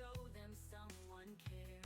show them someone cares.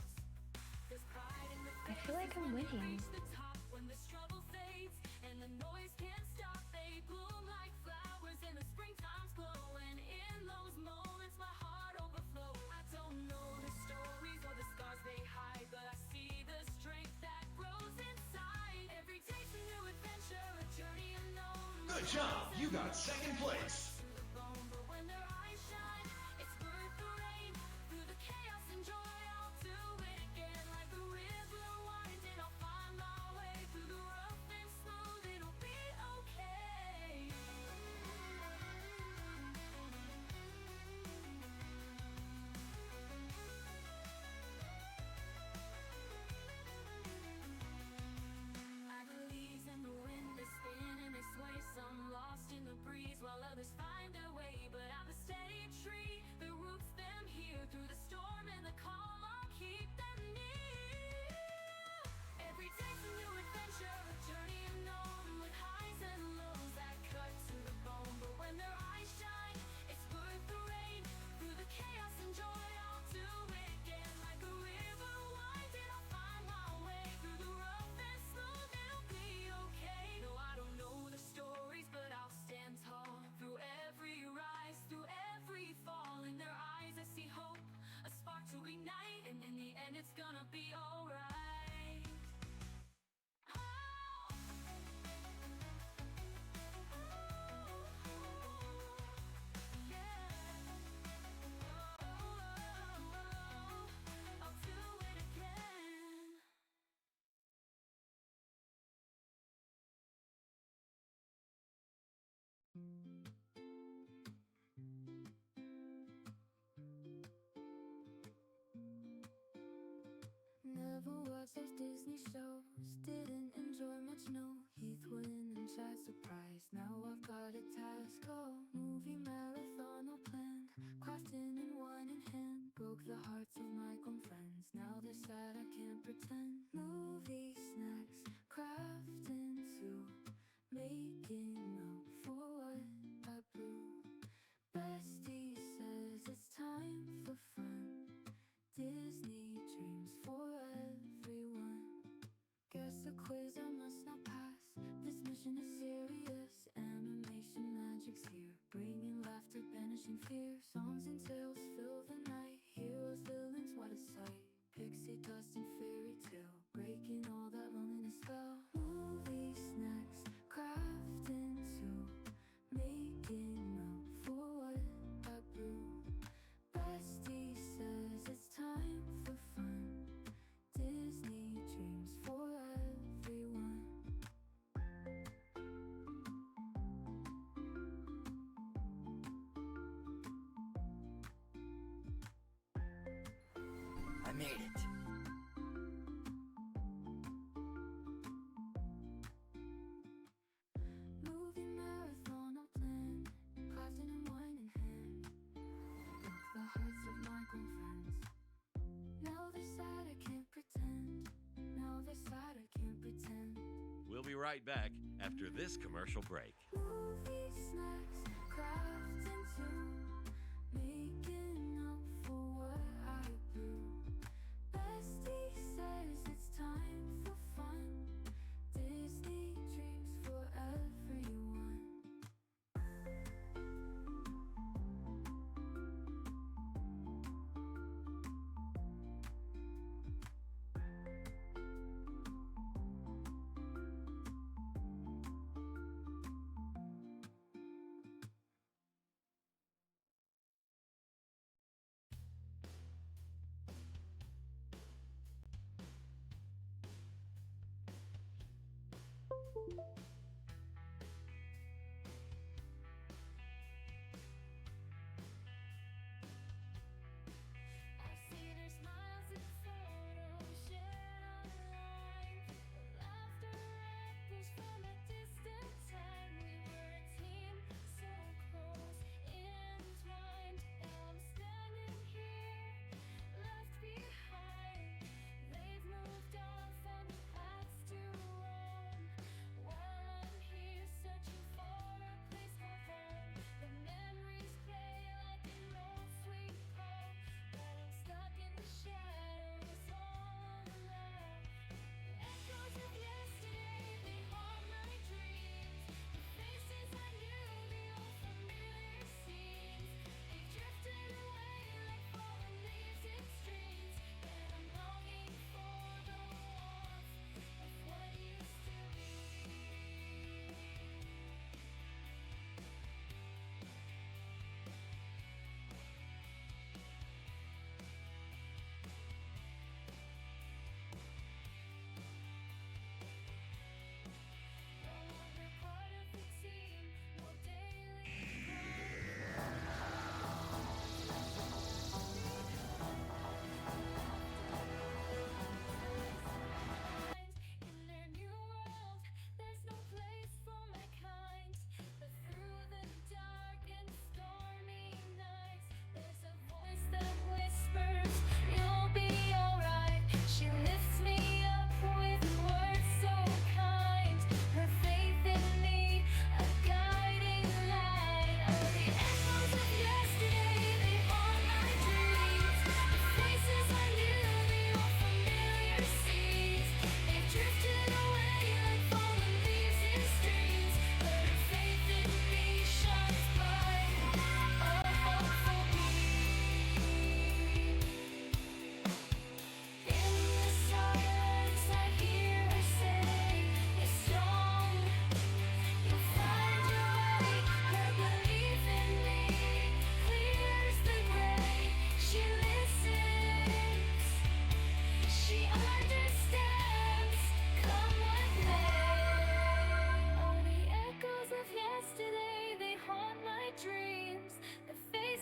There's pride in the I feel like faces I'm when they winning. reach the top, when the struggle fades and the noise can't stop. They bloom like flowers in the springtime's glow, and in those moments my heart overflows. I don't know the stories or the scars they hide, but I see the strength that grows inside. Every day's a new adventure, a journey unknown. Good job, you got second place. To the bone, but when their eyes shine, it's worth the rain. Through the chaos and joy, I'll do it again. Like a river winding, I'll find my way. Through the rough and smooth, it'll be okay. I believe in the wind, they spin and they sway. Some lost in the breeze while others find their way. But I'm a steady tree that roots them here. Through the storm and the calm, I'll keep them near. Every day's a new adventure, a journey unknown, with highs and lows that cut to the bone. But when their eyes shine, it's worth the rain. Through the chaos and joy, I'll do it again. Like a river winding, I'll find my way. Through the rough and smooth, it'll be okay. No, I don't know the stories, but I'll stand tall. Through every rise, through every fall, in their eyes I see hope, a spark to ignite, and in the end it's gonna be alright. I'll do it again. Never watched those Disney shows, didn't enjoy much, no. Heath win and Chad surprised, now I've got a task. Oh, movie marathon all planned, crafting in wine in hand. Broke the hearts of my gone friends, now they're sad, I can't pretend. Movie snacks, crafting too, making up for what I blew. Bestie says it's time for fun, Disney dreams for everyone. Guess a quiz I must not pass, this mission is serious. Animation magic's here, bringing laughter, banishing fear. Songs and tales fill the night, heroes, villains, what a sight. Pixie dust and fairy tale, breaking all that loneliness spell. Movie snacks, crafting too, making up for what I blew. Bestie says it's time for fun, Disney dreams for everyone. I made it. Movie marathon all planned, crafting and wine in hand. Broke the hearts of my gone friends, now they're sad, I can't pretend. Now they're sad, I can't pretend. We'll be right back after this commercial break. Movie snacks, crafting too, making up for what I blew. Bestie says it's time for fun, Disney dreams for everyone. I see their smiles in photos shared online. Laughter echoes from a distant time. We were a team so close, entwined. Now I'm standing here, left behind. They've moved on, found the paths to roam. While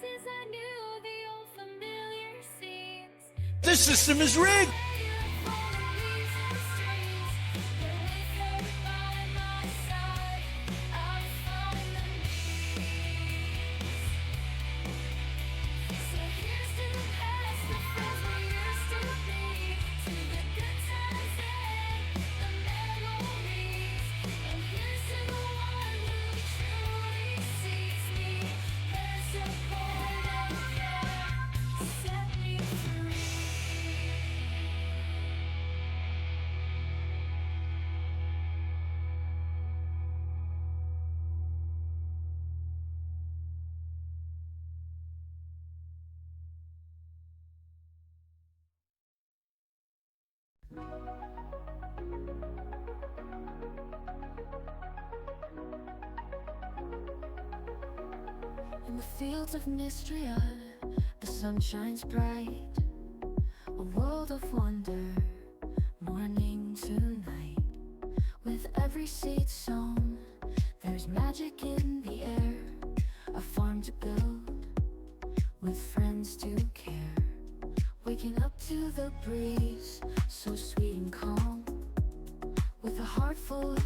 faces I knew, the old familiar scenes. This system is rigged! In the fields of mystery, the sun shines bright. A world of wonder, morning to night. With every seed sown, there's magic in the air. A farm to build, with friends to care. Waking up to the breeze, so sweet and calm. With a heart full of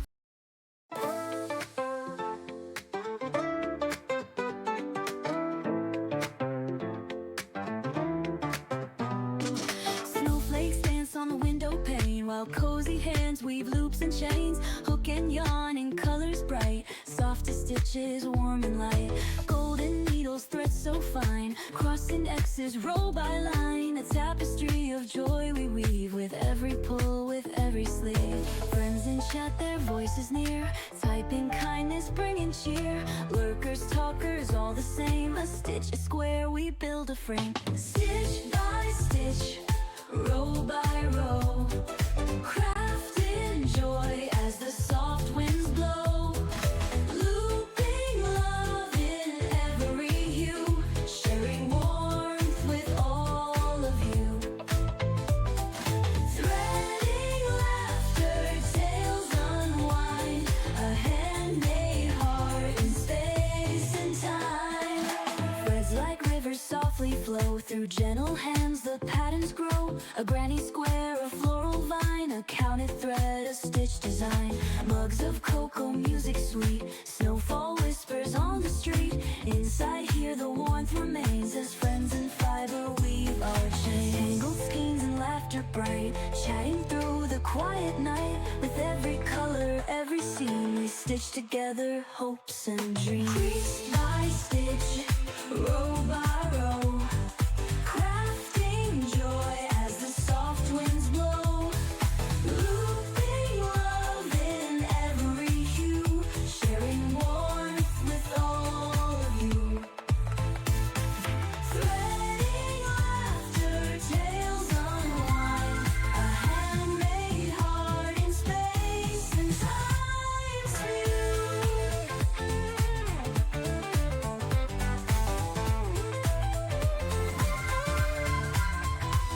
snowflakes dance on the window pane, while cozy hands weave loops and chains. Hook and yarn in colors bright, softest stitches warm and light. Golden needles, threads so fine, crossing X's row by line. A tapestry of joy we weave, with every pull, with every sleeve. Friends in chat, their voices near, typing kindness, bringing cheer. Lurkers, talkers, all the same. A stitch, a square, we build a frame. Stitch by stitch, row by row, craft in joy as the soft winds blow. Looping love in every hue, sharing warmth with all of you. Threading laughter, tales unwind, a handmade heart in space and time. Threads like rivers softly flow through gentle hands, the patterns grow. A granny square, a floral vine, a counted thread, a stitch design. Mugs of cocoa, music sweet, snowfall whispers on the street. Inside here the warmth remains, as friends in fiber weave our chains. Tangled skeins and laughter bright, chatting through the quiet night. With every color, every scene, we stitch together hopes and dreams. Crease by stitch, row by row, crafting joy as the soft winds blow. Looping love in every hue, sharing warmth with all of you. Threading laughter, tales unwind, a handmade heart in space and time's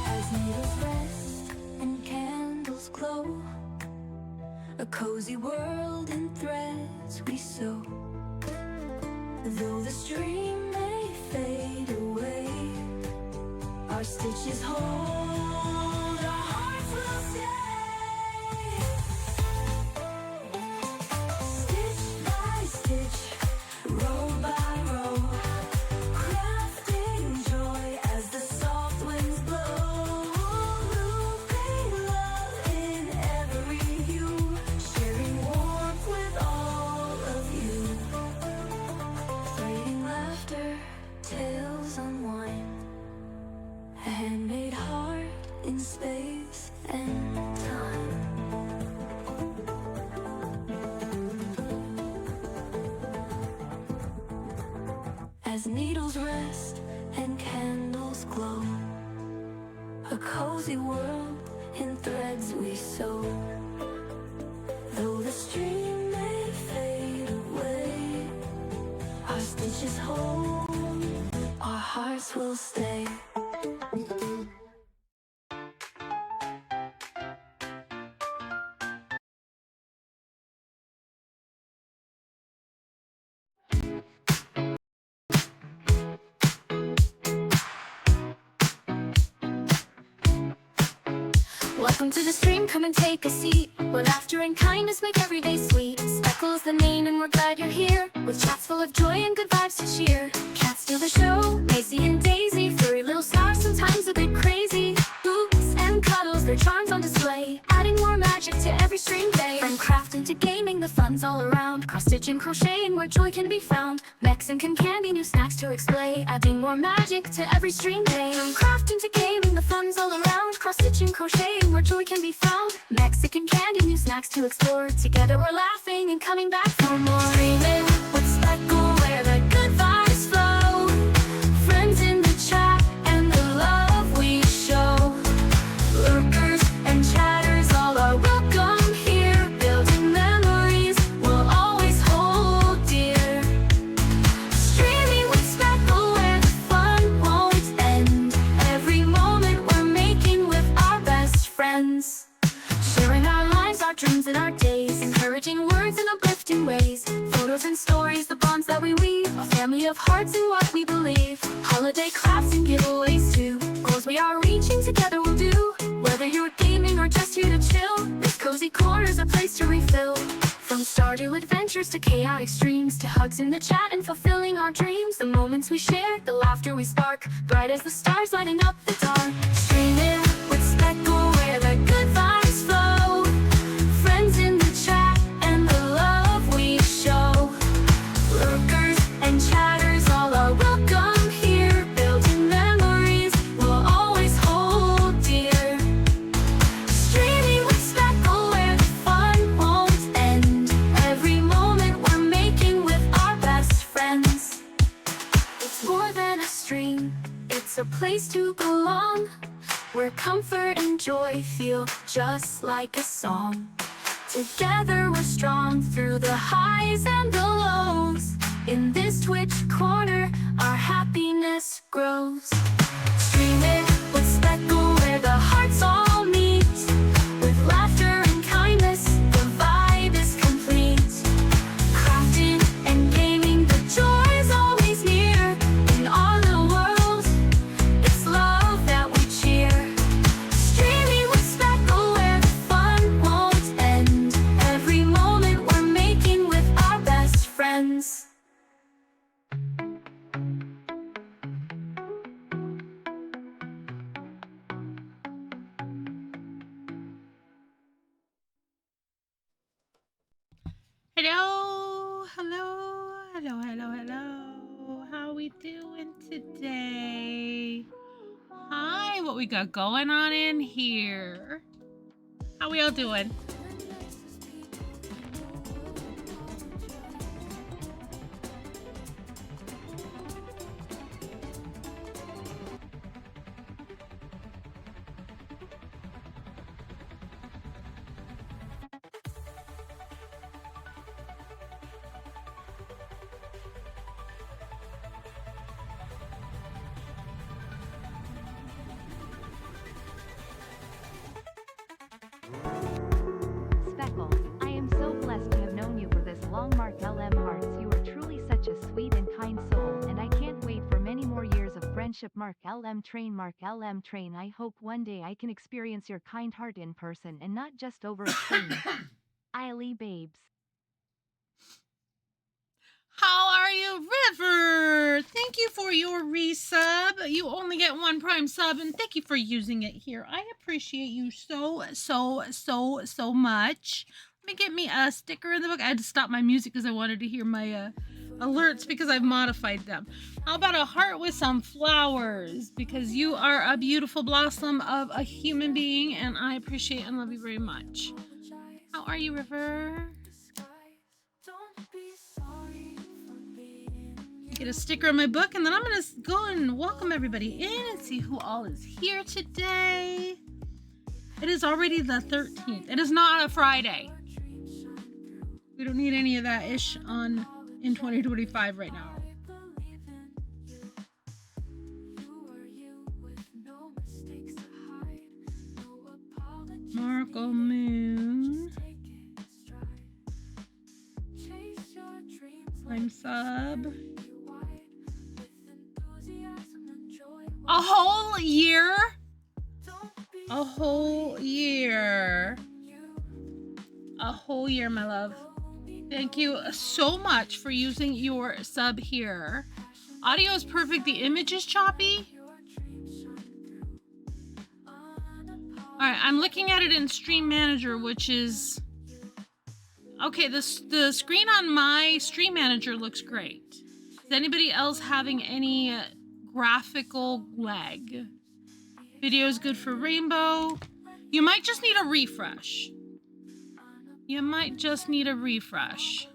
as needles rest and candles glow, a cozy world in threads we sew. Though the stream may fade away, our stitches hold, our hearts will stay. Stitch by stitch, row by row, crafting joy as the soft winds blow. Looping love in every hue, sharing warmth with all of you. Threading laughter, tales unwind, a handmade heart in space and time. As needles rest and candles glow, a cozy world in threads we sew. Though the stream may fade away, our stitches hold, our hearts will stay. Welcome to the stream, come and take a seat, where laughter and kindness make every day sweet. Speckle's the name and we're glad you're here, with chats full of joy and good vibes to cheer. Cats steal the show, Macy and Daisy, furry little stars sometimes a bit crazy. Boots and cuddles, their charms on display, adding more magic to every stream day. From crafting to gaming, the fun's all around. Cross-stitching, crocheting, where joy can be found. Mexican candy, new snacks to explain, adding more magic to every stream day. From crafting to gaming, the fun's all around. Cross-stitching, crocheting, where joy can be found. Mexican candy, new snacks to explore. Together we're laughing and coming back for more. Streaming with Speckle, where the good vibes flow. Friends in the chat and the love we show. Lurkers and chatters all are welcome here. Building memories we'll always hold dear. Streaming with Speckle, where the fun won't end. Every moment we're making with our best friends. Sharing our lives, our dreams and our days. Encouraging words in uplifting ways. Photos and stories, the bonds that we weave. A family of hearts in what we believe. Holiday crafts and giveaways too. Goals we are reaching together will do. Whether you're gaming or just here to chill, this cozy corner's a place to refill. From Stardew adventures to chaotic streams, to hugs in the chat and fulfilling our dreams. The moments we share, the laughter we spark, bright as the stars lighting up the dark. Streaming with Speckle, where the good vibes flow. Friends in the chat and the love we show. Lurkers and chatters all are welcome here. Building memories we'll always hold dear. Streaming with Speckle, where the fun won't end. Every moment we're making with our best friends. It's more than a stream, it's a place to belong, where comfort and joy feel just like a song. Together we're strong through the highs and the lows. In this Twitch corner, our happiness grows. Streaming with Speckle, where the hearts all meet. With laughter and kindness, the vibe is complete. Crafting and gaming, the joy is always near. In our little world, it's love that we cheer. Streaming with Speckle, where the fun won't end. Every moment we're making with our best friends. Hello, hello, hello, hello, hello. How we doing today? Hi, what we got going on in here? How we all doing? Speckle, I am so blessed to have known you for this long. Mark LM Hearts, you are truly such a sweet and kind soul, and I can't wait for many more years of friendship. Mark LM Train, Mark LM Train, I hope one day I can experience your kind heart in person and not just over a screen. Eily babes. How are you, River? Thank you for your resub. You only get one Prime sub, and thank you for using it here. I appreciate you so much. Let me get me a sticker in the book. I had to stop my music because I wanted to hear my alerts because I've modified them. How about a heart with some flowers? Because you are a beautiful blossom of a human being, and I appreciate and love you very much. How are you, River? Get a sticker on my book, and then I'm gonna go and welcome everybody in and see who all is here today. It is already the 13th. It is not a Friday. We don't need any of that ish in 2025 right now. Marco Moon. I'm sub. A whole year? A whole year. A whole year, my love. Thank you so much for using your sub here. Audio is perfect. The image is choppy. Alright, I'm looking at it in Stream Manager, which is... Okay, the screen on my Stream Manager looks great. Is anybody else having any graphical lag? Video is good for Rainbow. You might just need a refresh. You might just need a refresh.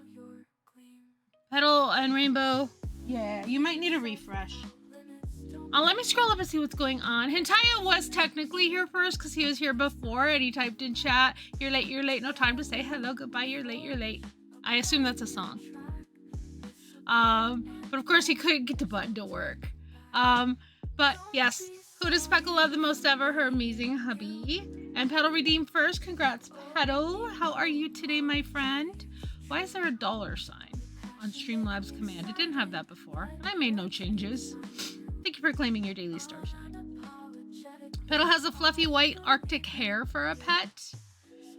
Petal and Rainbow. Yeah, you might need a refresh. Let me scroll up and see what's going on. Hentaya was technically here first because he was here before and he typed in chat, you're late, no time to say hello, goodbye, you're late. I assume that's a song. But of course he couldn't get the button to work. But yes, who does Speckle love the most ever? Her amazing hubby. And Petal redeemed first. Congrats, Petal. How are you today, my friend? Why is there a $sign on Streamlabs command? It didn't have that before. I made no changes. Thank you for claiming your daily starshine. Petal has a fluffy white Arctic hare for a pet.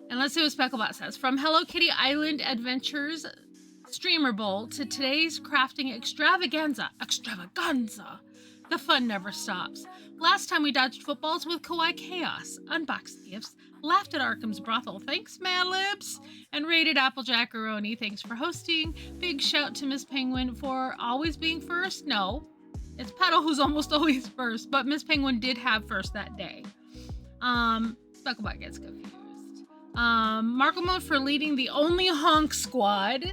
And let's see what Specklebot says. From Hello Kitty Island Adventures Streamer Bowl to today's crafting extravaganza. The fun never stops. Last time we dodged footballs with Kawaii Chaos, unboxed gifts, laughed at Arkham's brothel, thanks Mad Libs, and raided Applejackaroni, thanks for hosting. Big shout to Miss Penguin for always being first. No, it's Petal who's almost always first, but Miss Penguin did have first that day. Specklebot gets confused. Marklemode for leading the Only Honk Squad.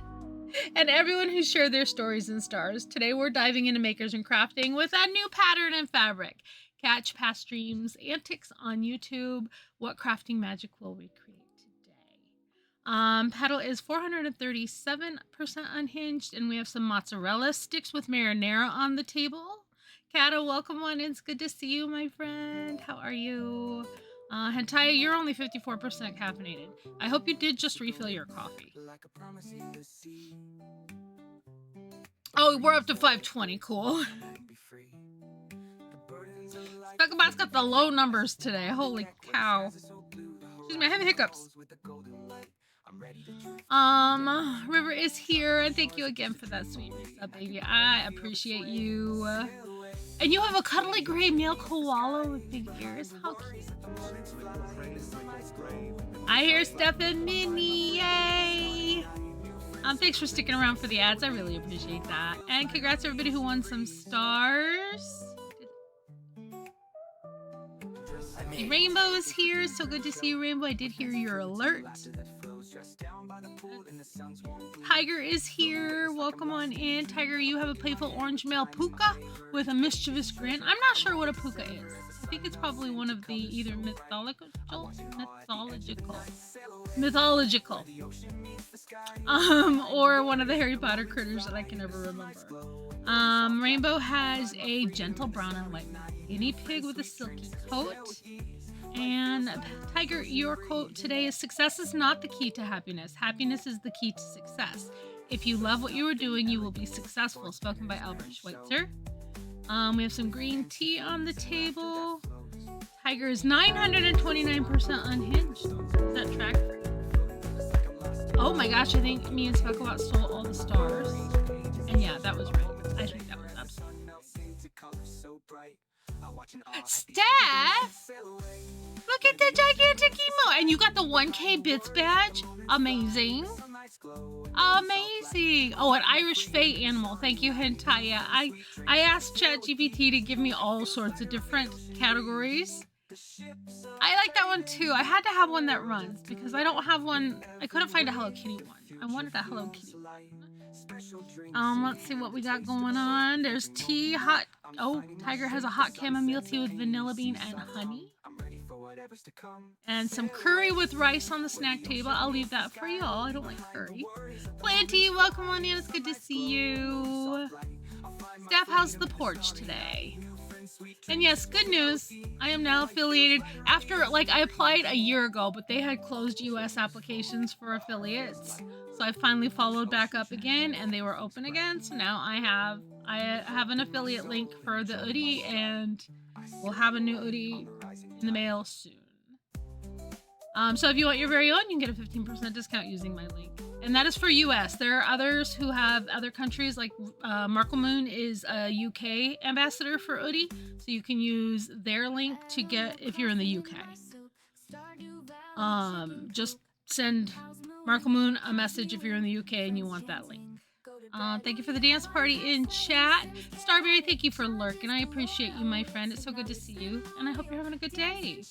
And everyone who shared their stories and stars. Today we're diving into makers and crafting with a new pattern and fabric. Catch past streams, antics on YouTube. What crafting magic will we create today? Petal is 437% unhinged, and we have some mozzarella sticks with marinara on the table. Kata, welcome on in. It's good to see you, my friend. How are you? Hentaya, you're only 54% caffeinated. I hope you did just refill your coffee. Oh, we're up to 520. Cool. Specklebot's got the low numbers today. Holy cow. Excuse me, I have hiccups. River is here, and thank you again for that sweet resub, baby. I appreciate you. And you have a cuddly gray male koala with big ears. How cute. I hear Steph and Minnie. Yay! Thanks for sticking around for the ads. I really appreciate that. And congrats to everybody who won some stars. Rainbow is here. So good to see you, Rainbow. I did hear your alert. Tiger is here. Welcome on in. Tiger, you have a playful orange male puka with a mischievous grin. I'm not sure what a puka is. I think it's probably one of the either mythological, or one of the Harry Potter critters that I can never remember. Rainbow has a gentle brown and white guinea pig with a silky coat. And Tiger, your quote today is, success is not the key to happiness. Happiness is the key to success. If you love what you are doing, you will be successful. Spoken by Albert Schweitzer. We have some green tea on the table. Tiger is 929% unhinged. Does that track? Oh my gosh, I think me and Specklebot stole all the stars. And yeah, that was right. I think that was absolutely. Steph! Look at the gigantic emo! And you got the 1K bits badge? Amazing. Amazing. Oh, an Irish Fae animal. Thank you, Hentaya. I asked ChatGPT to give me all sorts of different categories. I like that one too. I had to have one that runs because I don't have one. I couldn't find a Hello Kitty one. I wanted a Hello Kitty one. Let's see what we got going on. There's tea, hot. Oh, Tiger has a hot chamomile tea with vanilla bean and honey. And some curry with rice on the snack table. I'll leave that for y'all. I don't like curry. Planty, welcome on in. It's good to see you. Steph, how's the porch today? And yes, good news. I am now affiliated after, I applied a year ago, but they had closed US applications for affiliates. So I finally followed back up again and they were open again. So now I have an affiliate link for the Oodie, and we'll have a new Oodie in the mail soon. So if you want your very own, you can get a 15% discount using my link. And that is for US. There are others who have other countries, like Markle Moon is a UK ambassador for Udi, so you can use their link to get if you're in the UK. Just send Markle Moon a message if you're in the UK and you want that link. Thank you for the dance party in chat. Starberry, thank you for lurking. I appreciate you, my friend. It's so good to see you, and I hope you're having a good day.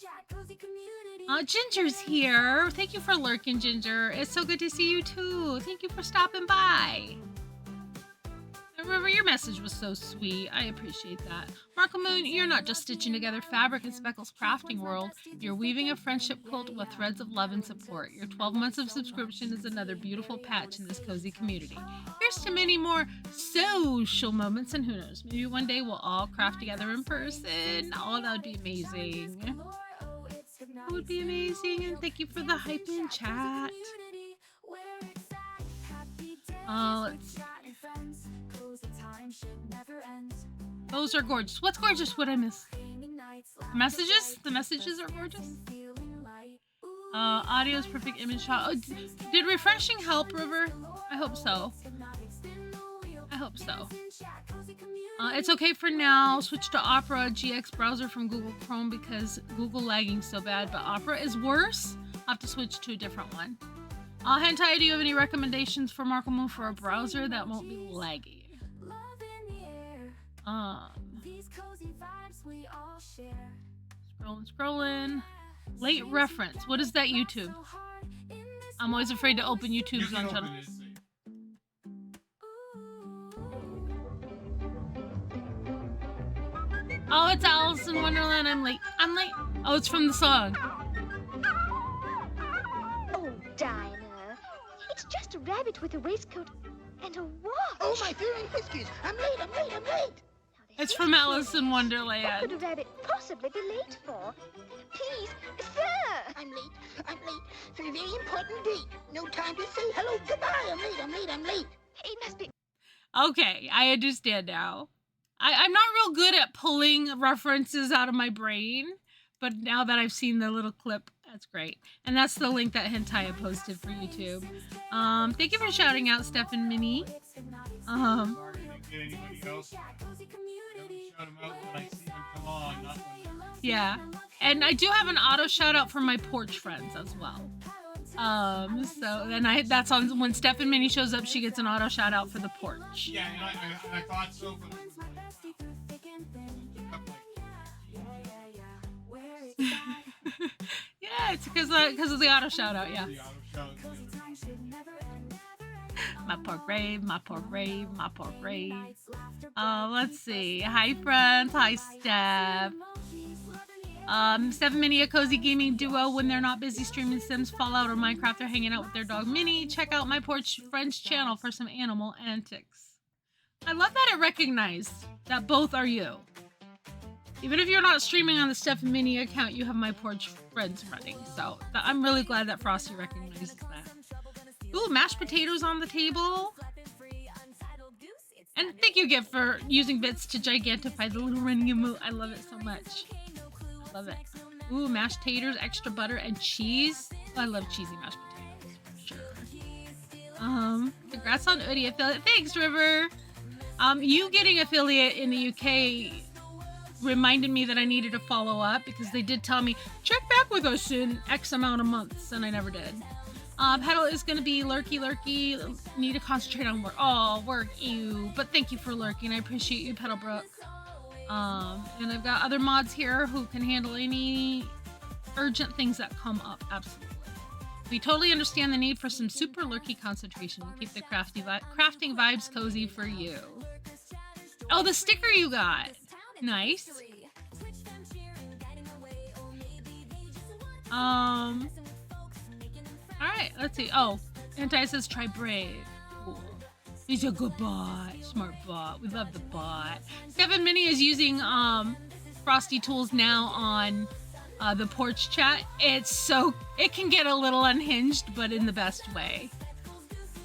Ginger's here. Thank you for lurking, Ginger. It's so good to see you, too. Thank you for stopping by. Remember, your message was so sweet. I appreciate that. Markle Moon, you're not just stitching together fabric in Speckle's crafting world. You're weaving a friendship quilt with threads of love and support. Your 12 months of subscription is another beautiful patch in this cozy community. Here's to many more social moments, and who knows, maybe one day we'll all craft together in person. Oh, that would be amazing. That would be amazing, and thank you for the hype in chat. Let's see. Those are gorgeous. What's gorgeous? What I miss? The messages? The messages are gorgeous. Audio's perfect image shot. Oh, did refreshing help, River? I hope so. I hope so. It's okay for now. Switch to Opera GX browser from Google Chrome because Google lagging so bad, but Opera is worse. I'll have to switch to a different one. Hentai, do you have any recommendations for Markle Moon for a browser that won't be laggy? Scrolling. Late reference. What is that YouTube? I'm always afraid to open YouTube's on channel. Oh, it's Alice in Wonderland. I'm late. Oh, it's from the song. Oh, Dinah. It's just a rabbit with a waistcoat and a watch. Oh, my dear whiskies. I'm late. It's from Alice in What Wonderland. could a rabbit possibly be late for? Please, sir. I'm late for a very important date. No time to say hello, goodbye. I'm late. He must be... Okay, I understand now. I'm not real good at pulling references out of my brain, but now that I've seen the little clip, that's great. And that's the link that Hentai posted for YouTube. Thank you for shouting out, Steph and Minnie. Yeah, and I do have an auto shout out for my porch friends as well. So then that's on when Steph and Minnie shows up, she gets an auto shout out for the porch. Yeah, and I thought so, but yeah, it's because of the auto shout out. Yeah. My pork rave. Let's see. Hi friends. Hi Steph. Steph and Minnie, a cozy gaming duo when they're not busy streaming Sims, Fallout, or Minecraft. They're hanging out with their dog Minnie. Check out my porch friends channel for some animal antics. I love that it recognized that both are you. Even if you're not streaming on the Steph and Minnie account, you have my porch friends running. So I'm really glad that Frosty recognizes that. Ooh, mashed potatoes on the table. And thank you, Gift, for using bits to gigantify the little running emote. I love it so much. I love it. Ooh, mashed taters, extra butter, and cheese. I love cheesy mashed potatoes, for sure. Congrats on Udi affiliate. Thanks, River. You getting affiliate in the UK reminded me that I needed to follow up because they did tell me, check back with us in X amount of months, and I never did. Petal is going to be lurky. Need to concentrate on work. Oh, work, ew. But thank you for lurking. I appreciate you, Petalbrook. And I've got other mods here who can handle any urgent things that come up. Absolutely. We totally understand the need for some super lurky concentration. We'll keep the crafting vibes cozy for you. Oh, the sticker you got. Nice. Alright, let's see. Oh, Hentai says try Brave. Cool. He's a good bot. Smart bot. We love the bot. Steph Minnie is using Frosty tools now on the porch chat. It can get a little unhinged, but in the best way.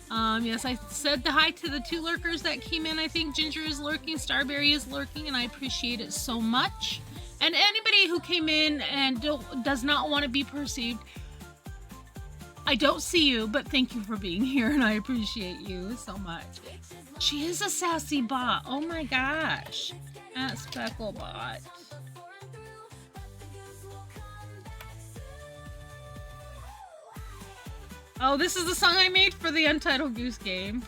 Yes, I said hi to the 2 lurkers that came in. I think Ginger is lurking, Starberry is lurking, and I appreciate it so much. And anybody who came in and does not want to be perceived, I don't see you, but thank you for being here, and I appreciate you so much. She is a sassy bot. Oh my gosh. At Specklebot. Oh, this is the song I made for the Untitled Goose Game.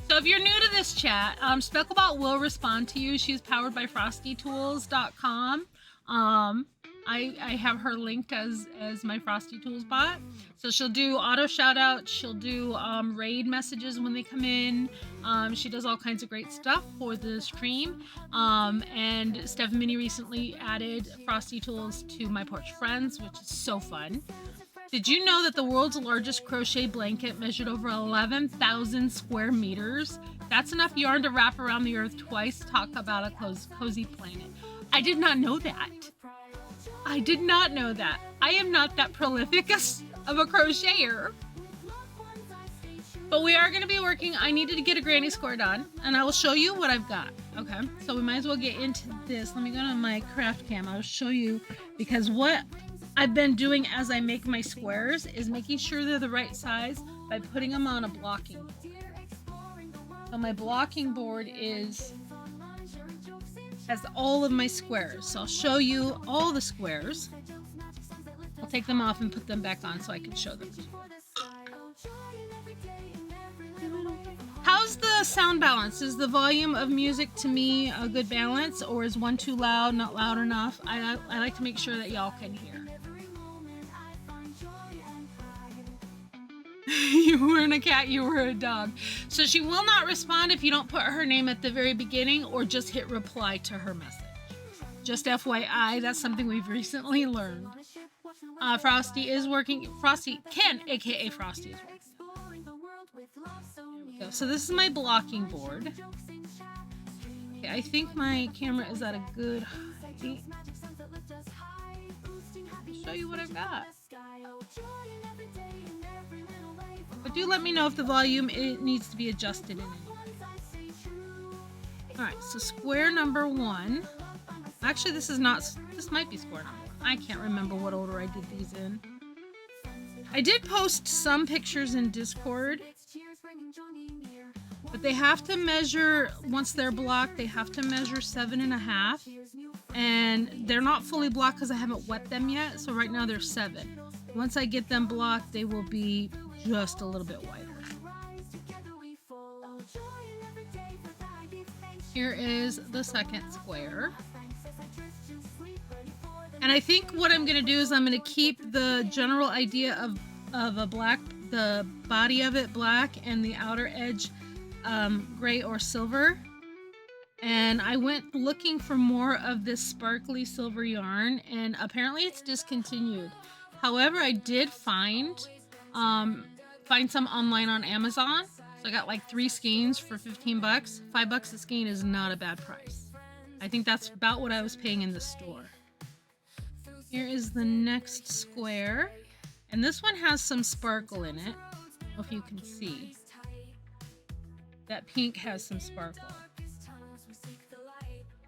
So if you're new to this chat, Specklebot will respond to you. She's powered by frostytools.com. I have her linked as my Frosty Tools bot. So she'll do auto shout outs. She'll do raid messages when they come in. She does all kinds of great stuff for the stream. And Steph Mini recently added Frosty Tools to My Porch Friends, which is so fun. Did you know that the world's largest crochet blanket measured over 11,000 square meters? That's enough yarn to wrap around the earth twice. Talk about a cozy planet. I did not know that. I did not know that. I am not that prolific of a crocheter. But we are going to be working. I needed to get a granny square done, and I will show you what I've got. Okay, so we might as well get into this. Let me go to my craft cam. I'll show you, because what I've been doing as I make my squares is making sure they're the right size by putting them on a blocking board. So my blocking board has all of my squares. So I'll show you all the squares. I'll take them off and put them back on so I can show them to you. How's the sound balance? Is the volume of music to me a good balance, or is one too loud, not loud enough? I like to make sure that y'all can hear. You weren't a cat, you were a dog. So she will not respond if you don't put her name at the very beginning or just hit reply to her message. Just FYI, that's something we've recently learned. Frosty is working. Ken, aka Frosty, is working. There we go. So this is my blocking board. Okay, I think my camera is at a good height. I'll show you what I've got. But do let me know if the volume needs to be adjusted in any way. Alright, so square number 1. Actually, this might be square number 1. I can't remember what order I did these in. I did post some pictures in Discord, but they have to measure, once they're blocked, they have to measure 7.5. And they're not fully blocked because I haven't wet them yet, so right now they're 7. Once I get them blocked, they will be just a little bit wider. Here is the second square. And I think what I'm going to do is I'm going to keep the general idea of a black, the body of it black and the outer edge gray or silver. And I went looking for more of this sparkly silver yarn, and apparently it's discontinued. However, I did find some online on Amazon. So I got like 3 skeins for 15 bucks. $5 a skein is not a bad price. I think that's about what I was paying in the store. Here is the next square. And this one has some sparkle in it. I don't know if you can see. That pink has some sparkle.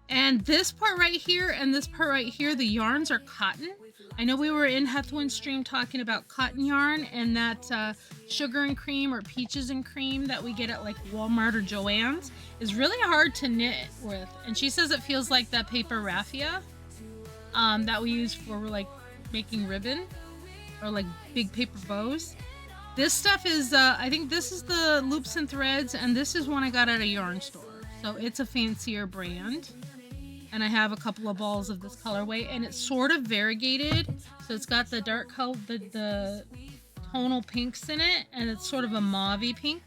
And this part right here and this part right here, the yarns are cotton. I know we were in Hethwin's stream talking about cotton yarn and that sugar and cream or peaches and cream that we get at like Walmart or Joann's is really hard to knit with. And she says it feels like that paper raffia that we use for like making ribbon or like big paper bows. This stuff is, I think this is the Loops and Threads, and this is one I got at a yarn store. So it's a fancier brand. And I have a couple of balls of this colorway, and it's sort of variegated. So it's got the dark color, the tonal pinks in it, and it's sort of a mauve-y pink.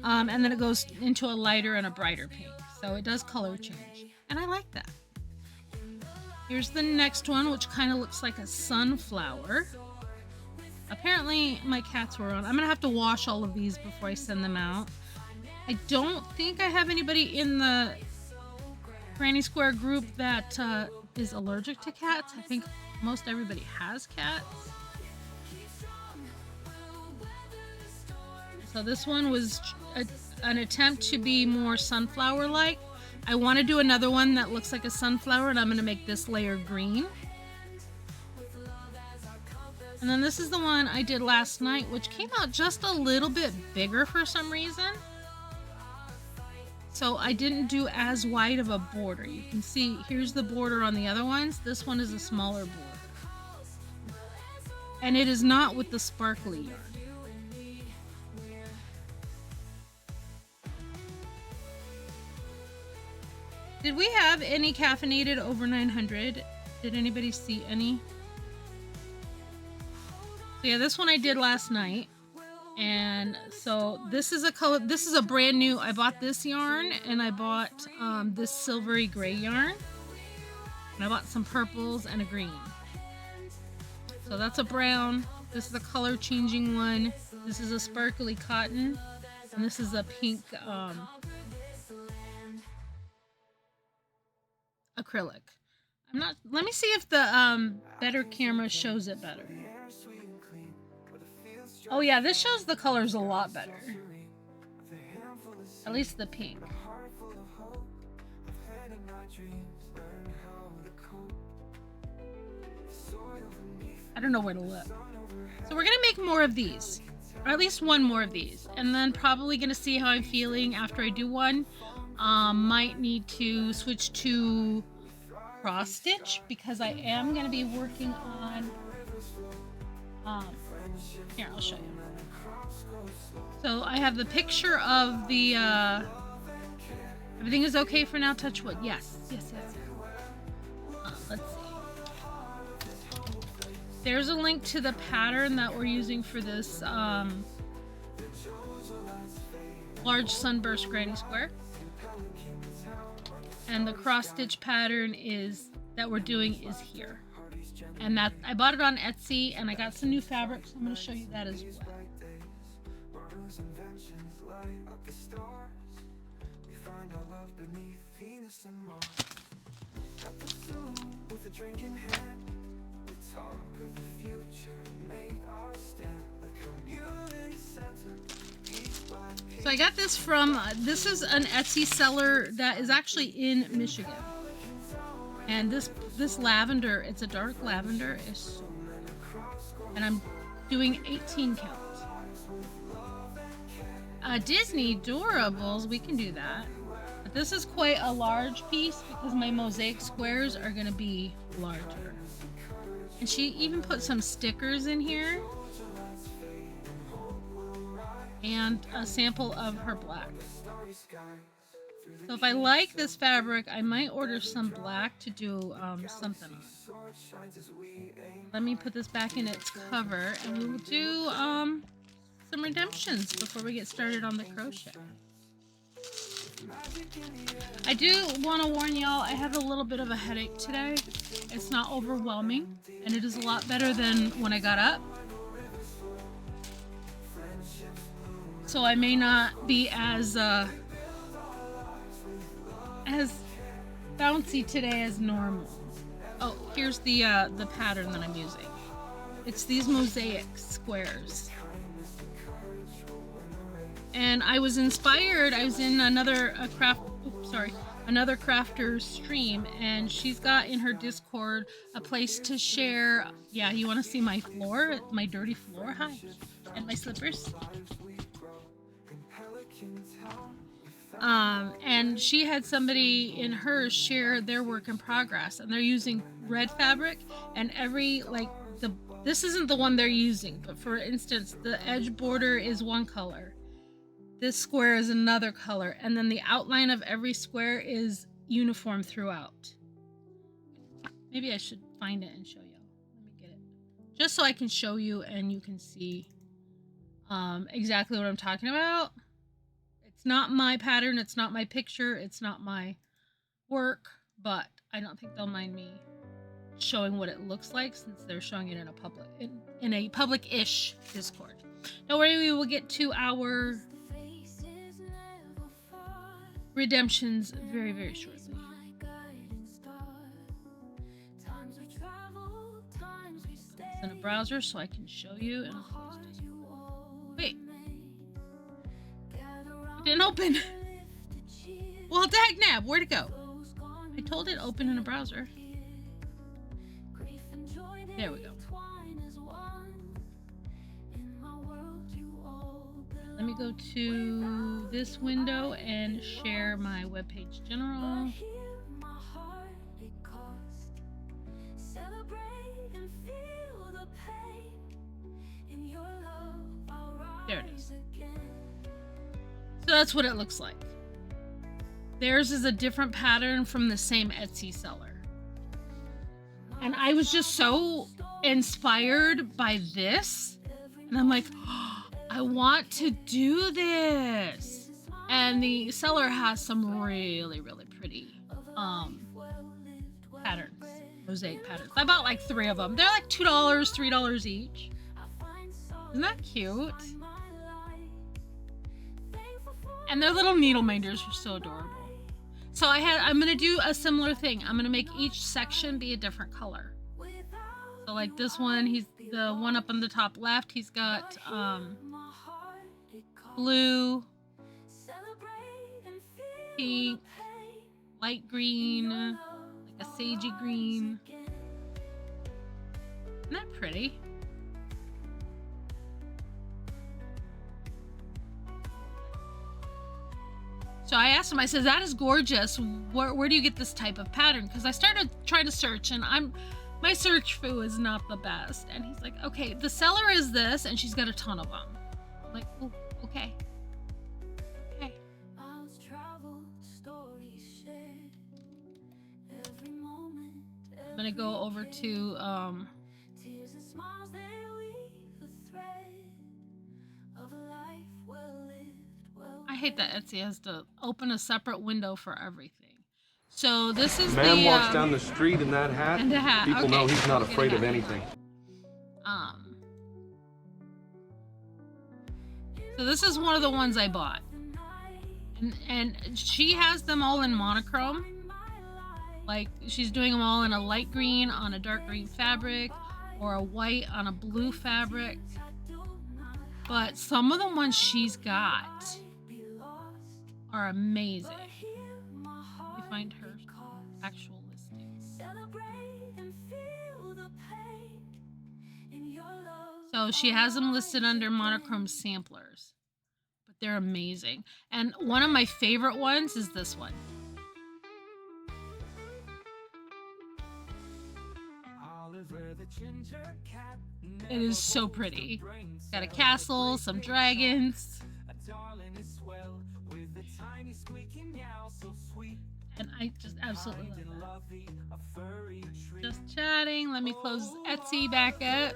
And then it goes into a lighter and a brighter pink. So it does color change. And I like that. Here's the next one, which kind of looks like a sunflower. Apparently my cats were on. I'm going to have to wash all of these before I send them out. I don't think I have anybody in the Granny Square group that is allergic to cats. I think most everybody has cats. So this one was an attempt to be more sunflower-like. I want to do another one that looks like a sunflower, and I'm going to make this layer green. And then this is the one I did last night, which came out just a little bit bigger for some reason. So I didn't do as wide of a border. You can see here's the border on the other ones. This one is a smaller border. And it is not with the sparkly yarn. Did we have any caffeinated over 900? Did anybody see any? So yeah, this one I did last night. And so this is a color, this is a brand new, I bought this yarn and I bought this silvery gray yarn. And I bought some purples and a green. So that's a brown. This is a color changing one. This is a sparkly cotton. And this is a pink acrylic. I'm not, let me see if the better camera shows it better. Oh yeah, this shows the colors a lot better. At least the pink. I don't know where to look. So we're gonna make more of these. Or at least one more of these. And then probably gonna see how I'm feeling after I do one. Might need to switch to cross stitch because I am gonna be working on here, I'll show you. So I have the picture of the everything is okay for now, touch wood. Yes. Let's see. There's a link to the pattern that we're using for this large sunburst granny square. And the cross stitch pattern is that we're doing is here. And that I bought it on Etsy and I got some new fabric, so I'm going to show you that as well. So I got this from, this is an Etsy seller that is actually in Michigan. And this lavender, it's a dark lavender, is so good. And I'm doing 18 count. Disney Durables, we can do that. But this is quite a large piece because my mosaic squares are going to be larger. And she even put some stickers in here. And a sample of her black. So if I like this fabric, I might order some black to do something on. Let me put this back in its cover and we will do some redemptions before we get started on the crochet. I do want to warn y'all, I have a little bit of a headache today. It's not overwhelming and it is a lot better than when I got up. So I may not be as bouncy today as normal. Oh, here's the pattern that I'm using. It's these mosaic squares. And I was inspired. I was in another crafter stream, and she's got in her Discord a place to share. Yeah, you want to see my floor, my dirty floor? Hi, and my slippers. And she had somebody in hers share their work in progress, and they're using red fabric, and this isn't the one they're using, but for instance, the edge border is one color, this square is another color, and then the outline of every square is uniform throughout. Maybe I should find it and show you. Let me get it, just so I can show you and you can see exactly what I'm talking about. It's not my pattern, it's not my picture, it's not my work, but I don't think they'll mind me showing what it looks like since they're showing it in a public-ish Discord. Don't worry, we will get to our redemptions very, very shortly. It's in a browser so I can show you and I'll close Discord. Wait. Didn't open. What? Well, dag nab, where'd it go? I told it open in a browser. There we go. Let me go to this window and share my webpage general. There it is. So that's what it looks like. Theirs is a different pattern from the same Etsy seller. And I was just so inspired by this. And I'm like, oh, I want to do this. And the seller has some really, really pretty patterns, mosaic patterns. I bought like 3 of them. They're like $2, $3 each. Isn't that cute? And their little needle minders are so adorable. So I'm gonna do a similar thing. I'm gonna make each section be a different color. So like this one, he's the one up on the top left. He's got blue, pink, light green, like a sagey green. Isn't that pretty? So I asked him, I said, that is gorgeous. Where do you get this type of pattern? Because I started trying to search and my search foo is not the best. And he's like, okay, the seller is this and she's got a ton of them. I'm like, oh, okay. Okay. I'm gonna go over to I hate that Etsy has to open a separate window for everything. So this is Man walks down the street in that hat. And a hat. People Okay. know he's not afraid of anything. So this is one of the ones I bought. And she has them all in monochrome. Like she's doing them all in a light green on a dark green fabric or a white on a blue fabric. But some of the ones she's got are amazing. Let me find her actual listing. So she has them listed under monochrome samplers, but they're amazing. And one of my favorite ones is this one. It is so pretty. It's got a castle, some dragons. And I just absolutely love that. Just chatting. Let me close Etsy back up.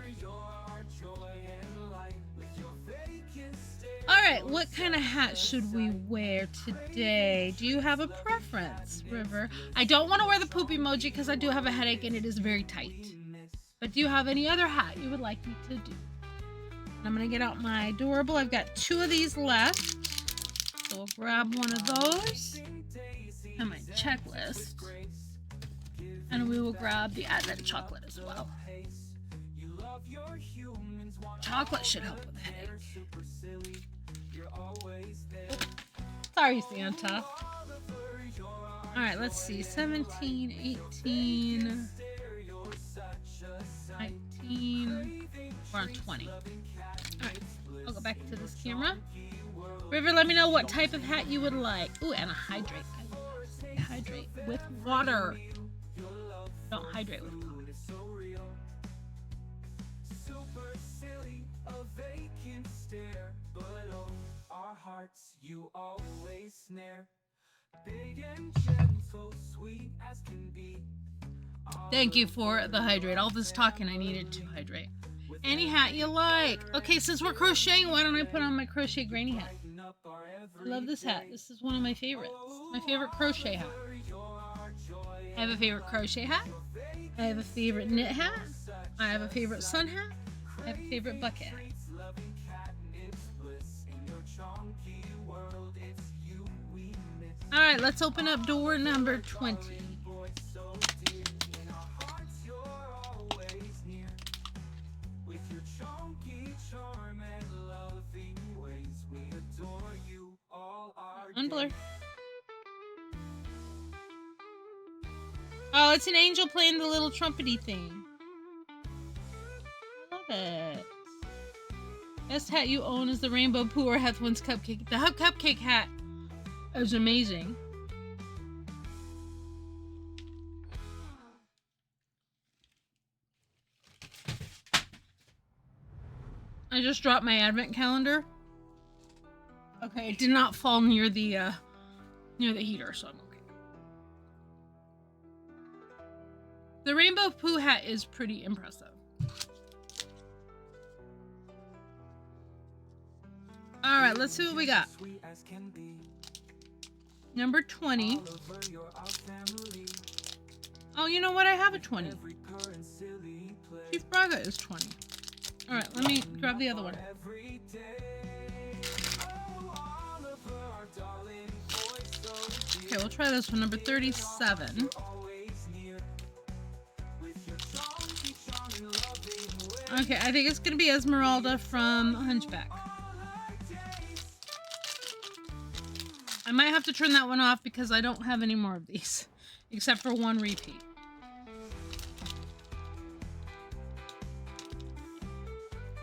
Alright, what kind of hat should we wear today? Do you have a preference, River? I don't want to wear the poop emoji because I do have a headache and it is very tight. But do you have any other hat you would like me to do? I'm going to get out my adorable. I've got 2 of these left. So we'll grab one of those. And my checklist. And we will grab the advent chocolate as well. Chocolate should help with the headache. Sorry, Santa. Alright, let's see. 17, 18, 19. We're on 20. Alright, I'll go back to this camera. River, let me know what type of hat you would like. Ooh, and a hydrate. Hydrate with water. Don't hydrate with water. You always snare, big and gentle, sweet as can be. Thank you for the hydrate. All this talking, I needed to hydrate. Any hat you like. Okay, since we're crocheting, why don't I put on my crochet granny hat? I love this hat. This is one of my favorites. My favorite crochet hat. I have a favorite crochet hat. I have a favorite knit hat. I have a favorite sun hat. I have a favorite bucket hat. Alright, let's open up door number 20. Unblur. Oh, it's an angel playing the little trumpety thing. I love it. Best hat you own is the Rainbow Pooh or Hethwin's cupcake. The cupcake hat is amazing. I just dropped my advent calendar. Okay, it did not fall near the heater, so I'm okay. The Rainbow Pooh hat is pretty impressive. All right, let's see what we got. Number 20. Oh, you know what? I have a 20. Chief Braga is 20. All right, let me grab the other one. Okay, we'll try this one, number 37. Okay, I think it's gonna be Esmeralda from Hunchback. I might have to turn that one off because I don't have any more of these, except for one repeat.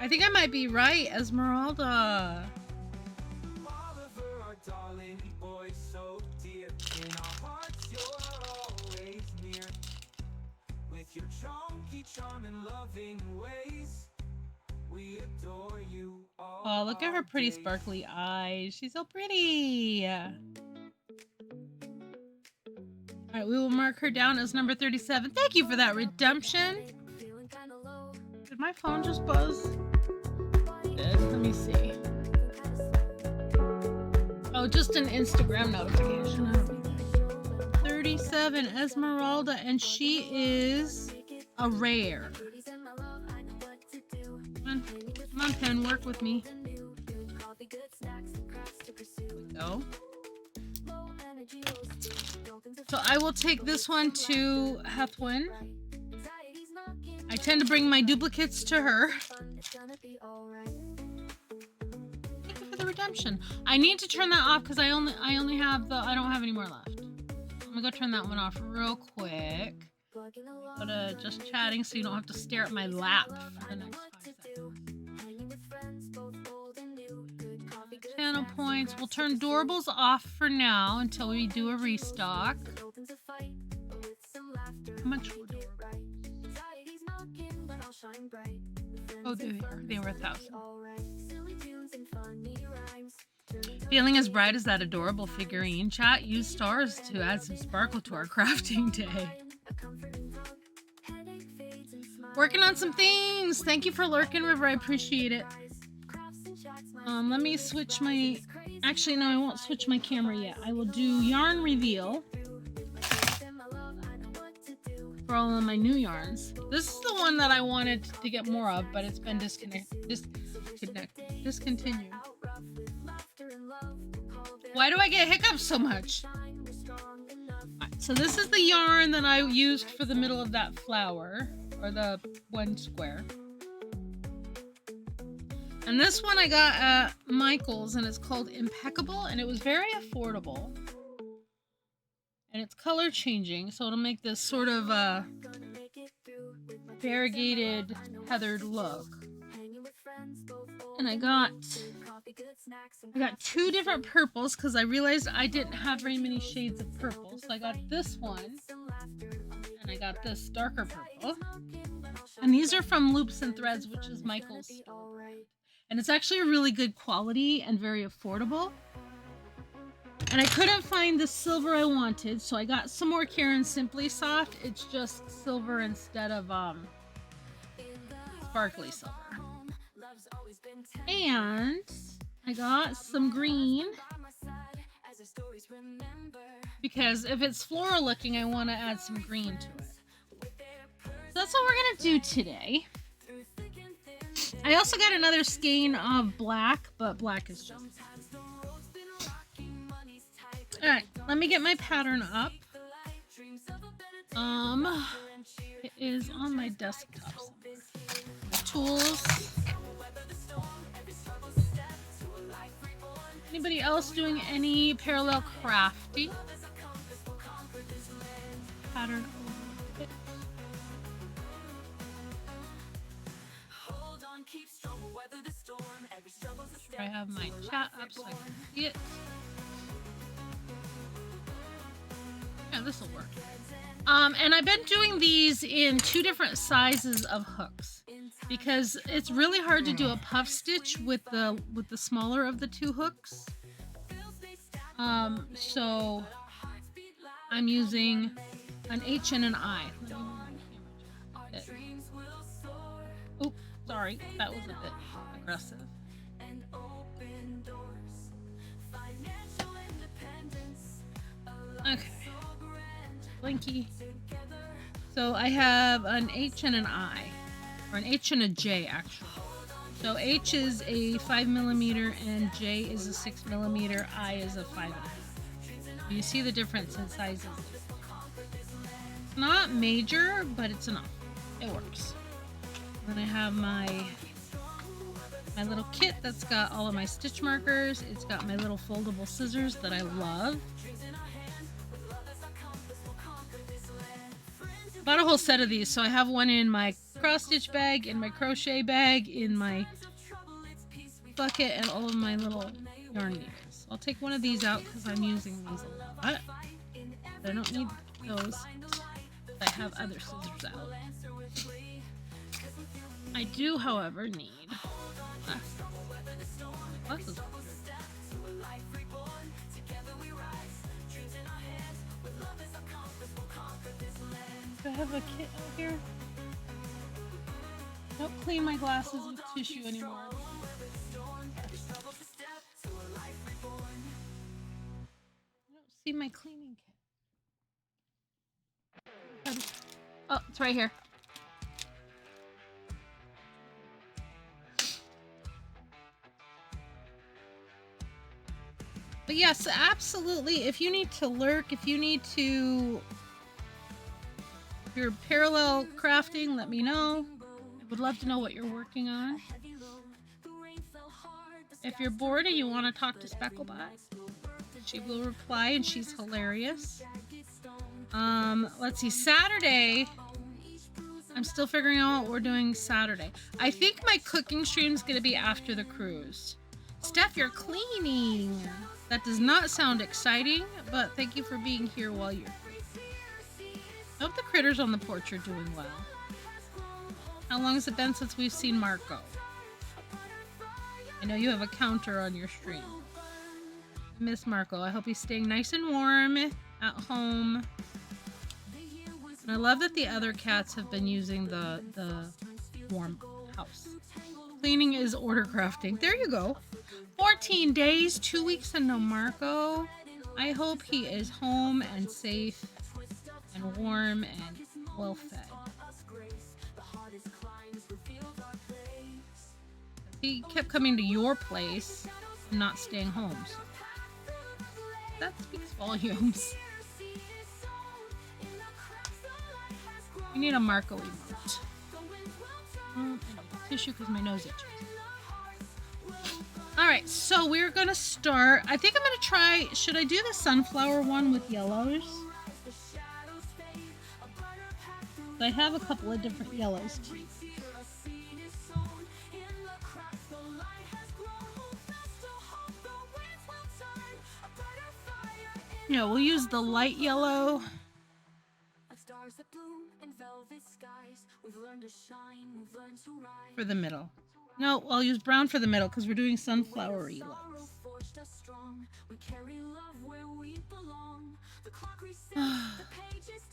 I think I might be right, Esmeralda. Oh, look at her pretty sparkly eyes. She's so pretty. Alright, we will mark her down as number 37. Thank you for that redemption. Did my phone just buzz? Let me see. Oh, just an Instagram notification. 37, Esmeralda, and she is a rare. Come on, pen, work with me. Go. So I will take this one to Hethwin. I tend to bring my duplicates to her. Thank you for the redemption. I need to turn that off because I only have I don't have any more left. I'm gonna go turn that one off real quick. Go to just chatting so you don't have to stare at my lap for the next 5 seconds. Channel points. We'll turn Doorables off for now until we do a restock. How much were Doorables? Oh, they were 1,000. Feeling as bright as that adorable figurine. Chat, use stars to add some sparkle to our crafting day. Working on some things. Thank you for lurking, River. I appreciate it. Let me switch my... Actually, no, I won't switch my camera yet. I will do yarn reveal for all of my new yarns. This is the one that I wanted to get more of, but it's been discontinued. Why do I get hiccups so much? So this is the yarn that I used for the middle of that flower, or the one square. And this one I got at Michael's, and it's called Impeccable, and it was very affordable. And it's color changing, so it'll make this sort of variegated, heathered look. And I got 2 different purples because I realized I didn't have very many shades of purple. So I got this one, and I got this darker purple. And these are from Loops and Threads, which is Michael's store brand. And it's actually a really good quality and very affordable. And I couldn't find the silver I wanted, so I got some more Karen Simply Soft. It's just silver instead of sparkly silver. And I got some green because if it's floral looking, I want to add some green to it. So that's what we're gonna do today. I also got another skein of black, but black is just... Alright, let me get my pattern up. It is on my desktop somewhere. Tools. Anybody else doing any parallel crafting? Pattern over. have my chat up so I can see it. Yeah, this will work. And I've been doing these in 2 different sizes of hooks because it's really hard to do a puff stitch with the smaller of the 2 hooks. So I'm using an H and an I. Let me move my camera just a bit. Oops, sorry, that was a bit aggressive. Okay. Blinky. So I have an H and an I, or an H and a J actually. So H is a 5mm and J is a 6mm. I is a 5.5. You see the difference in sizes. It's not major, but it's enough. It works. Then I have my little kit that's got all of my stitch markers. It's got my little foldable scissors that I love. Bought a whole set of these, so I have one in my cross stitch bag, in my crochet bag, in my bucket, and all of my little yarn needles. I'll take one of these out because I'm using these a lot. I don't need those. I have other scissors out. I do, however, need glasses. Do I have a kit out here? Don't clean my glasses with tissue anymore. I don't see my cleaning kit. Oh, it's right here. But yes, absolutely. If you need to lurk, if you need to... If you're parallel crafting, let me know. I would love to know what you're working on. If you're bored and you want to talk to Specklebot, she will reply and she's hilarious. Let's see, Saturday. I'm still figuring out what we're doing Saturday. I think my cooking stream is going to be after the cruise. Steph, you're cleaning. That does not sound exciting, but thank you for being here while you're free. I hope the critters on the porch are doing well. How long has it been since we've seen Marco? I know you have a counter on your stream. I miss Marco. I hope he's staying nice and warm at home. And I love that the other cats have been using the warm house. Cleaning is order crafting. There you go. 14 days, 2 weeks and no Marco. I hope he is home and safe and warm and well fed. He kept coming to your place and not staying home. So that speaks volumes. We need a Marco emote. I need tissue because my nose itches. Alright, so we're gonna start. I think I'm gonna try. Should I do the sunflower one with yellows? I have a couple of different yellows too. Yeah, we'll use the light yellow. For the middle. No, I'll use brown for the middle because we're doing sunflowery looks.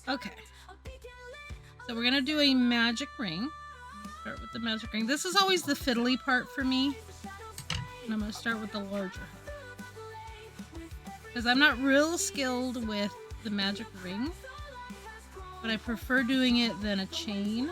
Okay. So we're gonna do a magic ring. Start with the magic ring. This is always the fiddly part for me. And I'm gonna start with the larger hook. Because I'm not real skilled with the magic ring. But I prefer doing it than a chain.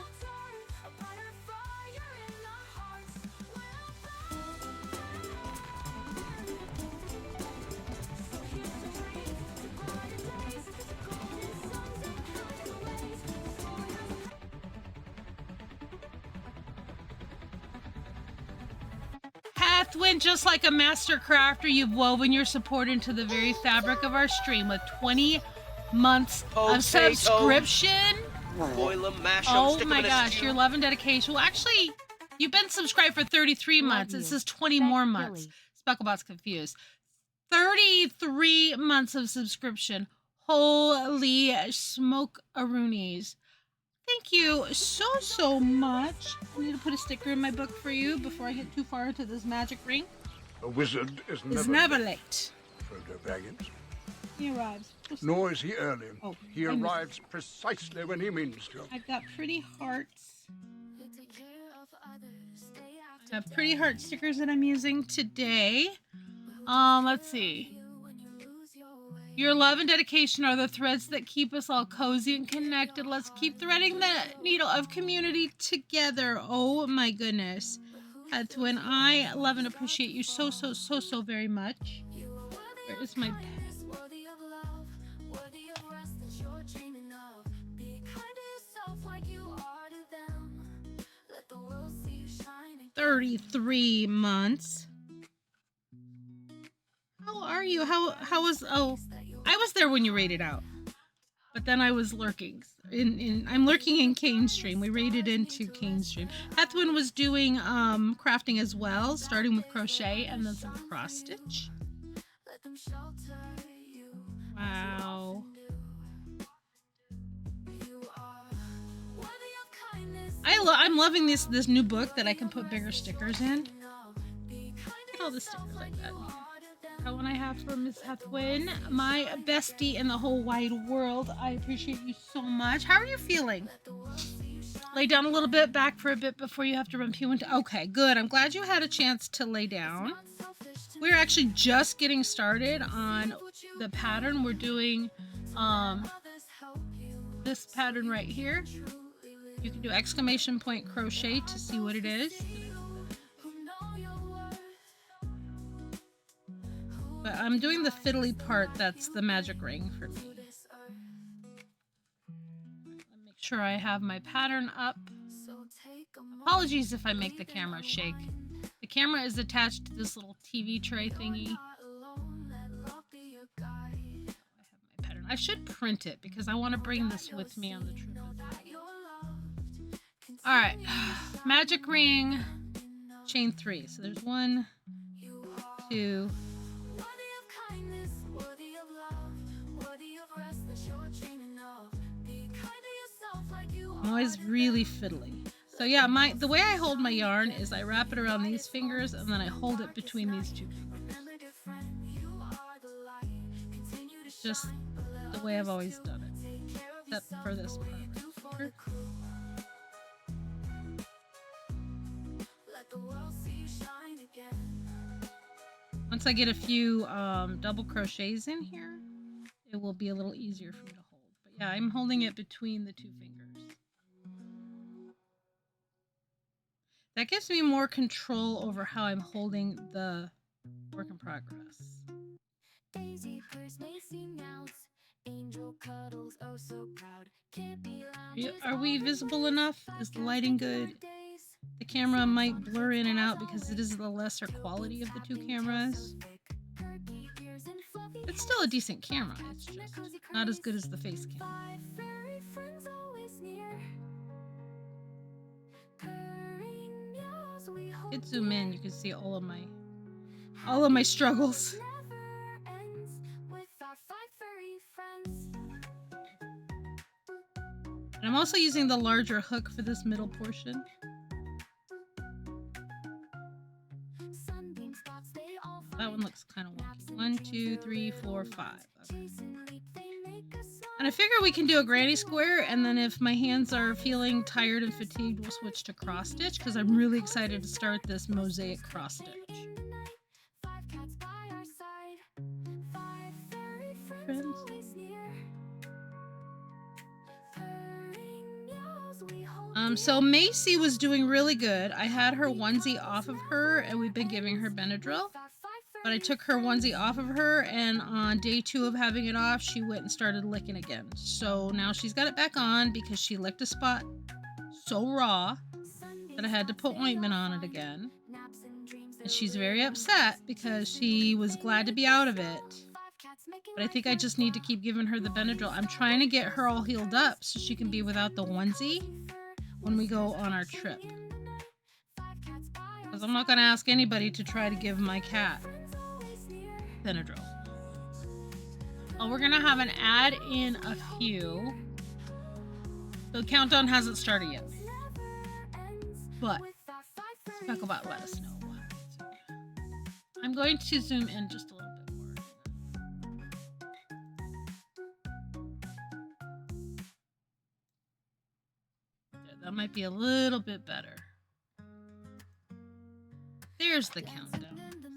Hathwin, just like a master crafter, you've woven your support into the very fabric of our stream with 20 months of subscription. Boil 'em, mash 'em, Oh stick 'em my in a gosh, stew. your love and dedication. Well, actually, you've been subscribed for 33 months. It says 20 more months. Specklebot's confused. 33 months of subscription. Holy smoke-a-roonies. Thank you so much. I need to put a sticker in my book for you before I get too far into this magic ring. A wizard is It's never late. Frodo Baggins. He arrives. Nor is he early. Oh, He I missed arrives precisely when he means to. I've got pretty hearts. I have pretty heart stickers that I'm using today. Let's see. Your love and dedication are the threads that keep us all cozy and connected. Let's keep threading the needle of community together. Oh my goodness. That's when I love and appreciate you so very much. Where is my pen? 33 months. How are you? How was I was there when you rated out. But then I was lurking. I'm lurking in Kane's stream. We raided into Kane's stream. Hethwin was doing crafting as well, starting with crochet and then some cross stitch. Wow. I'm loving this new book that I can put bigger stickers in. Look at all the stickers like that. That one I have from Miss Hethwin, my bestie in the whole wide world. I appreciate you so much. How are you feeling? Lay down a little bit, back for a bit before you have to run pew into. Okay, good. I'm glad you had a chance to lay down. We're actually just getting started on the pattern. We're doing this pattern right here. You can do exclamation point crochet to see what it is. But I'm doing the fiddly part, that's the magic ring for me. Make sure I have my pattern up. Apologies if I make the camera shake. The camera is attached to this little TV tray thingy. I have my pattern. I should print it because I want to bring this with me on the trip. Alright, magic ring, chain 3. So there's 1, 2, I'm always really fiddly. So yeah, the way I hold my yarn is I wrap it around these fingers and then I hold it between these two fingers. Just the way I've always done it, except for this part right here. Once I get a few double crochets in here, it will be a little easier for me to hold. But yeah, I'm holding it between the two fingers. That gives me more control over how I'm holding the work in progress. Are we visible enough? Is the lighting good? The camera might blur in and out because it is the lesser quality of the two cameras. It's still a decent camera. It's just not as good as the face cam. You can zoom in, you can see all of my struggles. And I'm also using the larger hook for this middle portion. That one looks kind of wonky. 1, 2, 3, 4, 5. Okay. And I figure we can do a granny square, and then if my hands are feeling tired and fatigued, we'll switch to cross stitch because I'm really excited to start this mosaic cross stitch. Friends. So Macy was doing really good. I had her onesie off of her, and we've been giving her Benadryl. But I took her onesie off of her, and on day 2 of having it off, she went and started licking again. So now she's got it back on because she licked a spot so raw that I had to put ointment on it again. And she's very upset because she was glad to be out of it. But I think I just need to keep giving her the Benadryl. I'm trying to get her all healed up so she can be without the onesie when we go on our trip. Because I'm not going to ask anybody to try to give my cat Benadryl. Oh, we're gonna have an ad in a few. The countdown hasn't started yet. But talk about let us know. I'm going to zoom in just a little bit more. There, that might be a little bit better. There's the countdown.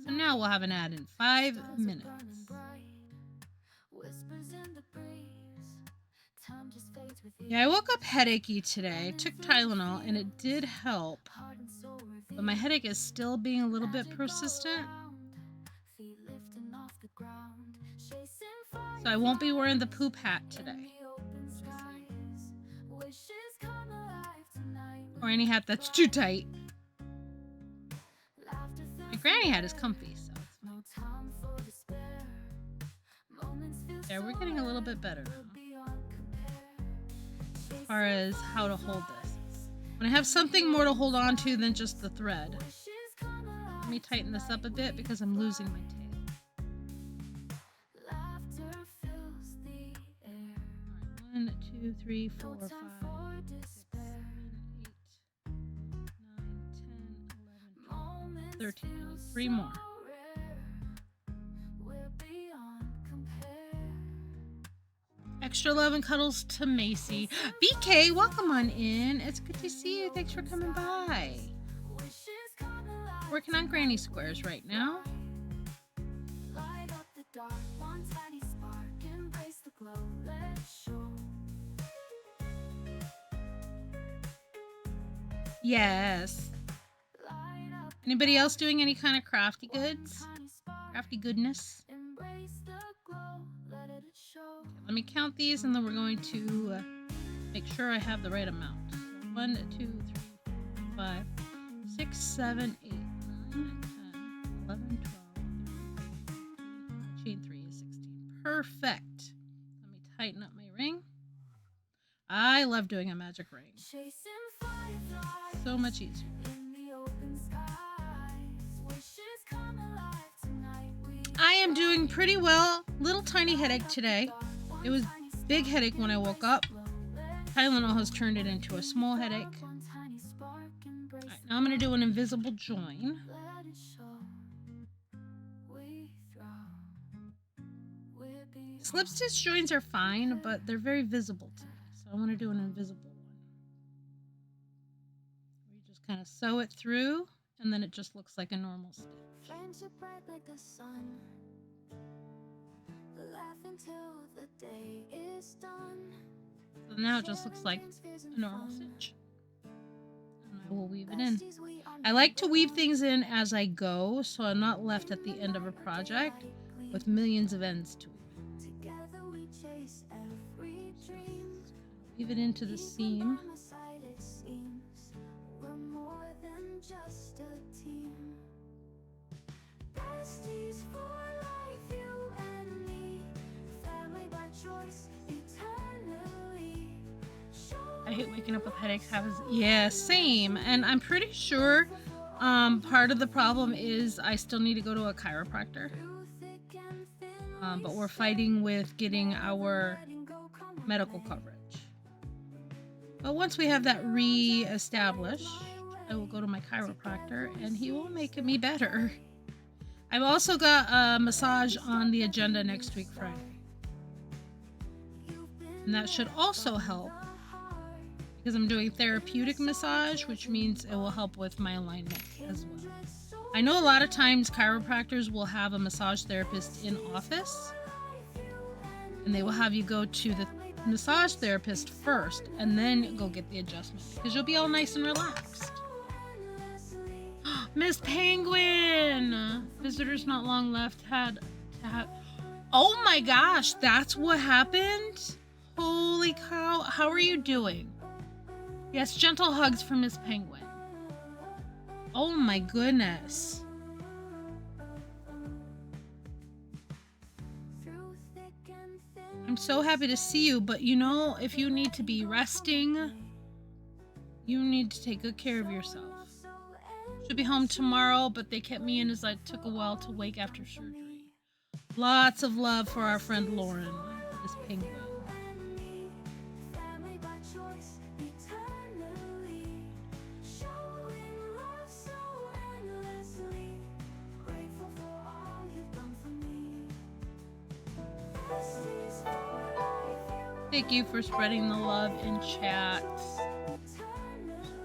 So now we'll have an ad in 5 minutes. Yeah, I woke up headachy today. I took Tylenol and it did help. But my headache is still being a little bit persistent. So I won't be wearing the poop hat today. Or any hat that's too tight. My granny hat is comfy, so it's fine. There, we're getting a little bit better now. As far as how to hold this. When I have something more to hold on to than just the thread. Let me tighten this up a bit because I'm losing my tail. 1, 2, 3, 4, 5, 6, 7, 8, 9, 10, 11, 12, 13. I need 3 more. Extra love and cuddles to Macy. BK, welcome on in. It's good to see you. Thanks for coming by. Working on granny squares right now. Yes. Anybody else doing any kind of crafty goods? Crafty goodness? Let me count these and then we're going to make sure I have the right amount. 1, 2, 3, 4, 5, 6, 7, 8, 9, 10, 11, 12, 13, chain 3 is 16. Perfect. Let me tighten up my ring. I love doing a magic ring. So much easier. I am doing pretty well. Little tiny headache today. It was big headache when I woke up. Tylenol has turned it into a small headache. Alright, now I'm going to do an invisible join. Slip stitch joins are fine, but they're very visible to me. So I want to do an invisible one. Where you just kind of sew it through, and then it just looks like a normal stitch. So now it just looks like a normal stitch. And I will weave it in. I like to weave things in as I go, so I'm not left at the end of a project with millions of ends to weave. Weave it into the seam. I hate waking up with headaches. Yeah, same. And I'm pretty sure part of the problem is I still need to go to a chiropractor. But we're fighting with getting our medical coverage. But once we have that re-established, I will go to my chiropractor and he will make me better. I've also got a massage on the agenda next week, Friday. And that should also help because I'm doing therapeutic massage, which means it will help with my alignment as well. I know a lot of times chiropractors will have a massage therapist in office and they will have you go to the massage therapist first and then go get the adjustment because you'll be all nice and relaxed. Miss Penguin! Visitors not long left had to have... Oh my gosh, that's what happened? Holy cow, how are you doing? Yes, gentle hugs from Miss Penguin. Oh my goodness. I'm so happy to see you, but you know, if you need to be resting, you need to take good care of yourself. Should be home tomorrow, but they kept me in as I took a while to wake after surgery. Lots of love for our friend Lauren, this penguin. Family by choice, eternally. Showing love so endlessly. Grateful for all you've done for me. Besties for life, Thank you for spreading the love in chat.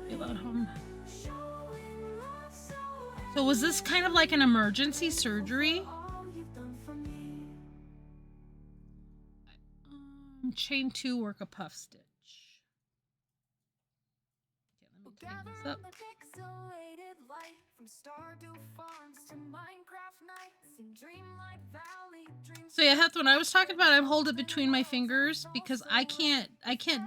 Feel at home. showing love so So was this kind of like an emergency surgery? all you've done for me. Chain 2, work a puff stitch. Okay, let me tighten this up. The pixelated light from Stardew Farms to Minecraft nights in Dreamlight Valley. Dreams So yeah, Heth, when I was talking about I hold it between my fingers because I can't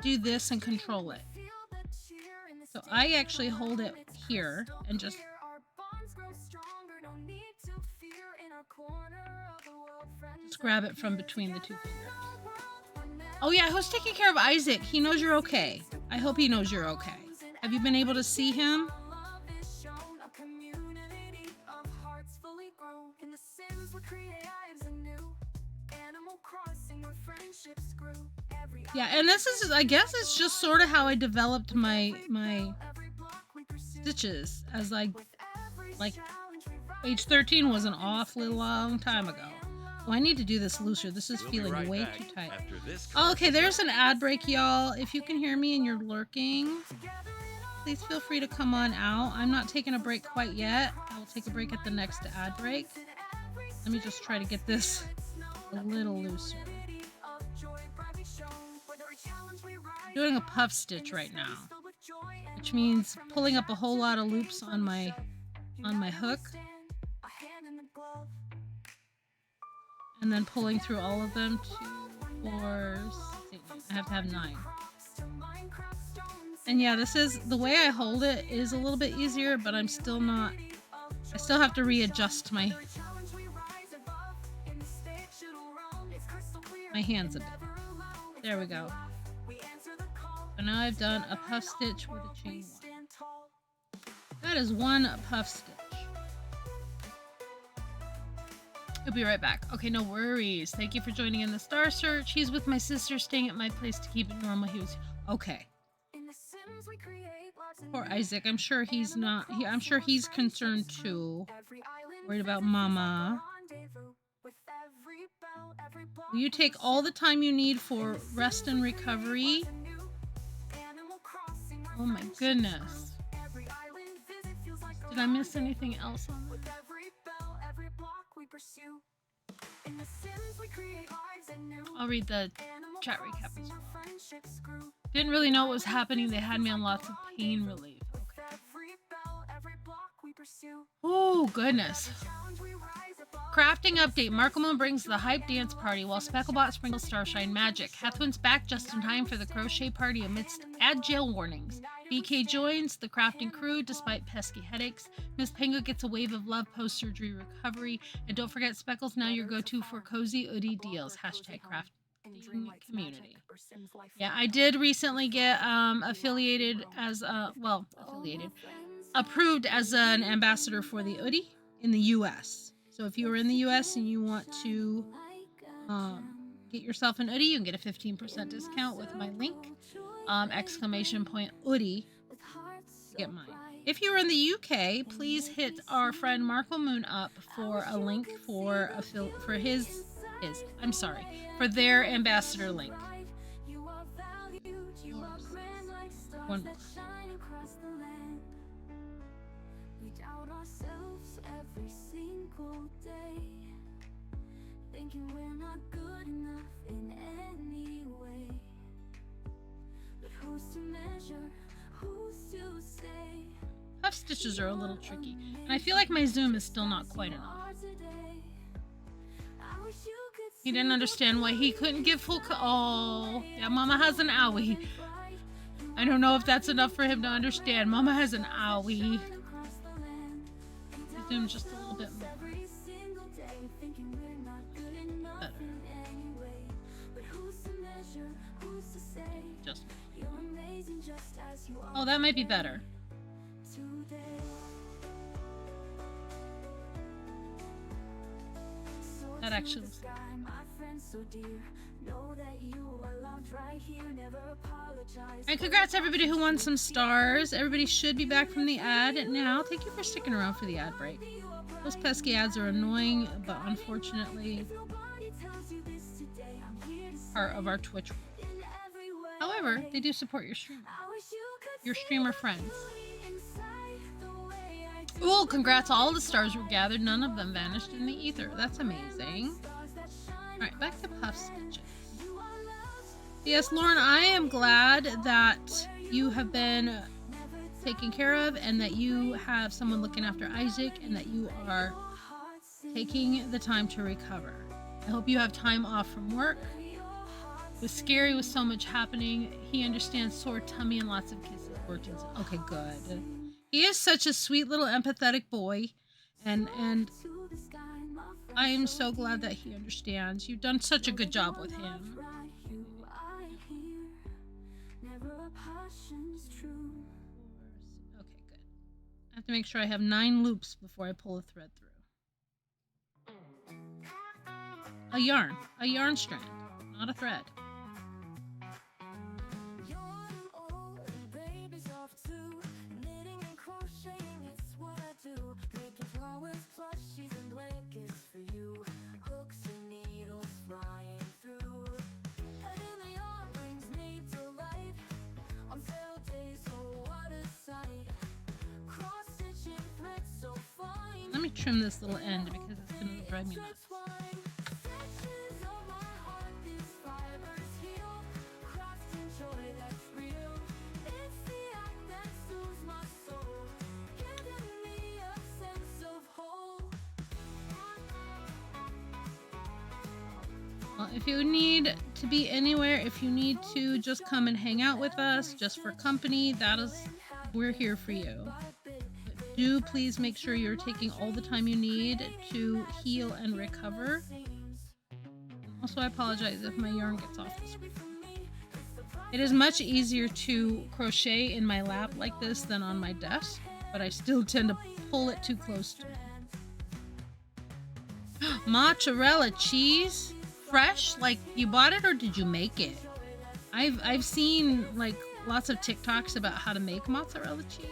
do this and control it. feel the cheer in the So I actually hold it here and just our bonds grow stronger. No need to fear in our corner of the world. Friends grab it from between the two fingers. world for never. Oh yeah, who's taking care of Isaac? He knows you're okay. I hope he knows you're okay. Have you been able to see him? Love is shown, a community of hearts fully grown. In the Sims we create lives anew. Animal Crossing where friendships grew. Every Yeah, and this is, I guess it's just sort of how I developed my every block we pursue. stitches as I, With every like, challenge we rise. age 13 was an awfully long time ago. Oh, I need to do this looser. This is We'll be feeling right way back too tight. after this Oh, okay, commercial there's break. an ad break, y'all. If you can hear me and you're lurking, please feel free to come on out. I'm not taking a break quite yet. I will take a break at the next ad break. Let me just try to get this a little looser. Doing a puff stitch right now, which means pulling up a whole lot of loops on my hook and then pulling through all of them. 2, 4, 6, I have to have 9. And yeah, this is, the way I hold it is a little bit easier, but I'm still not, I still have to readjust my hands a bit. There we go. So now I've done a puff stitch with a chain 1. That is one puff stitch. I'll be right back. Okay, no worries. Thank you for joining in the Star Search. He's with my sister, staying at my place to keep it normal. He was okay. Poor Isaac. I'm sure he's not. I'm sure he's concerned too. Worried about Mama. Will you take all the time you need for rest and recovery? Oh my goodness. Did I miss anything else on that? I'll read the chat recap as well. Didn't really know what was happening. They had me on lots of pain relief. Okay. Oh, goodness. Crafting update. Markleman brings the hype dance party while Specklebot sprinkles starshine magic. Hethwin's back just in time for the crochet party amidst jail warnings. BK joins the crafting crew despite pesky headaches. Miss Penguin gets a wave of love post-surgery recovery. And don't forget, Speckles now your go-to for cozy Oodie deals. Hashtag crafting community. Yeah, I did recently get affiliated as approved as an ambassador for the Oodie in the U.S. So if you are in the U.S. and you want to get yourself an Oodie, you can get a 15% discount with my link, ! Oodie, to get mine. If you're in the UK, please hit our friend Markle Moon up for a link for for their ambassador link. One more. We doubt ourselves every single day, thinking we're not good enough in any way. But who's to measure? Who's to say? Puff stitches are a little tricky, and I feel like my zoom is still not quite enough. He didn't understand why he couldn't give full oh, yeah, Mama has an owie. I don't know if that's enough for him to understand. Mama has an owie. Zoom just a little bit more. Better. Just. Oh, that might be better. That actually looks and congrats to everybody who won some stars. Everybody should be back from the ad now. Thank you for sticking around for the ad break. Those pesky ads are annoying, but unfortunately part of our Twitch. However, they do support your streamer friends. Oh, congrats! All the stars were gathered. None of them vanished in the ether. That's amazing. All right, back to Puff Stitches. Yes, Lauren, I am glad that you have been taken care of and that you have someone looking after Isaac and that you are taking the time to recover. I hope you have time off from work. It was scary with so much happening. He understands sore tummy and lots of kisses. Okay, good. He is such a sweet little empathetic boy, and I am so glad that he understands. You've done such a good job with him. Okay, good. I have to make sure I have 9 loops before I pull a thread through. A yarn strand, not a thread. Let me trim this little end because it's going to drive me nuts. Well, if you need to be anywhere, if you need to just come and hang out with us just for company, we're here for you. Do please make sure you're taking all the time you need to heal and recover. Also, I apologize if my yarn gets off the screen. It is much easier to crochet in my lap like this than on my desk, but I still tend to pull it too close to me. Mozzarella cheese? Fresh? Like you bought it or did you make it? I've seen like lots of TikToks about how to make mozzarella cheese.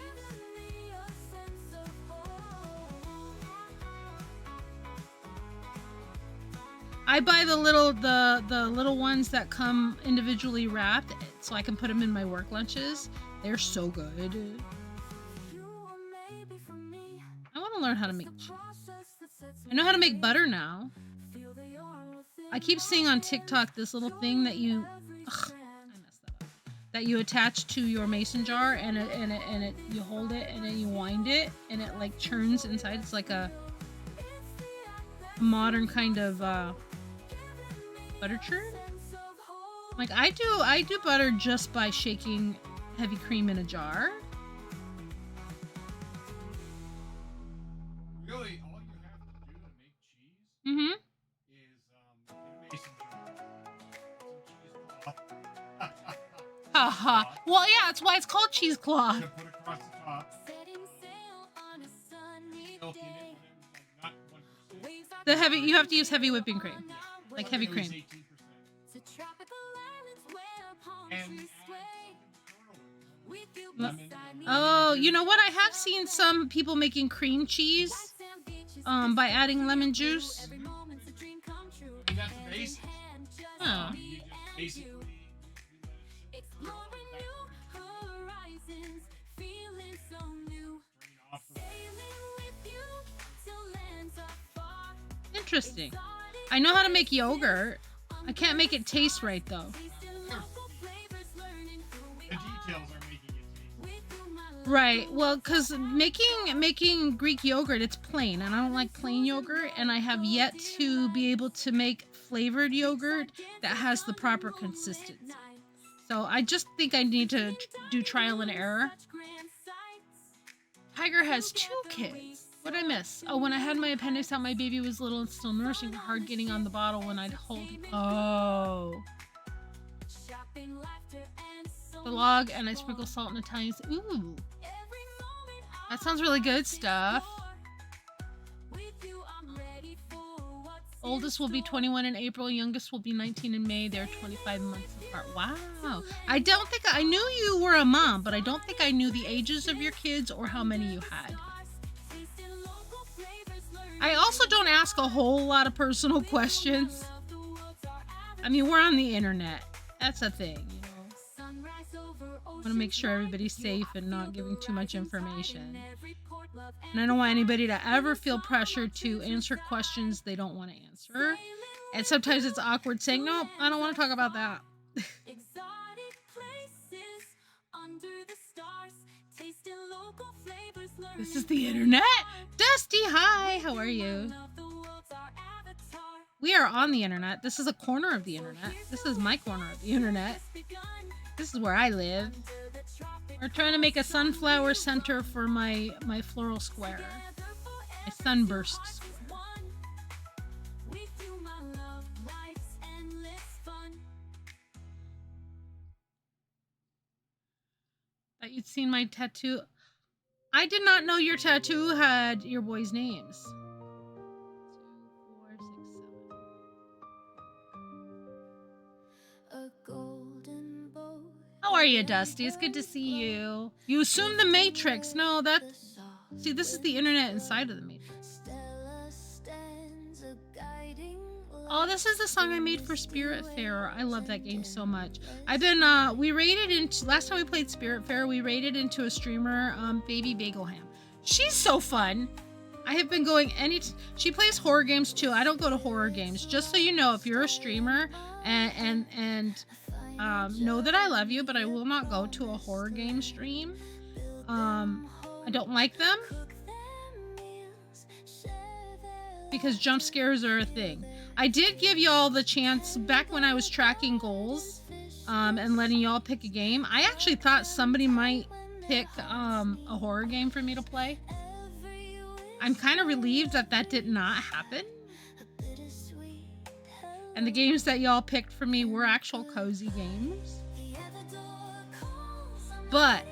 I buy the little ones that come individually wrapped so I can put them in my work lunches. They're so good. I want to learn how to make cheese. I know how to make butter now. I keep seeing on TikTok this little thing that you that you attach to your mason jar and you hold it and then you wind it and it like churns inside. It's like a modern kind of butter churn. Like I do butter just by shaking heavy cream in a jar. Really, all you have to do to make cheese Mm-hmm. is in a mason jar. Some cheesecloth. Haha. Well, yeah, that's why it's called cheesecloth. To put across the top. Milk in it, not 1%. You have to use heavy whipping cream, like heavy cream. 18%. And Oh, you know what? I have seen some people making cream cheese by adding lemon juice. I mean, that's the basics. Oh. You just basically Interesting. I know how to make yogurt. I can't make it taste right though. the details are making it taste. Right. Well, because making Greek yogurt, it's plain, and I don't like plain yogurt, and I have yet to be able to make flavored yogurt that has the proper consistency. So I just think I need to do trial and error. Tiger has 2 kids. What'd I miss? Oh, when I had my appendix out, my baby was little and still nursing, hard getting on the bottle when I'd hold him. Oh. The log, and I sprinkle salt and Italian. Ooh. That sounds really good stuff. Oldest will be 21 in April, youngest will be 19 in May. They're 25 months apart. Wow. I don't think I knew you were a mom, but I don't think I knew the ages of your kids or how many you had. I also don't ask a whole lot of personal questions. I mean, we're on the internet. That's a thing, you know. I want to make sure everybody's safe and not giving too much information. And I don't want anybody to ever feel pressured to answer questions they don't want to answer. And sometimes it's awkward saying, no, I don't want to talk about that. This is the internet. Dusty, hi. How are you? We are on the internet. This is a corner of the internet. This is my corner of the internet. This is where I live. We're trying to make a sunflower center for my floral square. My sunburst square. Thought you'd seen my tattoo. I did not know your tattoo had your boys' names. 2, 4, 6, 7. How are you, Dusty? It's good to see you. You assume the Matrix. No, see, this is the internet inside of the Matrix. Oh, this is the song I made for Spiritfarer. I love that game so much. We raided into, last time we played Spiritfarer, we raided into a streamer, Baby Bagelham. She's so fun. I have been going she plays horror games too. I don't go to horror games. Just so you know, if you're a streamer and know that I love you, but I will not go to a horror game stream. I don't like them because jump scares are a thing. I did give y'all the chance back when I was tracking goals and letting y'all pick a game. I actually thought somebody might pick a horror game for me to play. I'm kind of relieved that did not happen. And the games that y'all picked for me were actual cozy games. But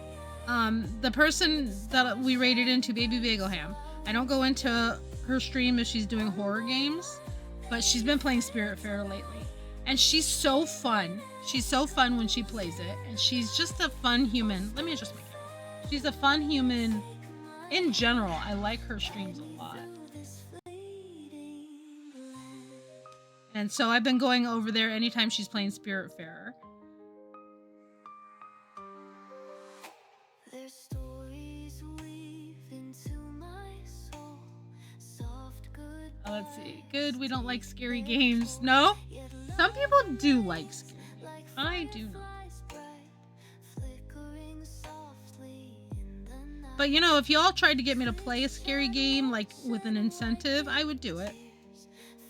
the person that we raided into, Baby Bagelham, I don't go into her stream if she's doing horror games, but she's been playing Spiritfarer lately. And she's so fun. She's so fun when she plays it. And she's just a fun human. Let me adjust my camera. She's a fun human in general. I like her streams a lot. And so I've been going over there anytime she's playing Spiritfarer. Oh, let's see. Good, we don't like scary games. No? Some people do like scary games. I do not. But you know, if y'all tried to get me to play a scary game, like with an incentive, I would do it.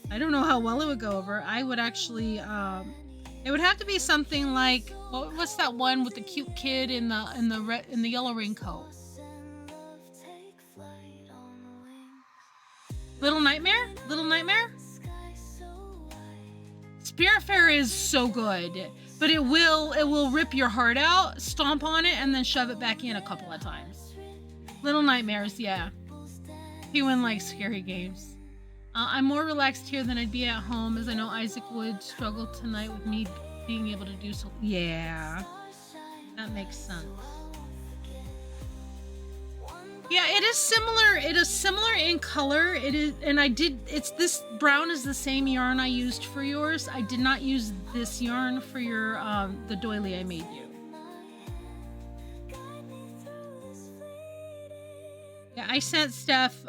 I don't know how well it would go over. I would actually, it would have to be something like, what's that one with the cute kid in the yellow raincoat? Little Nightmare? Little Nightmare? Spiritfarer is so good, but it will rip your heart out, stomp on it, and then shove it back in a couple of times. Little Nightmares, yeah. He wouldn't like scary games. I'm more relaxed here than I'd be at home, as I know Isaac would struggle tonight with me being able to do so. Yeah, that makes sense. Yeah, it is similar. It is similar in color. It is, and it's this brown is the same yarn I used for yours. I did not use this yarn for your the doily I made you. Yeah, I sent Steph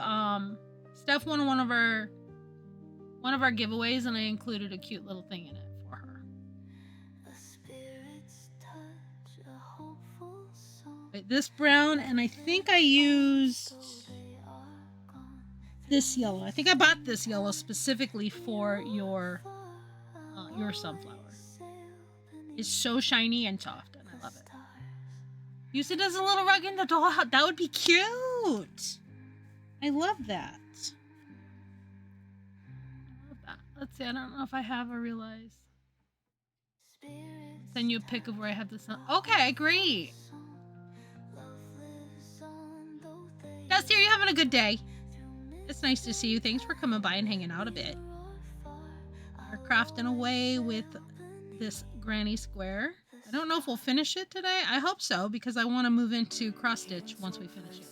won one of our giveaways, and I included a cute little thing in it for her. Wait, this brown, and I think I used this yellow. I think I bought this yellow specifically for your sunflower. It's so shiny and soft, and I love it. Use it as a little rug in the dollhouse. That would be cute. I love that. Let's see, I don't know if I have a realize. Send you a pic of where I have this on. Okay, great. Dusty, are you having a good day? It's nice to see you. Thanks for coming by and hanging out a bit. We're crafting away with this granny square. I don't know if we'll finish it today. I hope so, because I want to move into cross stitch once we finish it.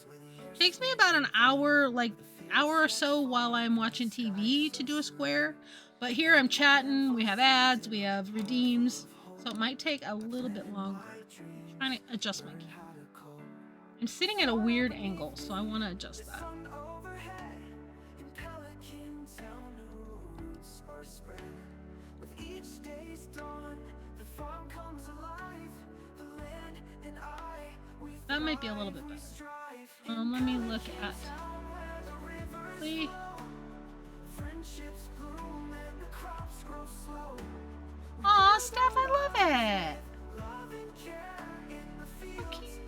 Takes me about an hour, hour or so while I'm watching TV to do a square. But here I'm chatting, we have ads, we have redeems, so it might take a little bit longer. I'm trying to adjust my camera. I'm sitting at a weird angle, so I want to adjust that. That might be a little bit better. Let me look at. Aw, Steph, I love it. So cute.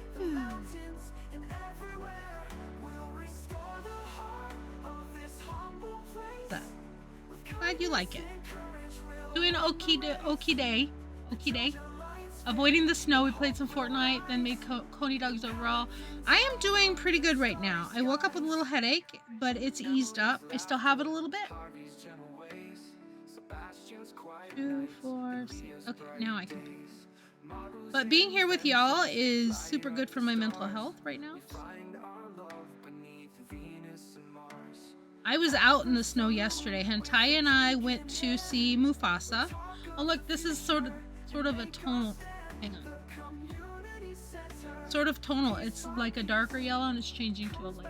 Glad you like it. Doing okie day. Avoiding the snow. We played some Fortnite, then made Coney dogs overall. I am doing pretty good right now. I woke up with a little headache, but it's eased up. I still have it a little bit. 2, 4, 6. Okay, now I can. But being here with y'all is super good for my mental health right now. I was out in the snow yesterday. Hentai and I went to see Mufasa. Oh look, this is sort of a tonal. Hang on. Sort of tonal. It's like a darker yellow and it's changing to a light.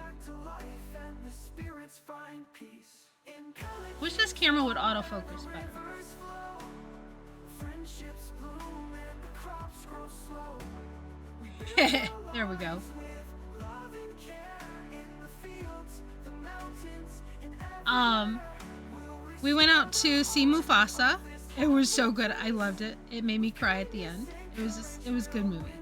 Wish this camera would autofocus better. There we go. We went out to see Mufasa. It was so good. I loved it. It made me cry at the end. It was a good movie.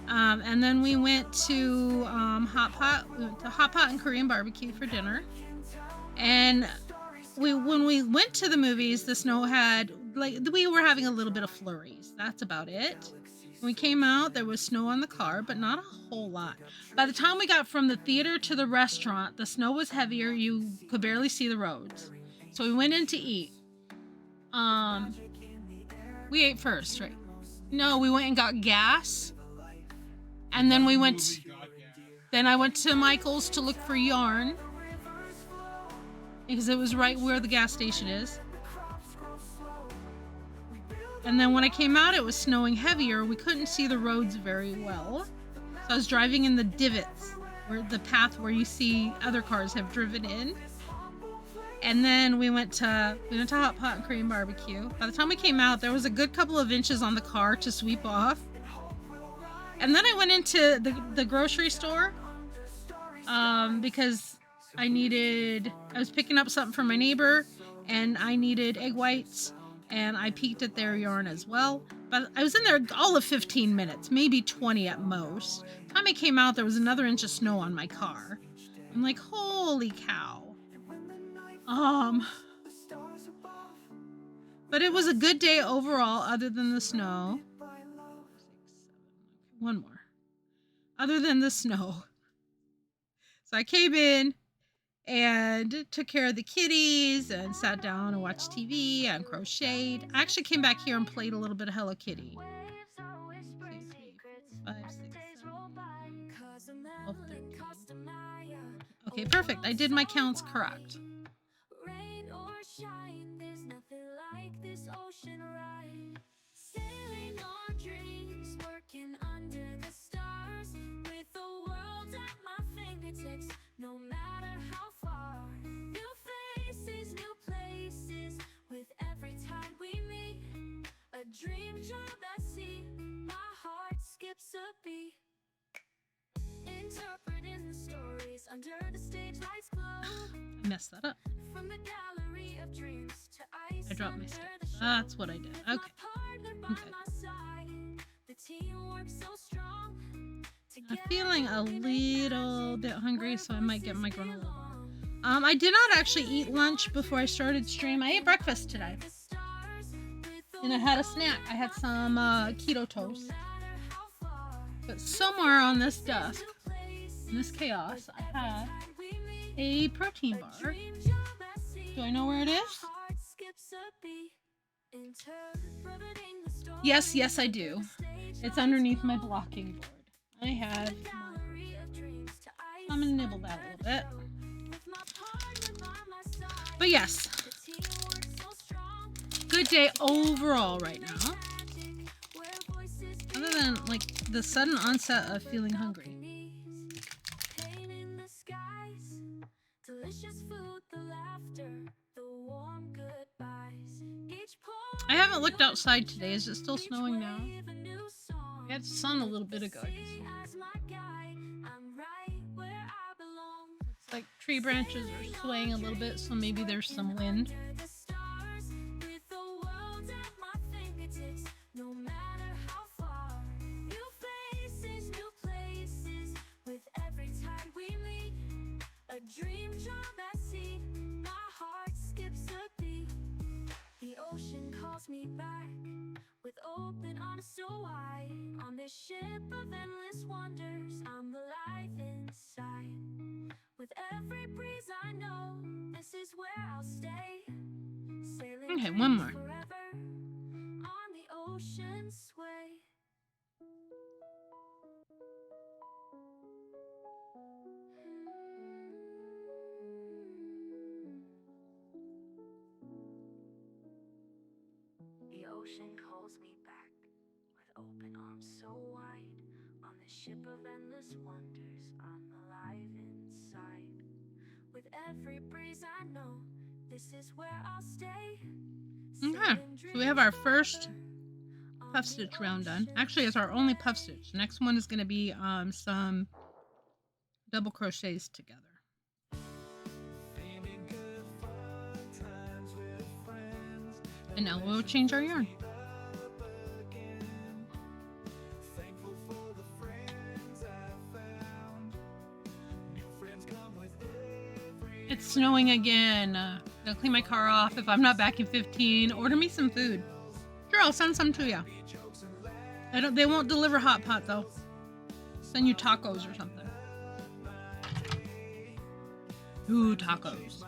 And then we went to Hot Pot. We went to Hot Pot and Korean barbecue for dinner. And when we went to the movies, the snow had we were having a little bit of flurries. That's about it. When we came out, there was snow on the car, but not a whole lot. By the time we got from the theater to the restaurant, the snow was heavier. You could barely see the roads. So we went in to eat. We ate first, right? No, we went and got gas. And then then I went to Michael's to look for yarn. Because it was right where the gas station is. And then when I came out, it was snowing heavier. We couldn't see the roads very well. So I was driving in the divots, the path where you see other cars have driven in. And then we went to Hot Pot and Korean barbecue. By the time we came out, there was a good couple of inches on the car to sweep off. And then I went into the grocery store because I was picking up something for my neighbor and I needed egg whites. And I peeked at their yarn as well. But I was in there all of 15 minutes, maybe 20 at most. By the time I came out, there was another inch of snow on my car. I'm like, holy cow. But it was a good day overall, other than the snow. 6, 7, one more. Other than the snow. So I came in and took care of the kitties and sat down and watched TV and crocheted. I actually came back here and played a little bit of Hello Kitty. 2, 3, 4, 5, 6, 7, 12, 13. Okay, perfect. I did my counts correct. Rain or shine, there's nothing like this ocean ride. Sailing on dreams, working under the stars, with the world at my fingertips, no matter how far. New faces, new places, with every time we meet. A dream job at sea, my heart skips a beat. Interpreting the stories under the stage lights glow. I messed that up. From the gallery of dreams to ice. I dropped my stick. That's what I did. Okay. I'm feeling a little bit hungry, so I might get my granola bar. I did not actually eat lunch before I started stream. I ate breakfast today. And I had a snack. I had some keto toast. But somewhere on this desk, in this chaos, I have a protein bar. Do I know where it is? Yes, yes, I do. It's underneath my blocking board. I have. I'm gonna nibble that a little bit. But yes, good day overall right now. Other than like the sudden onset of feeling hungry. I haven't looked outside today. Is it still snowing now? We had sun a little bit ago. It's like tree branches are swaying a little bit, so maybe there's some wind. Me back with open arms so wide on this ship of endless wonders. I'm alive inside. With every breeze I know, this is where I'll stay. Sailing Okay, one more. forever on the ocean's way. The ocean calls me back with open arms so wide on this ship of endless wonders. I'm alive inside. With every breeze I know, this is where I'll stay. Okay, so we have our first puff stitch round done. Actually, it's our only puff stitch. Next one is going to be some double crochets together. And now we'll change our yarn. It's snowing again. Gonna clean my car off. If I'm not back in 15, order me some food. Sure, I'll send some to you. They won't deliver hot pot though. Send you tacos or something. Ooh, tacos.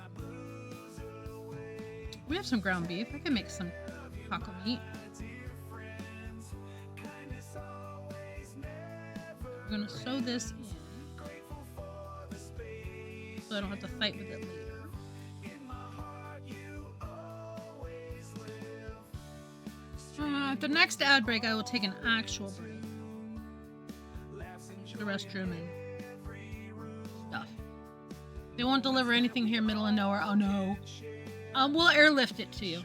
We have some ground beef. I can make some taco meat. I'm gonna sew this in so I don't have to fight with it later. At the next ad break, I will take an actual break. To the restroom and stuff. They won't deliver anything here, middle of nowhere. Oh no. We'll airlift it to you.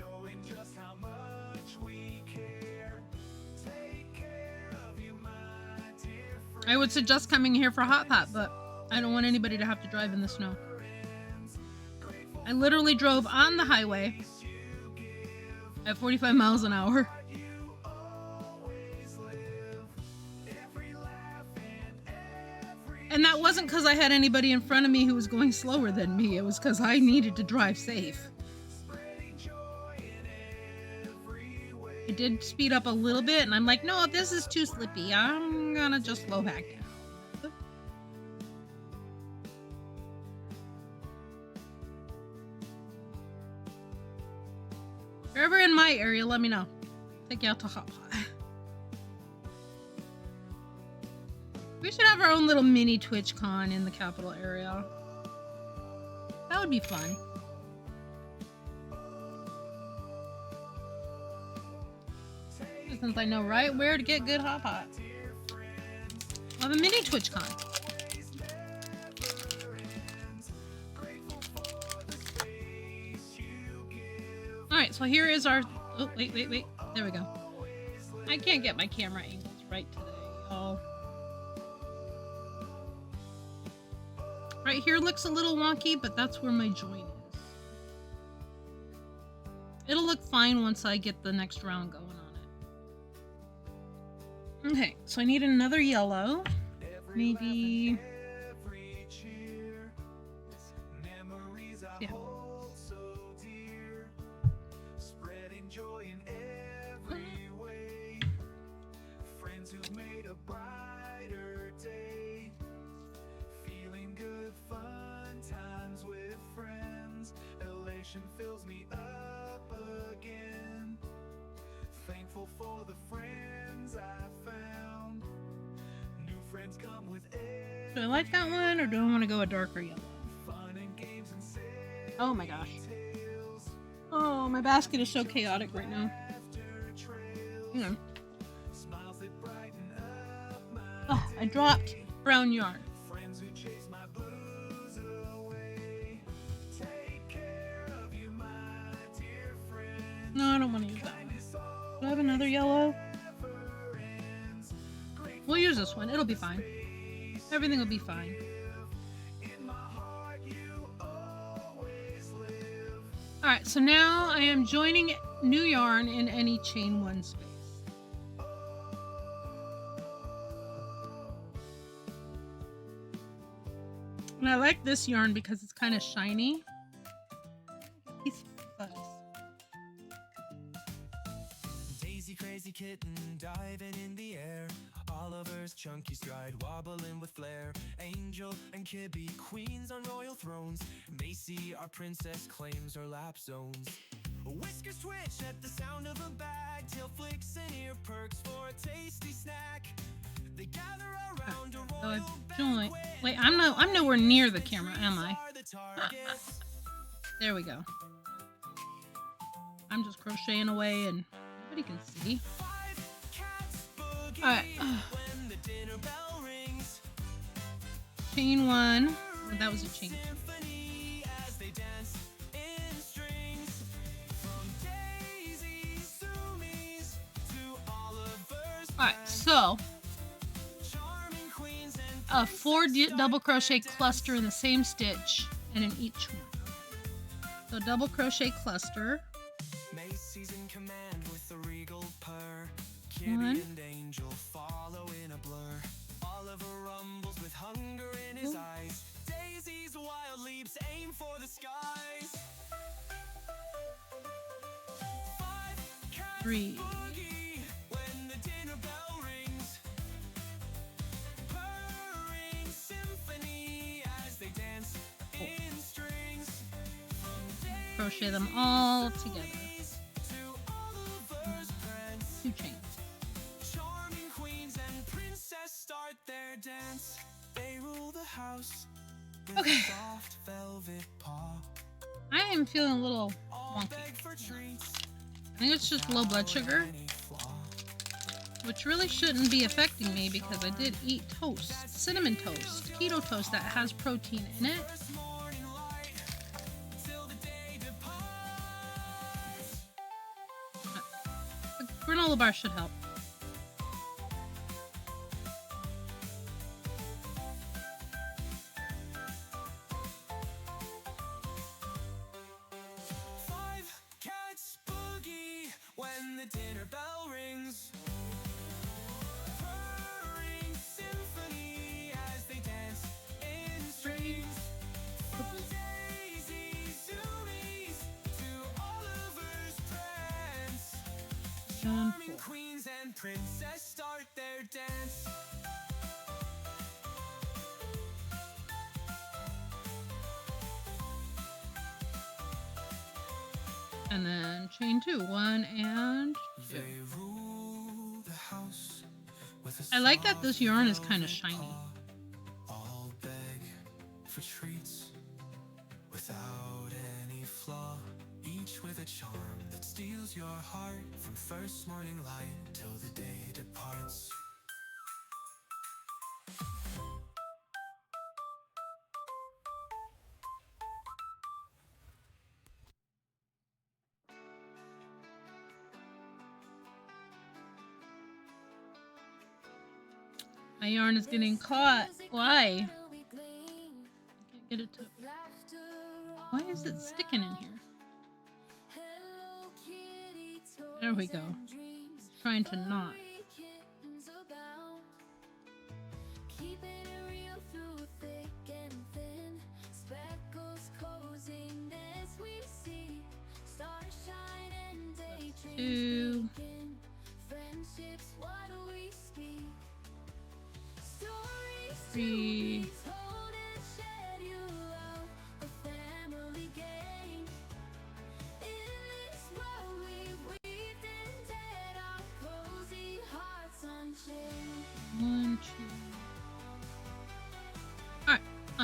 I would suggest coming here for hot pot, but I don't want anybody to have to drive in the snow. I literally drove on the highway at 45 miles an hour. And that wasn't because I had anybody in front of me who was going slower than me. It was because I needed to drive safe. I did speed up a little bit, and I'm like, no, this is too slippy. I'm gonna just slow back down. If you're ever in my area, let me know. Take you out to Hot Pot. We should have our own little mini TwitchCon in the capital area. That would be fun. Since I know right where to get good hot pot. We'll have a mini TwitchCon. Alright, so here is our... Oh, wait. There we go. I can't get my camera angles right today, y'all. Right here looks a little wonky, but that's where my joint is. It'll look fine once I get the next round going on it. Okay, so I need another yellow. Maybe... Yeah. Fills me up Do I like that one, or do I want to go a darker yellow? Oh my gosh. Oh, my basket is so chaotic right now. Hang on. Oh, I dropped brown yarn. No, I don't want to use that one. Do I have another yellow? We'll use this one. It'll be fine. Everything will be fine. Alright, so now I am joining new yarn in any chain one space. And I like this yarn because it's kind of shiny. Daisy crazy kitten diving in the air. Oliver's chunky stride wobbling with flair. Angel and Kibby queens on royal thrones. Macy our princess claims her lap zones. Whiskers twitch at the sound of a bag. Tail flicks and ear perks for a tasty snack. They gather around a royal banquet. Wait, I'm nowhere near the camera, am I? There we go. I'm just crocheting away and nobody can see. Alright. Chain one. Oh, that was a chain. Alright, so a 4 double crochet cluster in the same stitch and in each one. So double crochet cluster. Macy's in command with a regal purr. One. And Angel follow in a blur. Oliver rumbles with hunger in his eyes. Daisy's wild leaps aim for the skies. 5 cats 3. boogie when the dinner bell rings. Purring symphony as they dance in strings. Crochet them all together. 2 chains. Charming queens and princess start their dance. They rule the house with Okay. soft velvet paw. I am feeling a little All wonky. beg for treats. I think it's just low blood sugar, Any flaw. which really shouldn't be affecting me because I did eat toast, cinnamon toast, keto toast that has protein in it. First morning light till the day departs. A granola bar should help. Five cats boogie when the dinner bell rings. Purring symphony as they dance in strings. From Daisy's zoomies to Oliver's prance. And Charming 4. queens and princess start their dance. And then chain 2. 1 and 2. They rule the house with a I like that soft this yarn is kind of velvet shiny. paw. All beg for treats without any flaw. Each with a charm that steals your heart from first morning light till the day departs. My yarn is getting caught. Why? I can't get it to. Why is it sticking in here? There we go. It's trying to knot. Two. 3.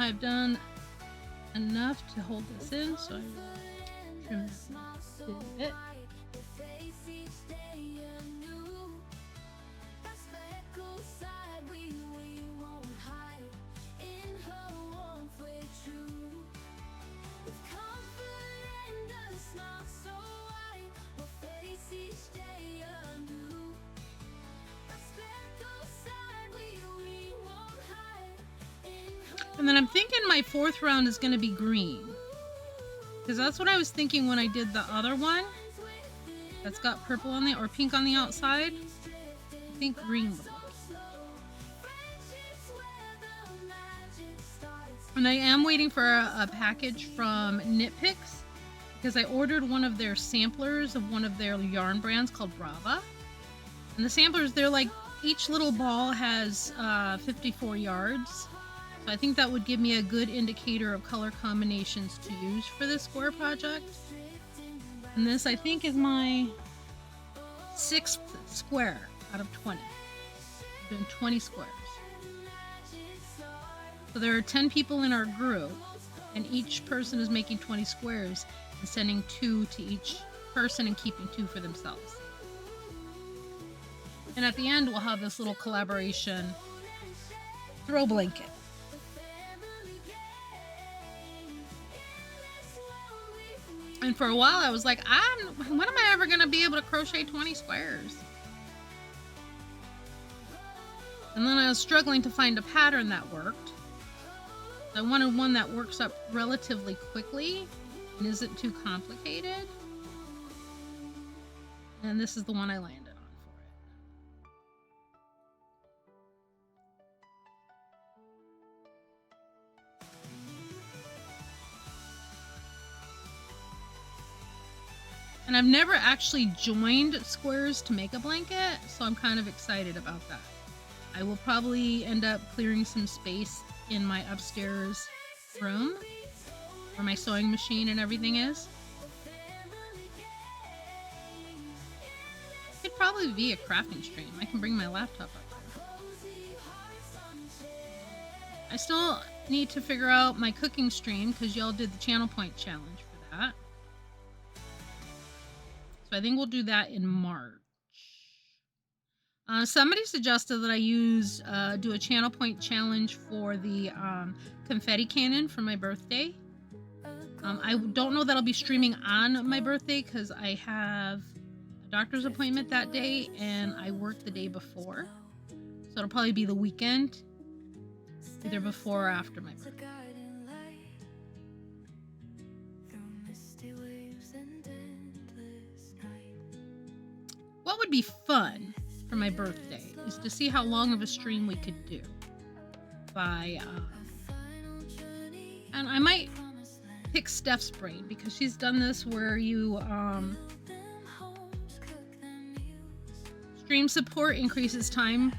I've done enough to hold this in, so I will trim that a bit. And then I'm thinking my fourth round is going to be green. Because that's what I was thinking when I did the other one. That's got purple on the or pink on the outside. I think green would look cute. And I am waiting for a package from Knitpicks. Because I ordered one of their samplers of one of their yarn brands called Brava. And the samplers, they're like, each little ball has 54 yards. So I think that would give me a good indicator of color combinations to use for this square project. And this, I think, is my 6th square out of 20. I'm doing 20 squares. So there are 10 people in our group, and each person is making 20 squares and sending 2 to each person and keeping 2 for themselves. And at the end, we'll have this little collaboration throw blanket. And for a while, I was like, when am I ever going to be able to crochet 20 squares? And then I was struggling to find a pattern that worked. I wanted one that works up relatively quickly and isn't too complicated. And this is the one I landed on for it. And I've never actually joined squares to make a blanket, so I'm kind of excited about that. I will probably end up clearing some space in my upstairs room where my sewing machine and everything is. It could probably be a crafting stream. I can bring my laptop up there. I still need to figure out my cooking stream because y'all did the channel point challenge for that. So I think we'll do that in March. Somebody suggested that I do a channel point challenge for the confetti cannon for my birthday. I don't know that I'll be streaming on my birthday because I have a doctor's appointment that day and I work the day before. So it'll probably be the weekend, either before or after my birthday. What would be fun for my birthday is to see how long of a stream we could do. And I might pick Steph's brain because she's done this where you stream support increases time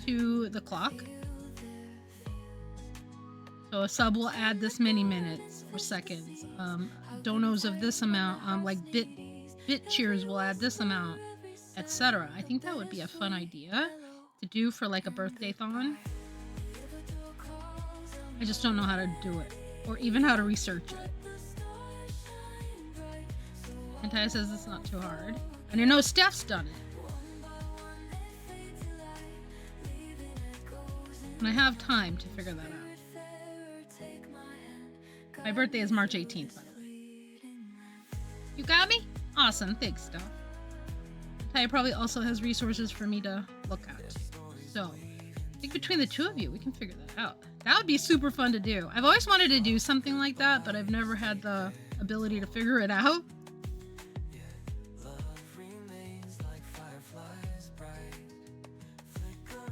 to the clock. So a sub will add this many minutes or seconds. Donos of this amount, like bit cheers will add this amount, etc. I think that would be a fun idea to do for like a birthday-thon. I just don't know how to do it or even how to research it. And Ty says it's not too hard. And I know Steph's done it. And I have time to figure that out. My birthday is March 18th, by the way. You got me? Awesome. Thanks, Steph. Ty probably also has resources for me to look at. So, I think between the two of you, we can figure that out. That would be super fun to do. I've always wanted to do something like that, but I've never had the ability to figure it out.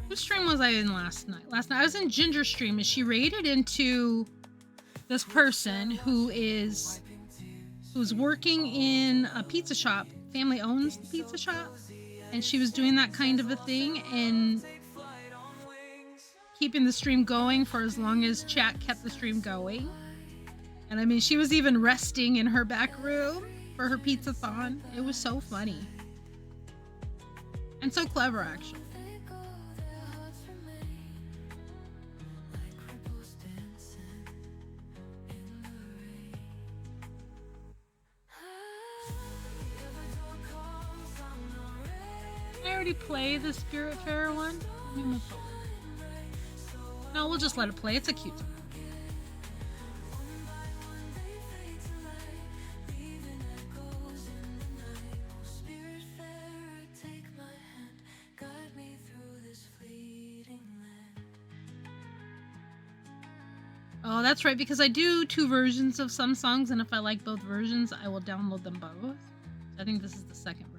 Whose stream was I in last night? Last night I was in Ginger's stream, and she raided into this person who's working in a pizza shop. Family owns the pizza shop, and she was doing that kind of a thing and keeping the stream going for as long as chat kept the stream going. And I mean, she was even resting in her back room for her pizza-thon. It was so funny and so clever, actually. I already play the Spiritfarer one? Let me move forward. No, we'll just let it play. It's a cute song. Oh, that's right, because I do 2 versions of some songs, and if I like both versions, I will download them both. I think this is the second version.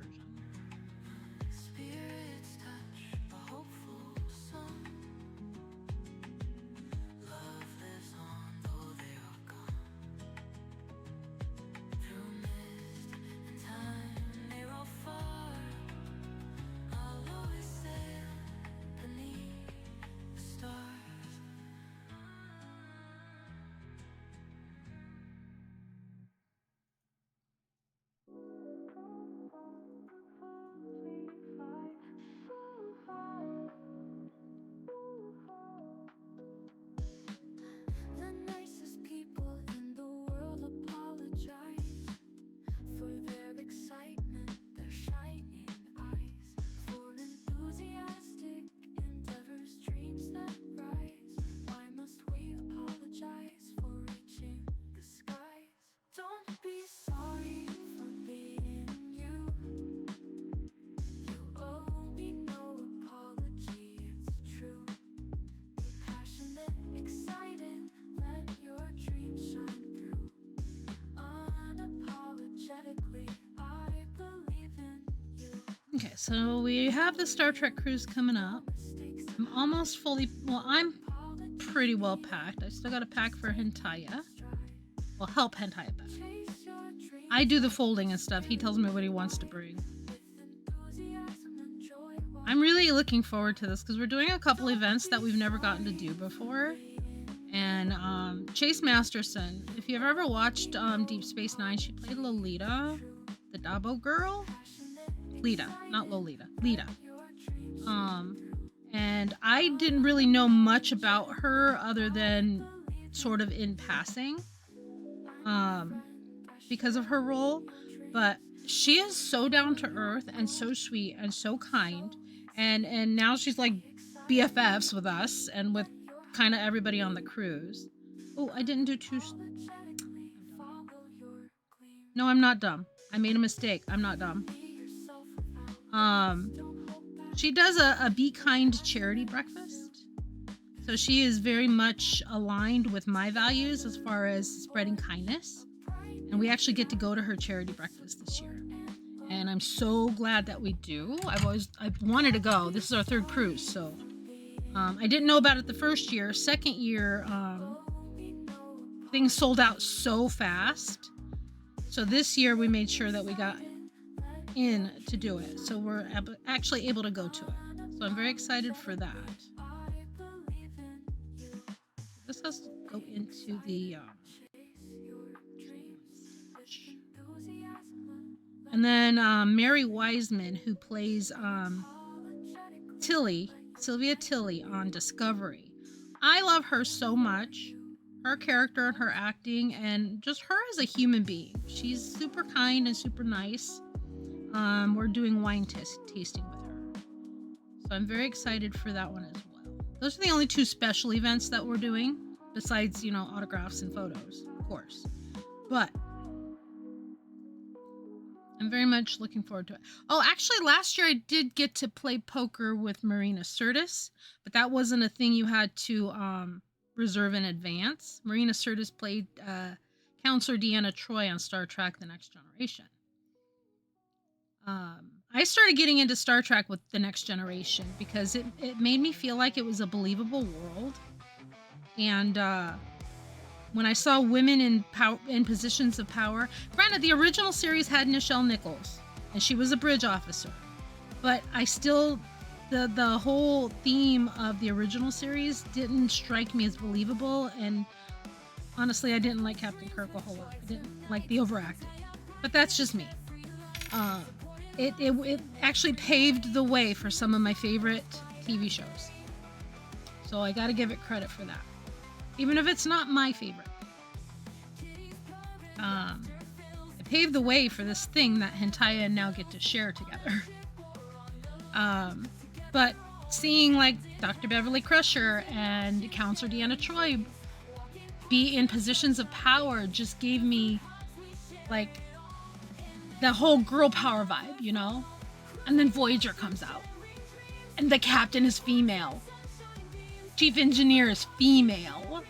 Okay, so we have the Star Trek cruise coming up. I'm almost fully, well, I'm pretty well packed. I still got to pack for Hentaya. Well, help Hentaya pack. I do the folding and stuff. He tells me what he wants to bring. I'm really looking forward to this because we're doing a couple events that we've never gotten to do before. And Chase Masterson, if you've ever watched Deep Space Nine, she played Lolita, the Dabo girl. Lita, not Lolita. Lita. And I didn't really know much about her other than sort of in passing because of her role. But she is so down to earth and so sweet and so kind. And now she's like BFFs with us and with kind of everybody on the cruise. Oh, I didn't do 2. No, I'm not dumb. I made a mistake. I'm not dumb. She does a Be Kind charity breakfast. So she is very much aligned with my values as far as spreading kindness. And we actually get to go to her charity breakfast this year. And I'm so glad that we do. I've wanted to go. This is our 3rd cruise, so I didn't know about it the first year. Second year, things sold out so fast. So this year we made sure that we got in to do it. So we're actually able to go to it. So I'm very excited for that. This has to go into the... and then Mary Wiseman, who plays Sylvia Tilly on Discovery. I love her so much. Her character and her acting and just her as a human being. She's super kind and super nice. We're doing wine tasting with her. So I'm very excited for that one as well. Those are the only 2 special events that we're doing, besides, autographs and photos, of course. But I'm very much looking forward to it. Oh, actually, last year I did get to play poker with Marina Sirtis, but that wasn't a thing you had to reserve in advance. Marina Sirtis played Counselor Deanna Troi on Star Trek The Next Generation. I started getting into Star Trek with The Next Generation because it made me feel like it was a believable world. And when I saw women in positions of power, granted, the original series had Nichelle Nichols, and she was a bridge officer. But I still, the whole theme of the original series didn't strike me as believable. And honestly, I didn't like Captain Kirk a whole lot. I didn't like the overacting. But that's just me. It actually paved the way for some of my favorite TV shows. So I gotta give it credit for that. Even if it's not my favorite. It paved the way for this thing that Hentaya and now get to share together. But seeing like Dr. Beverly Crusher and Counselor Deanna Troy be in positions of power just gave me like the whole girl power vibe, you know? And then Voyager comes out. And the captain is female. Chief engineer is female.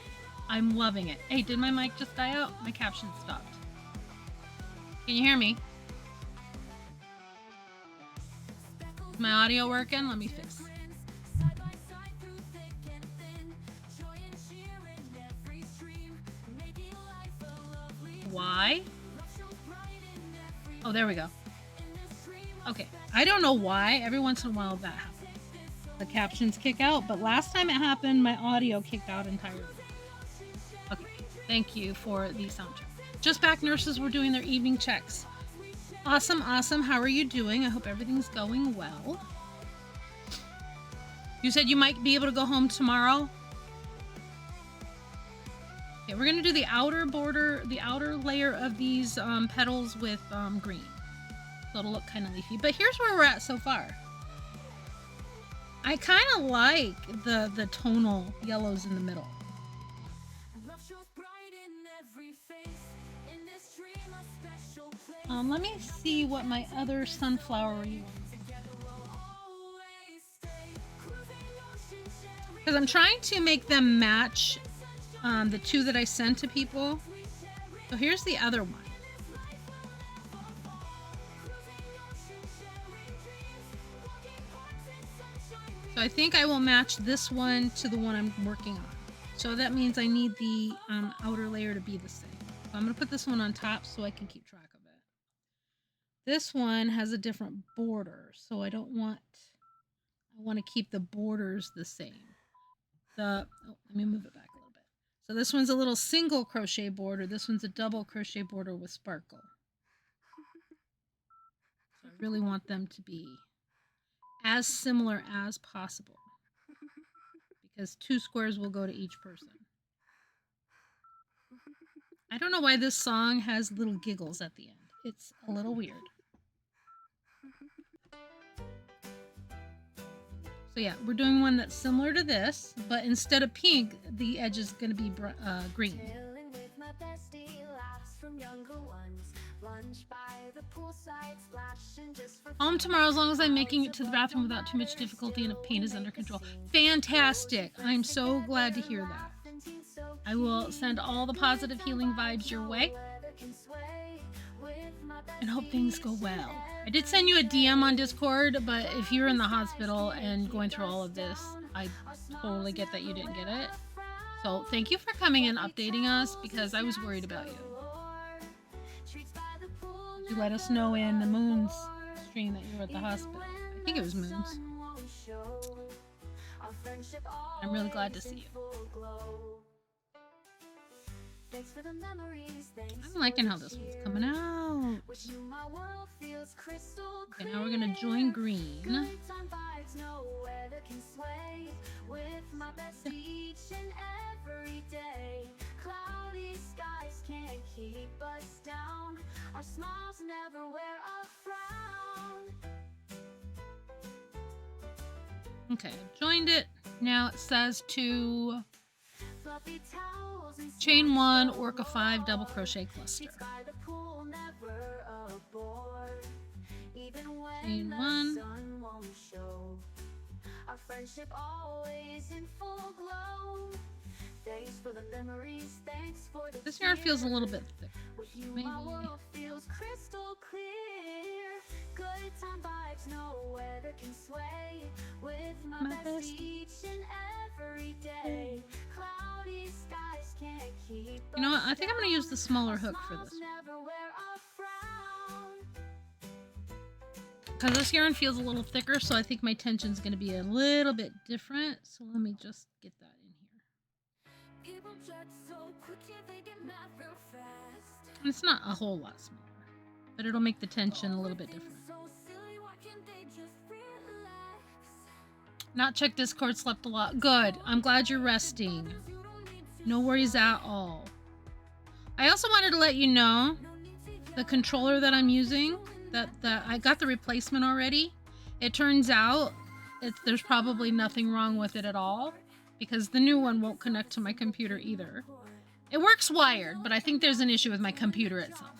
I'm loving it. Hey, did my mic just die out? My caption stopped. Can you hear me? Is my audio working? Let me fix it. Why? Oh, there we go. Okay. I don't know why. Every once in a while that happens. The captions kick out, but last time it happened, my audio kicked out entirely. Okay. Thank you for the sound check. Just back, nurses were doing their evening checks. Awesome, awesome. How are you doing? I hope everything's going well. You said you might be able to go home tomorrow? Okay, we're gonna do the outer border, the outer layer of these petals with green. So it'll look kind of leafy. But here's where we're at so far. I kind of like the tonal yellows in the middle. Let me see what my other sunflower is. Because I'm trying to make them match the two that I sent to people. So here's the other one. So I think I will match this one to the one I'm working on. So that means I need the outer layer to be the same. So I'm going to put this one on top so I can keep track of it. This one has a different border, so I want to keep the borders the same. Let me move it back a little bit. So this one's a little single crochet border. This one's a double crochet border with sparkle. So I really want them to be as similar as possible, because 2 squares will go to each person. I don't know why this song has little giggles at the end. It's a little weird. So yeah, we're doing one that's similar to this, but instead of pink, the edge is going to be green. Home tomorrow as long as I'm making it to the bathroom without too much difficulty and if pain is under control. Fantastic! I'm so glad to hear that. I will send all the positive healing vibes your way and hope things go well. I did send you a DM on Discord, but if you're in the hospital and going through all of this, I totally get that you didn't get it. So thank you for coming and updating us, because I was worried about you. You let us know in the Moon's stream that you were at the hospital. I think it was Moon's. I'm really glad to see you. I'm liking how this one's coming out. Okay, now we're gonna join green. Okay, I've joined it. Now it says to chain 1, work a 5 double crochet cluster. Chain 1. This yarn feels a little bit thick. Maybe. My best. You know what? I think I'm going to use the smaller hook for this one. Because this yarn feels a little thicker, so I think my tension's going to be a little bit different. So let me just get that in here. And it's not a whole lot smaller, but it'll make the tension a little bit different. Not check Discord, slept a lot. Good. I'm glad you're resting. No worries at all. I also wanted to let you know the controller that I'm using, that I got the replacement already. It turns out there's probably nothing wrong with it at all, because the new one won't connect to my computer either. It works wired, but I think there's an issue with my computer itself.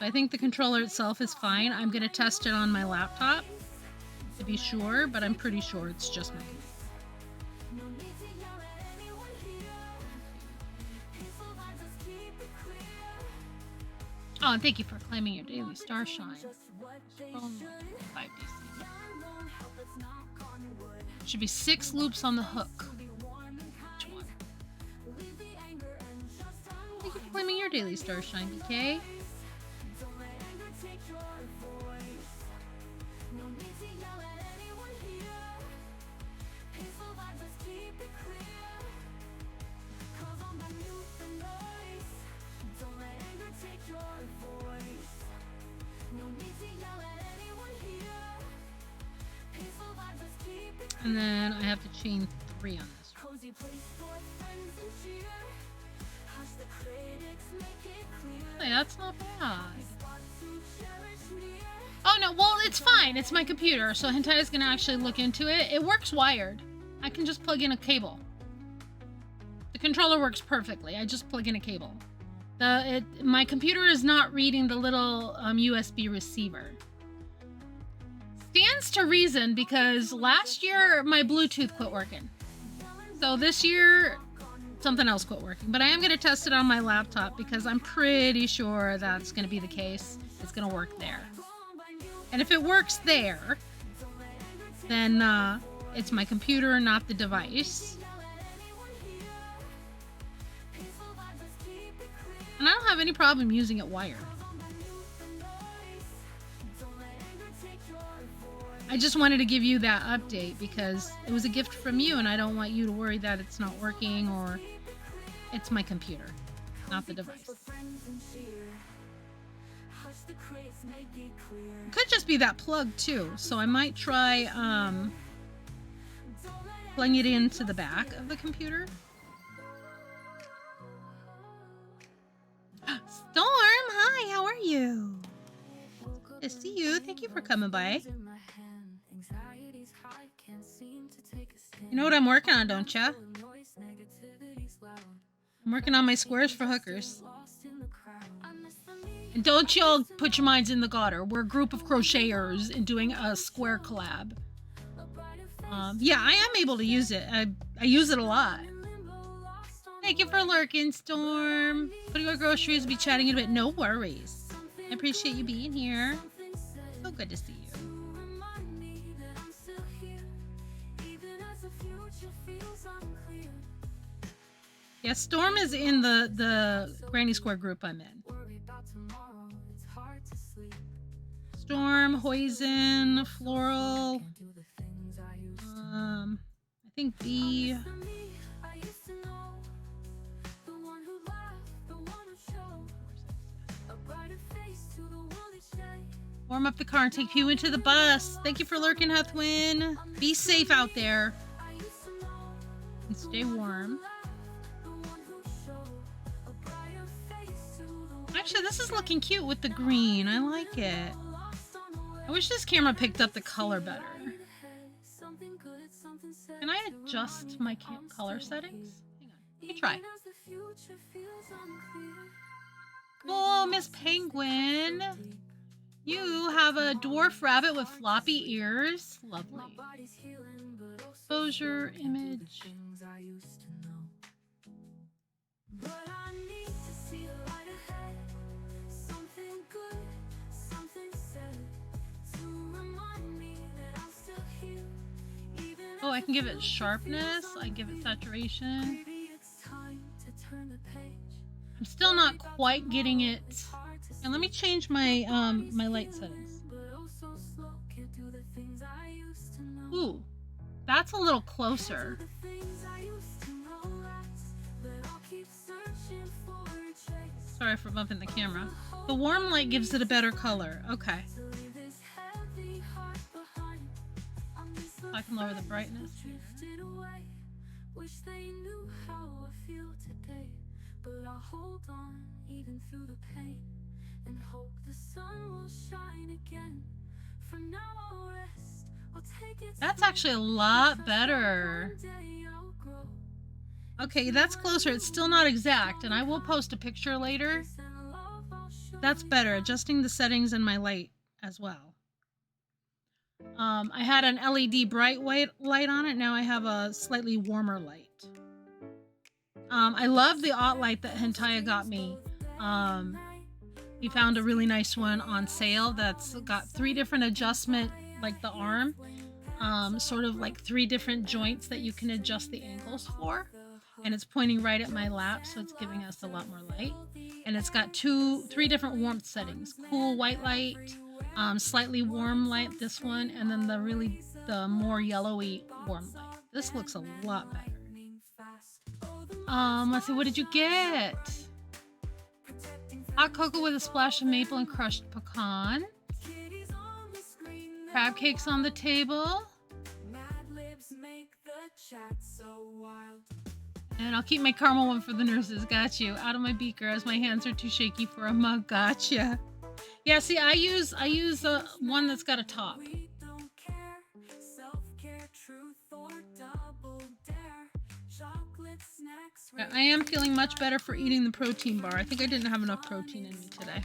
I think the controller itself is fine. I'm going to test it on my laptop to be sure, but I'm pretty sure it's just my computer. Oh, and thank you for claiming your daily starshine. Should be 6 loops on the hook. Which one? Thank you for claiming your daily starshine, BK. And then I have to chain 3 on this one. Hey, that's not bad. Oh no, well, it's fine. It's my computer, so Hentai is going to actually look into it. It works wired. I can just plug in a cable. The controller works perfectly. I just plug in a cable. My computer is not reading the little USB receiver. Stands to reason, because last year my Bluetooth quit working. So this year something else quit working. But I am going to test it on my laptop because I'm pretty sure that's going to be the case. It's going to work there. And if it works there, then it's my computer, not the device. And I don't have any problem using it wired. I just wanted to give you that update because it was a gift from you, and I don't want you to worry that it's not working, or it's my computer, not the device. It could just be that plug too, so I might try plugging it into the back of the computer. Storm, hi, how are you? Good to see you. Thank you for coming by. You know what I'm working on, don't ya? I'm working on my squares for hookers. And don't y'all put your minds in the gutter. We're a group of crocheters and doing a square collab. Yeah, I am able to use it. I use it a lot. Thank you for lurking, Storm. Putting our groceries, be chatting in a bit. No worries. I appreciate you being here. So good to see you. Yeah, Storm is in the Granny Square group I'm in. Storm, Hoisin, Floral. I think B. Warm up the car and take you into the bus. Thank you for lurking, Hethwin. Be safe out there. And stay warm. Actually, this is looking cute with the green. I like it. I wish this camera picked up the color better. Can I adjust my color settings? Hang on. Let me try. Oh, Miss Penguin. You have a dwarf rabbit with floppy ears. Lovely. Exposure, image. Oh, I can give it sharpness. I give it saturation. I'm still not quite getting it. And let me change my my light settings. Ooh, that's a little closer. Sorry for bumping the camera. The warm light gives it a better color. Okay. I can lower the brightness here. Wish they knew how I feel today, but I'll hold on even through the pain and hope the sun will shine again. For now I'll That's actually a lot better. Okay, that's closer. It's still not exact, and I will post a picture later. That's better, adjusting the settings and my light as well. I had an LED bright white light on it. Now I have a slightly warmer light. I love the aught light that Hentaya got me. He found a really nice one on sale that's got 3 different adjustment, like the arm, sort of like 3 different joints that you can adjust the angles for. And it's pointing right at my lap, so it's giving us a lot more light. And it's got 3 different warmth settings: cool white light, slightly warm light, this one, and then the more yellowy warm light. This looks a lot better. Let's see, what did you get? Hot cocoa with a splash of maple and crushed pecan. Crab cakes on the table. And I'll keep my caramel one for the nurses. Got you. Out of my beaker as my hands are too shaky for a mug. Gotcha. Yeah, see, I use one that's got a top. I am feeling much better for eating the protein bar. I think I didn't have enough protein in me today.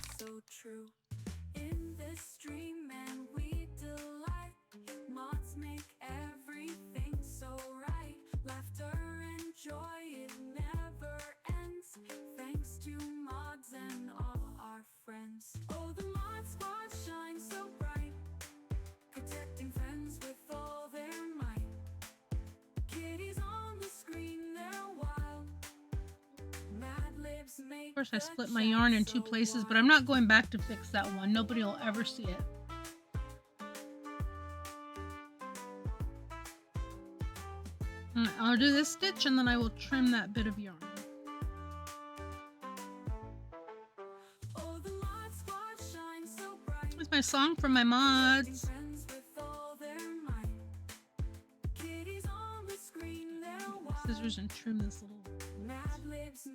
Of course, I split my yarn in 2 places, but I'm not going back to fix that one. Nobody will ever see it. I'll do this stitch and then I will trim that bit of yarn. Here's my song from my mods. Scissors and trim this little.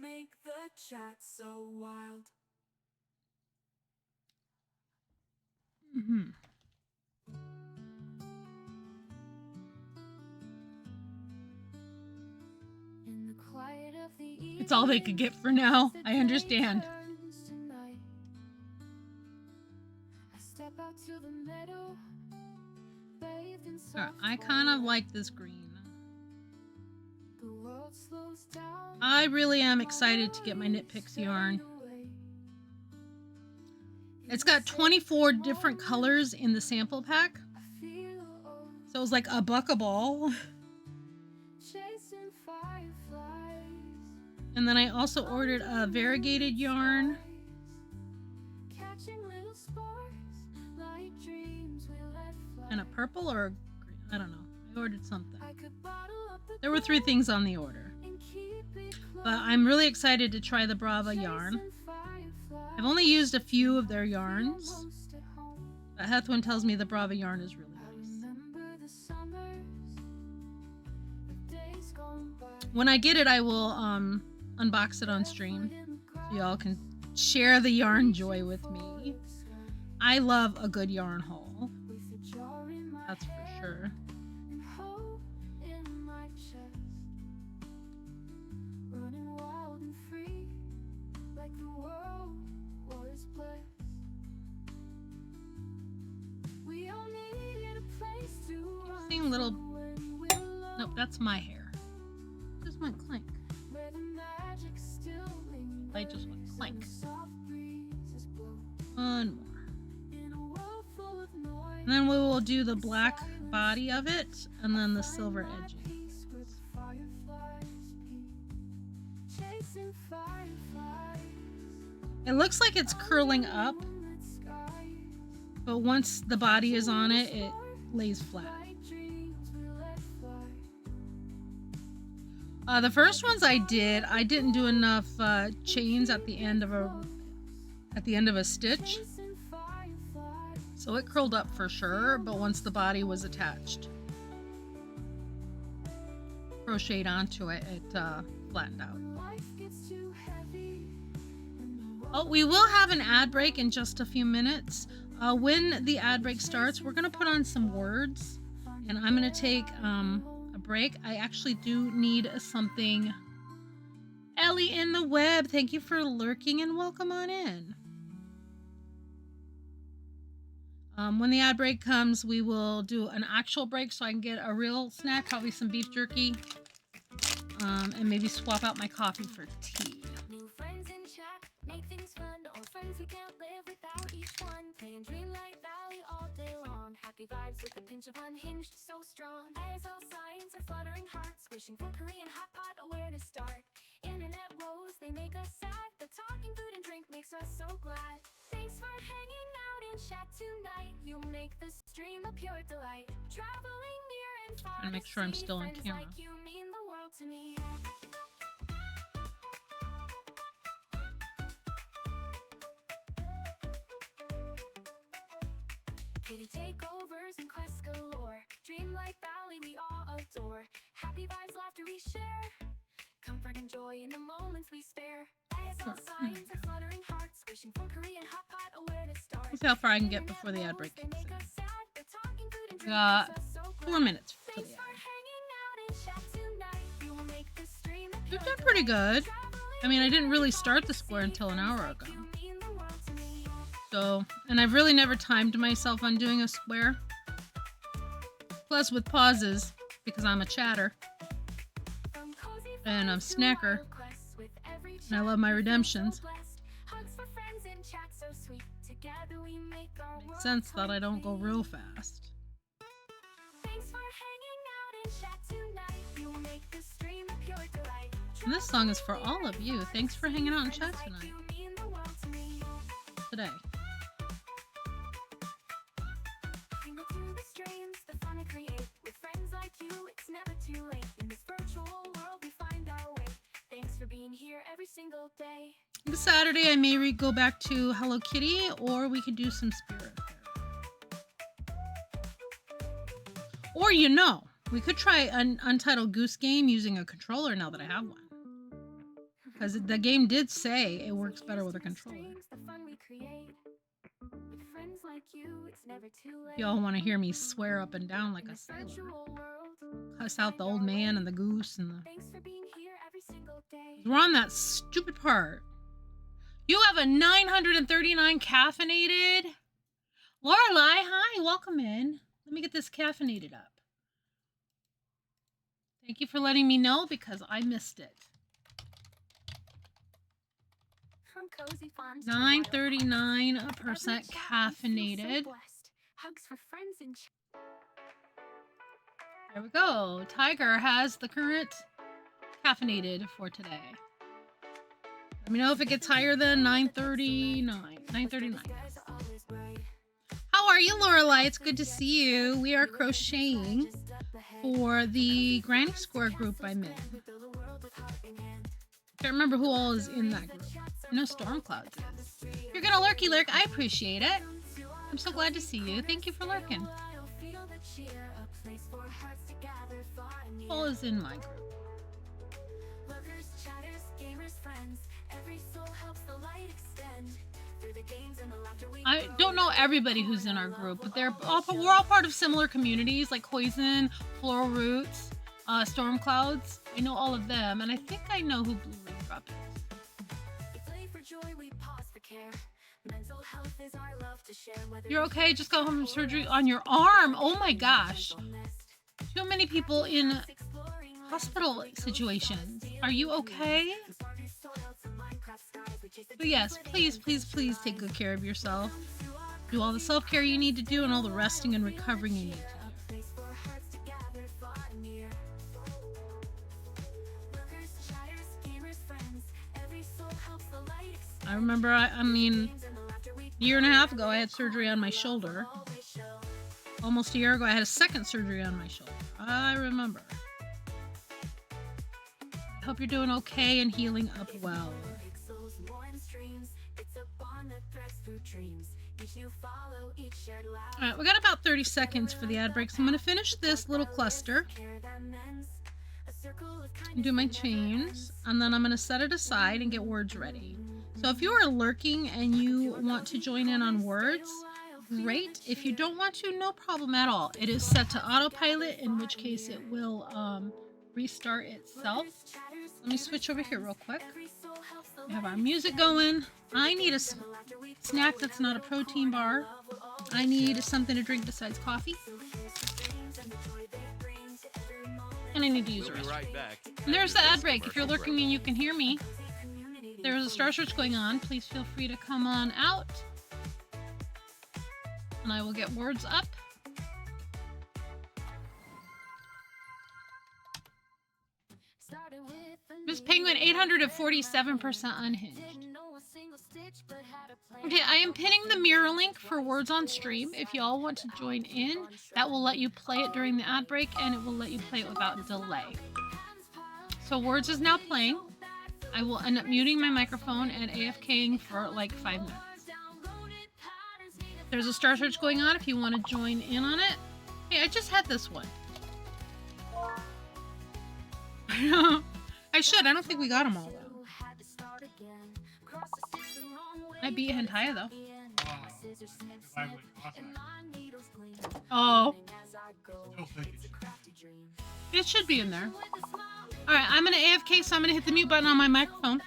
Make the chat so wild. It's all they could get for now. I understand. I kind of like this green. I really am excited to get my Knit Picks yarn. It's got 24 different colors in the sample pack. So it was like $1 a ball. And then I also ordered a variegated yarn. And a purple or a green, I don't know. I ordered something. There were 3 things on the order. But I'm really excited to try the Brava yarn. I've only used a few of their yarns. But Hethwin tells me the Brava yarn is really nice. When I get it, I will unbox it on stream. So y'all can share the yarn joy with me. I love a good yarn haul. That's for sure. Seeing little. Nope, that's my hair. Just went clank. I just went clank. One more. And then we will do the black body of it and then the silver edging. It looks like it's curling up, but once the body is on it, it lays flat. The first ones I didn't do enough chains at the end of a stitch, so it curled up for sure. But once the body was attached, crocheted onto it, it flattened out. Oh, we will have an ad break in just a few minutes. When the ad break starts, we're gonna put on some words. And I'm going to take a break. I actually do need something. Ellie in the web, thank you for lurking and welcome on in. When the ad break comes, we will do an actual break so I can get a real snack, probably some beef jerky, and maybe swap out my coffee for tea. New friends in chat, make things fun. Old friends we can't live without each one. Playing Dreamlight Valley all day long. Happy vibes with a pinch of unhinged, so strong. As all signs are fluttering hearts, wishing for Korean hot pot, where to start. Internet woes, they make us sad. The talking food and drink makes us so glad. Thanks for hanging out in chat tonight. You make the stream a pure delight. Traveling near and far. Trying to make sure I'm still on friends camera. like you mean the world to me. Kitty takeovers and quests galore. Dreamlight Valley we all adore. Happy vibes, laughter we share. Comfort and joy in the moments we spare. As all signs are fluttering hearts, wishing for Korean hot pot, where to start. Let's see how far I can get before the ad break kicks in. We got 4 minutes till the ad. We've done pretty good. I mean, I didn't really start the square until an hour ago. So, and I've really never timed myself on doing a square. Plus with pauses, because I'm a chatter. And I'm a snacker. And I love my redemptions. Makes sense that I don't go real fast. And this song is for all of you. Thanks for hanging out in chat tonight. Today. This Saturday I may go back to Hello Kitty, or we could do some Spirit Fair. Or we could try an Untitled Goose Game using a controller now that I have one. Because the game did say it works better with a controller. Y'all want to hear me swear up and down like a sailor. Cuss out the old man and the goose and the... We're on that stupid part. You have a 939 caffeinated. Lorelai, hi, welcome in. Let me get this caffeinated up. Thank you for letting me know because I missed it. 939% caffeinated. There we go. Tiger has the current caffeinated for today. Let me know if it gets higher than 939. 939. How are you, Lorelai? It's good to see you. We are crocheting for the Granny Square group I'm in. Can't remember who all is in that group. I know Stormclouds is. You're gonna lurky lurk. I appreciate it. I'm so glad to see you. Thank you for lurking. All is in my group. I don't know everybody who's in our group, but we're all part of similar communities like Poison, Floral Roots, Stormclouds. I know all of them, and I think I know who Blue Raindrop is. You're okay? Just got home from surgery on your arm. Oh my gosh. Too many people in hospital situations. Are you okay? But yes, please, please, please take good care of yourself. Do all the self-care you need to do and all the resting and recovering you need to do. I remember, I mean, a year and a half ago I had surgery on my shoulder. Almost a year ago I had a second surgery on my shoulder. I remember. I hope you're doing okay and healing up well. Alright, we got about 30 seconds for the ad break, so I'm going to finish this little cluster and do my chains, and then I'm going to set it aside and get words ready. So if you are lurking and you want to join in on words, great. If you don't want to, no problem at all. It is set to autopilot, in which case it will restart itself. Let me switch over here real quick. We have our music going. I need a snack that's not a protein bar. I need something to drink besides coffee. And I need to use a restroom. Right back. And there's the ad break. If you're lurking and you can hear me, there's a Star Search going on. Please feel free to come on out. And I will get words up. Miss Penguin, 847% unhinged. Okay, I am pinning the mirror link for words on stream. If you all want to join in, that will let you play it during the ad break, and it will let you play it without delay. So words is now playing. I will end up muting my microphone and AFKing for like 5 minutes. There's a Star Search going on if you want to join in on it. Hey, I just had this one. I should. I don't think we got them all, though. I beat Hentaya, though. Oh. It should be in there. Alright, I'm going to AFK, so I'm going to hit the mute button on my microphone.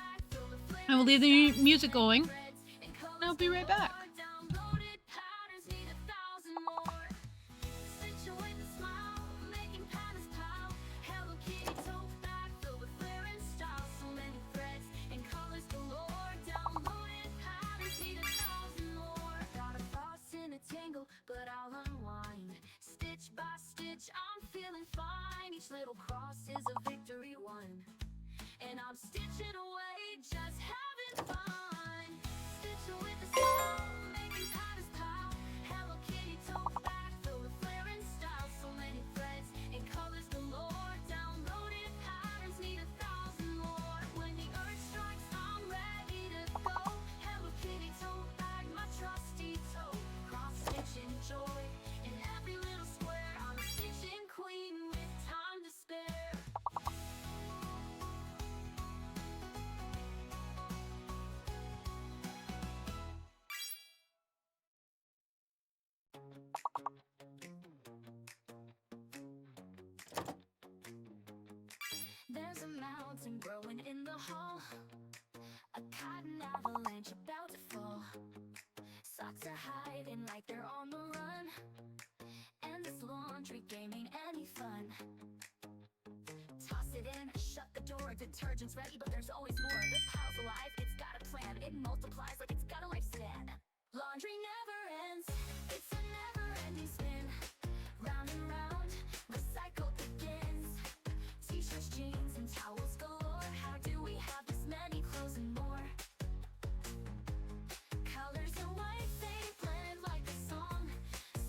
I will leave the music going. And I'll be right back. But I'll unwind. Stitch by stitch, I'm feeling fine. Each little cross is a victory won. And I'm stitching away, just having fun. Stitching with a smile, making patterns pile. Hello Kitty tote bag filled with flair and style. So many threads and colors galore. Downloaded patterns need 1,000 more. When the urge strikes, I'm ready to go. Hello Kitty tote bag, my trusty tote. Cross stitching joy in every little square. I'm a stitching queen with time to spare. There's a mountain growing in the hall, a cotton avalanche about to fall. Socks are hiding like they're on the run, and this laundry game ain't any fun. Toss it in, shut the door, detergent's ready, but there's always more. The pile's alive, it's got a plan, it multiplies like it's got a lifespan. Laundry never ends, it's a never-ending spin. Round and round, recycle begins. T-shirts, jeans, and towels galore. How do we have this many clothes and more? Colors and white, they blend like a song.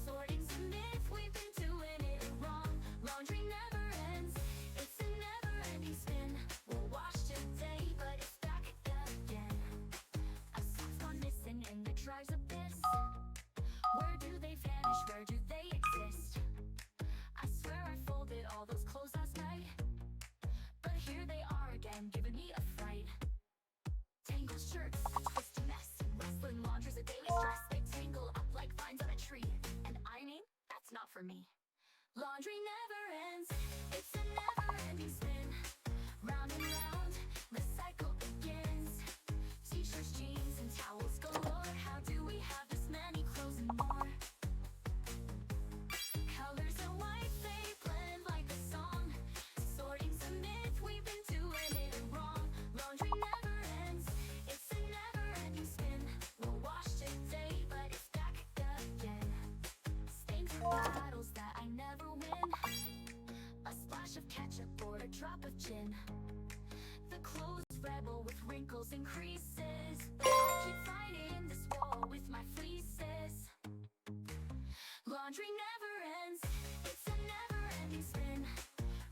Sorting's a myth, we've been doing it wrong. Laundry never ends, it's a never-ending spin. We'll wash today, but it's back again. A sock's gone missing in the drive's abyss. Where do they vanish, where do they exist? I swear I folded all those clothes last night, but here they are again, giving me a fright. Tangled shirts, a twisted mess. Wrestling laundry's a daily stress. They tangle up like vines on a tree. And ironing, that's not for me. Laundry never ends, it's a never-ending spin. Round and round, recycle begins. T-shirts, jeans, and towels galore. How do we have this many clothes and more? Colors and white, they blend like a song. Sorting's a myth, we've been doing it wrong. Laundry never ends, it's a never-ending spin. We'll wash today, but it's back again. Stains and battles that I never win. A splash of ketchup or a drop of gin. The clothes rebel with wrinkles and creases, but I keep fighting this war with my fleeces. Laundry never ends, it's a never-ending spin.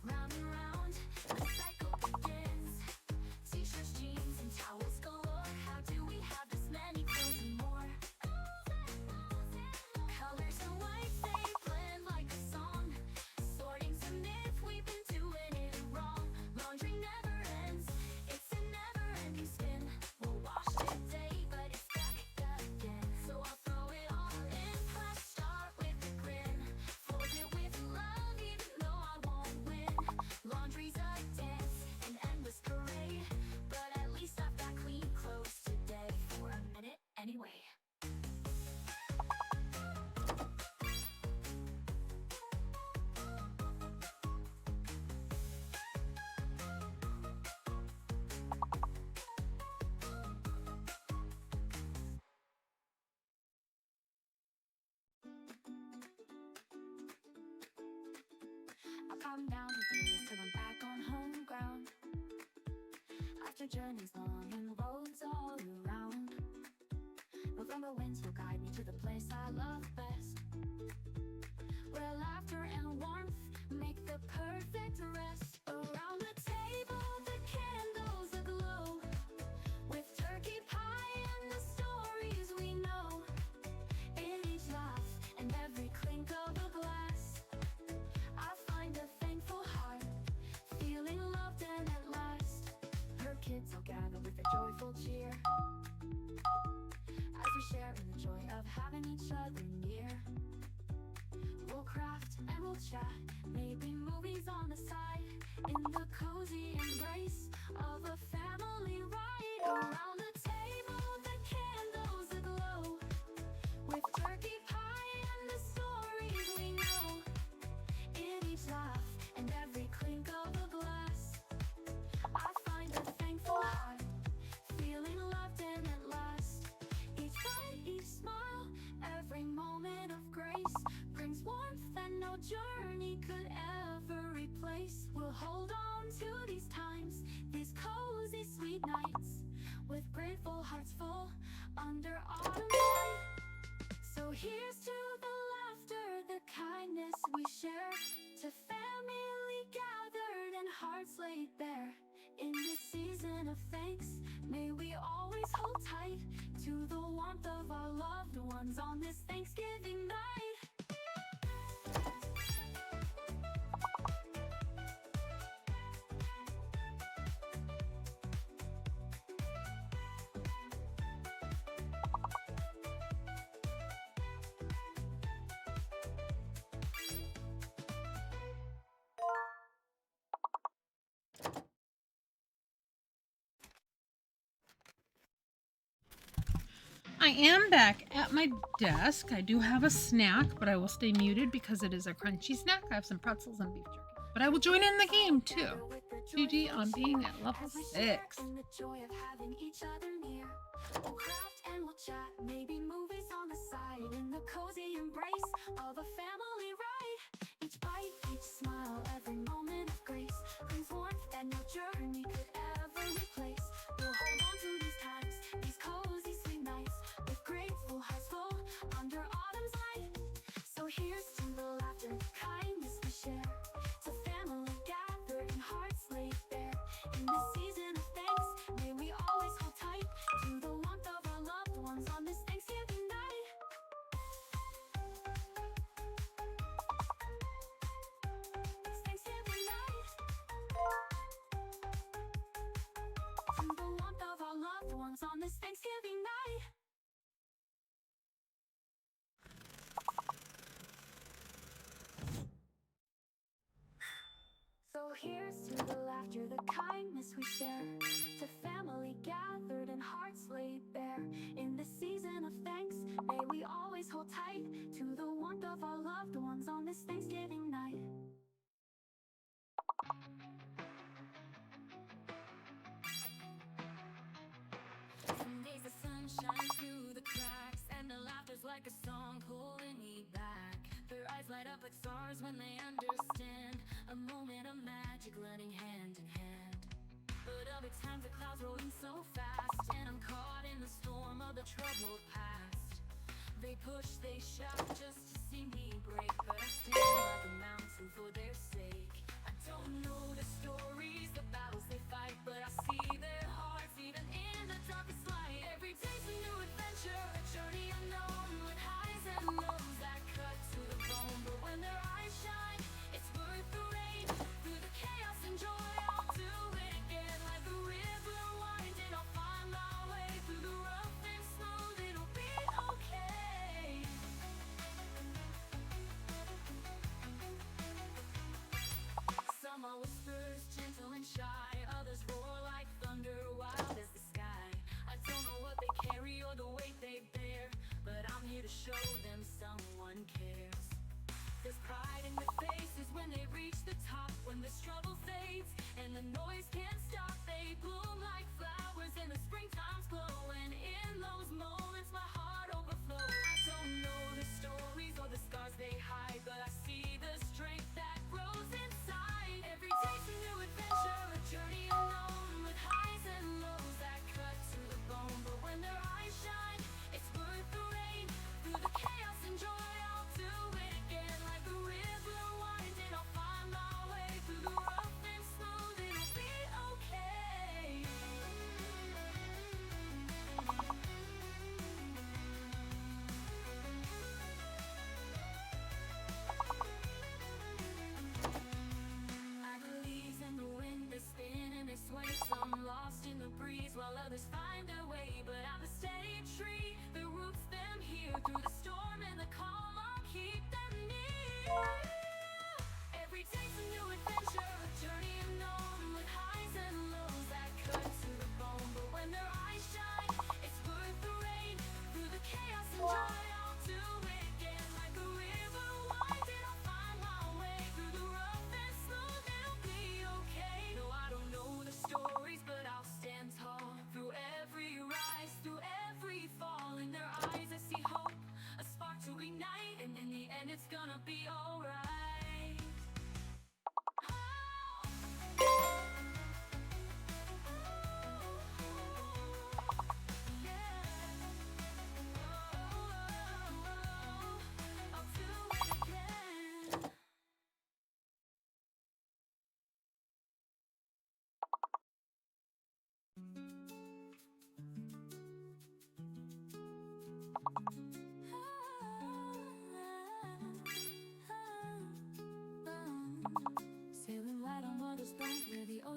Round and round, recycle begins. T-shirts, jeans, and towels galore. How do we have this many clothes and more? Colors and white, they blend like a song. Sorting's a myth, we've been doing it wrong. Laundry never ends, it's a never-ending spin. We'll wash today, but it's back again. So I'll throw it all in Counting down the days till I'm back on home ground. After journeys long and roads all around, November winds will guide me to the place I love best, where laughter and warmth make the perfect rest. Around the table, the candles aglow, with turkey pie and the stories we know. In each laugh and every clink of a glass, I find a thankful heart, feeling loved and at last. Her kids all gather with a joyful cheer, as we share in the joy of having each other near. We'll craft and we'll chat, maybe movies on the side, in the cozy embrace of a family ride. Around the table, the candles aglow, with turkey pie and the stories we know. In each laugh and every clink of a glass, I find a thankful heart, feeling loved and at last. Each bite, each smile, every moment of grace brings warmth that no journey could ever replace. We'll hold on to these times, these cozy sweet nights, with grateful hearts full under autumn light. So here's to the laughter, the kindness we share, to family gathered and hearts laid bare. In this season of thanks, may we always hold tight to the warmth of our loved ones on this Thanksgiving night. I am back at my desk. I do have a snack, but I will stay muted because it is a crunchy snack. I have some pretzels and beef jerky. But I will join in the game too. GG on being at level 6. In the joy of having each other near. We'll craft and we'll chat, maybe movies on the side, in the cozy embrace of a family ride. Each bite, each smile, every moment of grace brings warmth that no journey could ever replace. We'll hold on to these times, these cozy sweet nights, with grateful hearts full under autumn's light. So here's to the laughter, the kindness we share, to family gathered and hearts laid bare. In this season of thanks, may we always hold tight to the warmth of our loved ones on this Thanksgiving night. It's Thanksgiving night. To the warmth of our loved ones on this Thanksgiving night. So here's to the laughter, the kindness we share, to family gathered and hearts laid bare. In this season of thanks, may we always hold tight to the warmth of our loved ones on this Thanksgiving night. Some days the sun shines through the cracks, and the laughter's like a song pulling me back. Their eyes light up like stars when they understand a moment of magic running hand in hand. But other times the clouds roll in so fast, and I'm caught in the storm of the troubled past. They push, they shout just to see me break, but I stand like a mountain for their sake. I don't know the stories, the battles they fight, but I see their hearts even in the darkest light. Every day's a new adventure, a journey unknown, with highs and lows that cut to the bone. But when their eyes shine, it's worth the rain. Through the chaos and joy, I'll do it again. Like the river winding, I'll find my way. Through the rough and smooth, it'll be okay.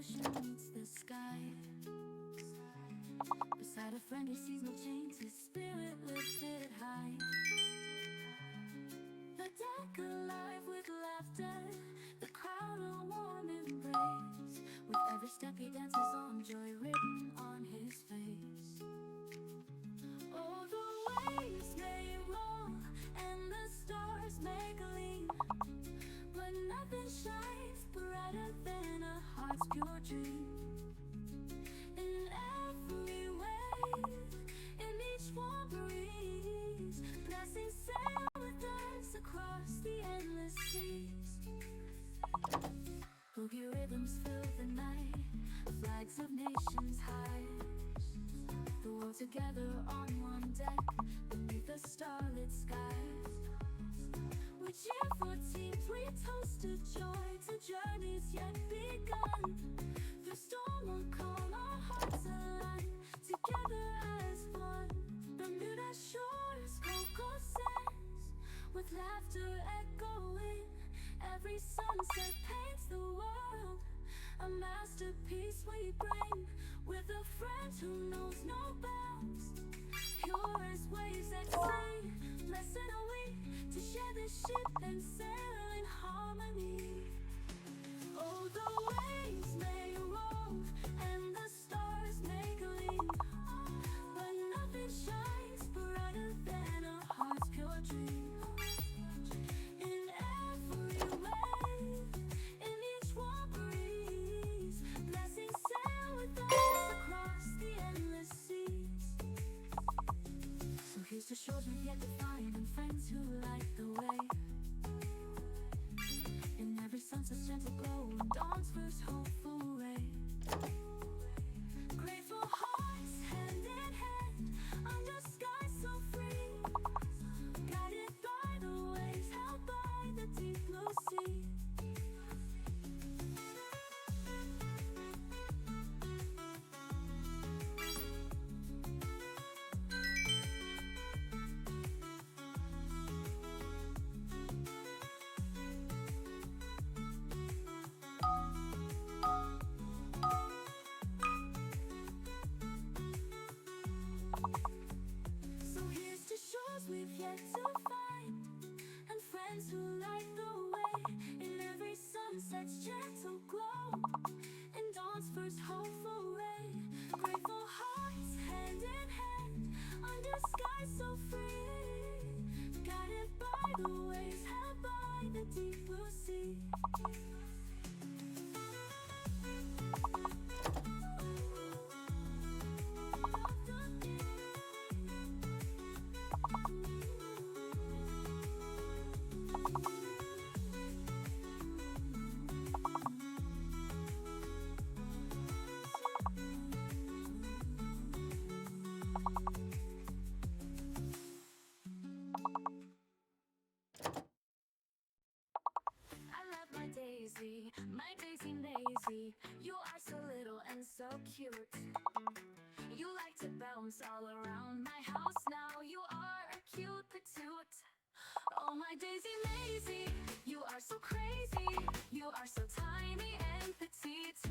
ocean meets the sky. Beside a friend he sees no chains, his spirit lifted high. The deck alive with laughter, the crowd a warm embrace. With every step he dances on, joy written on his face. Oh, the waves may roll and the stars may gleam, but nothing shines brighter than a heart's pure dream. In every wave, in each warm breeze, blessings sail with us across the endless seas. Boogie rhythms fill the night, flags of nations high. The world together on one deck, beneath the starlit skies. We cheer for teams, we toast to joy, to journeys yet begun. Through storm or calm, our hearts align, together as one. Bermuda shores, Coco sands, with laughter echoing. Every sunset paints the world, a masterpiece we bring. With a friend who knows no bounds, pure as waves that sing. Blessed are we to share this ship and sail in harmony. Oh, the waves may roll and the stars may gleam, but nothing shines brighter than a heart's pure dream. In every wave, in each warm breeze, blessings sail with us across the endless seas. So here's to shores we've yet to find, and friends who light the way. In every sunset's gentle glow, and dawn's first hopeful ray. Grateful hearts, hand in hand, under skies so free, guided by the waves, held by the deep blue sea. So here's to shores we've yet to find, and friends who light the way. In every sunset's gentle glow, and dawn's first hopeful ray. Grateful hearts, hand in hand, under skies so free, guided by the waves, held by the deep blue sea. My daisy lazy. You are so little and so cute. You like to bounce all around my house. Now you are a cute patoot. Oh, my daisy lazy. You are so crazy. You are so tiny and petite.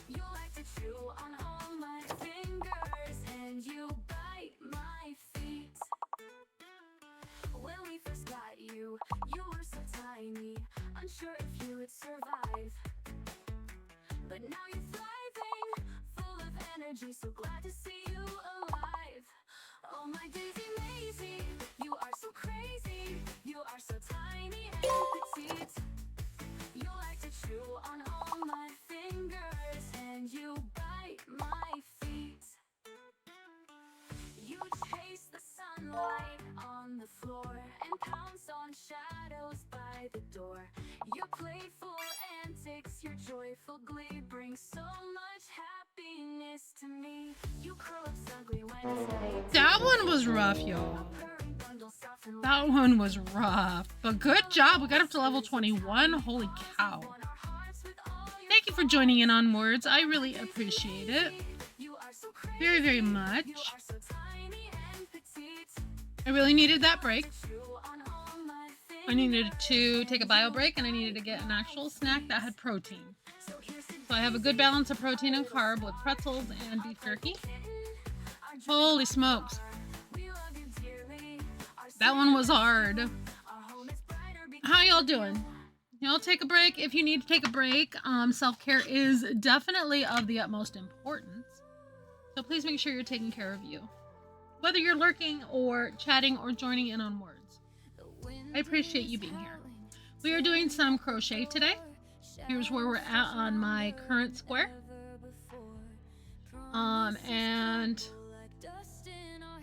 You like to chew on all my fingers, and you bite my feet. When we first got you, you were so tiny, unsure if you would survive. But now you're thriving, full of energy, so glad to see you alive. Oh, my daisy lazy, you are so crazy. You are so tiny and petite. You like to chew on all my fingers, and you bite my feet. You chase the sunlight on the floor and pounce on shadows by the door. Your playful antics, your joyful glee bring so much happiness to me. You curl up snugly when it's night. That one was rough, y'all. That one was rough. But good job. We got up to level 21. Holy cow. Thank you for joining in on Words. I really appreciate it. Very, very much. I really needed that break. I needed to take a bio break and I needed to get an actual snack that had protein. So I have a good balance of protein and carb with pretzels and beef jerky. Holy smokes. That one was hard. How y'all doing? Y'all take a break if you need to take a break. Self-care is definitely of the utmost importance. So please make sure you're taking care of you. Whether you're lurking or chatting or joining in on words. I appreciate you being here. We are doing some crochet today. Here's where we're at on my current square. And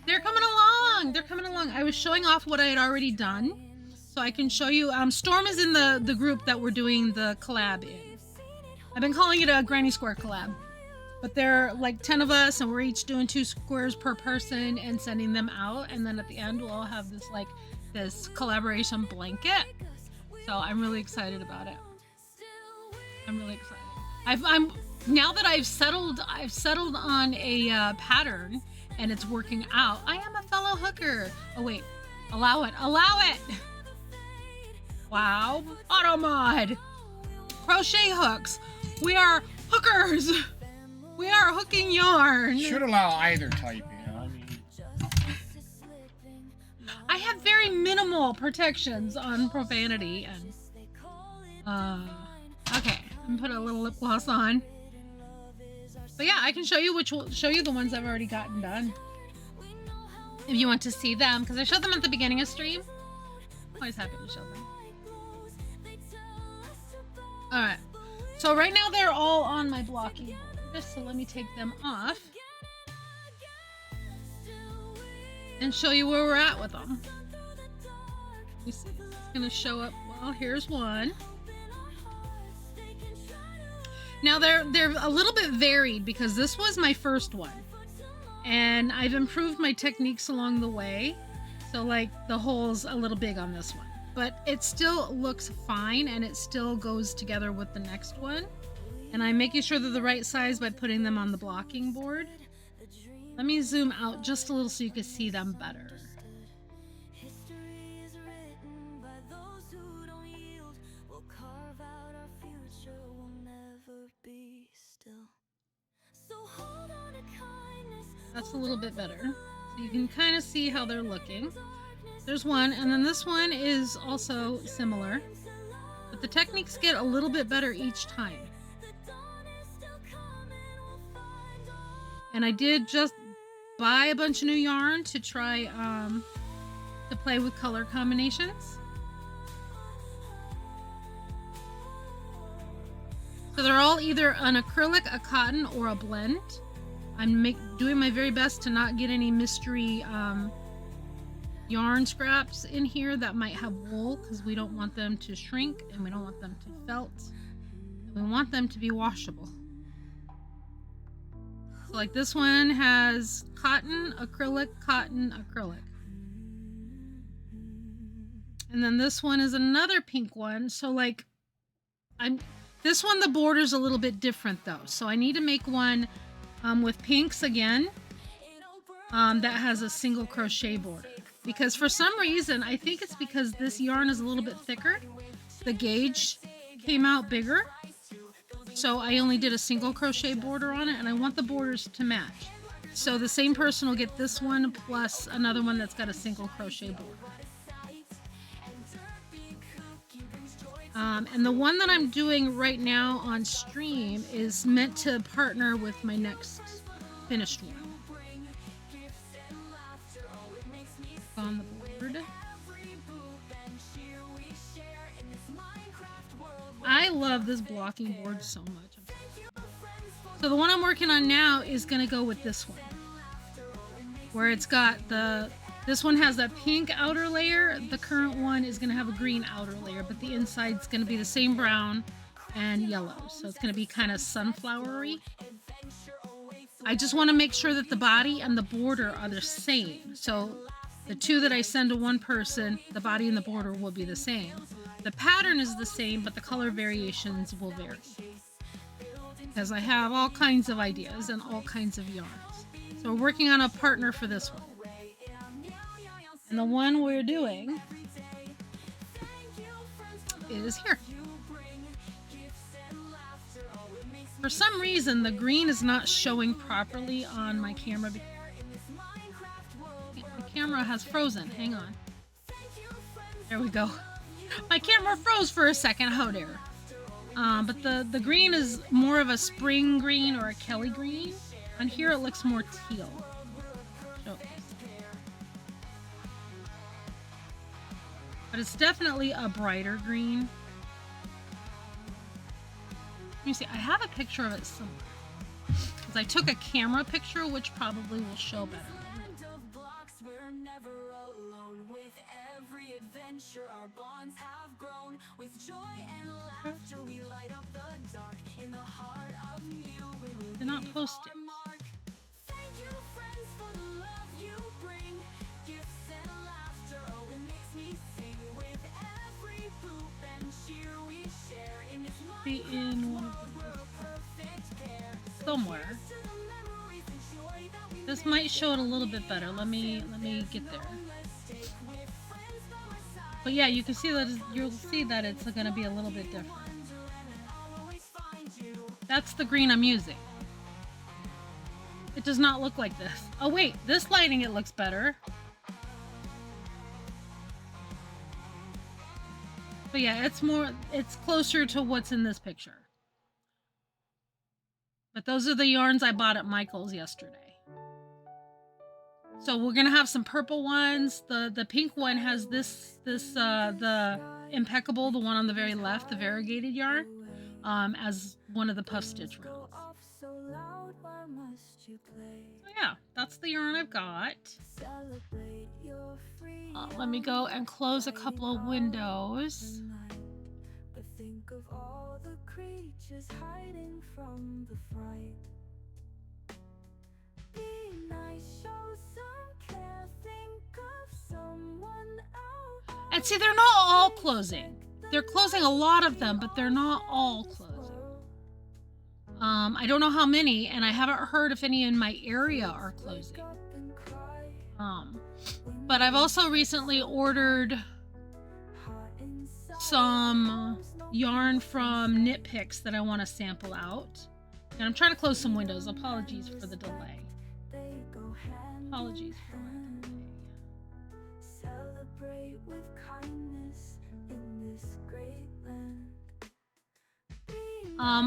they're coming along. They're coming along. I was showing off what I had already done. So I can show you. Storm is in the group that we're doing the collab in. I've been calling it a Granny Square collab. But there are like 10 of us and we're each doing 2 squares per person and sending them out. And then at the end we'll all have this collaboration blanket. So I'm really excited about it. I'm really excited. I'm now that I've settled on a pattern and it's working out. I am a fellow hooker. Oh wait, allow it. Wow, auto mod. Crochet hooks. We are hookers. We are hooking yarn. Should allow either type, you know. I mean, I have very minimal protections on profanity and okay, I'm gonna put a little lip gloss on. But yeah, I can show you the ones I've already gotten done. If you want to see them, because I showed them at the beginning of stream. I'm always happy to show them. Alright. So right now they're all on my blocking board. So let me take them off. And show you where we're at with them. You see, it's gonna show up. Well, here's one. Now they're a little bit varied because this was my first one. And I've improved my techniques along the way. So like the hole's a little big on this one. But it still looks fine and it still goes together with the next one. And I'm making sure they're the right size by putting them on the blocking board. Let me zoom out just a little so you can see them better. That's a little bit better. So you can kind of see how they're looking. There's one, and then this one is also similar. But the techniques get a little bit better each time. And I did just buy a bunch of new yarn to try to play with color combinations. So they're all either an acrylic, a cotton, or a blend. I'm doing my very best to not get any mystery yarn scraps in here that might have wool, because we don't want them to shrink and we don't want them to felt. We want them to be washable. So like this one has cotton, acrylic, cotton, acrylic. And then this one is another pink one. So like this one, the border's a little bit different though. So I need to make one with pinks again that has a single crochet border. Because for some reason, I think it's because this yarn is a little bit thicker. The gauge came out bigger. So I only did a single crochet border on it, and I want the borders to match. So the same person will get this one plus another one that's got a single crochet border. And the one that I'm doing right now on stream is meant to partner with my next finished one. On the board. I love this blocking board so much. So the one I'm working on now is going to go with this one. Where it's got this one has a pink outer layer. The current one is going to have a green outer layer, but the inside's going to be the same brown and yellow. So it's going to be kind of sunflowery. I just want to make sure that the body and the border are the same. So the two that I send to one person, the body and the border will be the same. The pattern is the same, but the color variations will vary. Because I have all kinds of ideas and all kinds of yarns. So we're working on a partner for this one. And the one we're doing is here. For some reason, the green is not showing properly on my camera. The camera has frozen. Hang on. There we go. My camera froze for a second. How dare. But the green is more of a spring green or a Kelly green. On here it looks more teal. So, but it's definitely a brighter green. Let me see. I have a picture of it somewhere. Because I took a camera picture, which probably will show better. Our bonds have grown with joy and laughter. We light up the dark in the heart of you. Did not post it. Thank you, friends, for the love you bring. Gifts and laughter, oh, it makes me sing with every poop and cheer we share in this Be in one of somewhere. This might show it a little bit better. Let me get there. But yeah, you can see that you'll see that it's going to be a little bit different. That's the green I'm using. It does not look like this. Oh wait, this lighting it looks better. But yeah, it's closer to what's in this picture. But those are the yarns I bought at Michael's yesterday. So we're gonna have some purple ones. The pink one has the impeccable, the one on the very left, the variegated yarn, as one of the puff stitch rounds. So yeah, that's the yarn I've got. Let me go and close a couple of windows. But think of all the creatures hiding from the fright. Be nice, show some care, think of someone else. And see, they're not all closing. They're closing a lot of them, but they're not all closing. I don't know how many, and I haven't heard if any in my area are closing. But I've also recently ordered some yarn from Knit Picks that I want to sample out. And I'm trying to close some windows. Apologies for the delay. Apologies for my delay. Celebrate with kindness in this great land.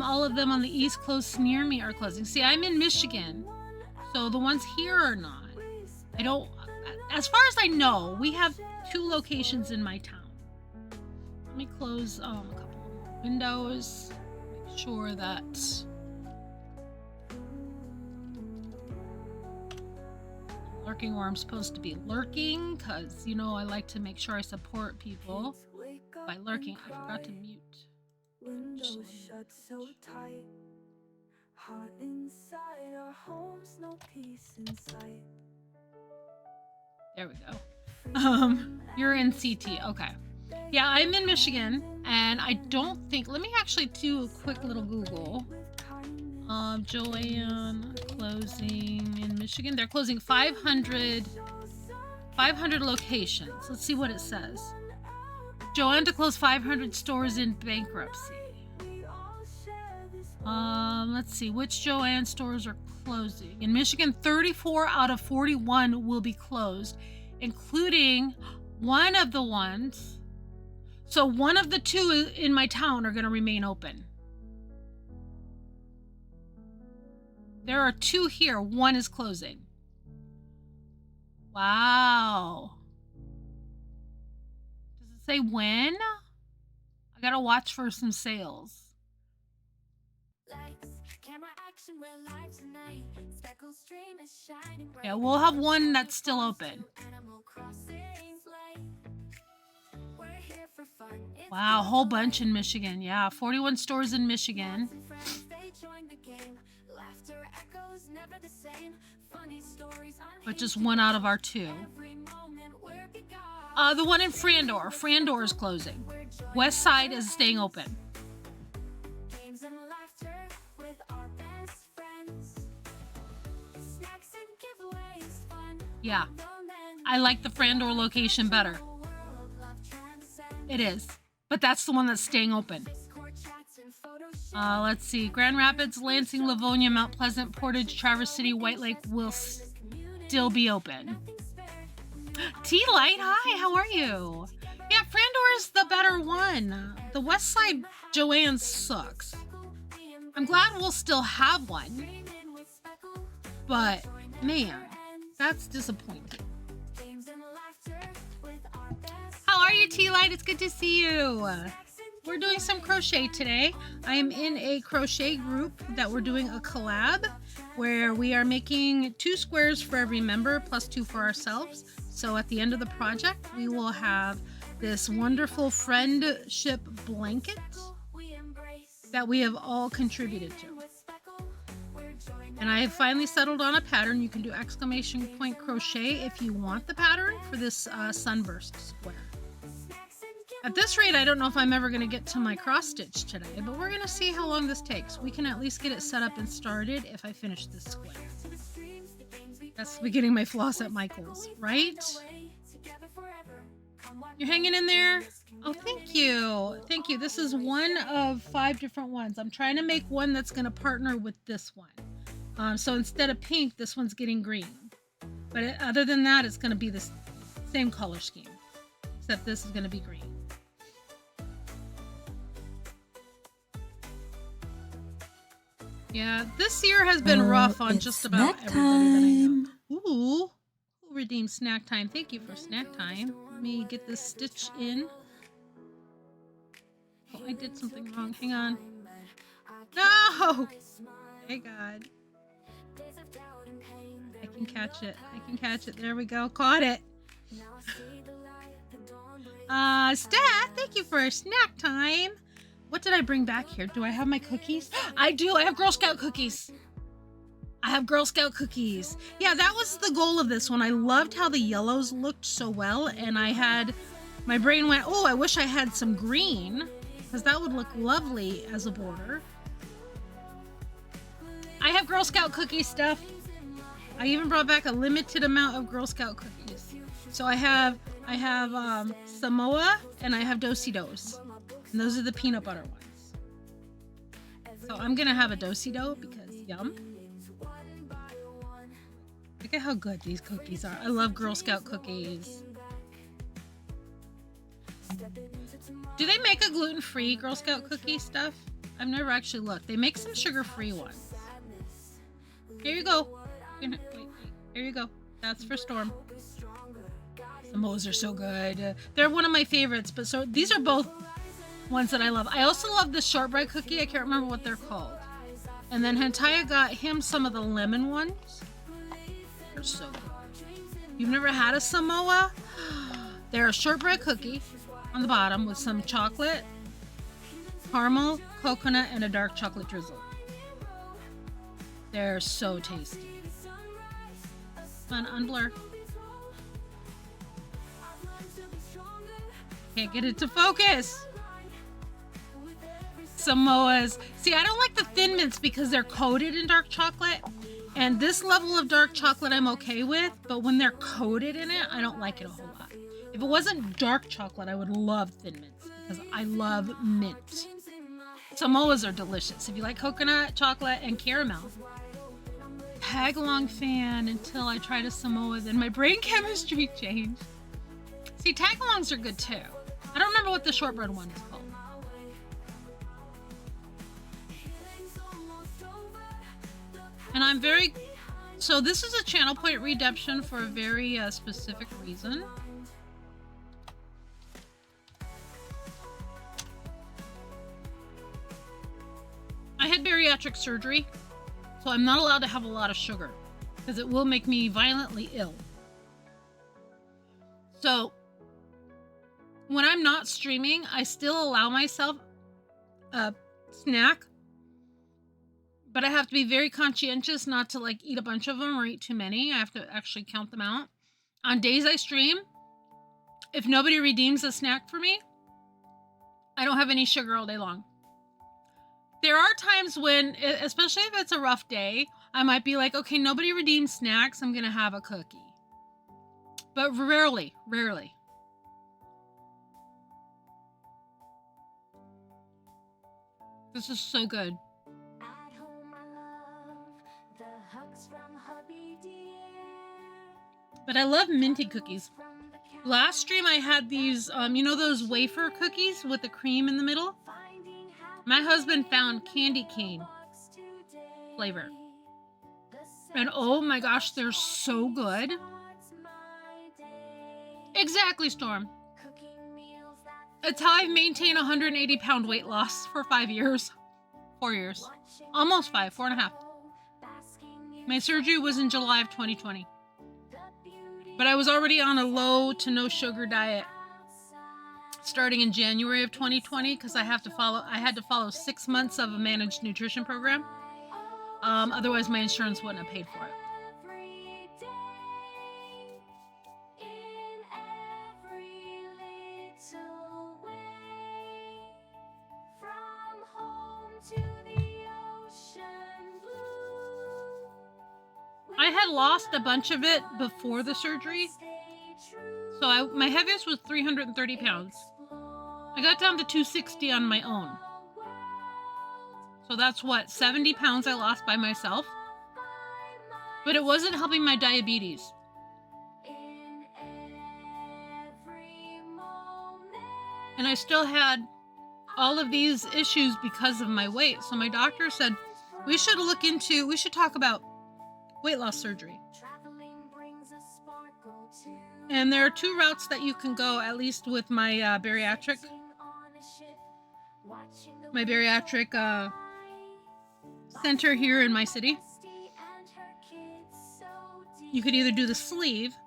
All of them on the East Coast near me are closing. See, I'm in Michigan, so the ones here are not. I don't, as far as I know, we have 2 locations in my town. Let me close a couple of windows, make sure that lurking where I'm supposed to be lurking, because, you know, I like to make sure I support people by lurking. I forgot to mute. Windows shut so tight. Hot inside our homes, no peace in sight. There we go. You're in CT. Okay. Yeah, I'm in Michigan, and I don't think. Let me actually do a quick little Google. Joanne closing in Michigan. They're closing 500 locations. Let's see what it says. Joanne to close 500 stores in bankruptcy. Let's see which Joanne stores are closing. In Michigan, 34 out of 41 will be closed, including one of the ones. So one of the 2 in my town are going to remain open. There are 2 here. One is closing. Wow. Does it say when? I gotta watch for some sales. Yeah, we'll have one that's still open. Wow, a whole bunch in Michigan. Yeah, 41 stores in Michigan. But just one out of our 2. The one in Frandor. Frandor is closing. West Side is staying open. Yeah, I like the Frandor location better. It is. but that's the one that's staying open. Let's see. Grand Rapids, Lansing, Livonia, Mount Pleasant, Portage, Traverse City, White Lake will still be open. T-Light, hi, how are you? Yeah, Frandor is the better one. The West Side Joanne sucks. I'm glad we'll still have one. But, man, that's disappointing. How are you, T-Light? It's good to see you. We're doing some crochet today. I am in a crochet group that we're doing a collab where we are making 2 squares for every member plus 2 for ourselves. So at the end of the project, we will have this wonderful friendship blanket that we have all contributed to. And I have finally settled on a pattern. You can do exclamation point crochet if you want the pattern for this sunburst square. At this rate, I don't know if I'm ever going to get to my cross stitch today, but we're going to see how long this takes. We can at least get it set up and started if I finish this square. That's beginning my floss at Michael's, right? You're hanging in there? Oh, thank you. Thank you. This is one of 5 different ones. I'm trying to make one that's going to partner with this one. So instead of pink, this one's getting green. But other than that, it's going to be the same color scheme, except this is going to be green. Yeah, this year has been rough on just about everybody that I know. Ooh, redeem snack time. Thank you for snack time. Let me get this stitch in. Oh, I did something wrong. Hang on. No! Hey, God. I can catch it. I can catch it. There we go. Caught it. Stat, thank you for snack time. What did I bring back here? Do I have my cookies? I do. I have Girl Scout cookies. I have Girl Scout cookies. Yeah, that was the goal of this one. I loved how the yellows looked so well, and my brain went, oh, I wish I had some green, because that would look lovely as a border. I have Girl Scout cookie stuff. I even brought back a limited amount of Girl Scout cookies. So I have Samoa and I have Do-si-dos. And those are the peanut butter ones. So I'm gonna have a Do-si-do because yum. Look at how good these cookies are. I love Girl Scout cookies. Do they make a gluten-free Girl Scout cookie stuff? I've never actually looked. They make some sugar-free ones. Here you go. Wait. Here you go. That's for Storm. Samoas are so good. They're one of my favorites, but so these are both ones that I love. I also love the shortbread cookie. I can't remember what they're called. And then Hentaya got him some of the lemon ones. They're so good. You've never had a Samoa? They're a shortbread cookie on the bottom with some chocolate, caramel, coconut, and a dark chocolate drizzle. They're so tasty. Come on, unblur. Can't get it to focus. Samoas. See, I don't like the Thin Mints because they're coated in dark chocolate. And this level of dark chocolate I'm okay with, but when they're coated in it, I don't like it a whole lot. If it wasn't dark chocolate, I would love Thin Mints because I love mint. Samoas are delicious. If you like coconut, chocolate, and caramel. Tag-along fan until I tried a Samoa, then my brain chemistry changed. See, tag-alongs are good too. I don't remember what the shortbread one is called. And I'm very... So this is a channel point redemption for a very specific reason. I had bariatric surgery, so I'm not allowed to have a lot of sugar because it will make me violently ill. So when I'm not streaming, I still allow myself a snack, but I have to be very conscientious not to like eat a bunch of them or eat too many. I have to actually count them out. On days I stream, if nobody redeems a snack for me, I don't have any sugar all day long. There are times when, especially if it's a rough day, I might be like, okay, nobody redeems snacks, I'm gonna have a cookie. But rarely. This is so good. At home I love the hugs from hubby dear. But I love minty cookies. Last stream I had these, you know those wafer cookies with the cream in the middle? My husband found candy cane flavor. And oh my gosh, they're so good. Exactly, Storm. It's how I've maintained a 180-pound weight loss for 5 years. 4 years. Almost 5, 4.5. My surgery was in July of 2020. But I was already on a low to no sugar diet starting in January of 2020 because I had to follow 6 months of a managed nutrition program. Otherwise my insurance wouldn't have paid for it. I had lost a bunch of it before the surgery. So my heaviest was 330 pounds. I got down to 260 on my own. So that's what, 70 pounds I lost by myself. But it wasn't helping my diabetes. And I still had all of these issues because of my weight. So my doctor said, we should talk about weight loss surgery. And there are 2 routes that you can go, at least with my bariatric center here in my city. You could either do the sleeve,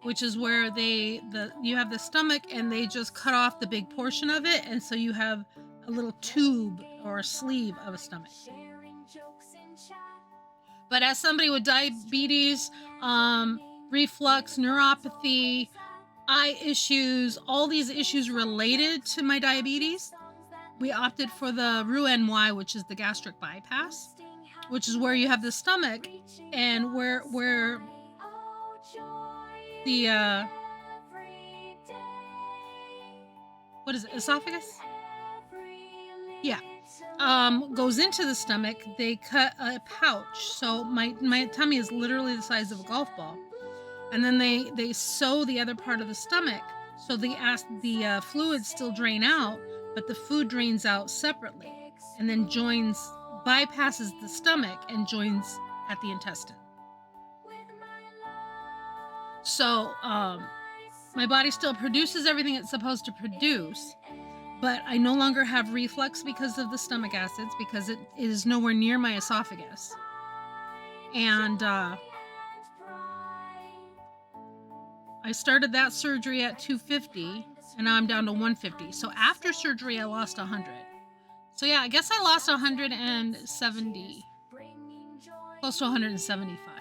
which is where you have the stomach and they just cut off the big portion of it, and so you have a little tube or a sleeve of a stomach. But as somebody with diabetes, reflux, neuropathy, eye issues, all these issues related to my diabetes, we opted for the Roux-en-Y, which is the gastric bypass, which is where you have the stomach and where the what is it, esophagus? Yeah. Goes into the stomach. They cut a pouch, so my tummy is literally the size of a golf ball, and then they sew the other part of the stomach, so the fluids still drain out, but the food drains out separately, and then bypasses the stomach and joins at the intestine. So my body still produces everything it's supposed to produce, but I no longer have reflux because of the stomach acids, because it is nowhere near my esophagus. And I started that surgery at 250, and now I'm down to 150. So after surgery, I lost 100. So yeah, I guess I lost 170, close to 175.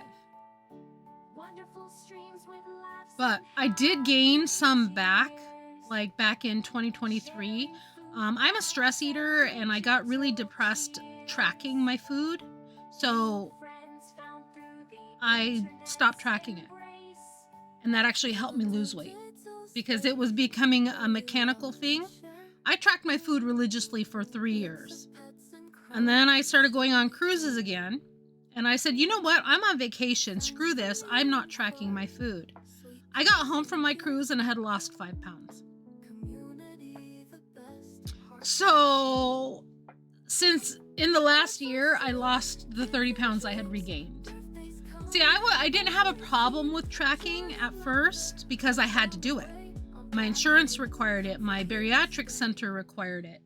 But I did gain some back, like back in 2023. I'm a stress eater, and I got really depressed tracking my food. So I stopped tracking it. And that actually helped me lose weight because it was becoming a mechanical thing. I tracked my food religiously for 3 years. And then I started going on cruises again. And I said, you know what? I'm on vacation. Screw this. I'm not tracking my food. I got home from my cruise and I had lost 5 pounds. So since in the last year, I lost the 30 pounds I had regained. See, I didn't have a problem with tracking at first because I had to do it. My insurance required it. My bariatric center required it.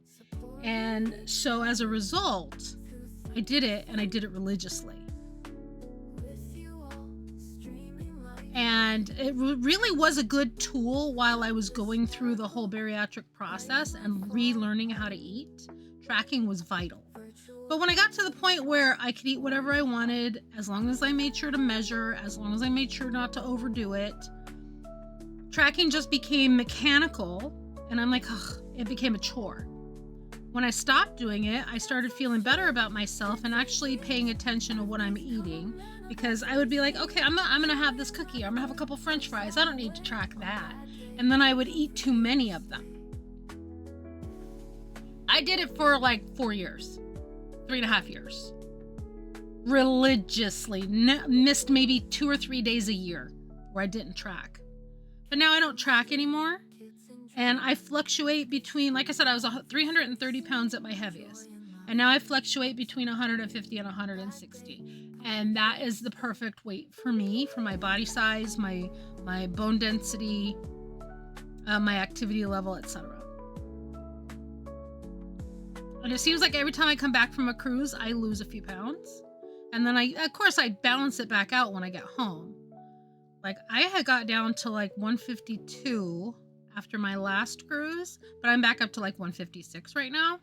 And so as a result, I did it, and I did it religiously. And it really was a good tool while I was going through the whole bariatric process and relearning how to eat. Tracking was vital. But when I got to the point where I could eat whatever I wanted, as long as I made sure to measure, as long as I made sure not to overdo it, tracking just became mechanical, and I'm like, ugh, it became a chore. When I stopped doing it, I started feeling better about myself and actually paying attention to what I'm eating, because I would be like, okay, I'm gonna have this cookie, or I'm gonna have a couple French fries. I don't need to track that. And then I would eat too many of them. I did it for like 4 years, 3.5 years. Religiously. Missed maybe 2 or 3 days a year where I didn't track. But now I don't track anymore. And I fluctuate between, like I said, I was 330 pounds at my heaviest. And now I fluctuate between 150 and 160. And that is the perfect weight for me, for my body size, my bone density, my activity level, etc. And it seems like every time I come back from a cruise, I lose a few pounds. And then I balance it back out when I get home. Like I had got down to like 152 after my last cruise, but I'm back up to like 156 right now.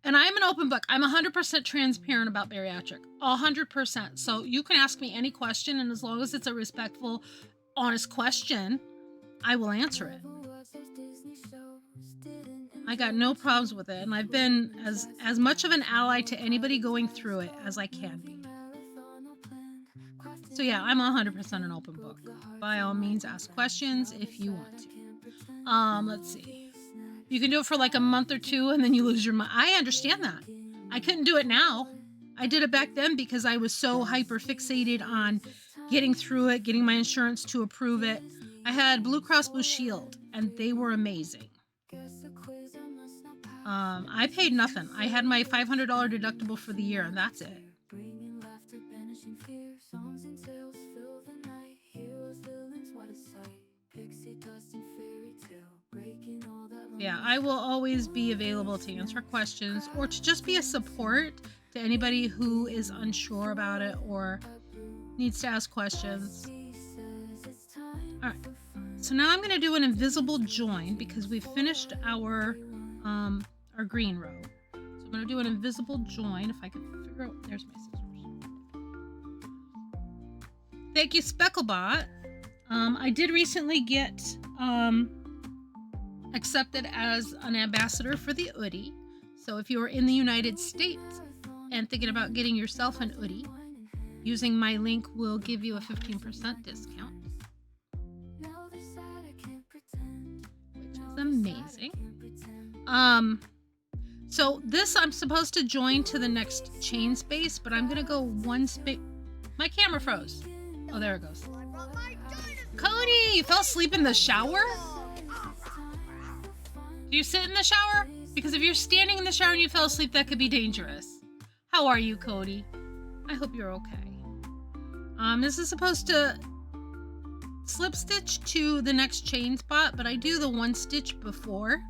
And I'm an open book. I'm 100% transparent about bariatric. 100%. So you can ask me any question, and as long as it's a respectful, honest question, I will answer it. I got no problems with it, and I've been as much of an ally to anybody going through it as I can be. So yeah, I'm 100% an open book. By all means, ask questions if you want to. Let's see. You can do it for like a month or two and then you lose your mind. I understand that. I couldn't do it now. I did it back then because I was so hyper fixated on getting through it, getting my insurance to approve it. I had Blue Cross Blue Shield and they were amazing. I paid nothing. I had my $500 deductible for the year and that's it. Yeah, I will always be available to answer questions or to just be a support to anybody who is unsure about it or needs to ask questions. All right, so now I'm going to do an invisible join because we've finished our green row. So I'm going to do an invisible join if I can figure out. There's my scissors. Thank you, Specklebot. I did recently get accepted as an ambassador for the UDI. So if you're in the United States and thinking about getting yourself an UDI, using my link will give you a 15% discount, which is amazing. So this I'm supposed to join to the next chain space, but I'm gonna go one space. My camera froze. Oh, there it goes. Cody, you fell asleep in the shower? Do you sit in the shower? Because if you're standing in the shower and you fell asleep, that could be dangerous. How are you, Cody? I hope you're okay. This is supposed to slip stitch to the next chain spot, but I do the one stitch before.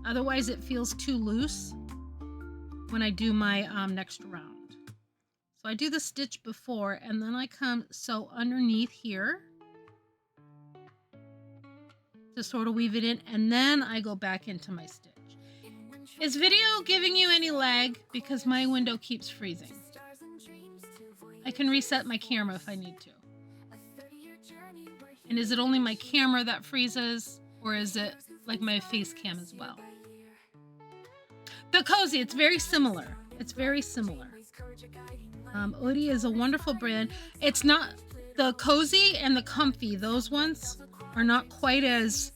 Otherwise, it feels too loose when I do my next round. So I do the stitch before, and then I come sew underneath here to sort of weave it in, and then I go back into my stitch. Is video giving you any lag? Because my window keeps freezing. I can reset my camera if I need to. And is it only my camera that freezes, or is it like my face cam as well? The Cozy, it's very similar. It's very similar. UDI is a wonderful brand. It's not the Cozy and the Comfy. Those ones are not quite as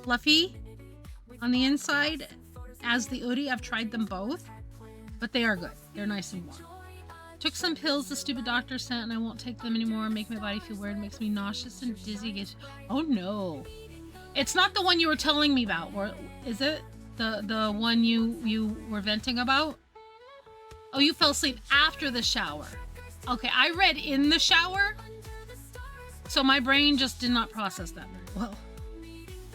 fluffy on the inside as the UDI. I've tried them both, but they are good. They're nice and warm. Took some pills the stupid doctor sent, and I won't take them anymore. Make my body feel weird. Makes me nauseous and dizzy. Oh no, it's not the one you were telling me about. Or is it the one you were venting about? Oh, you fell asleep after the shower. Okay, I read in the shower. So my brain just did not process that very well.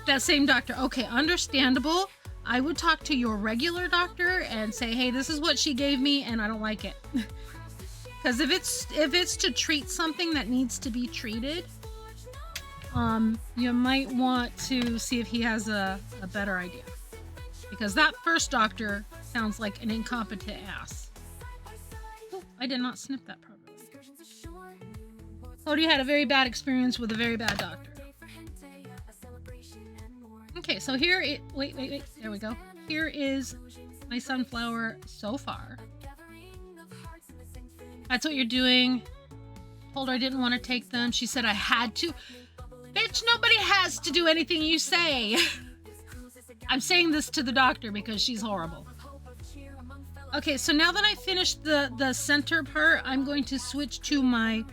That same doctor. Okay, understandable. I would talk to your regular doctor and say, hey, this is what she gave me and I don't like it. Because if it's to treat something that needs to be treated, you might want to see if he has a better idea. Because that first doctor sounds like an incompetent ass. Oh, I did not snip that properly. Cody had a very bad experience with a very bad doctor. Okay, so here it... Wait. There we go. Here is my sunflower so far. That's what you're doing. Told her I didn't want to take them. She said I had to. Bitch, nobody has to do anything you say. I'm saying this to the doctor because she's horrible. Okay, so now that I finished the center part, I'm going to switch to my...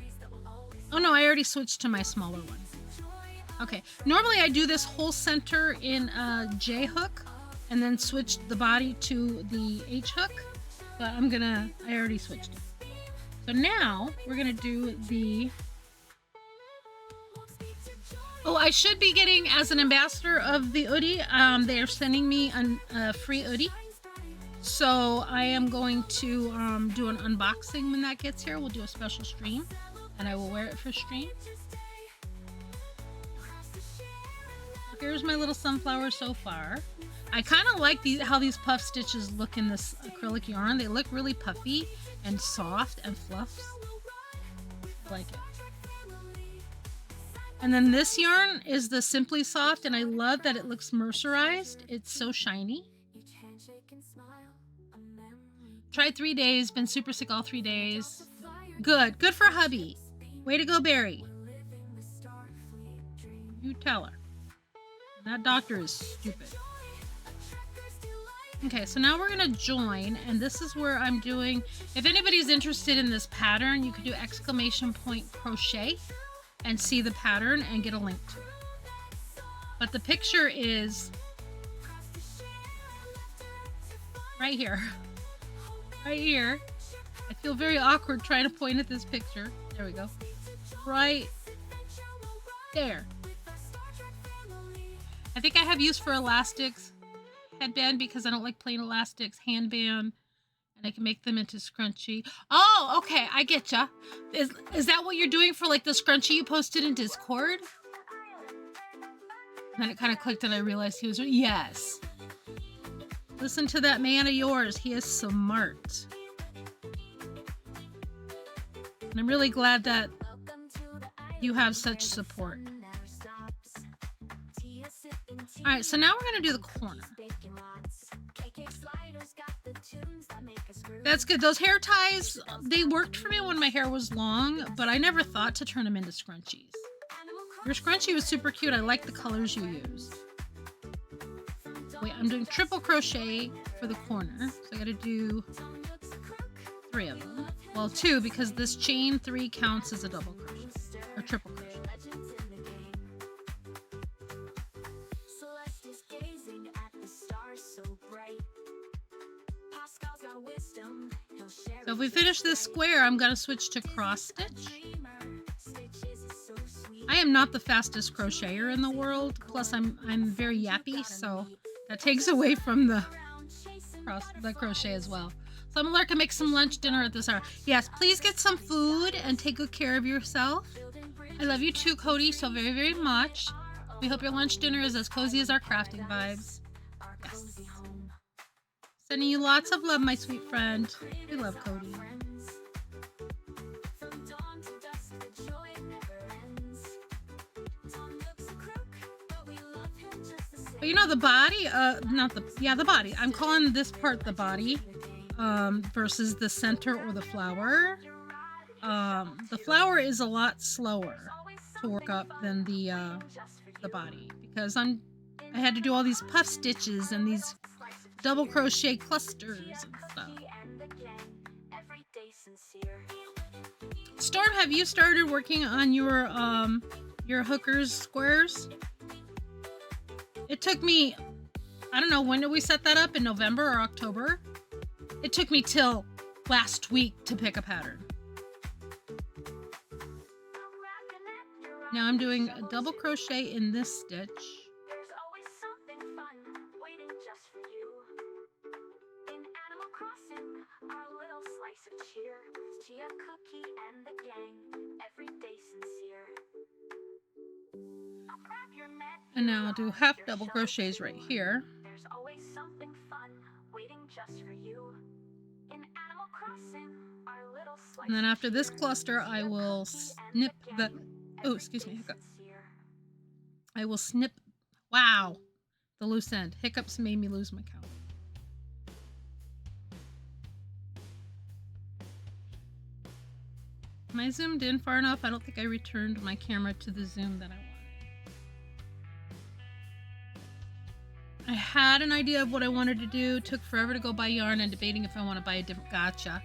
Oh no, I already switched to my smaller one. Okay, normally I do this whole center in a J hook and then switch the body to the H hook, but I already switched it. So now we're gonna do the... Oh, I should be getting, as an ambassador of the hoodie, they are sending me a free hoodie. So I am going to do an unboxing when that gets here. We'll do a special stream, and I will wear it for stream. Here's my little sunflower so far. I kind of like how these puff stitches look in this acrylic yarn. They look really puffy and soft and fluffs. I like it. And then this yarn is the Simply Soft, and I love that it looks mercerized. It's so shiny. Tried 3 days, been super sick all 3 days. Good for hubby. Way to go, Barry. You tell her. That doctor is stupid. Okay, so now we're gonna join, and this is where I'm doing, if anybody's interested in this pattern, you could do ! crochet and see the pattern and get a link to it. But the picture is right here. Right here. I feel very awkward trying to point at this picture. There we go. Right there. I think I have use for elastics. Headband because I don't like plain elastics. Handband. And I can make them into scrunchie. Oh, okay. I get ya. Is that what you're doing for like the scrunchie you posted in Discord? And then it kind of clicked and I realized he was... Yes. Listen to that man of yours. He is smart. And I'm really glad that you have such support. Alright, so now we're going to do the corner. That's good. Those hair ties, they worked for me when my hair was long, but I never thought to turn them into scrunchies. Your scrunchie was super cute. I like the colors you used. Wait, I'm doing triple crochet for the corner. So I got to do 3 of them. Well, 2 because this chain 3 counts as a double crochet or triple crochet. So if we finish this square, I'm going to switch to cross stitch. I am not the fastest crocheter in the world. Plus, I'm very yappy, so that takes away from the crochet as well. So I'm gonna learn to make some lunch dinner at this hour. Yes, please get some food and take good care of yourself. I love you too, Cody, so very, very much. We hope your lunch dinner is as cozy as our crafting vibes. Yes. Sending you lots of love, my sweet friend. We love Cody. But you know the body, the body. I'm calling this part the body, versus the center or the flower. The flower is a lot slower to work up than the body because I had to do all these puff stitches and these double crochet clusters and stuff. Storm, have you started working on your hookers squares? It took me, I don't know, when did we set that up? In November or October? It took me till last week to pick a pattern. Now I'm doing a double crochet in this stitch. And now I'll do half double crochets right here. There's always something fun waiting just for you. In Animal Crossing, our little slice. And then after this cluster, I will snip the... Oh, excuse me, hiccup. I will snip... Wow! The loose end. Hiccups made me lose my count. Am I zoomed in far enough? I don't think I returned my camera to the zoom that I wanted. I had an idea of what I wanted to do. Took forever to go buy yarn and debating if I want to buy a different gotcha.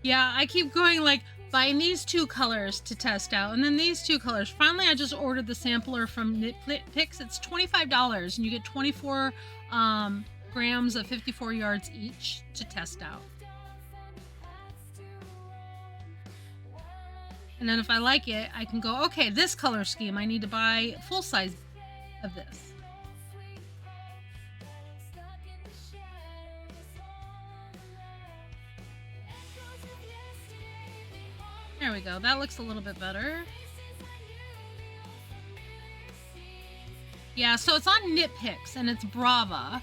Yeah, I keep going like buying these 2 colors to test out and then these 2 colors. Finally, I just ordered the sampler from Knitpicks. It's $25 and you get 24 grams of 54 yards each to test out. And then if I like it, I can go, okay, this color scheme, I need to buy full size of this. There we go. That looks a little bit better. Yeah, so it's on Knitpicks and it's Brava.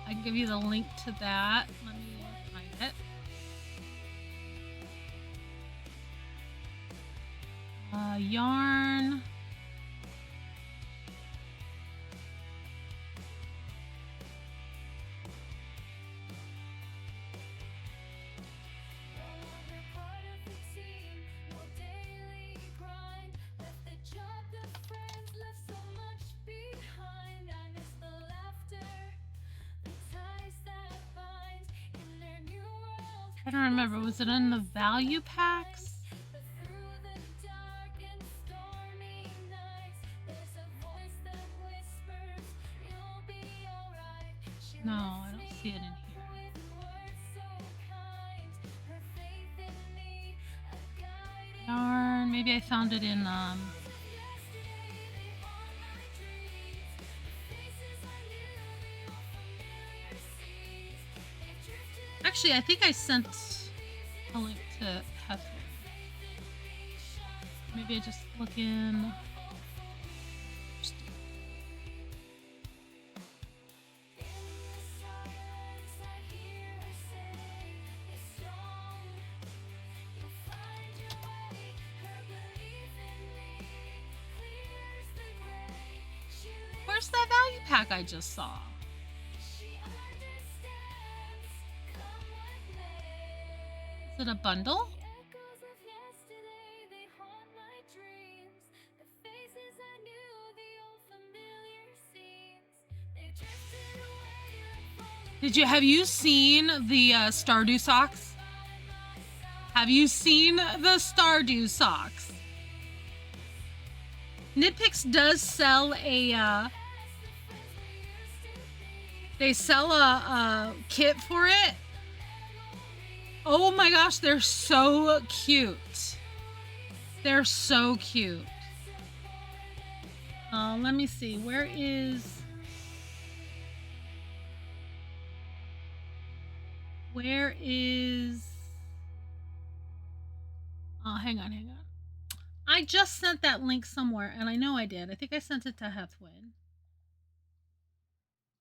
I can give you the link to that. Let me find it. Yarn. I don't remember. Was it in the value packs? No, I don't see it in here. Darn, maybe I found it in Actually, I think I sent a link to Heather. Maybe I just look in. Where's that value pack I just saw? Is it a bundle? Have you seen the Stardew socks? Have you seen the Stardew socks? Knitpicks does sell a they sell a kit for it. Oh my gosh, they're so cute. They're so cute. Let me see. Where is... Oh, hang on. I just sent that link somewhere, and I know I did. I think I sent it to Hethwin.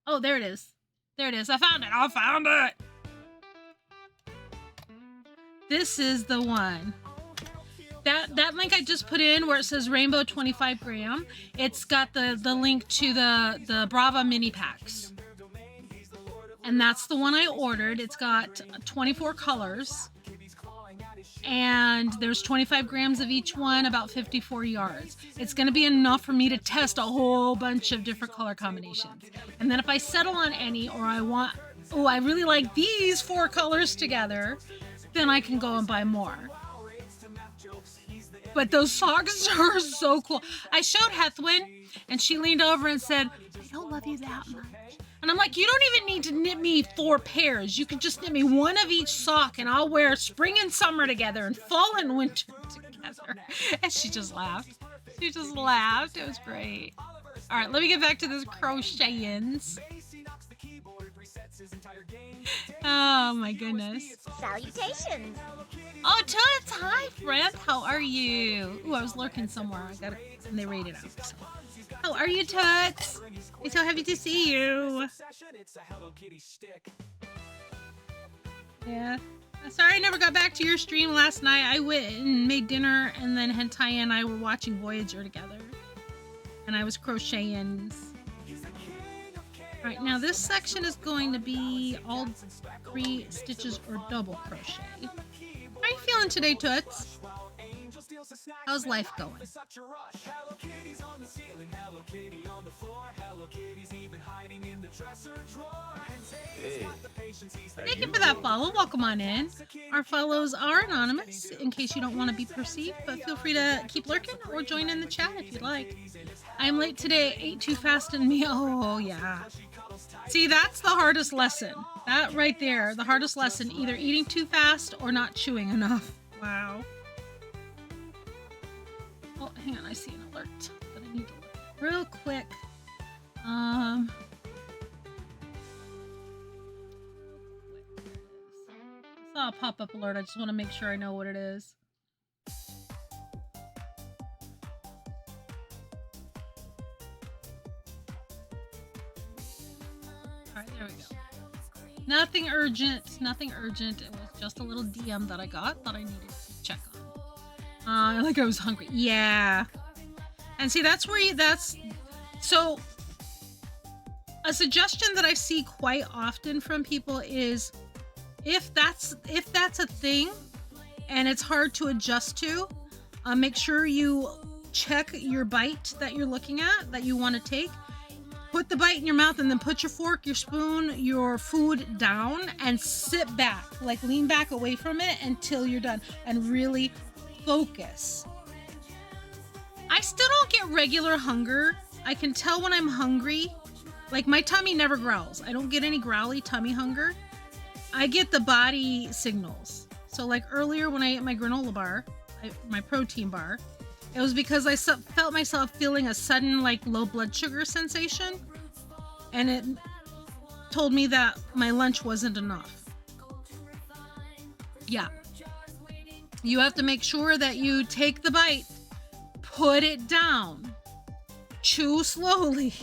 Oh, there it is. There it is. I found it. This is the one. That link I just put in where it says Rainbow 25 gram. It's got the link to the Brava mini packs. And that's the one I ordered. It's got 24 colors. And there's 25 grams of each one, about 54 yards. It's going to be enough for me to test a whole bunch of different color combinations. And then if I settle on any, or I really like these 4 colors together, then I can go and buy more. But those socks are so cool. I showed Hethwin, and she leaned over and said, I don't love you that much. And I'm like, you don't even need to knit me 4 pairs. You can just knit me one of each sock, and I'll wear spring and summer together and fall and winter together. And she just laughed. It was great. All right, let me get back to this crocheting. Oh my goodness. Salutations. Oh, Toots, hi friend. How are you? Ooh, I was lurking somewhere. I got it, and they rated out. So. How are you, Toots? I'm so happy to see you. Yeah. Sorry I never got back to your stream last night. I went and made dinner, and then Hentai and I were watching Voyager together. And I was crocheting. Alright, now this section is going to be all 3 stitches or double crochet. How are you feeling today, Toots? How's life going? Hey. Thank you for that follow. Welcome on in. Our follows are anonymous in case you don't want to be perceived, but feel free to keep lurking or join in the chat if you'd like. I am late today. Ate too fast and me. Oh, yeah. See, that's the hardest lesson. That right there, the hardest lesson, either eating too fast or not chewing enough. Wow. Oh, hang on, I see an alert that I need to look at real quick. I saw a pop-up alert. I just want to make sure I know what it is. Alright, there we go. Nothing urgent. Nothing urgent. It was just a little DM that I got that I needed to check on. Like I was hungry. Yeah. And see, that's where so a suggestion that I see quite often from people is if that's a thing and it's hard to adjust to, make sure you check your bite that you're looking at, that you want to take. Put the bite in your mouth and then put your fork, your spoon, your food down and sit back, like lean back away from it until you're done and really focus. I still don't get regular hunger. I can tell when I'm hungry. Like my tummy never growls. I don't get any growly tummy hunger. I get the body signals. So like earlier when I ate my granola bar, my protein bar, it was because I felt myself feeling a sudden like low blood sugar sensation, and it told me that my lunch wasn't enough. Yeah. You have to make sure that you take the bite, put it down, chew slowly,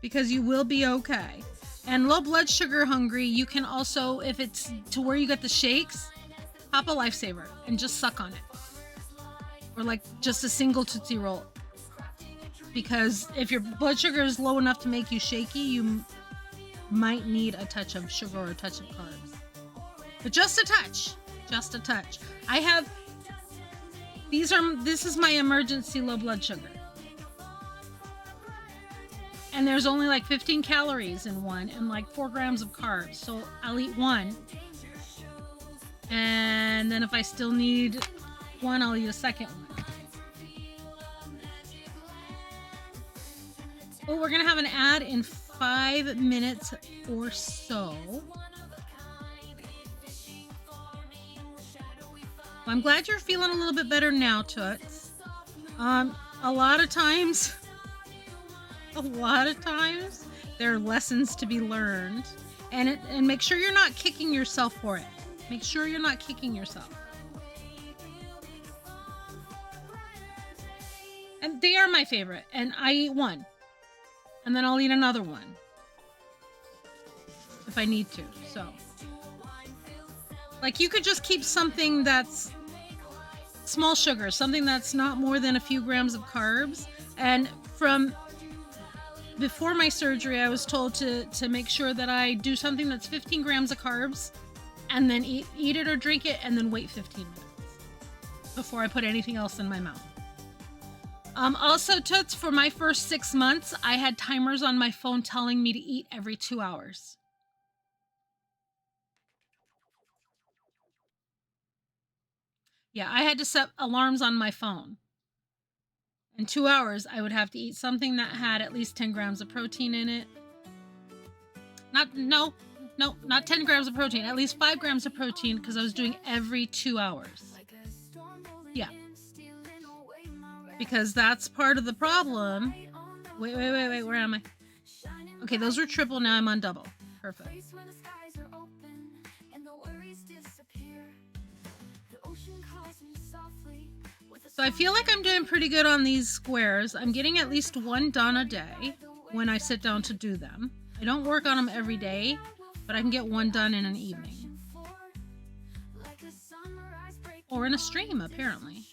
because you will be okay. And low blood sugar hungry, you can also, if it's to where you get the shakes, pop a Lifesaver and just suck on it. Or like just a single Tootsie Roll. Because if your blood sugar is low enough to make you shaky, you might need a touch of sugar or a touch of carbs. But just a touch. Just a touch. This is my emergency low blood sugar. And there's only like 15 calories in one and like 4 grams of carbs. So I'll eat one. And then if I still need one, I'll eat a second one. Oh, we're going to have an ad in 5 minutes or so. Well, I'm glad you're feeling a little bit better now, Toots. A lot of times, there are lessons to be learned. And make sure you're not kicking yourself for it. Make sure you're not kicking yourself. And they are my favorite. And I eat one. And then I'll eat another one. If I need to. So. Like you could just keep something that's small sugar. Something that's not more than a few grams of carbs. And from before my surgery, I was told to make sure that I do something that's 15 grams of carbs. And then eat it or drink it. And then wait 15 minutes. Before I put anything else in my mouth. Also, Toots, for my first 6 months, I had timers on my phone telling me to eat every 2 hours. Yeah, I had to set alarms on my phone. In 2 hours, I would have to eat something that had at least 10 grams of protein in it. Not 10 grams of protein, at least 5 grams of protein, because I was doing every 2 hours. Yeah. Because that's part of the problem. Wait, where am I? Okay, those were triple, now I'm on double. Perfect. So I feel like I'm doing pretty good on these squares. I'm getting at least one done a day when I sit down to do them. I don't work on them every day, but I can get one done in an evening. Or in a stream, apparently.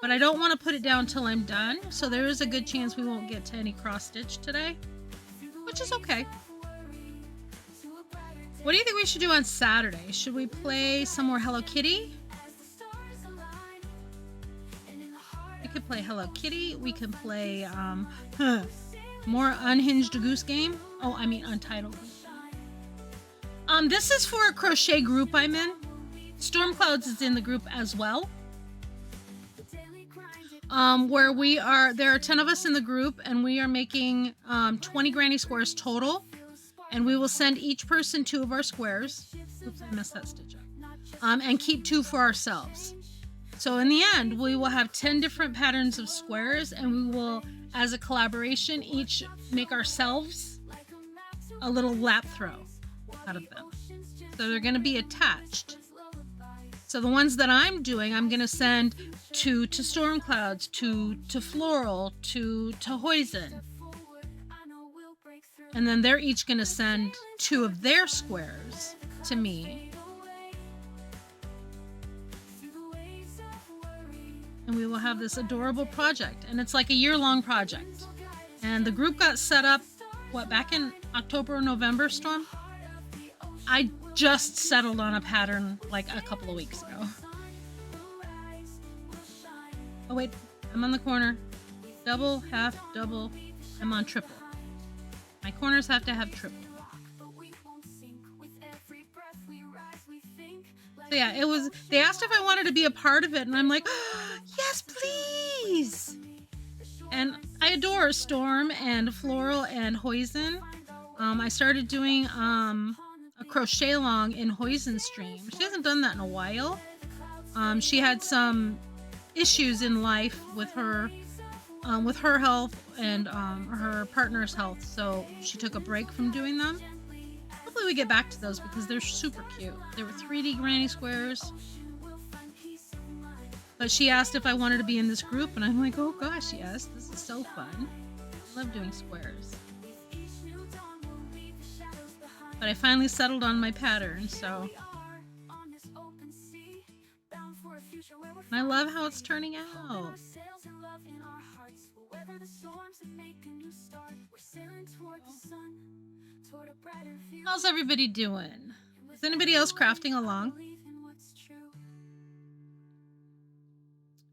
But I don't want to put it down till I'm done, so there is a good chance we won't get to any cross-stitch today, which is okay. What do you think we should do on Saturday? Should we play some more Hello Kitty? play Hello Kitty. We can play more Unhinged Goose Game. Oh, I mean Untitled Goose Game. This is for a crochet group I'm in. Stormclouds is in the group as well. Where we are, there are 10 of us in the group, and we are making 20 granny squares total. And we will send each person 2 of our squares. Oops, I messed that stitch up. And keep 2 for ourselves. So in the end, we will have 10 different patterns of squares, and we will, as a collaboration, each make ourselves a little lap throw out of them. So they're going to be attached. So the ones that I'm doing, I'm going to send 2 to Stormclouds, 2 to Floral, 2 to Hoisin. And then they're each going to send 2 of their squares to me. And we will have this adorable project. And it's like a year-long project. And the group got set up, back in October or November, Storm? I just settled on a pattern like a couple of weeks ago. Oh wait, I'm on the corner. Double, half, double. I'm on triple. My corners have to have triple. So yeah, they asked if I wanted to be a part of it, and I'm like, oh, yes, please. And I adore Storm and Floral and Hoisin. I started doing a crochet along in Hoisin's stream. She hasn't done that in a while. She had some issues in life with her health and her partner's health, so she took a break from doing them. Hopefully we get back to those because they're super cute. They were 3D granny squares. But she asked if I wanted to be in this group, and I'm like, oh gosh, yes, this is so fun. I love doing squares. But I finally settled on my pattern, so. And I love how it's turning out. How's everybody doing? Is anybody else crafting along?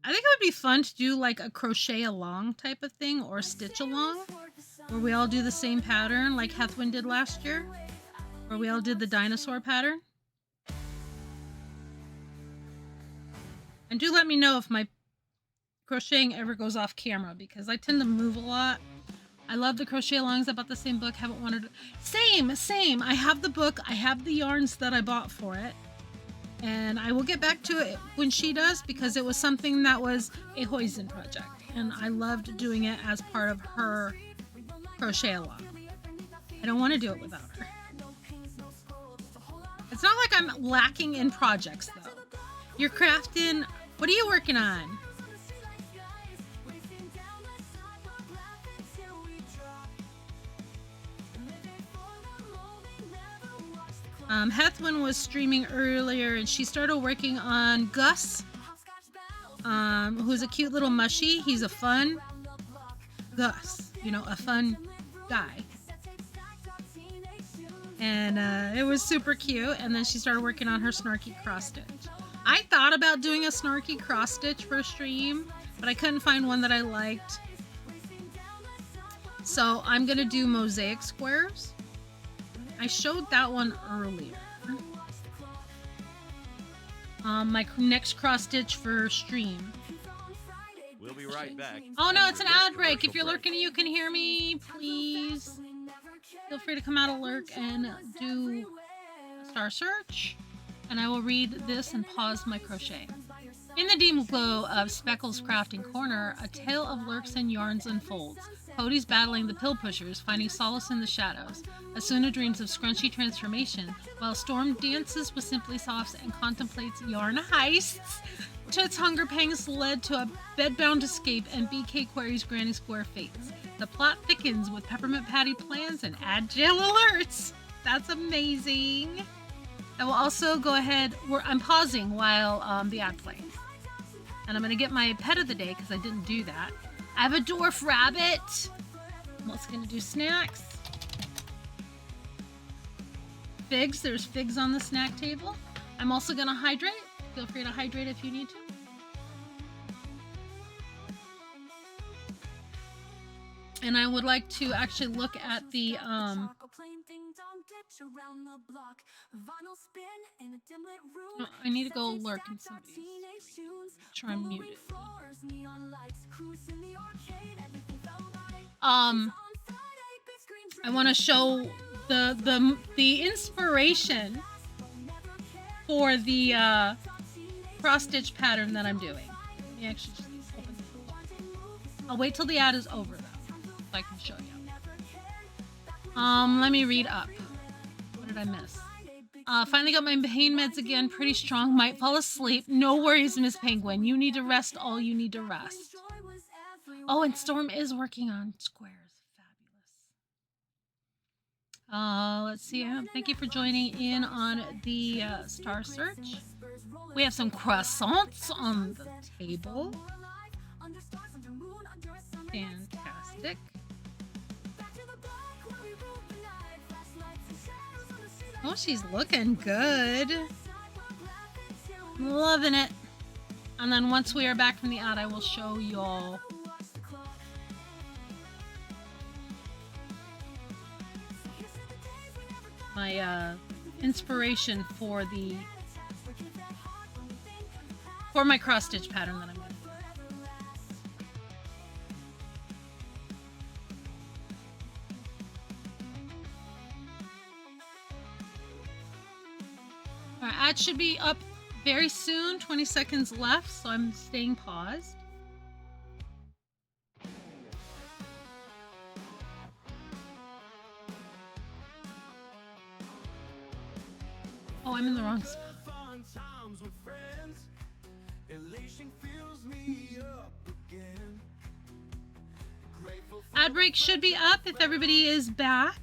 I think it would be fun to do like a crochet along type of thing, or stitch along, where we all do the same pattern like Hethwin did last year, where we all did the dinosaur pattern. And do let me know if my crocheting ever goes off camera, because I tend to move a lot. I love the crochet alongs. I bought the same book. Haven't wanted to... Same. I have the book. I have the yarns that I bought for it. And I will get back to it when she does, because it was something that was a Hoisin project. And I loved doing it as part of her crochet along. I don't want to do it without her. It's not like I'm lacking in projects, though. You're crafting... What are you working on? Hethwin was streaming earlier, and she started working on Gus, who's a cute little mushy. He's a fun Gus, a fun guy. And it was super cute. And then she started working on her snarky cross stitch. I thought about doing a snarky cross stitch for a stream, but I couldn't find one that I liked. So I'm gonna do mosaic squares. I showed that one earlier. My next cross stitch for stream. We'll be right back. Oh no, it's an ad break. If you're lurking and you can hear me, please feel free to come out of lurk and do a star search. And I will read this and pause my crochet. In the dim glow of Speckle's crafting corner, a tale of lurks and yarns unfolds. Cody's battling the pill pushers, finding solace in the shadows. Asuna dreams of scrunchy transformation, while Storm dances with Simply Softs and contemplates yarn heists. Chet's hunger pangs led to a bedbound escape, and BK queries Granny Square fates. The plot thickens with Peppermint Patty plans and agile alerts. That's amazing. I will also go ahead, I'm pausing while the ad plays. And I'm going to get my pet of the day because I didn't do that. I have a dwarf rabbit. I'm also going to do snacks. Figs, there's figs on the snack table. I'm also going to hydrate. Feel free to hydrate if you need to. And I would like to actually look at the oh, I need to go lurk in somebody's stream. Make sure I'm muted. I want to show the inspiration for the cross stitch pattern that I'm doing. Let me actually just open it. I'll wait till the ad is over though, so I can show you. Let me read up. What did I miss? Finally got my pain meds again. Pretty strong. Might fall asleep. No worries, Miss Penguin. You need to rest all you need to rest. Oh, and Storm is working on squares. Fabulous. Let's see. Thank you for joining in on the Star Search. We have some croissants on the table. Fantastic. Oh, she's looking good. Loving it. And then once we are back from the ad, I will show y'all my inspiration for my cross stitch pattern that I'm going to do. Our ad should be up very soon. 20 seconds left, so I'm staying paused. Oh, I'm in the wrong spot. Ad break should be up if everybody is back.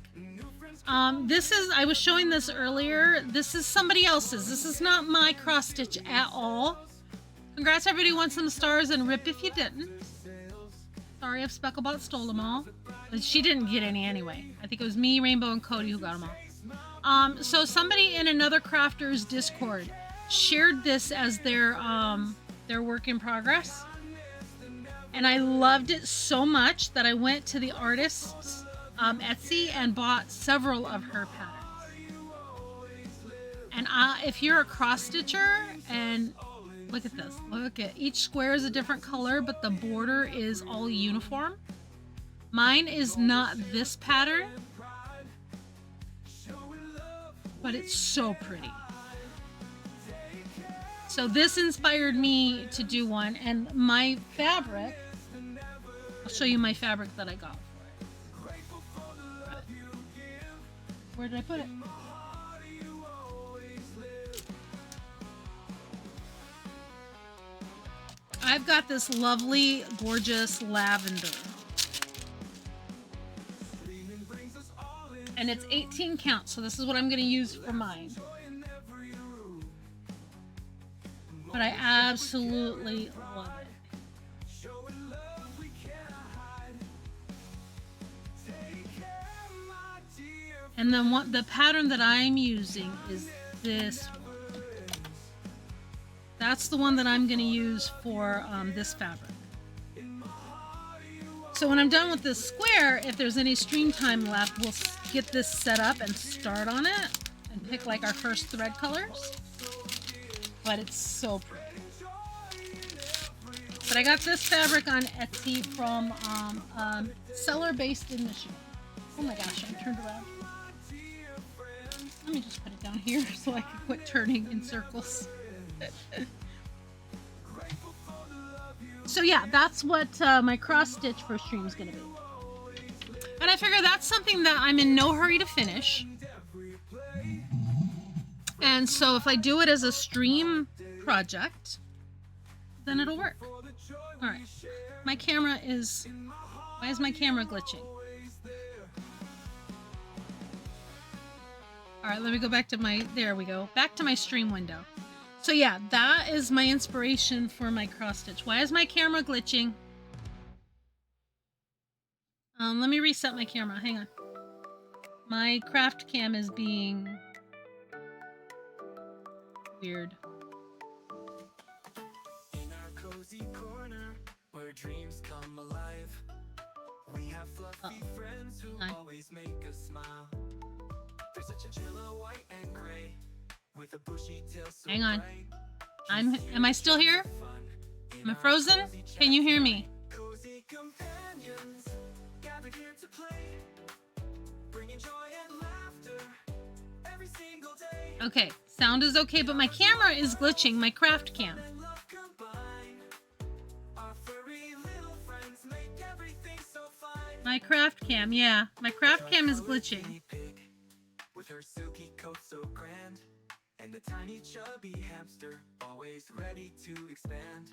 I was showing this earlier. This is somebody else's. This is not my cross stitch at all. Congrats, everybody won some stars, and rip if you didn't. Sorry if Specklebot stole them all. But she didn't get any anyway. I think it was me, Rainbow, and Cody who got them all. So somebody in another crafter's Discord shared this as their work in progress. And I loved it so much that I went to the artist's Etsy and bought several of her patterns. And if you're a cross stitcher, and look at this, look at each square is a different color, but the border is all uniform. Mine is not this pattern, but it's so pretty. So this inspired me to do one, and my fabric, I'll show you my fabric that I got for it. Where did I put it? I've got this lovely, gorgeous lavender. And it's 18 count, so this is what I'm going to use for mine. But I absolutely love it. And then the pattern that I'm using is this one. That's the one that I'm going to use for this fabric. So when I'm done with this square, if there's any stream time left, we'll get this set up and start on it and pick like our first thread colors. But it's so pretty. But I got this fabric on Etsy from seller based in Michigan. Oh my gosh, I turned around. Let me just put it down here so I can quit turning in circles. So yeah, that's what my cross stitch for stream is going to be. And I figure that's something that I'm in no hurry to finish. And so if I do it as a stream project, then it'll work. All right. My camera is... Why is my camera glitching? All right, let me go back to my... There we go. Back to my stream window. So yeah, that is my inspiration for my cross stitch. Why is my camera glitching? Let me reset my camera. Hang on. My craft cam is being weird. In our cozy corner where dreams come alive, we have Oh, hang on. Hang on. Am I still here? Am I frozen? Can you hear me? Okay, sound is okay, but my camera is glitching, my craft cam. My craft cam, yeah. My craft cam is glitching. With her silky coat so grand, and the tiny chubby hamster always ready to expand.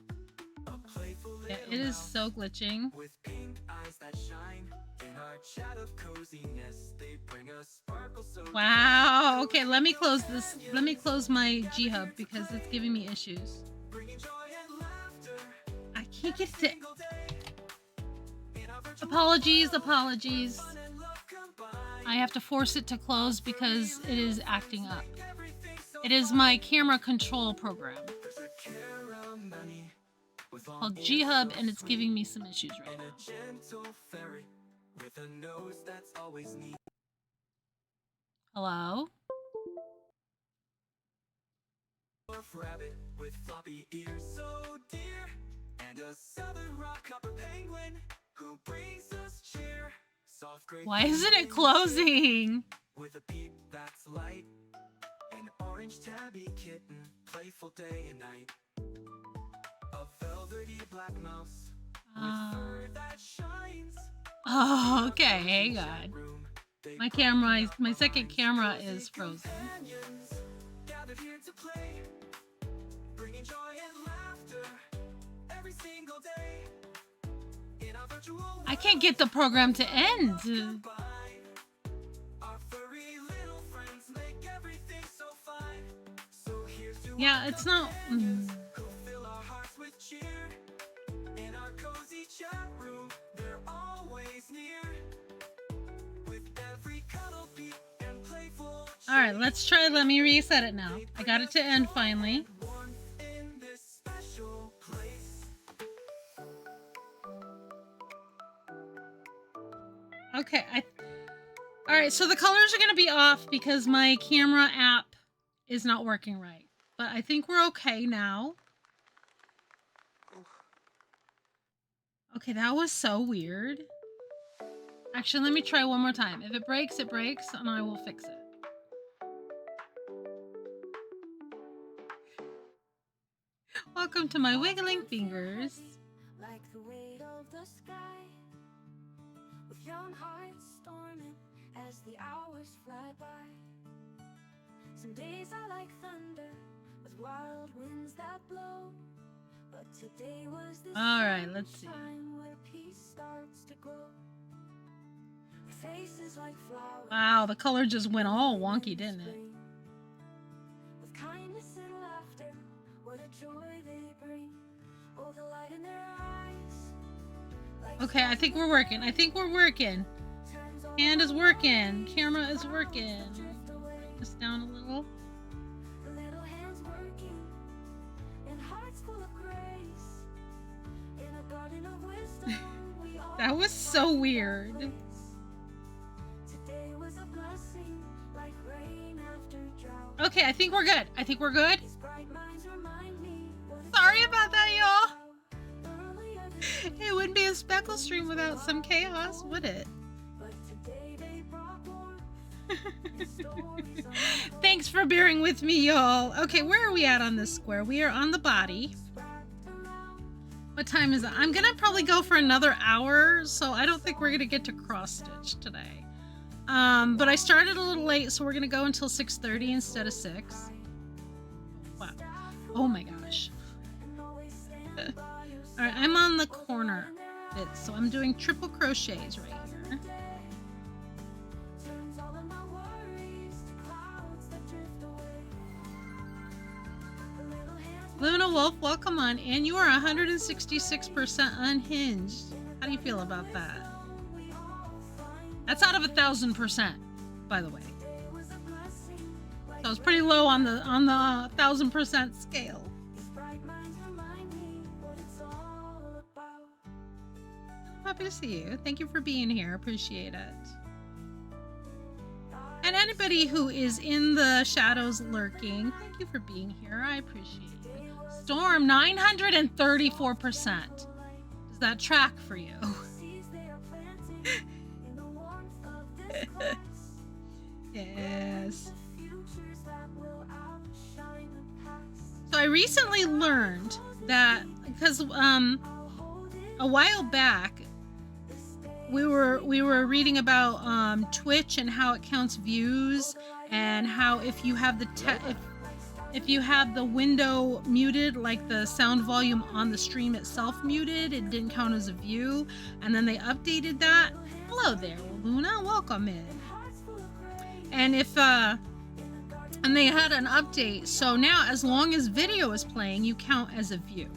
A playful Yeah, little it is mouse so glitching. with pink eyes that shine. In our chat of coziness, they bring a sparkle so Wow. Okay, let me close this. Let me close my G-Hub because it's giving me issues. bringing joy and laughter. I can't get it. Apologies. I have to force it to close because it is acting up. It is my camera control program. It's called G-Hub and it's giving me some issues right now. Hello? Rabbit with floppy ears so dear, and a southern rock copper penguin who brings us cheer. Soft gray Why isn't it closing? with a beat that's light, an orange tabby kitten, playful day and night. A velvety black mouse with fur that shines. Oh, okay, hang on. My second camera is frozen. Gathered here to play, bringing joy and laughter every single day. In our virtual I can't get the program to end. our furry little friends make everything so fine. So here's to Yeah, it's not. who fill our hearts with cheer. In our cozy chat room, they're always near. With every cuddle beat and playful All right, let's try. Let me reset it now. I got it to end finally. warmth in this special place. Okay, all right, so the colors are going to be off because my camera app is not working right. But I think we're okay now. Okay, that was so weird. Actually, let me try one more time. If it breaks, and I will fix it. Welcome to my wiggling fingers. Like the weight of the sky, with young hearts storming as the hours fly by. Some days are like thunder, with wild winds that blow. But today was the All right, let's see. time where peace starts to grow. Faces like flowers. Wow, the color just went all wonky, didn't it? With kindness and laughter, what a joy they bring. Oh, the light in their eyes. Like Okay, I think we're working. Hand is working. Camera is working. Bring this down a little. the little hands working in hearts full of grace. In a garden of wisdom, we all That was so weird. Today was a blessing, like rain after drought. Okay, I think we're good. These bright minds remind me what it's Sorry about that, y'all. about. Earlier this week, It wouldn't be a speckle stream without some chaos, would it? but today they brought warmth and stories on Thanks for bearing with me, y'all. Okay, where are we at on this square? We are on the body. What time is it? I'm gonna probably go for another hour, so I don't think we're gonna get to cross stitch today. But I started a little late, so we're gonna go until 6:30 instead of 6. Wow. Oh my gosh. All right, I'm on the corner bit, so I'm doing triple crochets right here. turns all of my worries to clouds that drift away. The little hands Luna Wolf, welcome on, and you are 166% unhinged. How do you feel about that? we all find. That's out of 1,000%, by the way. Today was a blessing, like So it's pretty low on the 1,000% scale. these bright minds remind me what it's all about. happy to see you. Thank you for being here. Appreciate it. And anybody who is in the shadows lurking, thank you for being here. I appreciate you. Storm, 934%. Does that track for you? Yes. So I recently learned that because a while back we were reading about Twitch and how it counts views, and how if you have if you have the window muted, like the sound volume on the stream itself muted, it didn't count as a view. And then they updated that. Hello there, Luna. Welcome in. And and they had an update. So now as long as video is playing, you count as a view.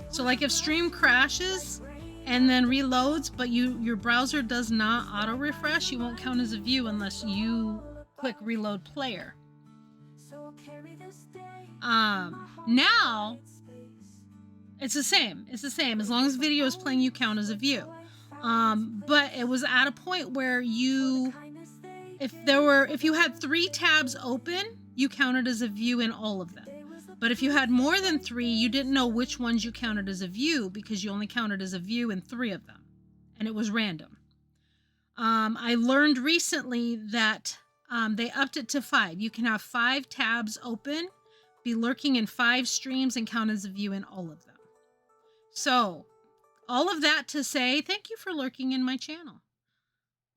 So like if stream crashes and then reloads, but your browser does not auto refresh, you won't count as a view unless you click reload player. Now it's the same. It's the same. As long as video is playing, you count as a view. But it was at a point where if you had 3 tabs open, you counted as a view in all of them. But if you had more than 3, you didn't know which ones you counted as a view because you only counted as a view in 3 of them. And it was random. I learned recently that they upped it to 5. You can have 5 tabs open, be lurking in 5 streams, and count as a view in all of them. So, all of that to say, thank you for lurking in my channel.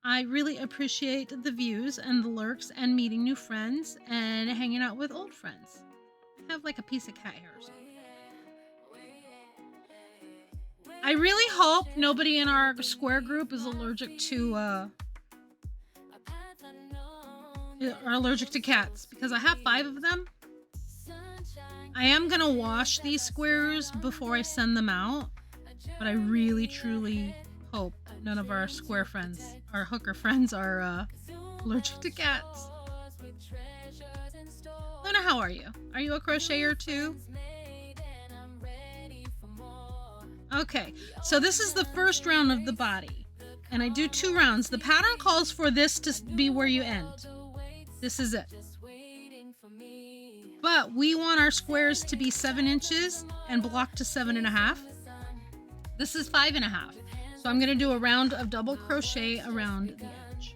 I really appreciate the views and the lurks and meeting new friends and hanging out with old friends. I have like a piece of cat hair or something. I really hope nobody in our square group is allergic to are allergic to cats, because I have 5 of them. I am gonna wash these squares before I send them out, but I really truly hope none of our square friends, our hooker friends, are allergic to cats. Luna, how are you? Are you a crocheter too? Okay, so this is the first round of the body, and I do 2 rounds. The pattern calls for this to be where you end. This is it. But we want our squares to be 7 inches and block to 7.5. This is 5.5. So I'm going to do a round of double crochet around the edge.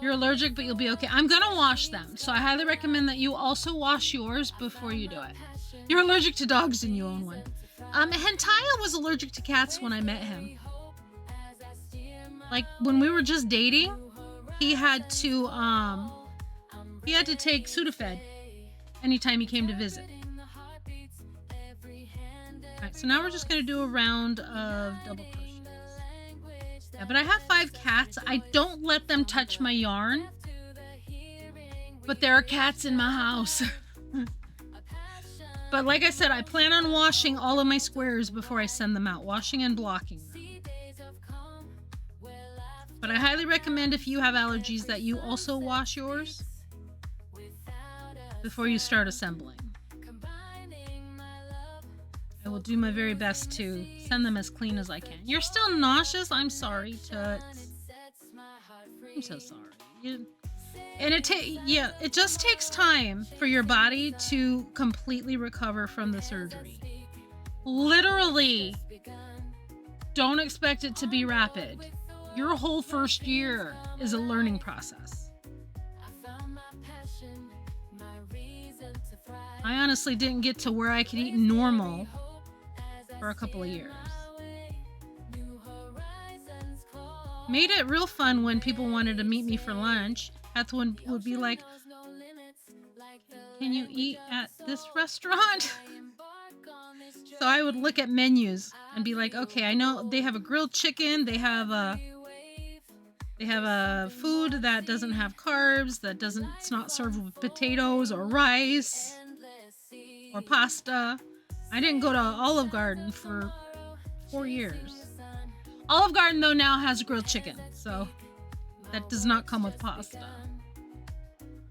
You're allergic, but you'll be okay. I'm going to wash them. So I highly recommend that you also wash yours before you do it. You're allergic to dogs and you own one. Hentaya was allergic to cats when I met him. Like when we were just dating, he had to take Sudafed anytime he came to visit. Alright, so now we're just going to do a round of double crochets. Yeah, but I have 5 cats. I don't let them touch my yarn. But there are cats in my house. But like I said, I plan on washing all of my squares before I send them out. Washing and blocking them. But I highly recommend, if you have allergies, that you also wash yours before you start assembling. I will do my very best to send them as clean as I can. You're still nauseous? I'm sorry, Toots. I'm so sorry. It just takes time for your body to completely recover from the surgery. Literally, don't expect it to be rapid. Your whole first year is a learning process. I honestly didn't get to where I could eat normal for a couple of years. Made it real fun when people wanted to meet me for lunch. Heth would be like, "Can you eat at this restaurant?" So I would look at menus and be like, "Okay, I know they have a grilled chicken. They have a food that doesn't have carbs. It's not served with potatoes or rice or pasta." I didn't go to Olive Garden for 4 years. Olive Garden, though, now has grilled chicken, so that does not come with pasta.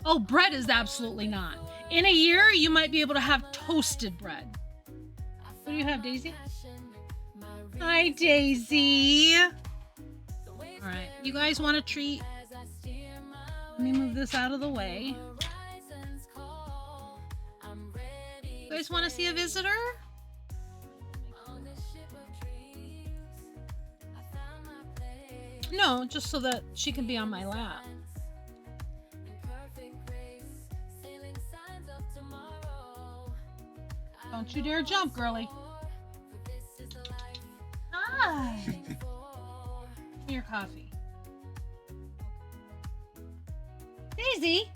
Oh, bread is absolutely not. In a year, you might be able to have toasted bread. What do you have, Daisy? Hi, Daisy. All right, you guys want a treat? Let me move this out of the way. You guys want to see a visitor? No, just so that she can be on my lap. Don't you dare jump, girlie. Hi. Give me your coffee. Daisy.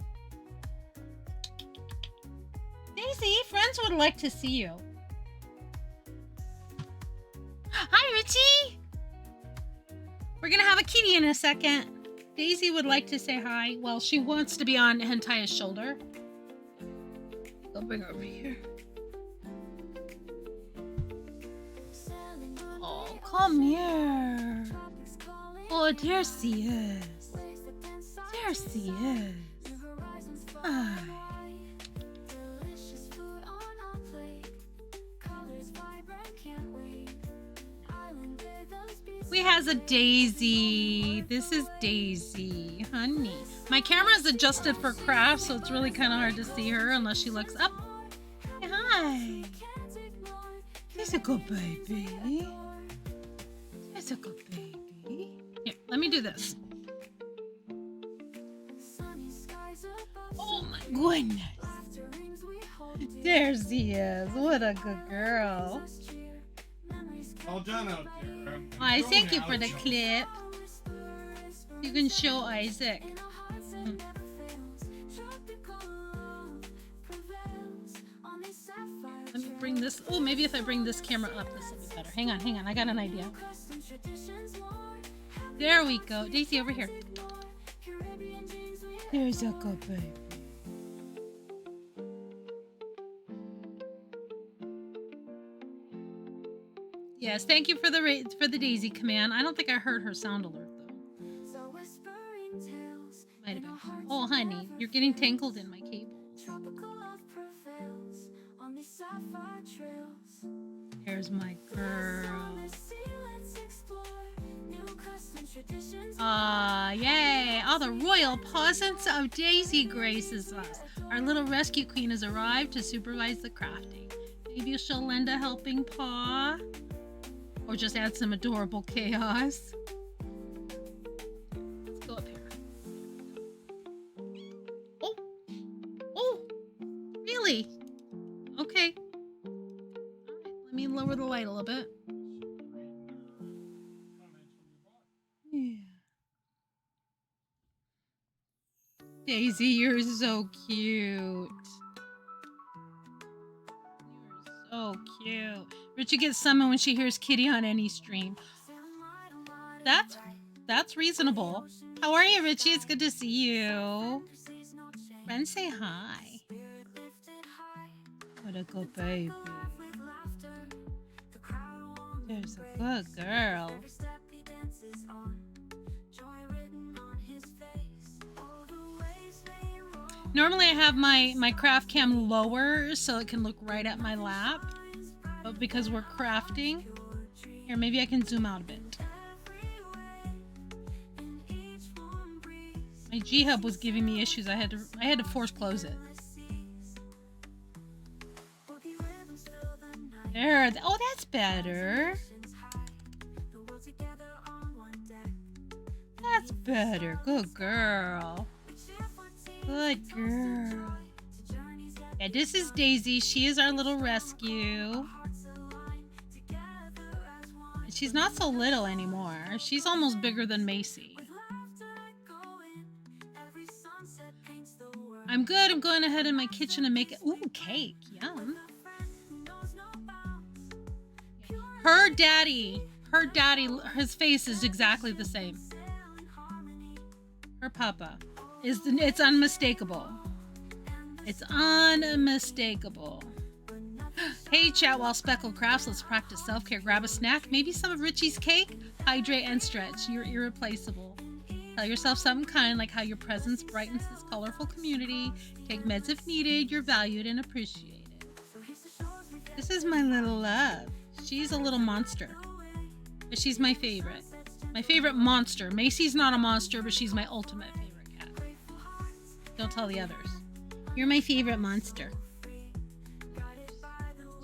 Daisy, friends would like to see you. Hi, Richie. We're gonna have a kitty in a second. Daisy would like to say hi. Well, she wants to be on Hentaya's shoulder. I'll bring her over here. Oh, come here. Oh, there she is. There she is. Hi. We has a Daisy. This is Daisy, honey. My camera's adjusted for craft, so it's really kind of hard to see her unless she looks up. Hey, hi. She's a good baby. She's a good baby. Here, let me do this. Oh my goodness. There she is. What a good girl. All done out there. I thank you for the clip. You can show Isaac. Let me bring this. Oh, maybe if I bring this camera up, this will be better. Hang on. I got an idea. There we go. Daisy, over here. There's a good baby. Yes, thank you for the Daisy command. I don't think I heard her sound alert though. Might have been. Oh, honey, you're getting tangled in my cable. There's my girl. Yay! All the royal presence of Daisy graces us. Our little rescue queen has arrived to supervise the crafting. Maybe she'll lend a helping paw. Or just add some adorable chaos. Let's go up here. Oh! Really? Okay. Alright, let me lower the light a little bit. Yeah. Daisy, you're so cute. You're so cute. Richie gets summoned when she hears Kitty on any stream. That's reasonable. How are you, Richie? It's good to see you. Friends, say hi. What a good baby. There's a good girl. Normally I have my craft cam lower so it can look right at my lap. But because we're crafting, here, maybe I can zoom out a bit. My G-Hub was giving me issues. I had to force close it. There. Oh, that's better. That's better. Good girl. Good girl. Yeah, this is Daisy. She is our little rescue. She's not so little anymore. She's almost bigger than Macy. I'm good. I'm going ahead in my kitchen and make it. Ooh, cake. Yum. Her daddy, his face is exactly the same. Her papa. It's unmistakable. It's unmistakable. Hey, chat while Speckle crafts. Let's practice self-care. Grab a snack, maybe some of Richie's cake. Hydrate and stretch. You're irreplaceable. Tell yourself something kind, like how your presence brightens this colorful community. Take meds if needed. You're valued and appreciated. This is my little love. She's a little monster. But she's my favorite. My favorite monster. Macy's not a monster, but she's my ultimate favorite cat. Don't tell the others. You're my favorite monster.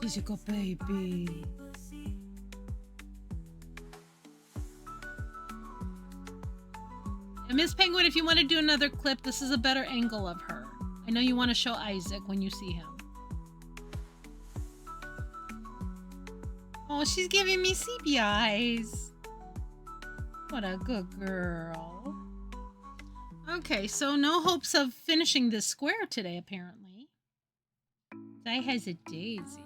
She's a good baby. And Miss Penguin, if you want to do another clip, this is a better angle of her. I know you want to show Isaac when you see him. Oh, she's giving me sleepy eyes. What a good girl. Okay, so no hopes of finishing this square today, apparently. I has a daisy. Such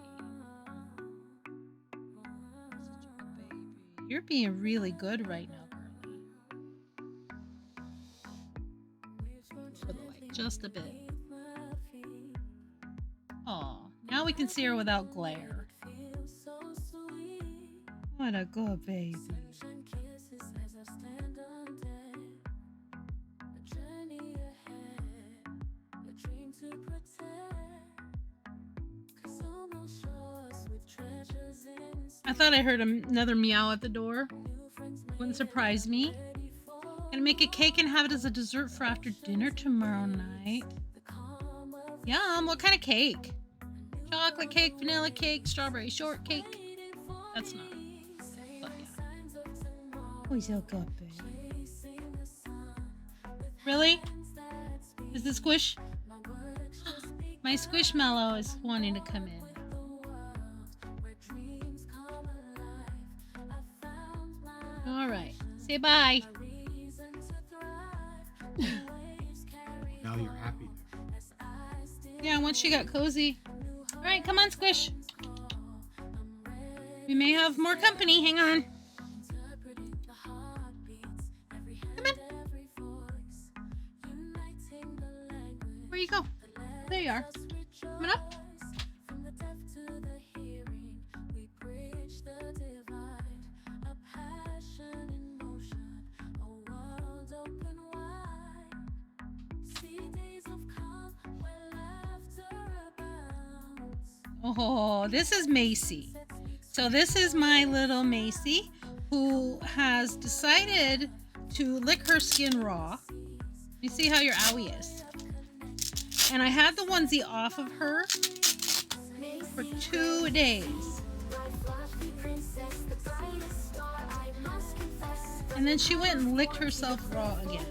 a good baby. You're being really good right now, girlie. For the light, just a bit. Oh, now we can see her without glare. What a good baby. I thought I heard another meow at the door. Wouldn't surprise me. Gonna make a cake and have it as a dessert for after dinner tomorrow night. Yum, what kind of cake? Chocolate cake, vanilla cake, strawberry shortcake. That's not. But yeah. Oh, he's so good, baby. Really? Is the squish? My squishmallow is wanting to come in. All right. Say bye. Now you're happy. Yeah, once she got cozy. All right, come on, Squish. We may have more company. Hang on. Come in. Where you go? There you are. Coming up. Oh, this is Macy. So this is my little Macy who has decided to lick her skin raw. You see how your owie is. And I had the onesie off of her for 2 days. And then she went and licked herself raw again.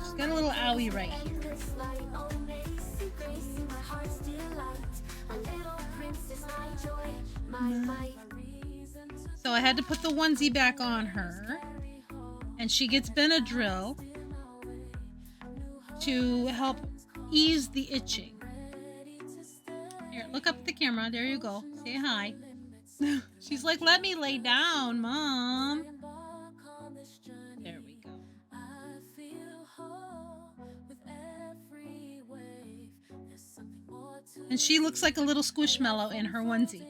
She's got a little owie right here. So I had to put the onesie back on her, and she gets Benadryl to help ease the itching. Here, look up at the camera. There you go. Say hi. She's like, let me lay down, Mom. There we go. And she looks like a little squishmallow in her onesie.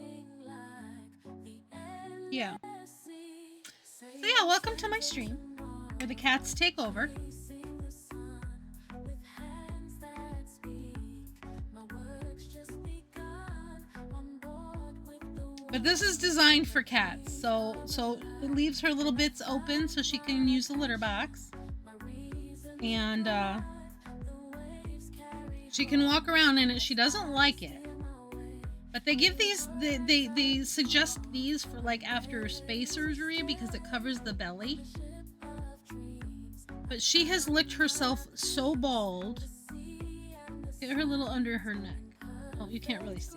Yeah. So yeah, welcome to my stream where the cats take over. But this is designed for cats, so it leaves her little bits open so she can use the litter box. And she can walk around in it. She doesn't like it. But they give these, they suggest these for like after space surgery because it covers the belly. But she has licked herself so bald. Get her little under her neck. Oh, you can't really see it.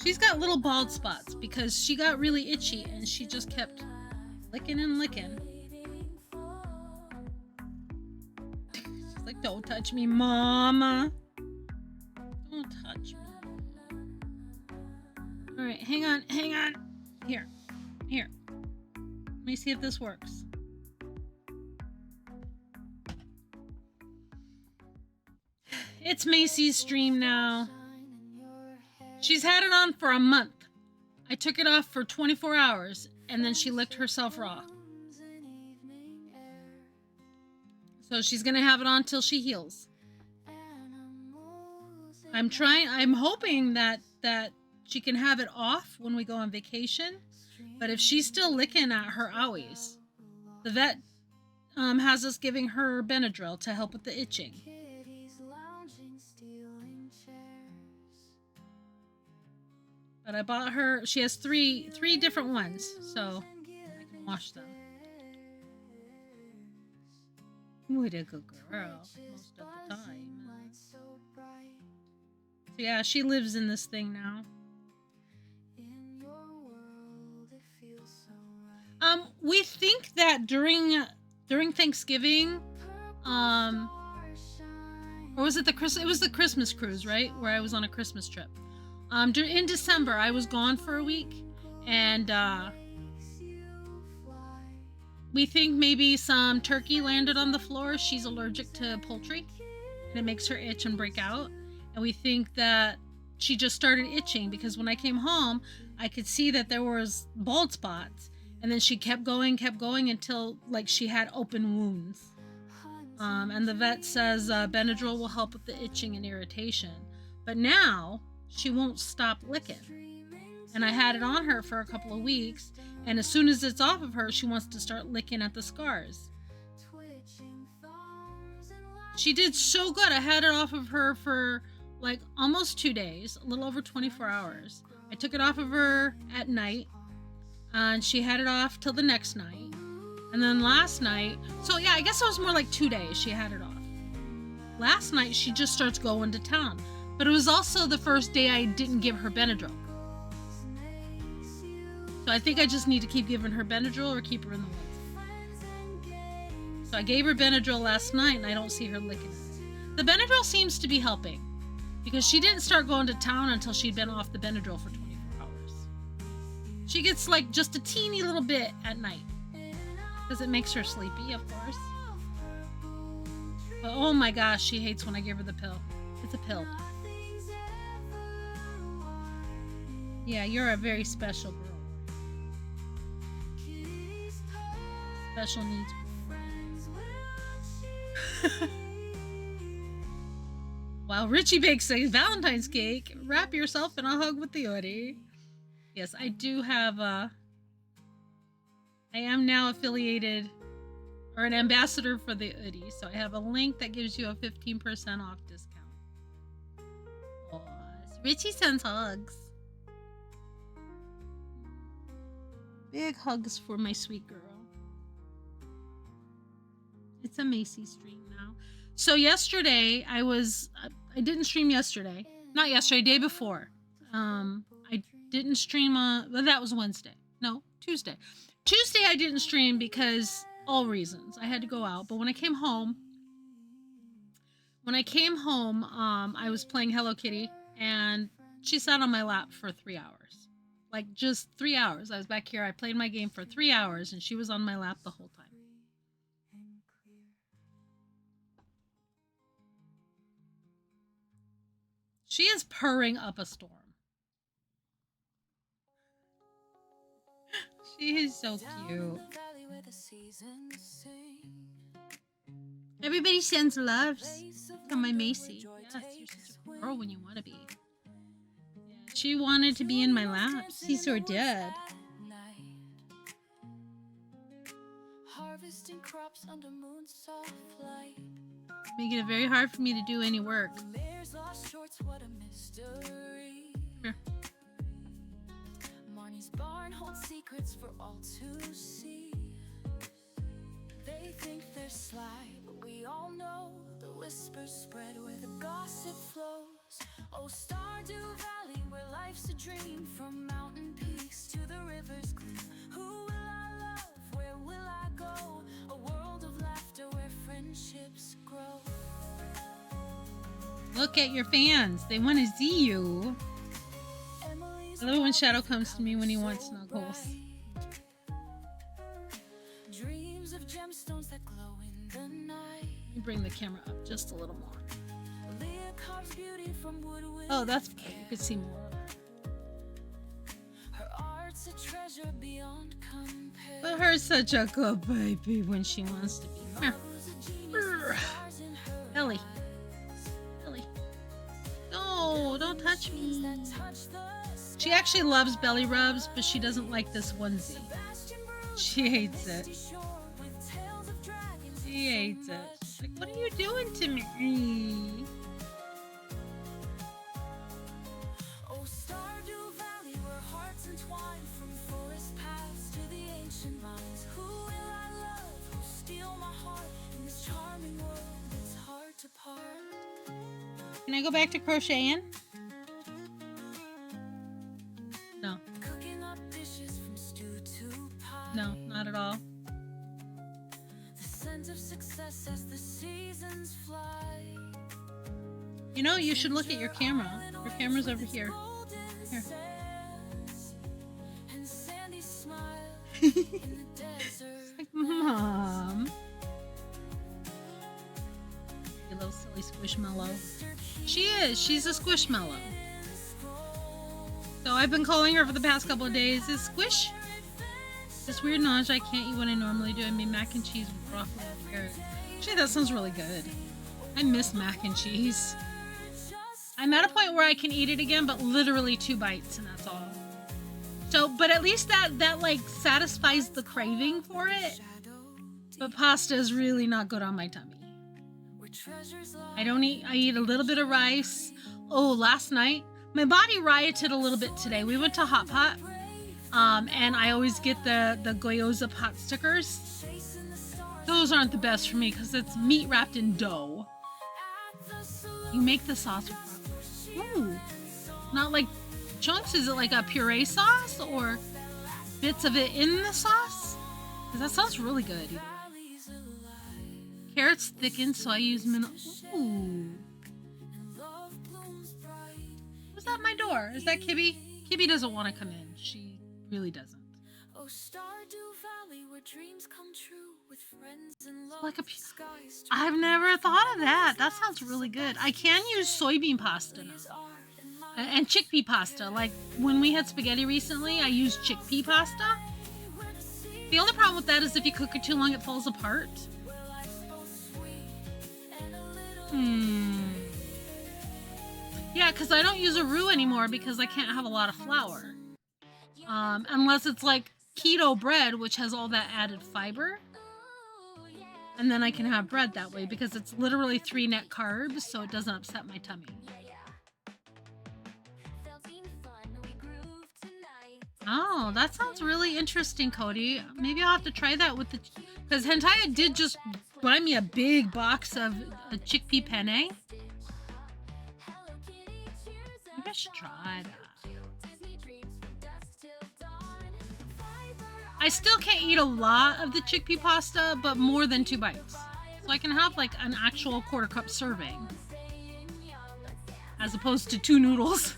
She's got little bald spots because she got really itchy and she just kept licking and licking. She's like, don't touch me, Mama. Don't touch me. All right, hang on. Here. Let me see if this works. It's Macy's stream now. She's had it on for a month. I took it off for 24 hours, and then she licked herself raw. So she's gonna have it on till she heals. I'm hoping that she can have it off when we go on vacation. But if she's still licking at her owies, the vet has us giving her Benadryl to help with the itching. But I bought her, she has three different ones, so I can wash them. What a good girl, most of the time. So yeah, she lives in this thing now. We think that during Thanksgiving, or was it it was the Christmas cruise, right? Where I was on a Christmas trip. In December, I was gone for a week, and we think maybe some turkey landed on the floor. She's allergic to poultry, and it makes her itch and break out. And we think that she just started itching because when I came home, I could see that there was bald spots, and then she kept going until like she had open wounds. And the vet says Benadryl will help with the itching and irritation. But now she won't stop licking. And I had it on her for a couple of weeks, and as soon as it's off of her, she wants to start licking at the scars. She did so good. I had it off of her for like almost 2 days, a little over 24 hours. I took it off of her at night, and she had it off till the next night. And then last night, so yeah, I guess it was more like 2 days she had it off. Last night, she just starts going to town. But it was also the first day I didn't give her Benadryl. So I think I just need to keep giving her Benadryl or keep her in the woods. So I gave her Benadryl last night, and I don't see her licking it. The Benadryl seems to be helping, because she didn't start going to town until she'd been off the Benadryl for 24 hours. She gets like just a teeny little bit at night, because it makes her sleepy, of course. But oh my gosh, she hates when I give her the pill. It's a pill. Yeah, you're a very special girl. Special needs girl. While Richie bakes a Valentine's cake, wrap yourself in a hug with the hoodie. Yes, I do have I am now affiliated or an ambassador for the hoodie, so I have a link that gives you a 15% off discount. Oh, Richie sends hugs. Big hugs for my sweet girl. It's a Macy stream now. So yesterday, I didn't stream yesterday. Not yesterday, day before. I didn't stream well, that was Wednesday. No, Tuesday. Tuesday I didn't stream because all reasons. I had to go out. But when I came home, I was playing Hello Kitty, and she sat on my lap for 3 hours. Like just 3 hours. I was back here. I played my game for 3 hours, and she was on my lap the whole time. She is purring up a storm. She is so cute. Everybody sends loves from my Macy. Yes, you're such a girl when you want to be. Yeah, she wanted to be in my lap. She's so dead. Harvesting crops under moon's soft light. Making it very hard for me to do any work. Here. Marnie's barn holds secrets for all to see. They think they're sly, but we all know the whispers spread where the gossip flows. Oh, Stardew Valley, where life's a dream, from mountain peaks to the river's gleam. Who will I love? Where will I go? A world of laughter where friendships grow. Look at your fans. They want to see you. I love it when Shadow comes to me when he wants snuggles. Dreams of gemstones that glow in the night. Let me bring the camera up just a little more. Oh, that's better. You could see more. Her art's a treasure beyond compare. But her's such a good baby when she wants to be. Ellie. Ellie. No, don't touch me. She actually loves belly rubs, but she doesn't like this onesie. She hates it. She hates it. She's like, what are you doing to me? Can I go back to crocheting? No. No, not at all. You know, you should look at your camera. Your camera's over here. Here. It's like, Mom. You little silly squishmallow. She is. She's a squishmallow. So I've been calling her for the past couple of days. Is Squish? This weird nausea I can't eat what I normally do. I made mac and cheese with broccoli and carrots. Actually, that sounds really good. I miss mac and cheese. I'm at a point where I can eat it again, but literally 2 bites and that's all. So, but at least that like satisfies the craving for it. But pasta is really not good on my tummy. I eat a little bit of rice. Oh, last night, my body rioted a little bit today. We went to Hot Pot. And I always get the gyoza pot stickers. Those aren't the best for me because it's meat wrapped in dough. You make the sauce with ooh, not like chunks. Is it like a puree sauce or bits of it in the sauce? Because that sounds really good. Either way. Carrots thicken, so I use ooh. Who's at my door? Is that Kibby? Kibby doesn't want to come in. She really doesn't. Like I've never thought of that. That sounds really good. I can use soybean pasta now. And chickpea pasta. Like when we had spaghetti recently, I used chickpea pasta. The only problem with that is if you cook it too long, it falls apart. Yeah, because I don't use a roux anymore because I can't have a lot of flour. Unless it's like keto bread, which has all that added fiber. And then I can have bread that way because it's literally 3 net carbs, so it doesn't upset my tummy. Oh, that sounds really interesting, Cody. Maybe I'll have to try that with because Hentaya did just buy me a big box of chickpea penne. Maybe I should try that. I still can't eat a lot of the chickpea pasta, but more than 2 bites. So I can have like an actual 1/4 cup serving. As opposed to 2 noodles.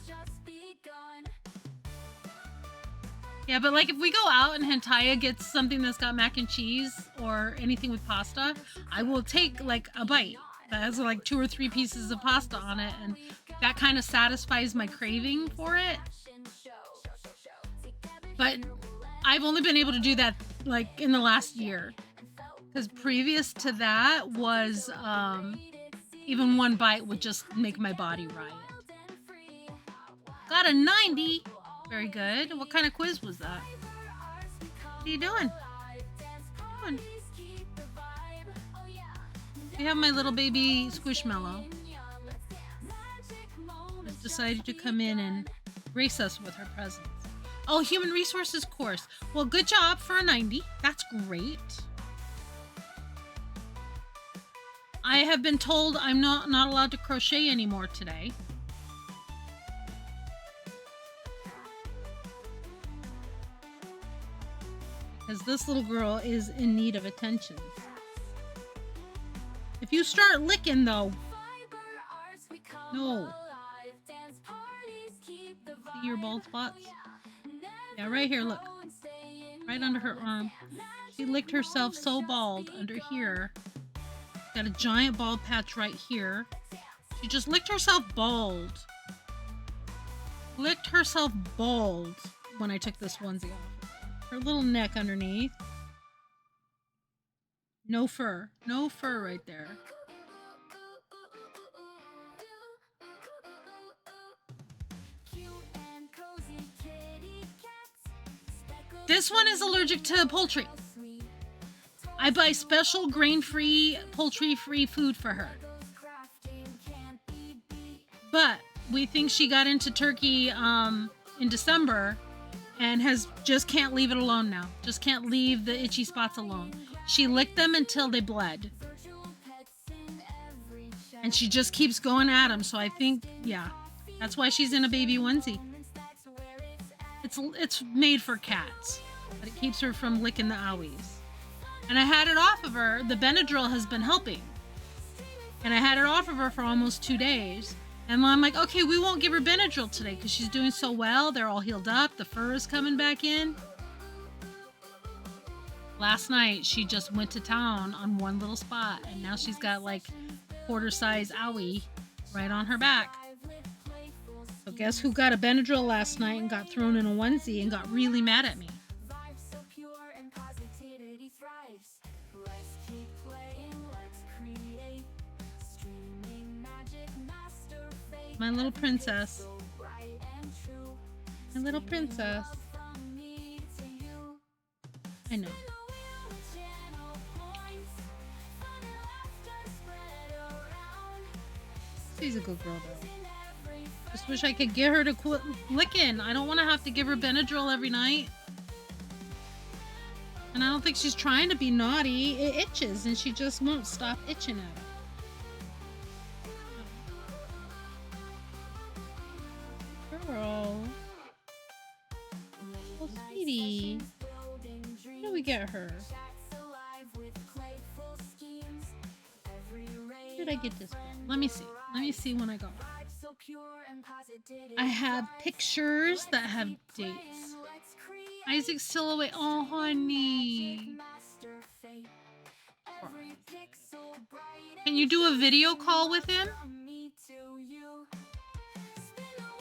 Yeah, but like if we go out and Hentaya gets something that's got mac and cheese or anything with pasta, I will take like a bite that has like 2 or 3 pieces of pasta on it, and that kind of satisfies my craving for it. But I've only been able to do that like in the last year, because previous to that was even 1 bite would just make my body riot. Got a 90. Very good. What kind of quiz was that? What are you doing? What are you doing? We have my little baby Squishmallow. Has decided to come in and grace us with her presence. Oh, human resources course. Well, good job for a 90. That's great. I have been told I'm not allowed to crochet anymore today. Because this little girl is in need of attention. If you start licking, though. No. See your bald spots? Yeah, right here, look. Right under her arm. She licked herself so bald under here. Got a giant bald patch right here. She just licked herself bald. Licked herself bald when I took this onesie off. Her little neck underneath. No fur. No fur right there. This one is allergic to poultry. I buy special grain-free, poultry-free food for her. But we think she got into turkey in December and just can't leave it alone now. Just can't leave the itchy spots alone. She licked them until they bled. And she just keeps going at them. So I think, yeah, that's why she's in a baby onesie. It's made for cats, but it keeps her from licking the owies. And I had it off of her. The Benadryl has been helping. And I had it off of her for almost 2 days. And I'm like, okay, we won't give her Benadryl today because she's doing so well. They're all healed up. The fur is coming back in. Last night, she just went to town on one little spot. And now she's got like quarter-size owie right on her back. So guess who got a Benadryl last night and got thrown in a onesie and got really mad at me? My little princess. My little princess. I know. She's a good girl though. Just wish I could get her to quit licking. I don't want to have to give her Benadryl every night. And I don't think she's trying to be naughty. It itches and she just won't stop itching at it. Girl. Oh, sweetie. Where do we get her? Where did I get this from? Let me see. Let me see when I got her. I have pictures that have dates. Isaac's still away. Oh, honey. Can you do a video call with him?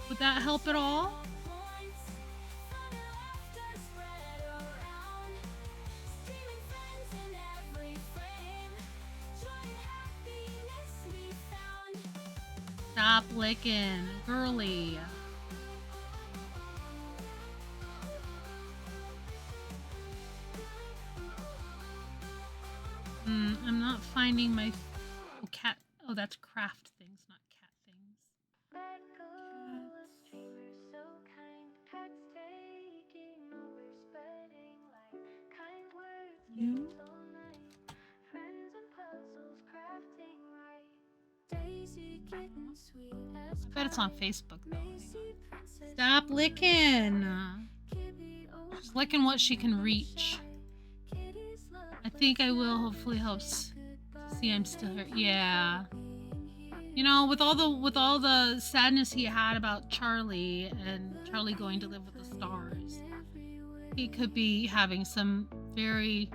Would that help at all? Stop licking, girly. I'm not finding my cat. Oh, that's craft things, not cat things. You? I bet it's on Facebook though. Stop licking. She's licking what she can reach. I think I will hopefully helps to see I'm still here. Yeah. You know, with all the sadness he had about Charlie and Charlie going to live with the stars, he could be having some very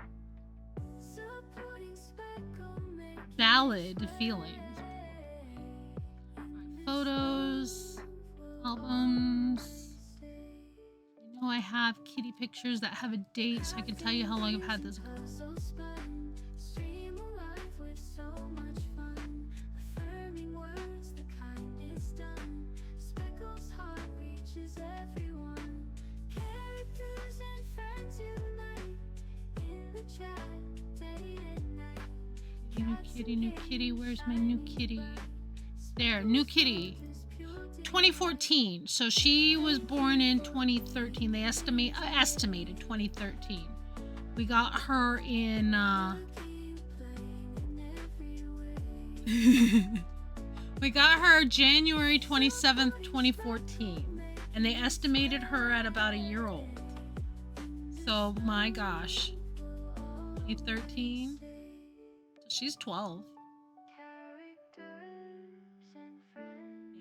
valid feelings. Photos, albums. You know, I have kitty pictures that have a date, so I can tell you how long I've had this girl. New kitty, where's my new kitty? There, new kitty. 2014. So she was born in 2013. They estimated 2013. We got her in we got her January 27th, 2014. And they estimated her at about a year old. So my gosh. 2013. She's 12.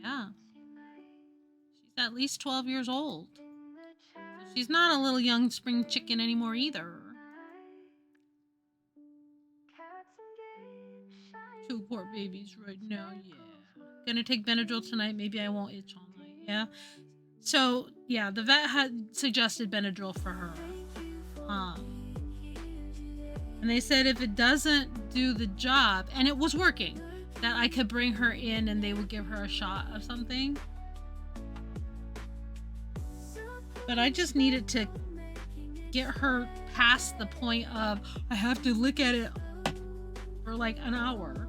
Yeah. She's at least 12 years old. So she's not a little young spring chicken anymore either. 2 poor babies right now, yeah. Gonna take Benadryl tonight. Maybe I won't itch all night, yeah? So, yeah, the vet had suggested Benadryl for her. And they said if it doesn't do the job, and it was working, that I could bring her in and they would give her a shot of something. But I just needed to get her past the point of I have to look at it for like an hour.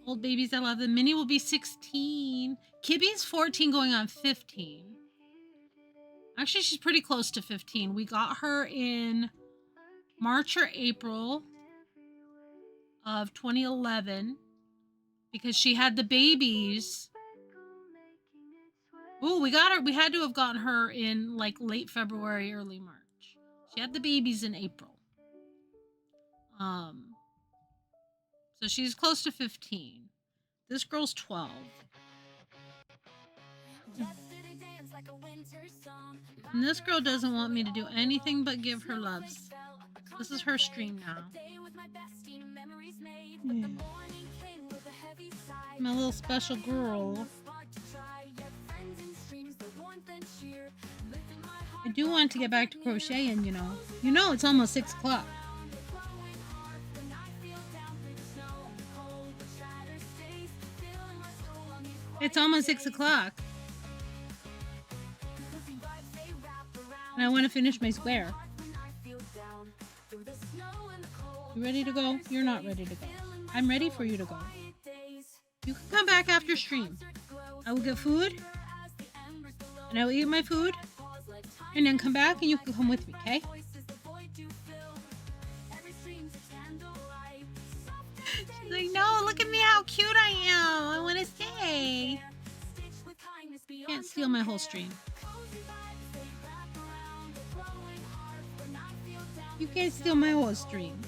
Old babies, I love them. Minnie will be 16. Kibby's 14 going on 15. Actually, she's pretty close to 15. We got her in March or April of 2011 because she had the babies. Oh, we got her. We had to have gotten her in like late February, early March. She had the babies in April. So she's close to 15. This girl's 12. And this girl doesn't want me to do anything but give her loves. This is her stream now. Yeah. My little special girl. I do want to get back to crocheting, you know. You know it's almost 6 o'clock. It's almost 6 o'clock. And I want to finish my square. You ready to go? You're not ready to go. I'm ready for you to go. You can come back after stream. I will get food. And I will eat my food. And then come back and you can come with me, okay? She's like, no, look at me how cute I am. I want to stay. Can't steal my whole stream. You can't steal my whole stream.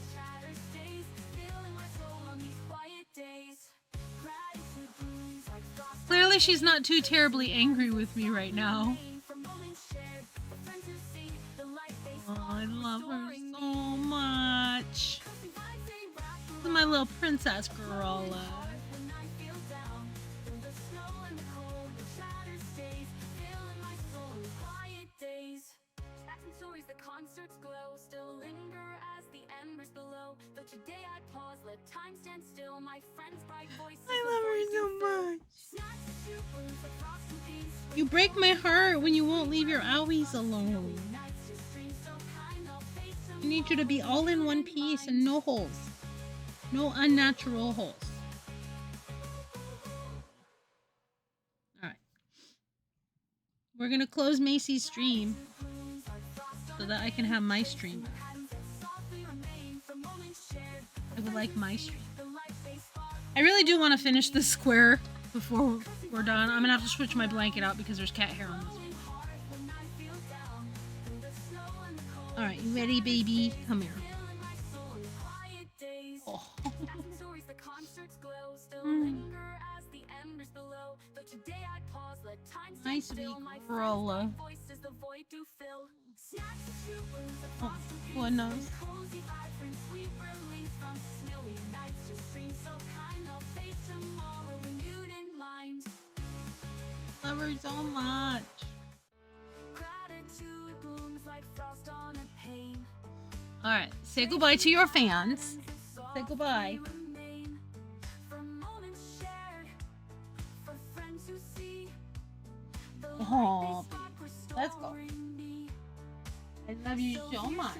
Clearly she's not too terribly angry with me right now. Oh, I love her so much. This is my little princess girl. I love her so much. You break my heart when you won't leave your owies alone. I need you to be all in one piece and no holes. No unnatural holes. Alright. We're gonna close Macy's stream so that I can have my stream. I would like my stream. I really do want to finish this square before we're done. I'm gonna have to switch my blanket out because there's cat hair on this one. Alright, you ready, baby? Come here. Oh. Nice sweet girl. Oh, what knows? Love her so much. Alright, say goodbye to your fans. Say goodbye. Oh, let's go. I love you so much.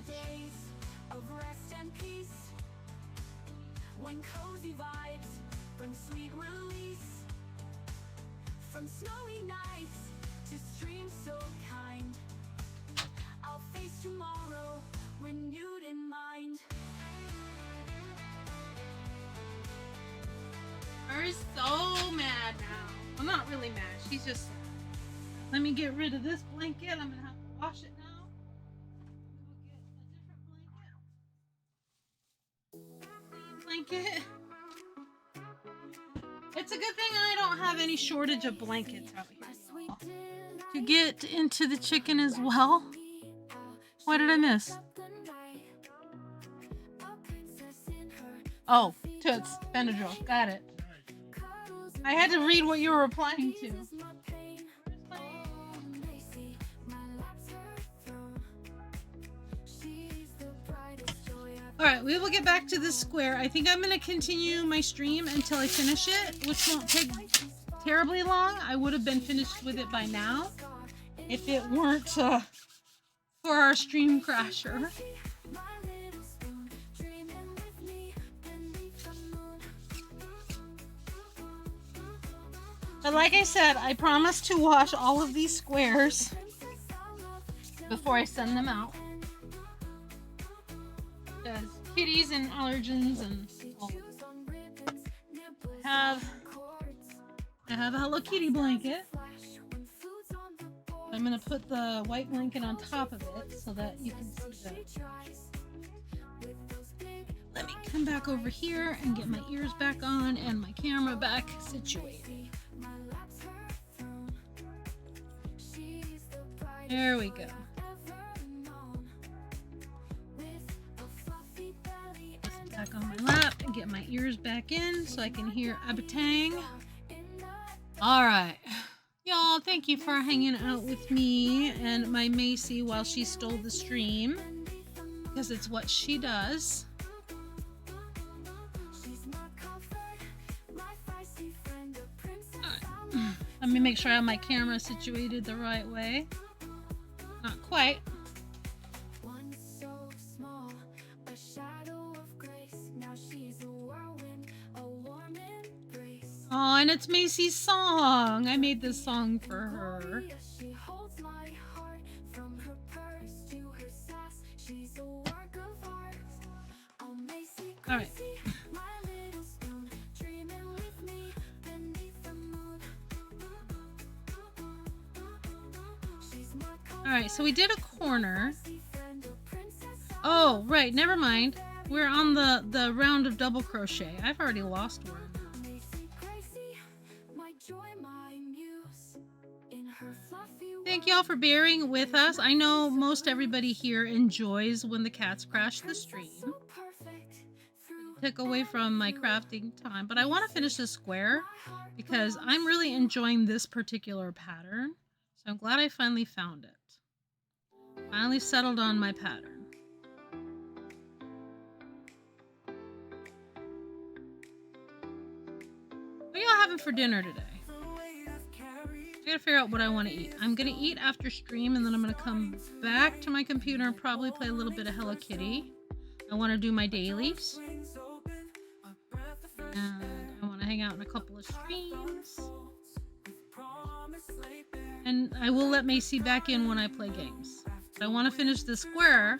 When cozy vibes bring sweet release, from snowy nights to streams so kind, I'll face tomorrow renewed in mind. Her so mad now. Well, not really mad. She's just sad. Let me get rid of this blanket. I'm gonna have to wash it now. Blanket. It's a good thing I don't have any shortage of blankets out here. To get into the chicken as well. What did I miss? Oh, Toots, Benadryl. Got it. I had to read what you were replying to. Alright, we will get back to this square. I think I'm going to continue my stream until I finish it, which won't take terribly long. I would have been finished with it by now if it weren't for our stream crasher. But like I said, I promise to wash all of these squares before I send them out. Because kitties and allergens and all. I have a Hello Kitty blanket. I'm gonna put the white blanket on top of it so that you can see that. Let me come back over here and get my ears back on and my camera back situated. There we go. Back on my lap and get my ears back in so I can hear Abatang. Alright. Y'all, thank you for hanging out with me and my Macy while she stole the stream. Because it's what she does. Alright. Let me make sure I have my camera situated the right way. Not quite. Oh, and it's Macy's song. I made this song for her. All right. All right, so we did a corner. Oh, right, never mind. We're on the round of double crochet. I've already lost one. Thank y'all for bearing with us. I know most everybody here enjoys when the cats crash the stream. Took away from my crafting time, but I want to finish this square because I'm really enjoying this particular pattern. So I'm glad I finally found it. Finally settled on my pattern. What are y'all having for dinner today? I gotta figure out what I want to eat. I'm gonna eat after stream and then I'm gonna come back to my computer and probably play a little bit of Hello Kitty. I want to do my dailies. And I want to hang out in a couple of streams. And I will let Macy back in when I play games. But I want to finish this square.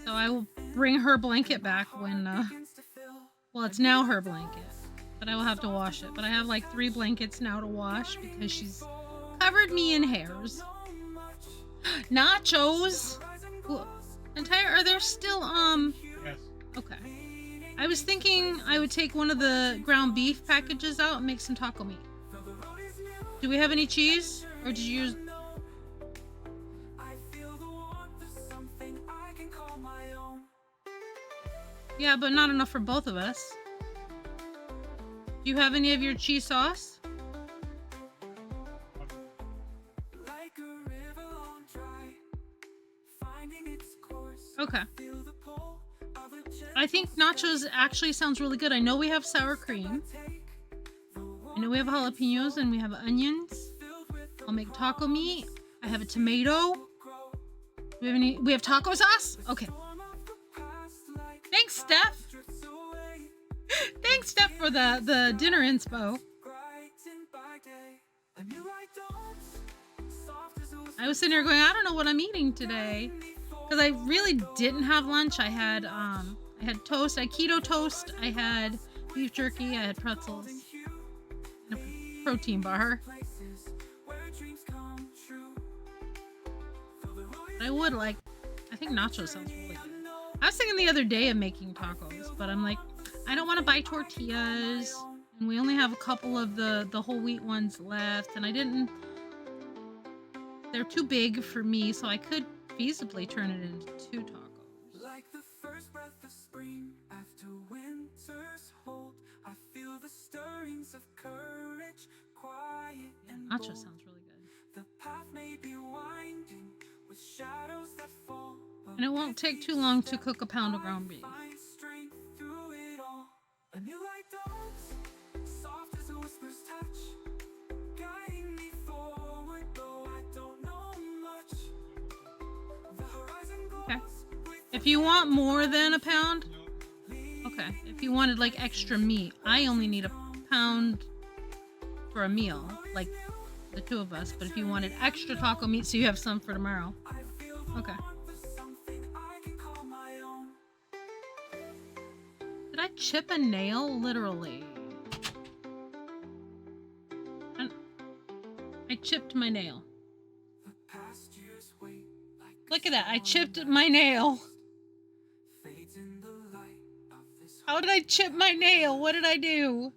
So I will bring her blanket back when, well, it's now her blanket. But I will have to wash it. But I have like 3 blankets now to wash because she's covered me in hairs. Nachos! Entire, are there still, Yes. Okay. I was thinking I would take one of the ground beef packages out and make some taco meat. Do we have any cheese? Or did you use... Yeah, but not enough for both of us. Do you have any of your cheese sauce? Okay. I think nachos actually sounds really good. I know we have sour cream. I know we have jalapenos and we have onions. I'll make taco meat. I have a tomato. We have taco sauce? Okay. Thanks, Steph. Thanks, Steph, for the dinner inspo. I was sitting here going, I don't know what I'm eating today. Because I really didn't have lunch. I had toast, I had keto toast, I had beef jerky, I had pretzels, and a protein bar. But I would like, I think nachos sounds really good. I was thinking the other day of making tacos, but I'm like, I don't want to buy tortillas, and we only have a couple of the whole wheat ones left, and they're too big for me, so I could feasibly turn it into 2 tacos. Like the first breath of spring after winter's hold, I feel the stirrings of courage, quiet and nacho sounds really good. The path may be winding with shadows that fall, and it won't take too long to cook a pound of ground beef. A new light dawns, soft as a whisper's touch, guiding me forward, though I don't know much. Okay. If you want more than a pound, okay. If you wanted like extra meat, I only need a pound for a meal, like the two of us. But if you wanted extra taco meat, so you have some for tomorrow. Okay. Did I chip a nail? Literally. I chipped my nail. Look at that. I chipped my nail. How did I chip my nail? What did I do?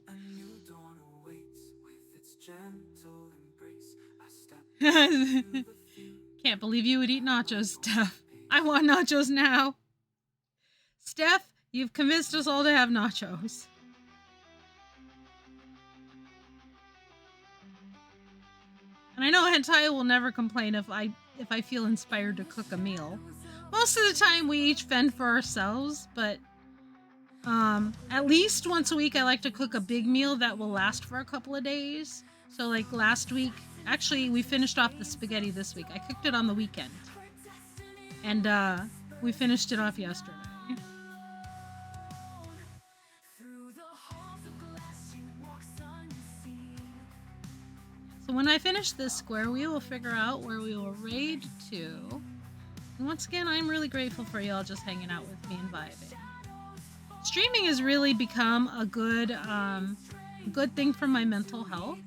Can't believe you would eat nachos, Steph. I want nachos now. Steph, you've convinced us all to have nachos. And I know Hentai will never complain if I feel inspired to cook a meal. Most of the time we each fend for ourselves, but at least once a week I like to cook a big meal that will last for a couple of days. So like last week, actually we finished off the spaghetti this week. I cooked it on the weekend. And we finished it off yesterday. So when I finish this square, we will figure out where we will raid to. And once again, I'm really grateful for y'all just hanging out with me and vibing. Streaming has really become a good thing for my mental health.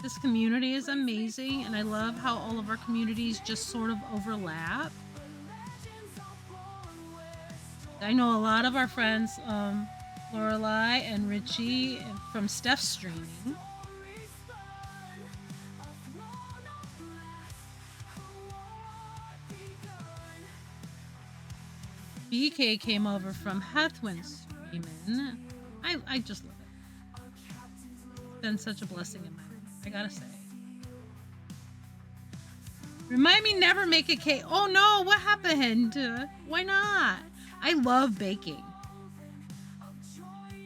This community is amazing, and I love how all of our communities just sort of overlap. I know a lot of our friends, Lorelai and Richie from Steph's streaming. BK came over from Hathwin streaming. I just love it. It's been such a blessing in my life, I gotta say. Remind me never make a cake. Oh no, what happened? Why not? I love baking.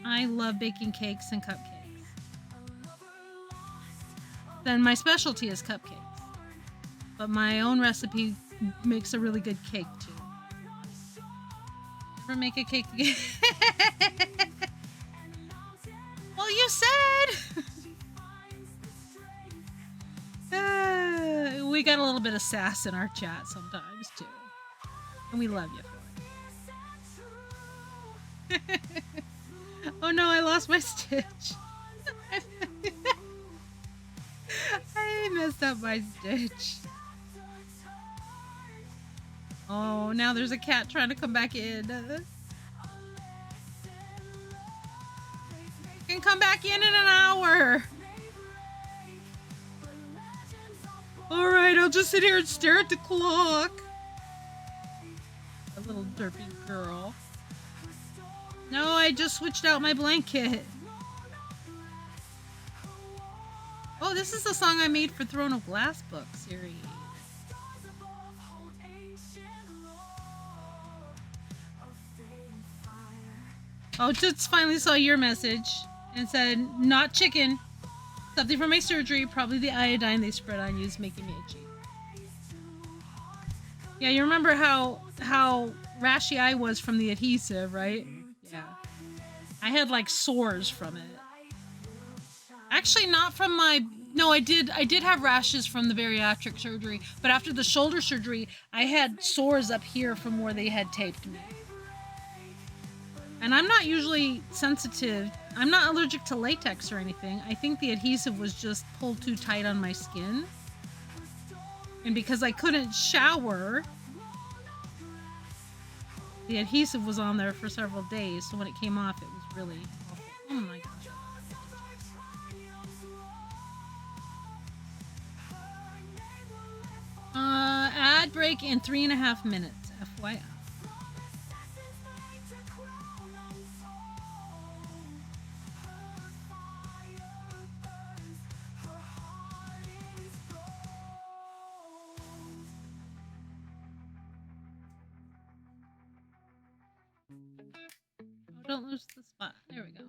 I love baking cakes and cupcakes. Then my specialty is cupcakes. But my own recipe makes a really good cake too. Never make a cake again. Well, you said! We got a little bit of sass in our chat sometimes too. And we love you for it. Oh no, I lost my stitch. I messed up my stitch. Oh, now there's a cat trying to come back in. You can come back in an hour. Alright, I'll just sit here and stare at the clock. A little derpy girl. No, I just switched out my blanket. Oh, this is the song I made for Throne of Glass book series. Oh, just finally saw your message and said, not chicken. Something from my surgery. Probably the iodine they spread on you is making me itchy. Yeah, you remember how rashy I was from the adhesive, right? Yeah. I had like sores from it. Actually, not from my... No, I did have rashes from the bariatric surgery, but after the shoulder surgery, I had sores up here from where they had taped me. And I'm not usually sensitive. I'm not allergic to latex or anything. I think the adhesive was just pulled too tight on my skin. And because I couldn't shower, the adhesive was on there for several days. So when it came off, it was really awful. Oh my gosh. Ad break in 3.5 minutes, FYI. Don't lose the spot. There we go.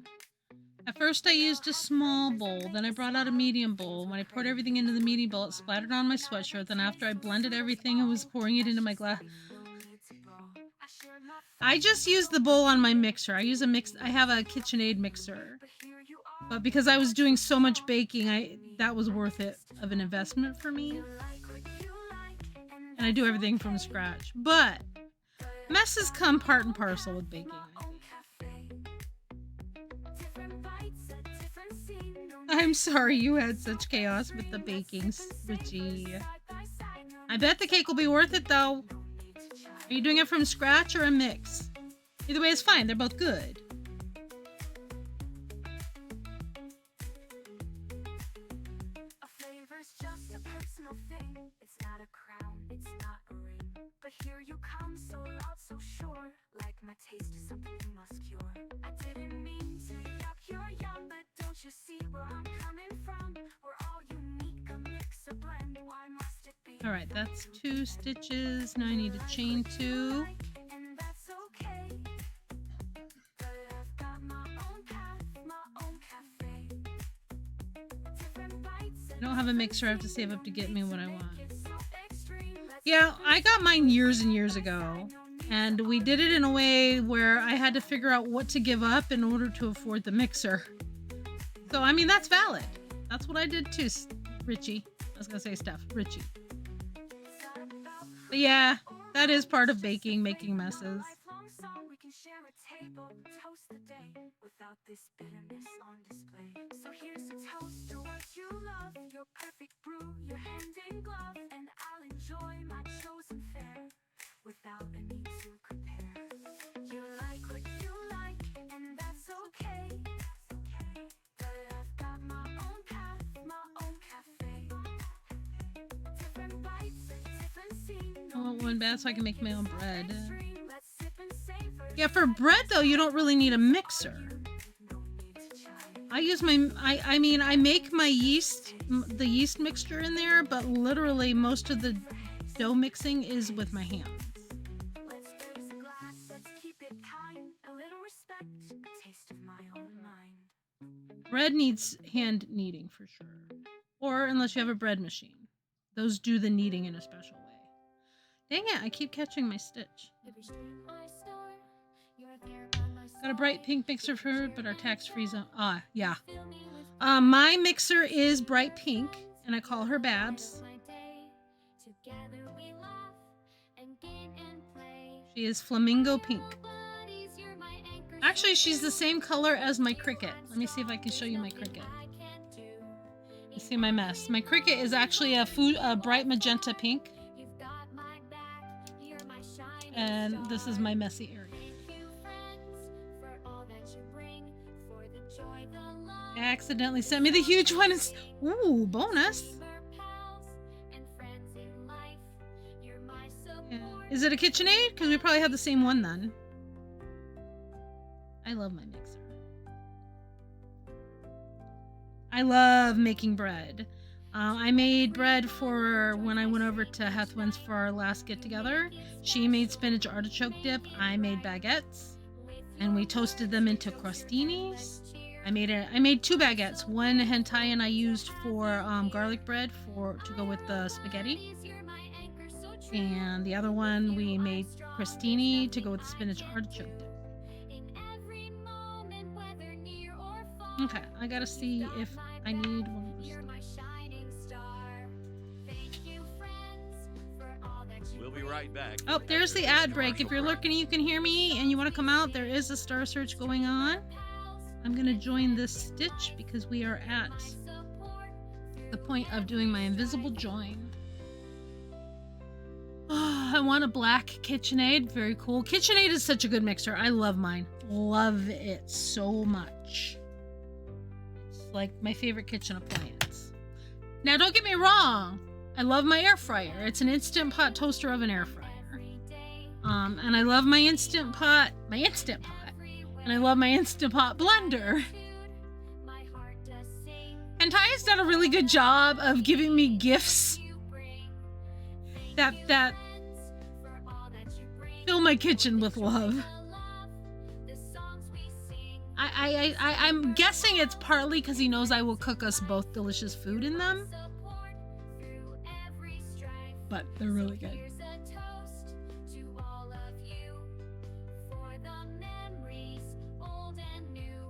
At first I used a small bowl, then I brought out a medium bowl. When I poured everything into the medium bowl, it splattered on my sweatshirt. Then after I blended everything and was pouring it into my glass... I just use the bowl on my mixer. I have a KitchenAid mixer. But because I was doing so much baking, that was worth it of an investment for me. And I do everything from scratch. But messes come part and parcel with baking, I think. I'm sorry you had such chaos with the baking, Richie. I bet the cake will be worth it, though. Are you doing it from scratch or a mix? Either way is fine. They're both good. A flavor's just a personal thing. It's not a crown, it's not a ring. But here you come, so loud, so sure. Like my taste is something you must cure. I didn't mean to yuck your yum, but don't you see where I'm coming from? We're all unique, a mix, a blend. Why must it be? All right, that's 2 stitches. Now I need to chain 2. And that's okay. But I've got my own path, my own cafe. Different bites. I don't have a mixer. I have to save up to get me what I want. Yeah, I got mine years and years ago. And we did it in a way where I had to figure out what to give up in order to afford the mixer. So, I mean, that's valid. That's what I did too, Richie. I was going to say Steph. Richie. But yeah, that is part of baking, making messes. We can share a table, toast the day without this bitterness on display. So here's a toast to what you love, your perfect brew, your hand in glove, and I'll enjoy my chosen fare without a need to compare. You like what you like, and that's okay. But I've got my own path, my own cafe. Different bites, a different scene. I want one bad so I can make my own bread. Yeah, for bread though, you don't really need a mixer. I use I make my the yeast mixture in there, but literally most of the dough mixing is with my hands. Let's raise a glass, let's keep it kind. A little respect, a taste of my own mind. Bread needs hand kneading for sure. Or unless you have a bread machine. Those do the kneading in a special way. Dang it, I keep catching my stitch. Got a bright pink mixer for but our tax-free zone. Yeah. My mixer is bright pink, and I call her Babs. She is flamingo pink. Actually, she's the same color as my Cricut. Let me see if I can show you my Cricut. You see my mess. My Cricut is actually a bright magenta pink. And this is my messy area. I accidentally sent me the huge one. Ooh, bonus. Yeah. Is it a KitchenAid? Because we probably have the same one then. I love my mixer. I love making bread. I made bread for when I went over to Hethwin's for our last get-together. She made spinach artichoke dip. I made baguettes. And we toasted them into crostinis. I made 2 baguettes. One hentai I used for garlic bread to go with the spaghetti. And the other one we made crostini to go with the spinach artichoke dip. Okay, I gotta see if I need one of those. We'll be right back. Oh, there's the ad break. If you're lurking, you can hear me and you want to come out, there is a star search going on. I'm going to join this stitch because we are at the point of doing my invisible join. Oh, I want a black KitchenAid. Very cool. KitchenAid is such a good mixer. I love mine. Love it so much. It's like my favorite kitchen appliance. Now, don't get me wrong. I love my air fryer. It's an Instant Pot toaster oven air fryer. And I love my Instant Pot, and I love my Instant Pot blender. And Ty has done a really good job of giving me gifts that fill my kitchen with love. I'm guessing it's partly because he knows I will cook us both delicious food in them. But they're really good.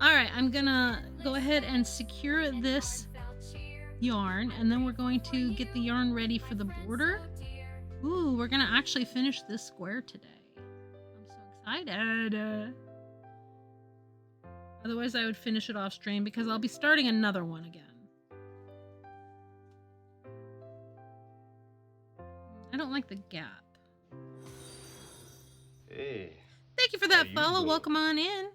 Alright, I'm gonna go ahead and secure this yarn, and then we're going to get the yarn ready for the border. Ooh, we're gonna actually finish this square today. I'm so excited. Otherwise, I would finish it off stream because I'll be starting another one again. I don't like the gap. Hey. Thank you for that How you follow. doing? Welcome on in.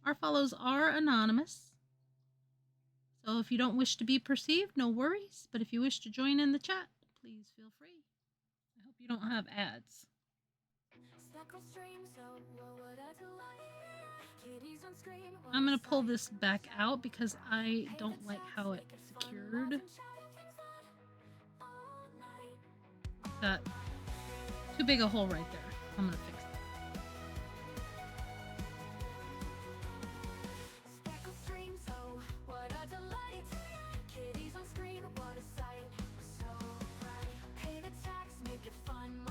Our follows are anonymous. So if you don't wish to be perceived, no worries. But if you wish to join in the chat, please feel free. I hope you don't have ads. I'm going to pull this back out because I don't like how it secured. Got too big a hole right there. I'm going to fix it.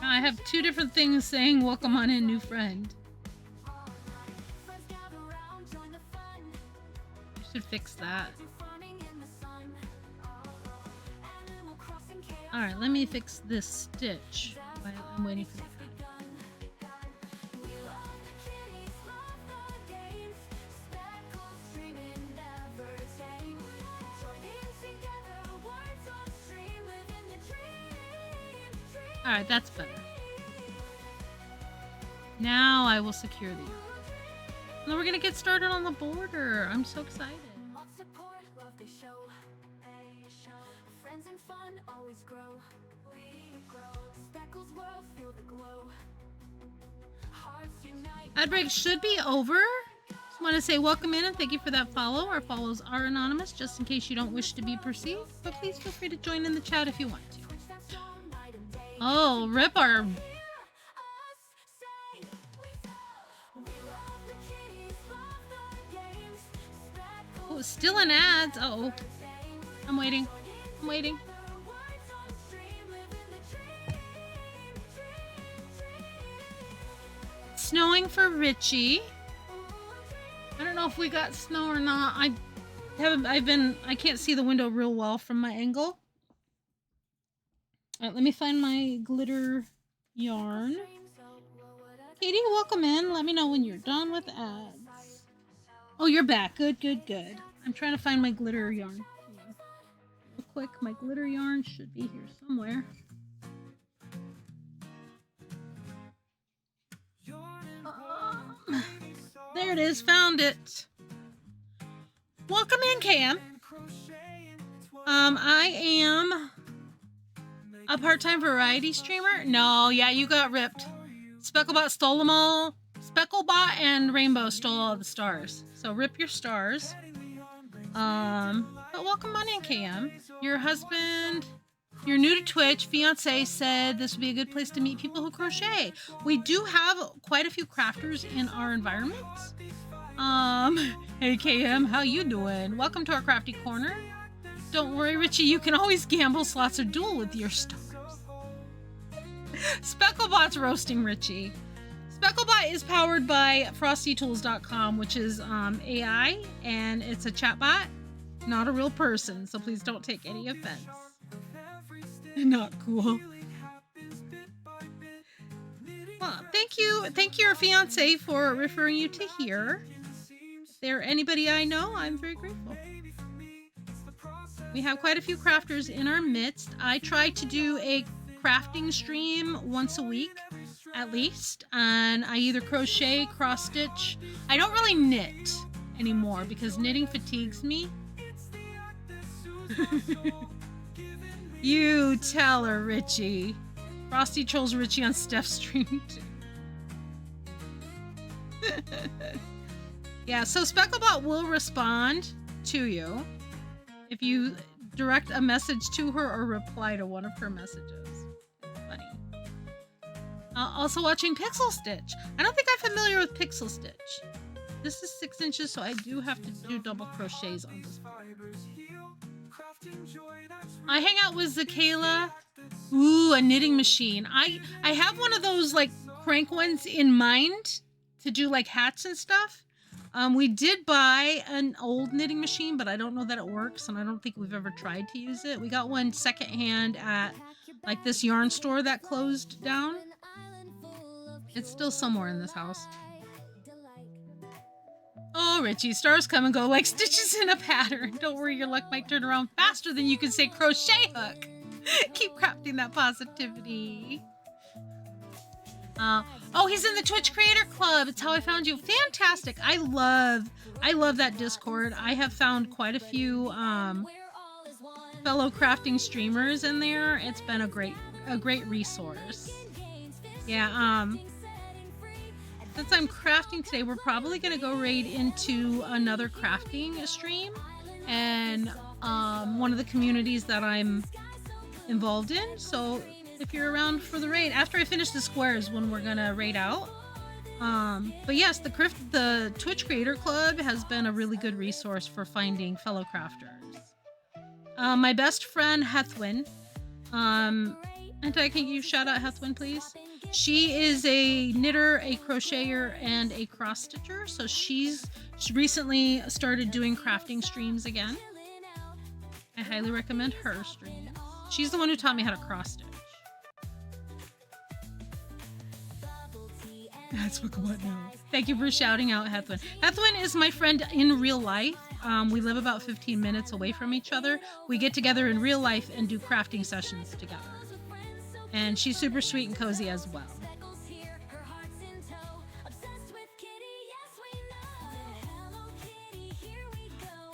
I have two different things saying welcome on in, new friend. I should fix that. Alright, let me fix this stitch while I'm waiting for the Alright, that's better. Now I will secure the yarn. And then we're gonna get started on the border. I'm so excited. Ad break should be over. Just want to say welcome in and thank you for that follow. Our follows are anonymous, just in case you don't wish to be perceived. But please feel free to join in the chat if you want to. Oh, rip our... Oh, still in ads. Uh-oh. I'm waiting. I'm waiting. Snowing for Richie. I don't know if we got snow or not. I can't see the window real well from my angle. Alright, let me find my glitter yarn. Katie, welcome in. Let me know when you're done with ads. Oh, you're back. Good, good, good. I'm trying to find my glitter yarn. Real quick, my glitter yarn should be here somewhere. There it is. Found it. Welcome in, Cam. I am a part-time variety streamer? No, yeah, you got ripped. Specklebot stole them all. Specklebot and Rainbow stole all the stars. So rip your stars. But welcome on in, KM. Your husband, you're new to Twitch. Fiance said this would be a good place to meet people who crochet. We do have quite a few crafters in our environment. Hey KM, how you doing? Welcome to our crafty corner. Don't worry, Richie, you can always gamble slots or duel with your stars. Specklebot's roasting Richie. Specklebot is powered by frostytools.com, which is AI, and it's a chatbot, not a real person, so please don't take any offense. Not cool. Well, thank you, your fiance, for referring you to here. If there anybody I know, I'm very grateful. We have quite a few crafters in our midst. I try to do a crafting stream once a week, at least, and I either crochet, cross stitch. I don't really knit anymore because knitting fatigues me. You tell her, Richie. Frosty trolls Richie on Steph's stream too. Yeah, so Specklebot will respond to you if you direct a message to her or reply to one of her messages. It's funny. Also watching Pixel Stitch. I don't think I'm familiar with Pixel Stitch. This is 6 inches, so I do have to do double crochets on this part. I hang out with Zakayla. Ooh, a knitting machine. I have one of those like crank ones in mind to do like hats and stuff. We did buy an old knitting machine, but I don't know that it works, and I don't think we've ever tried to use it. We got one secondhand at like this yarn store that closed down. It's still somewhere in this house. Oh, Richie, stars come and go like stitches in a pattern. Don't worry, your luck might turn around faster than you can say crochet hook. Keep crafting that positivity. Oh, he's in the Twitch Creator Club. It's how I found you. Fantastic. I love that Discord. I have found quite a few fellow crafting streamers in there. It's been a great resource. Yeah, since I'm crafting today, we're probably going to go raid into another crafting stream, and one of the communities that I'm involved in. So if you're around for the raid, after I finish the squares, when we're going to raid out. But yes, the Twitch Creator Club has been a really good resource for finding fellow crafters. My best friend, Hethwin, and I can you shout out Hethwin, please? She is a knitter, a crocheter, and a cross stitcher. So she recently started doing crafting streams again. I highly recommend her stream. She's the one who taught me how to cross stitch. That's what now. Thank you for shouting out Hethwin. Hethwin is my friend in real life. We live about 15 minutes away from each other. We get together in real life and do crafting sessions together. And she's super sweet and cozy as well.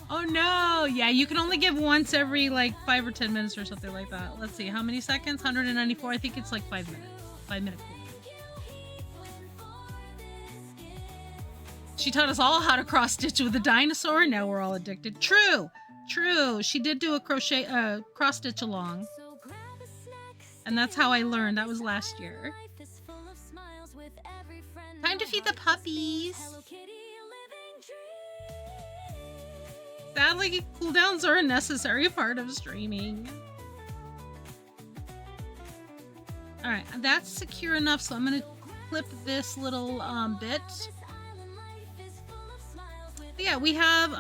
Oh no! Yeah, you can only give once every like 5 or 10 minutes or something like that. Let's see, how many seconds? 194. I think it's like 5 minutes. 5 minutes. She taught us all how to cross stitch with a dinosaur. Now we're all addicted. True. She did do a cross stitch along. And that's how I learned. That was last year. Time to feed the puppies. Sadly, cooldowns are a necessary part of streaming. Alright, that's secure enough, so I'm going to clip this little bit. But yeah, we have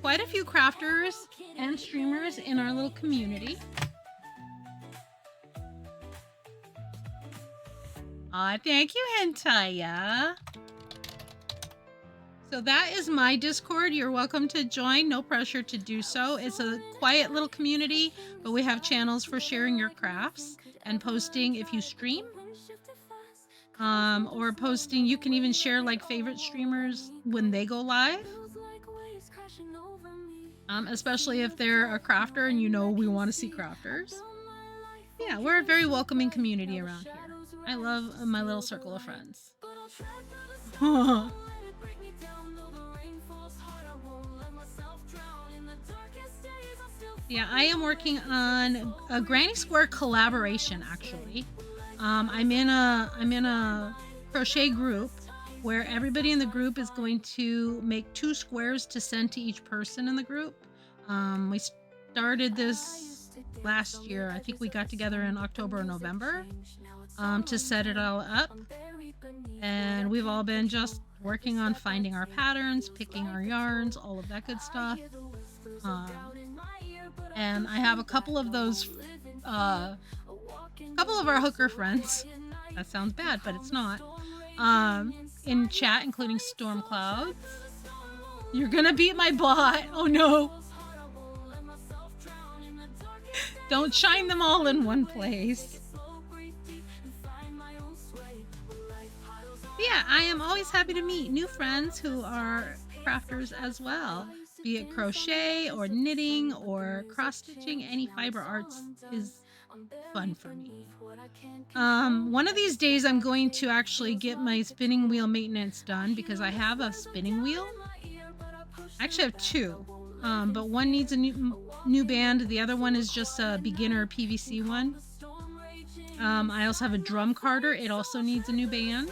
quite a few crafters and streamers in our little community. Aw, thank you, Hentaya. So that is my Discord. You're welcome to join. No pressure to do so. It's a quiet little community, but we have channels for sharing your crafts and posting if you stream. Or posting, you can even share like favorite streamers when they go live. Especially if they're a crafter and you know we want to see crafters. Yeah, we're a very welcoming community around here. I love my little circle of friends. Yeah, I am working on a Granny Square collaboration actually. I'm in a crochet group where everybody in the group is going to make 2 squares to send to each person in the group. We started this last year. I think we got together in October or November to set it all up. And we've all been just working on finding our patterns, picking our yarns, all of that good stuff. And I have a couple of those, couple of our hooker friends. That sounds bad, but it's not. In chat, including Storm Clouds. You're gonna beat my bot. Oh no. Don't shine them all in one place. Yeah, I am always happy to meet new friends who are crafters as well. Be it crochet or knitting or cross-stitching, any fiber arts is fun for me. One of these days I'm going to actually get my spinning wheel maintenance done because I have a spinning wheel. I actually have 2, but one needs a new band. The other one is just a beginner PVC one. I also have a drum carder. It also needs a new band.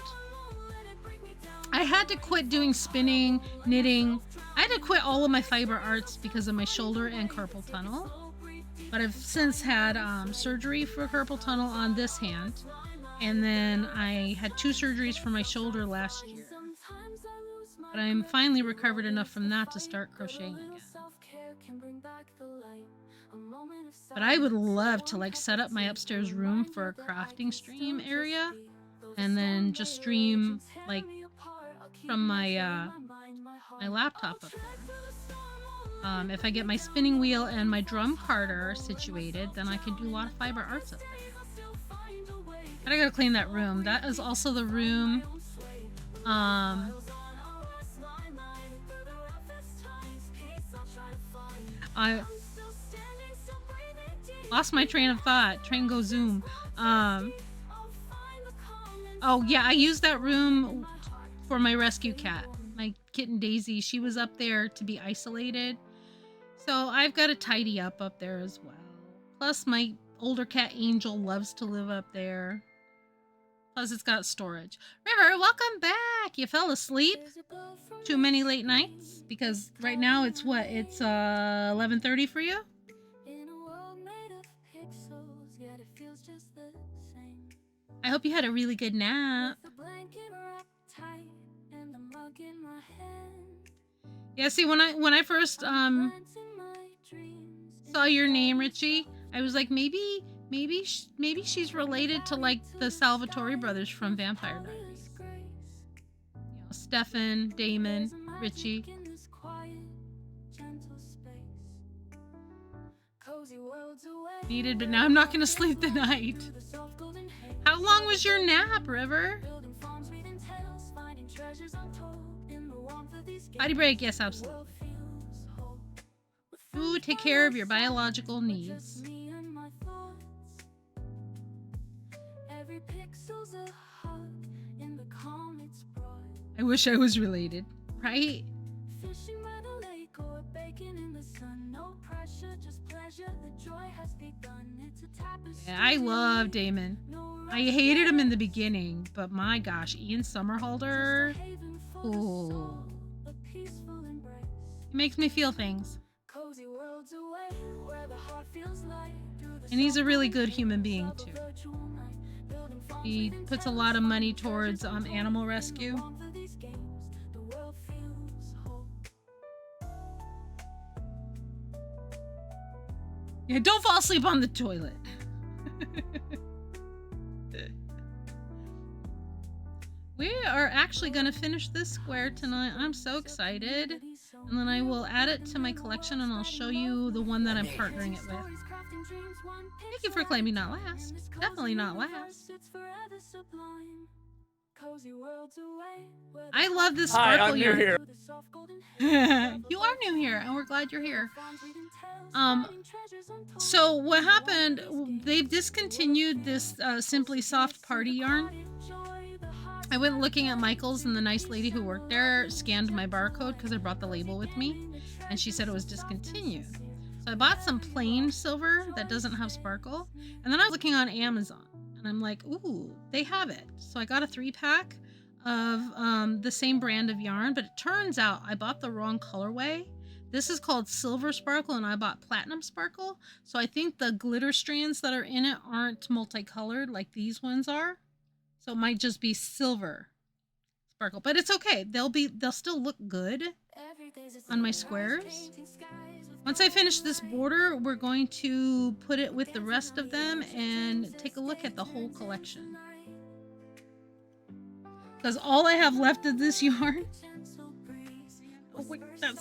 I had to quit doing spinning, knitting. I had to quit all of my fiber arts because of my shoulder and carpal tunnel. But I've since had surgery for carpal tunnel on this hand. And then I had 2 surgeries for my shoulder last year. But I'm finally recovered enough from that to start crocheting again. But I would love to like set up my upstairs room for a crafting stream area and then just stream like from my my laptop up there. If I get my spinning wheel and my drum carter situated, then I can do a lot of fiber arts up there. But I gotta clean that room. That is also the room. I lost my train of thought. Train go zoom. Oh yeah, I used that room for my rescue cat. My kitten Daisy, she was up there to be isolated. So I've got to tidy up there as well. Plus my older cat Angel loves to live up there. Plus it's got storage. River, welcome back. You fell asleep? Too many late nights? Because right now it's what? It's 11:30 for you? I hope you had a really good nap. Yeah, see, when I first saw your name, Richie, I was like, maybe she's related to like the Salvatore brothers from Vampire Diaries. You know, Stefan, Damon, Richie. Needed, but now I'm not gonna sleep tonight. How long was your nap, River? Potty break, yes, absolutely. Ooh, take care of your biological needs. I wish I was related, right? Yeah, I love Damon. I hated him in the beginning, but my gosh, Ian Somerhalder. Ooh. He makes me feel things. And he's a really good human being, too. He puts a lot of money towards animal rescue. Yeah, don't fall asleep on the toilet. We are actually going to finish this square tonight. I'm so excited. And then I will add it to my collection and I'll show you the one that I'm partnering it with. Thank you for claiming not last. Definitely not last. I love this sparkle. Hi, I'm new here. You are new here, and we're glad you're here. So what happened, they've discontinued this Simply Soft party yarn. I went looking at Michael's, and the nice lady who worked there scanned my barcode because I brought the label with me, and she said it was discontinued. So I bought some plain silver that doesn't have sparkle, and then I was looking on Amazon, and I'm like, ooh, they have it. So I got a 3-pack of the same brand of yarn, but it turns out I bought the wrong colorway. This is called Silver Sparkle, and I bought Platinum Sparkle. So I think the glitter strands that are in it aren't multicolored like these ones are. So it might just be Silver Sparkle, but it's okay. They'll still look good on my squares. Once I finish this border, we're going to put it with the rest of them and take a look at the whole collection. Because all I have left of this yarn... Oh wait, I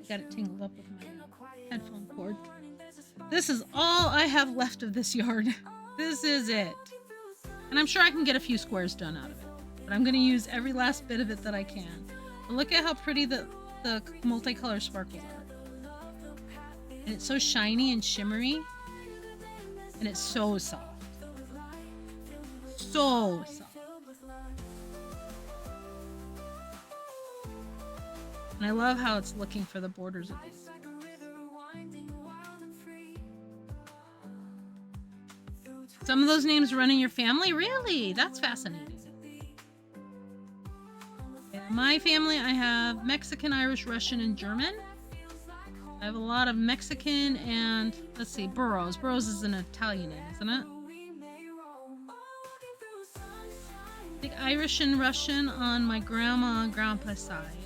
got it tangled up with my headphone cord. This is all I have left of this yarn. This is it. And I'm sure I can get a few squares done out of it. But I'm going to use every last bit of it that I can. But look at how pretty the multicolor sparkles are. And it's so shiny and shimmery. And it's so soft. So soft. And I love how it's looking for the borders of these. Some of those names run in your family? Really? That's fascinating. Yeah, My family, I have Mexican, Irish, Russian, and German. I have a lot of Mexican and, let's see, Burroughs. Burroughs is an Italian name, isn't it? I think Irish and Russian on my grandma and grandpa's side.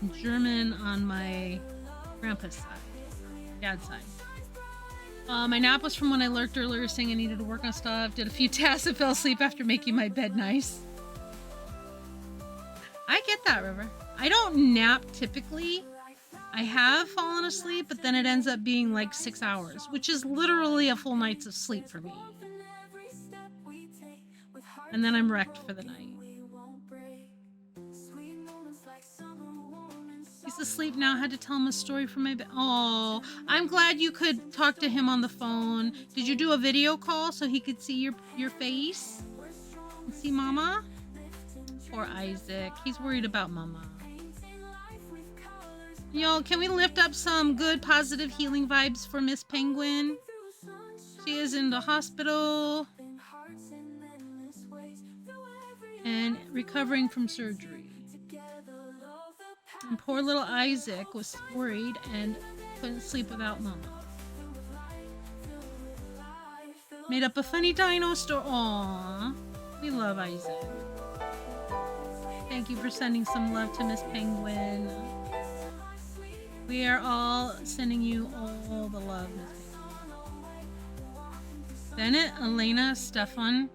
And German on my grandpa's side. Dad's side. My nap was from when I lurked earlier saying I needed to work on stuff. Did a few tasks and fell asleep after making my bed nice. I get that, River. I don't nap typically. I have fallen asleep, but then it ends up being like 6 hours, which is literally a full night's of sleep for me. And then I'm wrecked for the night. He's asleep now. I had to tell him a story from my bed. Oh, I'm glad you could talk to him on the phone. Did you do a video call so he could see your face? And see Mama? Poor Isaac. He's worried about Mama. Yo, can we lift up some good, positive, healing vibes for Miss Penguin? She is in the hospital and recovering from surgery. And poor little Isaac was worried and couldn't sleep without Mama. Made up a funny dino story. Aww. We love Isaac. Thank you for sending some love to Miss Penguin. We are all sending you all the love, Miss Penguin. Bennett, Elena, Stefan,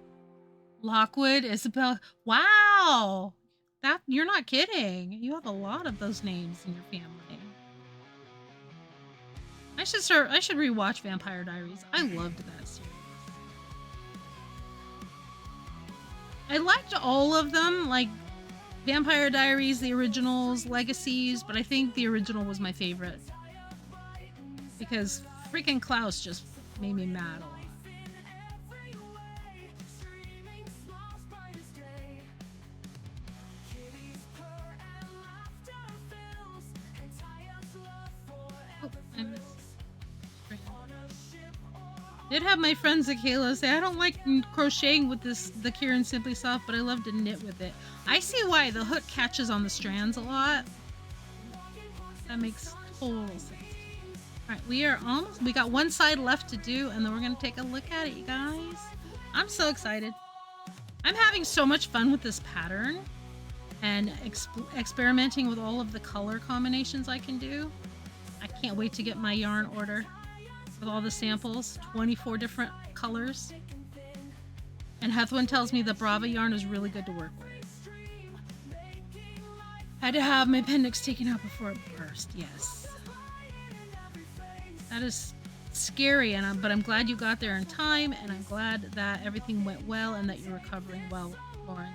Lockwood, Isabel. Wow! You're not kidding. You have a lot of those names in your family. I should rewatch Vampire Diaries. I loved that series. I liked all of them, like Vampire Diaries, the originals, Legacies, but I think the original was my favorite. Because freaking Klaus just made me mad a lot. I missed. Did have my friend Zakayla say, I don't like crocheting with the Kieran Simply Soft, but I love to knit with it. I see why. The hook catches on the strands a lot. That makes total sense. Alright, we got one side left to do, and then we're going to take a look at it, you guys. I'm so excited. I'm having so much fun with this pattern and experimenting with all of the color combinations I can do. I can't wait to get my yarn order with all the samples, 24 different colors. And Hethwin tells me the Brava yarn is really good to work with. Had to have my appendix taken out before it burst, yes. That is scary, but I'm glad you got there in time, and I'm glad that everything went well and that you're recovering well, Lauren.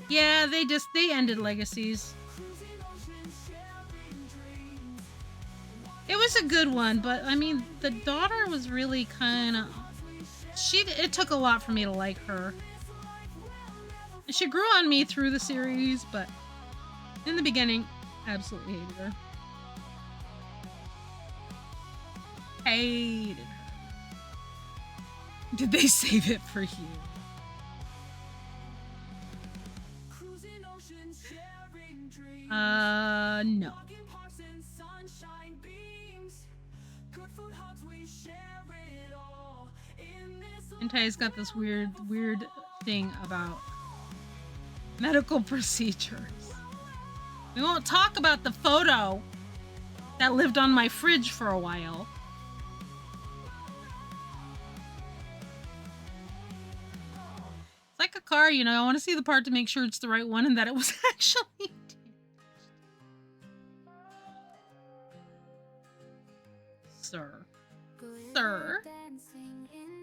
Yeah, they ended Legacies. It was a good one, but I mean, the daughter was really kind of... It took a lot for me to like her. She grew on me through the series, but in the beginning, absolutely hated her. Hated her. Did they save it for you? No. Entai's got this weird thing about medical procedures. We won't talk about the photo that lived on my fridge for a while. It's like a car, you know, I want to see the part to make sure it's the right one and that it was actually damaged. Sir.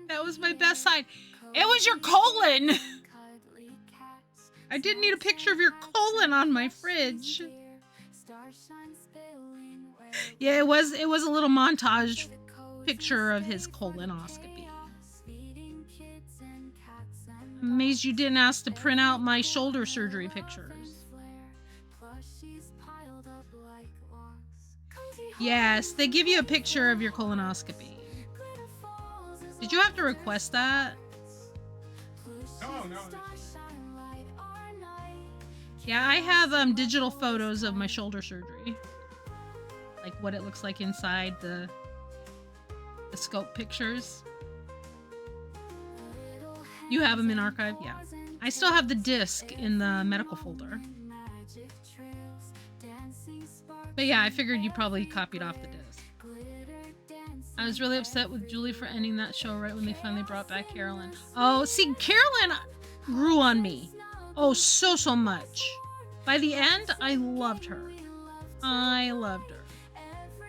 That was my best side. It was your colon! I didn't need a picture of your colon on my fridge. Yeah, it was a little montage picture of his colonoscopy. I'm amazed you didn't ask to print out my shoulder surgery pictures. Yes, they give you a picture of your colonoscopy. Did you have to request that? No. Yeah, I have digital photos of my shoulder surgery. Like what it looks like inside the scope pictures. You have them in archive? Yeah. I still have the disc in the medical folder. But yeah, I figured you probably copied off the disc. I was really upset with Julie for ending that show right when they finally brought back Carolyn. Oh, see, Carolyn grew on me. Oh, so much. By the end, I loved her. I loved her.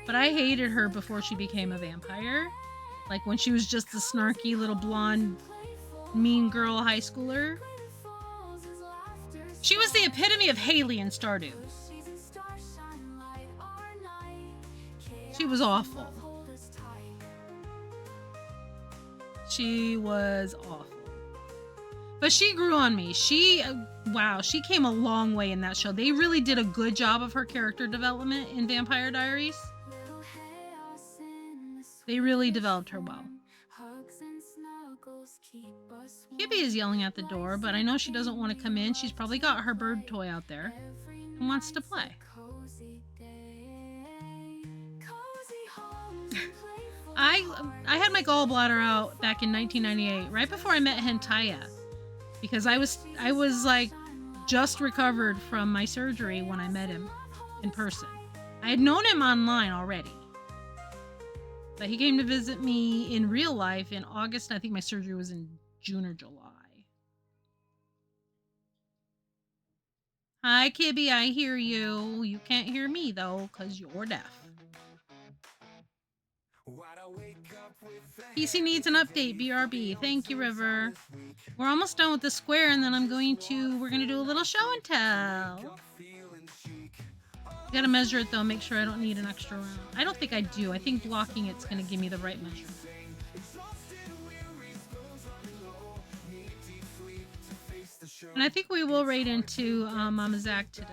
But I hated her before she became a vampire. Like when she was just the snarky little blonde mean girl high schooler. She was the epitome of Haley in Stardew. She was awful. She was awful. But she grew on me. Wow, she came a long way in that show. They really did a good job of her character development in Vampire Diaries. They really developed her well. Gibby is yelling at the door, but I know she doesn't want to come in. She's probably got her bird toy out there and wants to play. I had my gallbladder out back in 1998, right before I met Hentaya, because I was like just recovered from my surgery when I met him in person. I had known him online already, but he came to visit me in real life in August. I think my surgery was in June or July. Hi, Kibby, I hear you. You can't hear me though, because you're deaf. PC needs an update, BRB. Thank you, River. We're almost done with the square, and then we're gonna do a little show and tell. Gotta measure it though, make sure I don't need an extra round. I don't think I do. I think blocking it's gonna give me the right measure. And I think we will raid into Mama Zach today.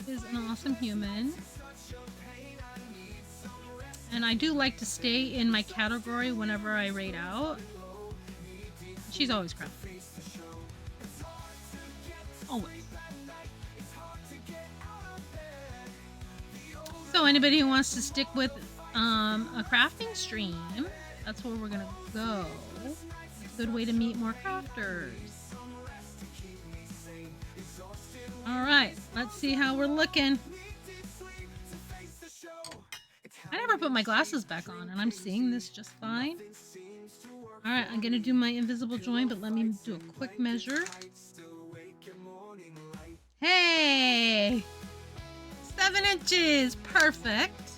Is an awesome human. And I do like to stay in my category whenever I raid out. She's always crap. Always. So anybody who wants to stick with a crafting stream, that's where we're gonna go. It's a good way to meet more crafters. Alright, let's see how we're looking. I never put my glasses back on, and I'm seeing this just fine. Alright, I'm gonna do my invisible join, but let me do a quick measure. Hey! 7 inches! Perfect!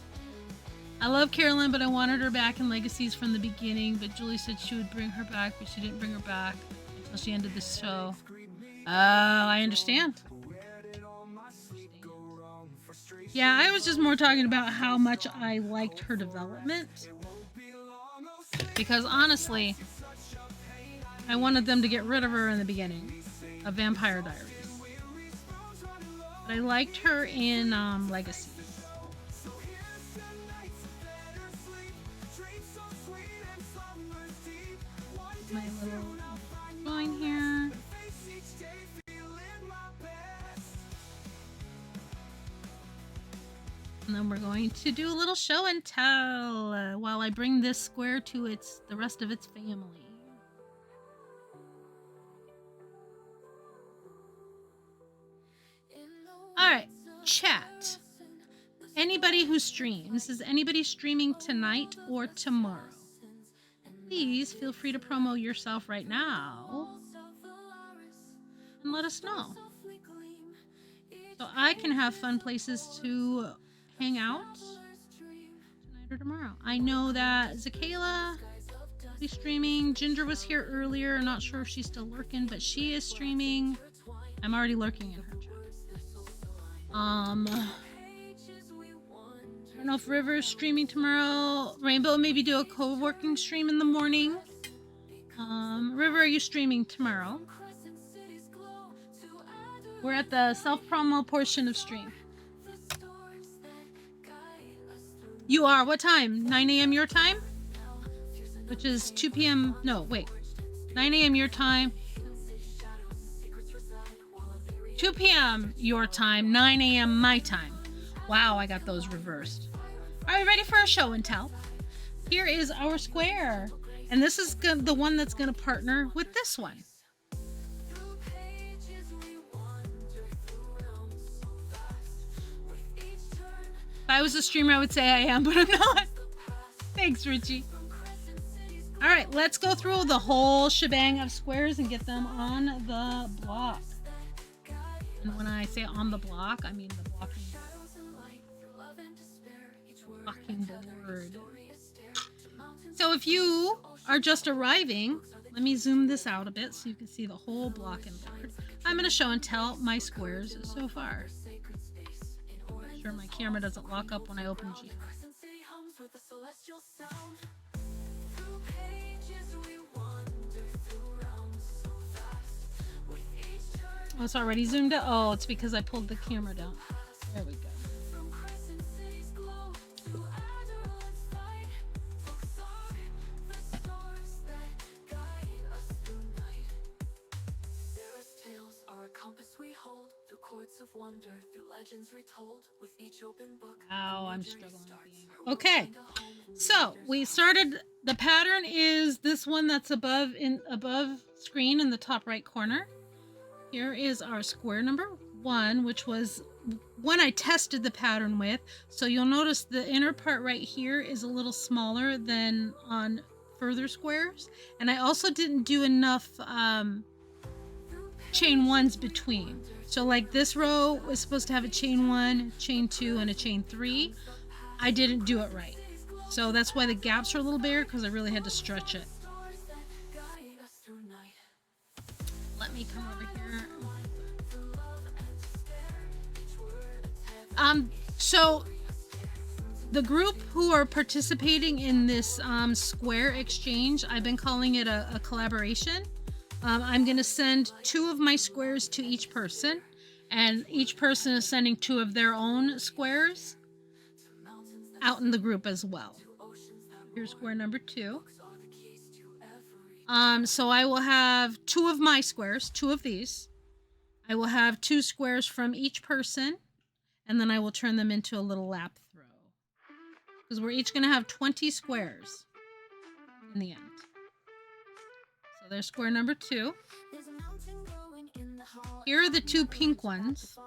I love Carolyn, but I wanted her back in Legacies from the beginning, but Julie said she would bring her back, but she didn't bring her back until she ended the show. Oh, I understand. Yeah, I was just more talking about how much I liked her development. Because honestly, I wanted them to get rid of her in the beginning of Vampire Diaries. But I liked her in Legacy. My little join here. And then we're going to do a little show and tell while I bring this square to the rest of its family. Alright, chat. Anybody who streams, is anybody streaming tonight or tomorrow? Please feel free to promo yourself right now and let us know. So I can have fun places to hang out tonight or tomorrow. I know that Zakayla will be streaming. Ginger was here earlier. Not sure if she's still lurking, but she is streaming. I'm already lurking in her chat. I don't know if River's streaming tomorrow. Rainbow maybe do a co-working stream in the morning. River, are you streaming tomorrow? We're at the self-promo portion of stream. You are. What time? 9 a.m. your time? which is 2 p.m. No, wait. 9 a.m. your time. 2 p.m. your time, 9 a.m. my time. Wow, I got those reversed. Are we ready for a show and tell? Here is our square. And this is the one that's going to partner with this one. If I was a streamer, I would say I am, but I'm not. Thanks, Richie. All right, let's go through the whole shebang of squares and get them on the block. And when I say on the block, I mean the blocking board. So if you are just arriving, let me zoom this out a bit so you can see the whole blocking board. I'm going to show and tell my squares so far. Make sure my camera doesn't lock up when I open G. Oh, it's already zoomed out. Oh, it's because I pulled the camera down. There we go. Wow, I'm struggling with the angle. Okay, so we started. The pattern is this one that's above screen in the top right corner. Here is our square number 1, which was one I tested the pattern with. So you'll notice the inner part right here is a little smaller than on further squares. And I also didn't do enough chain 1s between. So like this row was supposed to have a chain 1, chain 2, and a chain 3. I didn't do it right. So that's why the gaps are a little bigger, because I really had to stretch it. Let me come over here. So the group who are participating in this square exchange, I've been calling it a collaboration. I'm going to send 2 of my squares to each person, and each person is sending 2 of their own squares out in the group as well. Here's square number 2. So I will have 2 of my squares, 2 of these. I will have 2 squares from each person, and then I will turn them into a little lap throw. Because we're each going to have 20 squares in the end. So there's square number 2. Here are the 2 pink ones.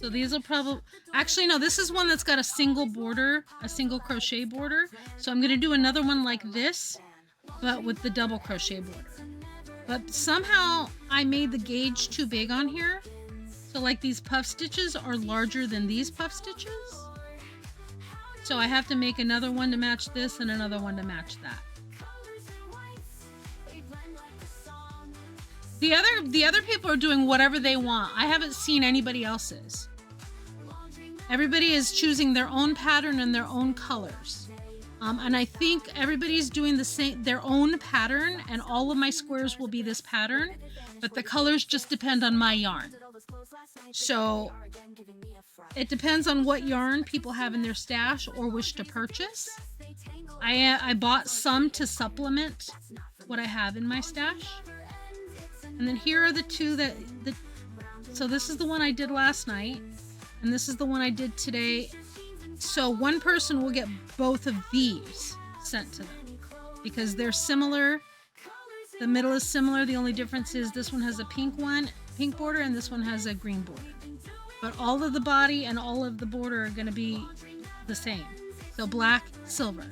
So these will probably... Actually, no, this is one that's got a single border, a single crochet border. So I'm going to do another one like this, but with the double crochet border. But somehow I made the gauge too big on here. So like these puff stitches are larger than these puff stitches. So I have to make another one to match this and another one to match that. The other people are doing whatever they want. I haven't seen anybody else's. Everybody is choosing their own pattern and their own colors. And I think everybody's doing their own pattern, and all of my squares will be this pattern, but the colors just depend on my yarn. So it depends on what yarn people have in their stash or wish to purchase. I bought some to supplement what I have in my stash. And then here are the 2 so this is the one I did last night, and this is the one I did today. So one person will get both of these sent to them because they're similar. The middle is similar. The only difference is this one has a pink border, and this one has a green border. But all of the body and all of the border are going to be the same. So black, silver.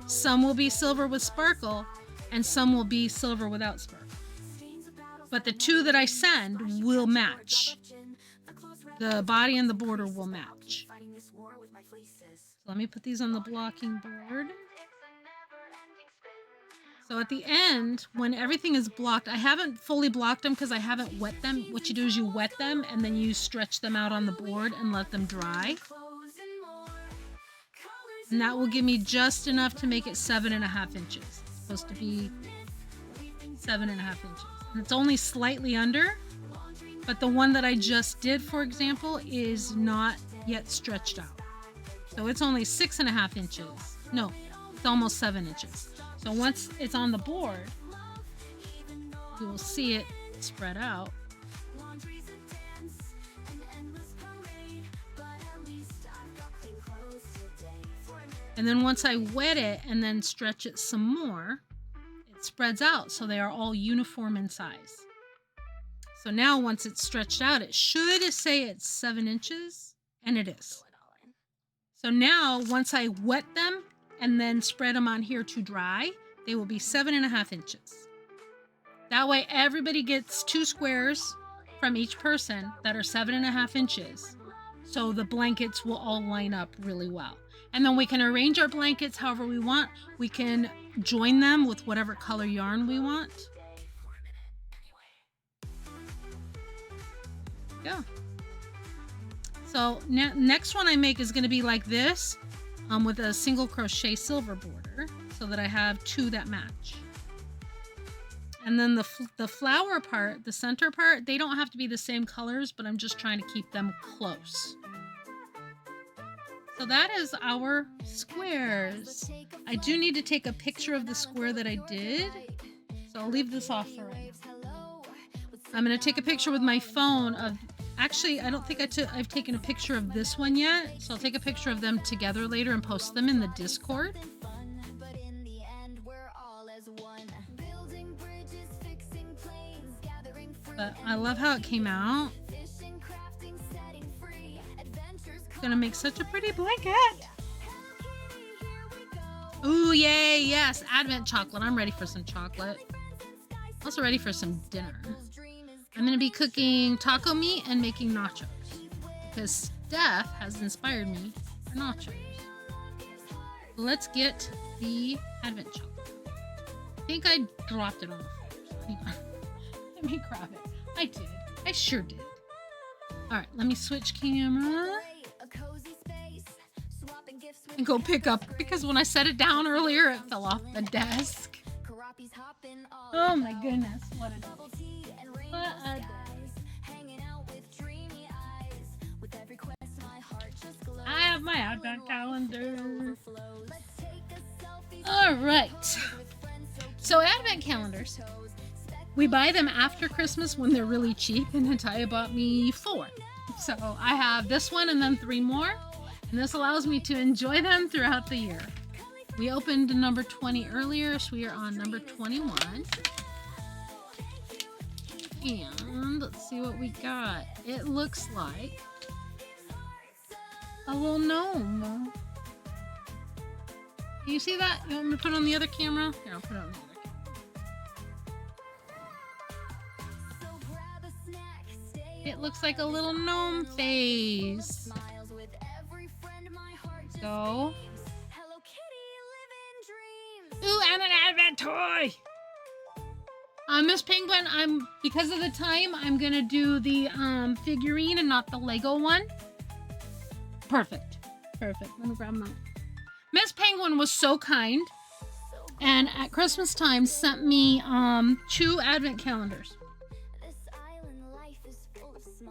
Some will be silver with sparkle, and some will be silver without sparkle. But the 2 that I send will match. The body and the border will match. So let me put these on the blocking board. So at the end, when everything is blocked, I haven't fully blocked them because I haven't wet them. What you do is you wet them and then you stretch them out on the board and let them dry. And that will give me just enough to make it 7.5 inches. It's supposed to be 7.5 inches. And it's only slightly under, but the one that I just did, for example, is not yet stretched out. So it's only 6.5 inches. No, it's almost 7 inches. So once it's on the board, you will see it spread out. And then once I wet it and then stretch it some more, it spreads out so they are all uniform in size. So now once it's stretched out, it should say it's 7 inches, and it is. So now once I wet them and then spread them on here to dry, they will be 7.5 inches. That way everybody gets 2 squares from each person that are 7.5 inches. So the blankets will all line up really well. And then we can arrange our blankets however we want. We can join them with whatever color yarn we want. Yeah. So next one I make is going to be like this, with a single crochet silver border, so that I have 2 that match. And then the flower part, the center part, they don't have to be the same colors, but I'm just trying to keep them close. So that is our squares. I do need to take a picture of the square that I did, so I'll leave this off for right now. I'm going to take a picture with my phone of, actually, I don't think I've taken a picture of this one yet, so I'll take a picture of them together later and post them in the Discord. But I love how it came out. It's gonna make such a pretty blanket. Ooh, yay, yes, Advent chocolate. I'm ready for some chocolate. Also ready for some dinner. I'm gonna be cooking taco meat and making nachos because Steph has inspired me for nachos. Let's get the Advent chocolate. I think I dropped it on the floor. Hang on. Let me grab it. I did. I sure did. All right, let me switch camera and go pick up, because when I set it down earlier, it fell off the desk. Oh my goodness, what a day. What a day. I have my Advent calendar. All right. So Advent calendars, we buy them after Christmas when they're really cheap, and Natalia bought me 4. So I have this one and then 3 more, and this allows me to enjoy them throughout the year. We opened number 20 earlier, so we are on number 21. And let's see what we got. It looks like a little gnome. Can you see that? You want me to put it on the other camera? Here, I'll put it on the other camera. It looks like a little gnome face. So, ooh, and an Advent toy. Miss Penguin, because of the time, I'm gonna do the figurine and not the Lego one. Perfect. Let me grab them. Miss Penguin was so kind, and at Christmas time sent me 2 Advent calendars.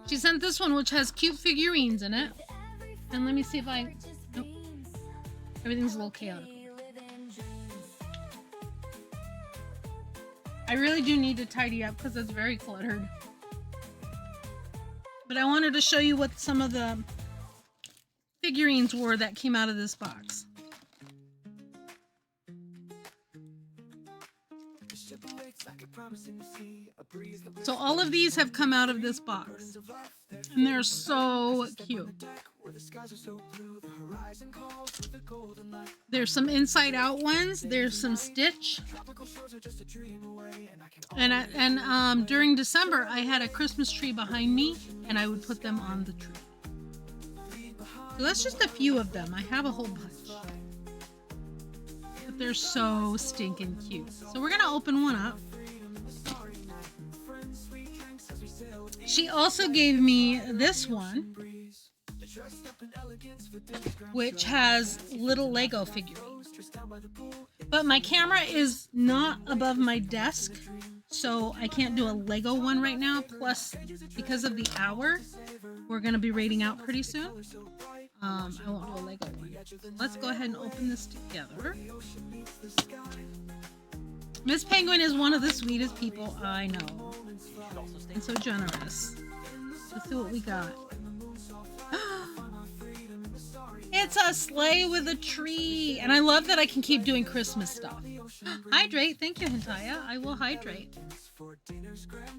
She sent this one, which has cute figurines in it. And let me see if nope. Everything's a little chaotic. I really do need to tidy up because it's very cluttered. But I wanted to show you what some of the figurines were that came out of this box. So all of these have come out of this box, and they're so cute. There's some inside out ones. There's some Stitch. And during December, I had a Christmas tree behind me, and I would put them on the tree. So that's just a few of them. I have a whole bunch. But they're so stinking cute. So we're gonna open one up. She also gave me this one, which has little Lego figurines. But my camera is not above my desk, so I can't do a Lego one right now. Plus, because of the hour, we're going to be raiding out pretty soon. I won't do a Lego one. Let's go ahead and open this together. Miss Penguin is one of the sweetest people I know. And so generous. Let's see what we got. It's a sleigh with a tree. And I love that I can keep doing Christmas stuff. Hydrate. Thank you, Hintaya. I will hydrate. Look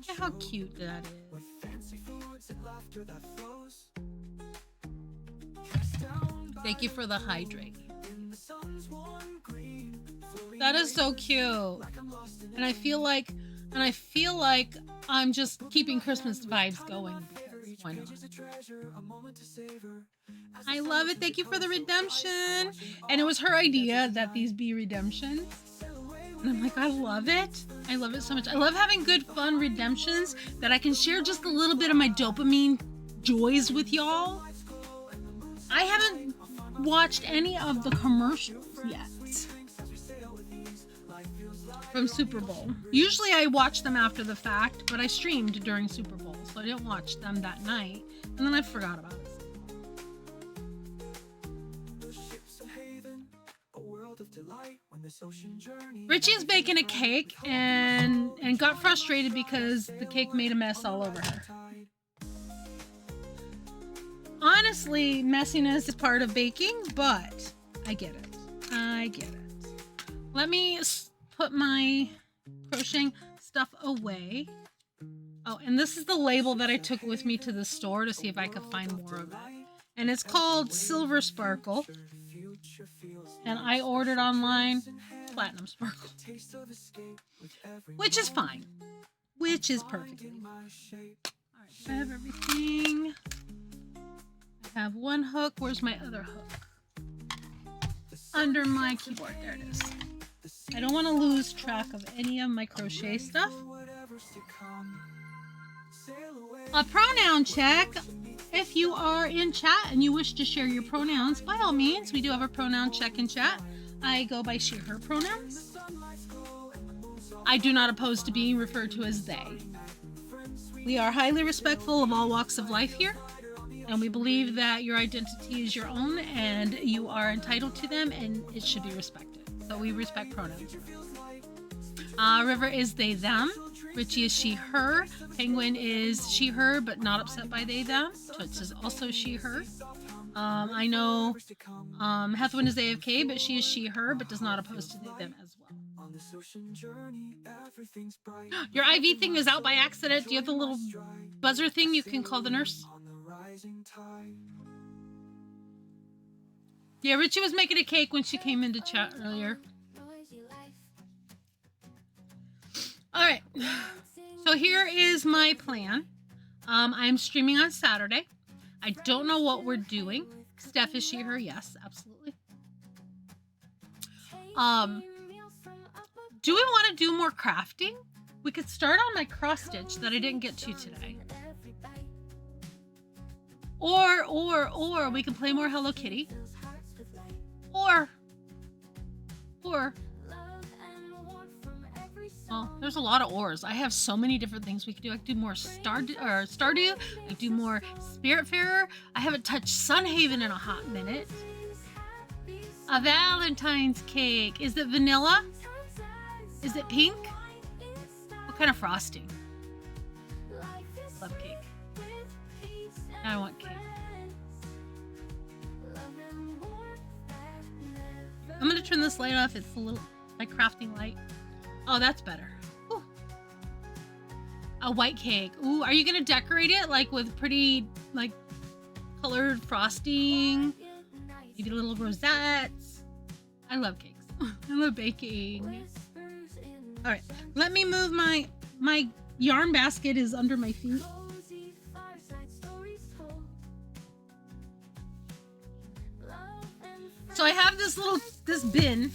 at how cute that is. Thank you for the hydrate. That is so cute. And I feel like I'm just keeping Christmas vibes going. Because why not? I love it. Thank you for the redemption. And it was her idea that these be redemptions. And I'm like, I love it. I love it so much. I love having good, fun redemptions that I can share just a little bit of my dopamine joys with y'all. I haven't watched any of the commercials yet from Super Bowl. Usually I watch them after the fact, but I streamed during Super Bowl, so I didn't watch them that night. And then I forgot about it. Richie is baking a cake and got frustrated because the cake made a mess all over her. Honestly, messiness is part of baking, but I get it. I get it. Let me put my crocheting stuff away. Oh, and this is the label that I took with me to the store to see if I could find more of it. And it's called Silver Sparkle. And I ordered online Platinum Sparkle. Which is fine. Which is perfectly fine. Alright, I have everything. I have one hook. Where's my other hook? Under my keyboard. There it is. I don't want to lose track of any of my crochet stuff. A pronoun check. If you are in chat and you wish to share your pronouns, by all means, we do have a pronoun check in chat. I go by she, her pronouns. I do not oppose to being referred to as they. We are highly respectful of all walks of life here, and we believe that your identity is your own and you are entitled to them and it should be respected. So we respect pronouns. River is they, them. Richie is she, her. Penguin is she, her, but not upset by they, them. Toots is also she, her. I know Hethwin is AFK, but she is she, her, but does not oppose to they, them as well. Your IV thing is out by accident. Do you have the little buzzer thing you can call the nurse? Yeah, Richie was making a cake when she came into chat earlier. Alright, so here is my plan. I'm streaming on Saturday. I don't know what we're doing. Steph is she, her? Yes, absolutely. Do we want to do more crafting? We could start on my cross stitch that I didn't get to today. Or we can play more Hello Kitty. Or well, there's a lot of ors. I have so many different things we could do. I could do more Stardew. I could do more Spiritfarer. I haven't touched Sunhaven in a hot minute. A Valentine's cake. Is it vanilla? Is it pink? What kind of frosting? Love cake. Now I want cake. I'm gonna turn this light off. It's a little my crafting light. Oh, that's better. Ooh. A white cake. Ooh, are you gonna decorate it like with pretty like colored frosting? Maybe little rosettes. I love cakes. I love baking. All right, let me move my yarn basket is under my feet. So I have this bin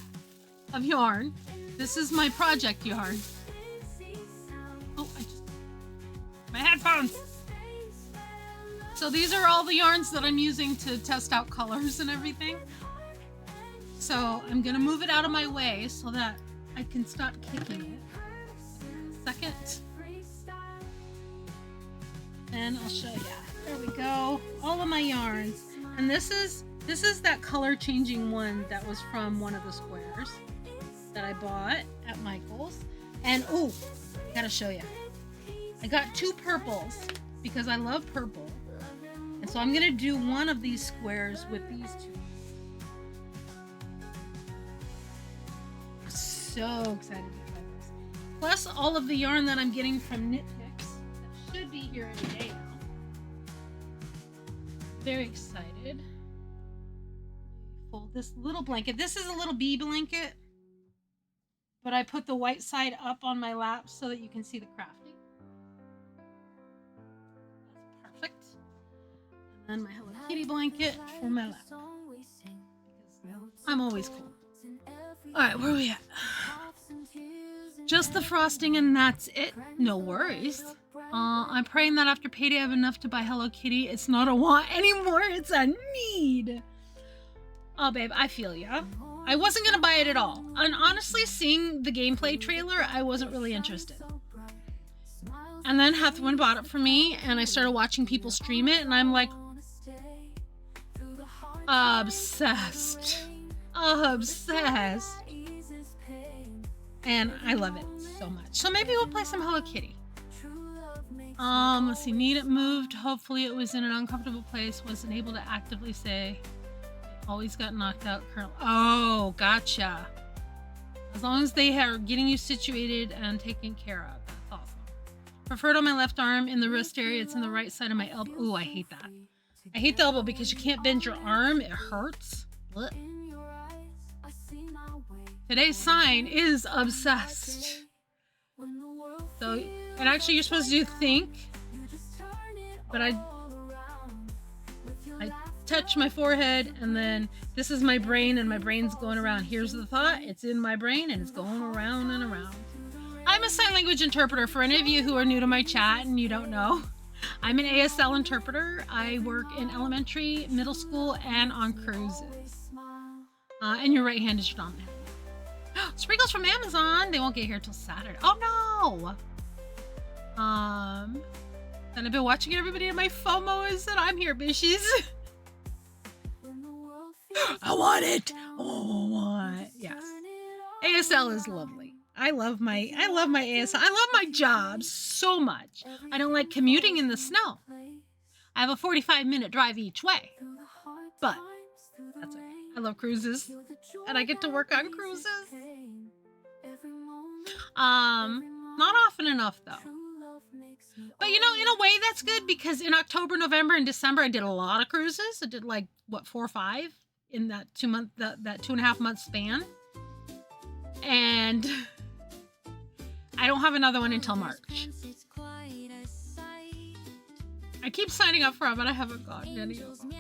of yarn. This is my project yarn. Oh, my headphones. So these are all the yarns that I'm using to test out colors and everything. So I'm gonna move it out of my way so that I can stop kicking it. Second. And I'll show you. There we go. All of my yarns. And this is that color changing one that was from one of the squares that I bought at Michael's. And oh, I gotta show you. I got 2 purples because I love purple. And so I'm gonna do one of these squares with these 2. I'm so excited to try this. Plus all of the yarn that I'm getting from Knit Picks that should be here any day now. Very excited. Fold this little blanket. This is a little bee blanket, but I put the white side up on my lap so that you can see the crafting. That's perfect. And then my Hello Kitty blanket for my lap. Because I'm always cold. Alright, where are we at? Just the frosting and that's it. No worries. I'm praying that after payday I have enough to buy Hello Kitty. It's not a want anymore, it's a need. Oh, babe, I feel ya. I wasn't gonna buy it at all. And honestly, seeing the gameplay trailer, I wasn't really interested. And then Hathaway bought it for me, and I started watching people stream it, and I'm like, obsessed. Obsessed. And I love it so much. So maybe we'll play some Hello Kitty. Let's see, need it moved. Hopefully it was in an uncomfortable place. Wasn't able to actively say. Always got knocked out currently. Oh, gotcha. As long as they are getting you situated and taken care of. That's awesome. Preferred on my left arm in the wrist area. It's in the right side of my elbow. Ooh, I hate that. I hate the elbow because you can't bend your arm. It hurts. Blech. Today's sign is obsessed. So, and actually you're supposed to do think, but I touch my forehead and then this is my brain and my brain's going around. Here's the thought, it's in my brain and it's going around and around. I'm a sign language interpreter. For any of you who are new to my chat and you don't know, I'm an ASL interpreter. I work in elementary, middle school, and on cruises. And your right hand is your dominant. Sprinkles from Amazon. They won't get here till Saturday. Oh no! And I've been watching everybody and my FOMO is that I'm here, bitches. I want it. Oh, what? Yes. ASL is lovely. I love my ASL. I love my job so much. I don't like commuting in the snow. I have a 45-minute drive each way. But that's okay. I love cruises. And I get to work on cruises. Not often enough though. But you know, in a way that's good because in October, November, and December I did a lot of cruises. I did like what 4 or 5 in that 2.5 month span. And I don't have another one until March. I keep signing up for them, but I haven't gotten any of them.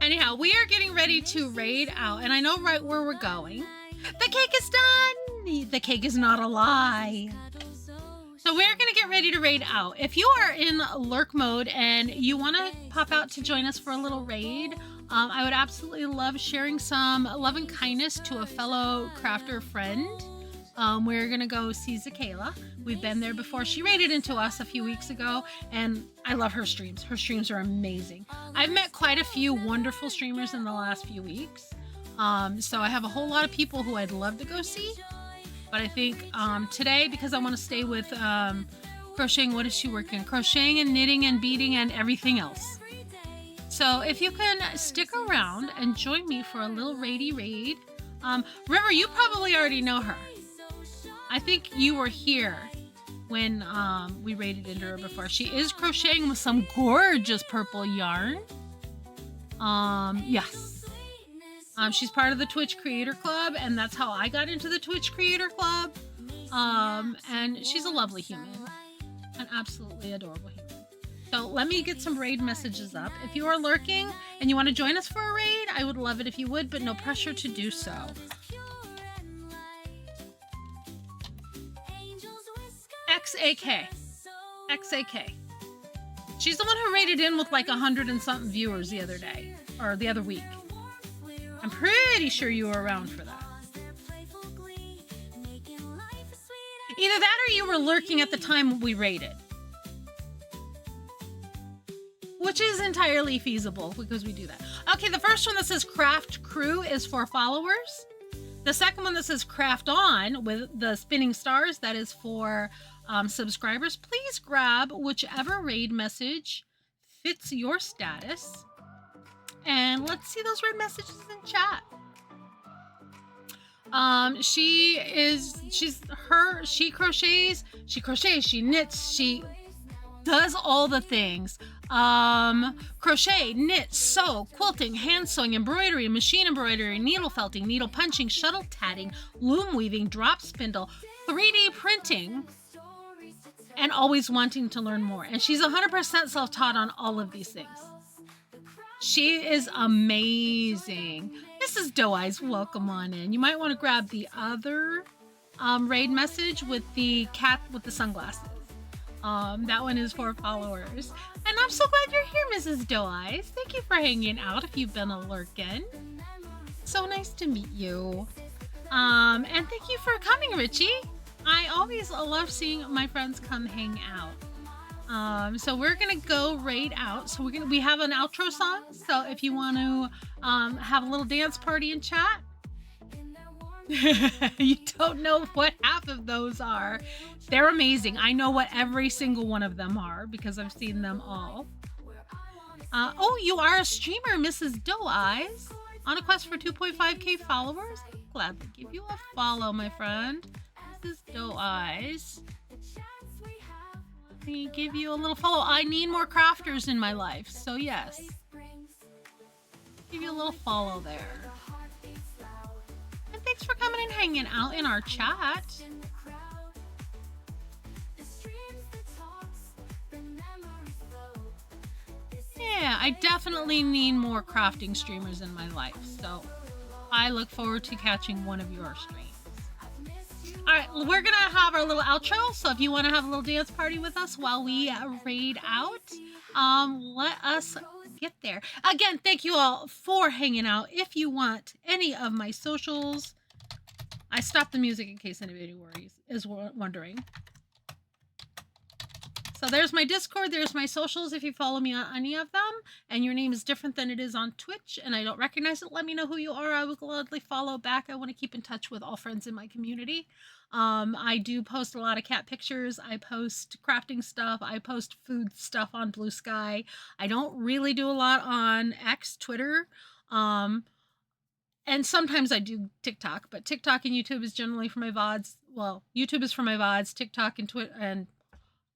Anyhow, we are getting ready to raid out, and I know right where we're going. The cake is done! The cake is not a lie. So we're going to get ready to raid out. If you are in lurk mode and you want to pop out to join us for a little raid, I would absolutely love sharing some love and kindness to a fellow crafter friend. We're going to go see Zakayla. We've been there before. She raided into us a few weeks ago, and I love her streams. Her streams are amazing. I've met quite a few wonderful streamers in the last few weeks. So I have a whole lot of people who I'd love to go see. But I think today, because I want to stay with crocheting, what is she working? Crocheting and knitting and beading and everything else. So if you can stick around and join me for a little raidy raid. River, you probably already know her. I think you were here when we raided into her before. She is crocheting with some gorgeous purple yarn. Yes. She's part of the Twitch Creator Club, and that's how I got into the Twitch Creator Club. And she's a lovely human. An absolutely adorable human. So let me get some raid messages up. If you are lurking and you want to join us for a raid, I would love it if you would, but no pressure to do so. XAK. XAK. She's the one who raided in with like 100 and something viewers the other day, or the other week. I'm pretty sure you were around for that. Either that or you were lurking at the time we raided. which is entirely feasible because we do that. Okay, the first one that says Craft Crew is for followers. The second one that says Craft On with the spinning stars, that is for subscribers. Please grab whichever raid message fits your status. And let's see those raid messages in chat. She crochets, she knits, she does all the things. Crochet, knit, sew, quilting, hand sewing, embroidery, machine embroidery, needle felting, needle punching, shuttle tatting, loom weaving, drop spindle, 3D printing, and always wanting to learn more. And she's 100% self-taught on all of these things. She is amazing. Mrs. Doe Eyes, welcome on in. You might want to grab the other raid message with the cat with the sunglasses. That one is for followers. And I'm so glad you're here, Mrs. Doe Eyes. Thank you for hanging out if you've been a lurkin'. So nice to meet you. And thank you for coming, Richie. I always love seeing my friends come hang out. So we're gonna go raid out. So we have an outro song. So if you want to have a little dance party in chat, you don't know what half of those are. They're amazing. I know what every single one of them are because I've seen them all. Oh, you are a streamer, Mrs. Doe Eyes. On a quest for 2.5k followers. I'll gladly give you a follow, my friend. Mrs. Doe Eyes. Let me give you a little follow. I need more crafters in my life, so yes. Give you a little follow there. And thanks for coming and hanging out in our chat. Yeah, I definitely need more crafting streamers in my life, so I look forward to catching one of your streams. Alright, we're gonna have our little outro, so if you want to have a little dance party with us while we raid out, let us get there. Again, thank you all for hanging out. If you want any of my socials, I stopped the music in case anybody is wondering. So there's my Discord, there's my socials. If you follow me on any of them and your name is different than it is on Twitch and I don't recognize it, let me know who you are. I will gladly follow back. I want to keep in touch with all friends in my community. I do post a lot of cat pictures. I post crafting stuff. I post food stuff on Blue Sky. I don't really do a lot on X, Twitter. And sometimes I do TikTok, but TikTok and YouTube is generally for my VODs. Well, YouTube is for my VODs, TikTok and Twitter and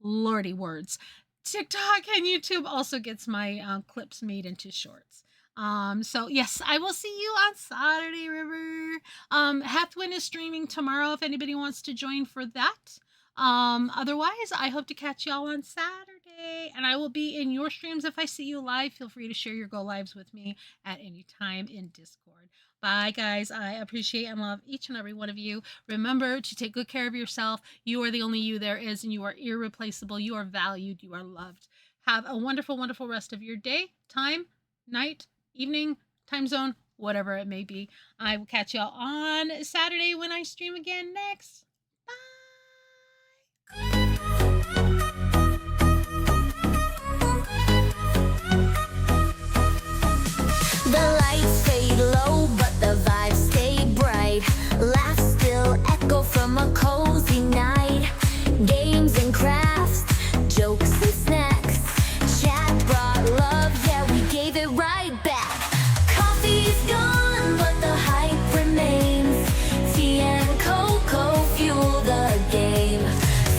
lordy words. TikTok and YouTube also gets my clips made into shorts. So yes, I will see you on Saturday, River. Hethwin is streaming tomorrow if anybody wants to join for that. Otherwise, I hope to catch y'all on Saturday. And I will be in your streams if I see you live. Feel free to share your go lives with me at any time in Discord. Bye, guys. I appreciate and love each and every one of you. Remember to take good care of yourself. You are the only you there is, and you are irreplaceable. You are valued. You are loved. Have a wonderful, wonderful rest of your day, time, night, evening, time zone, whatever it may be. I will catch y'all on Saturday when I stream again next. Bye. The lights fade low, but the vibes stay bright. Laughs still echo from a cozy night. Games and crafts, jokes and snacks. Chat brought love, yeah, we gave it right back. Coffee's gone, but the hype remains. Tea and cocoa fuel the game.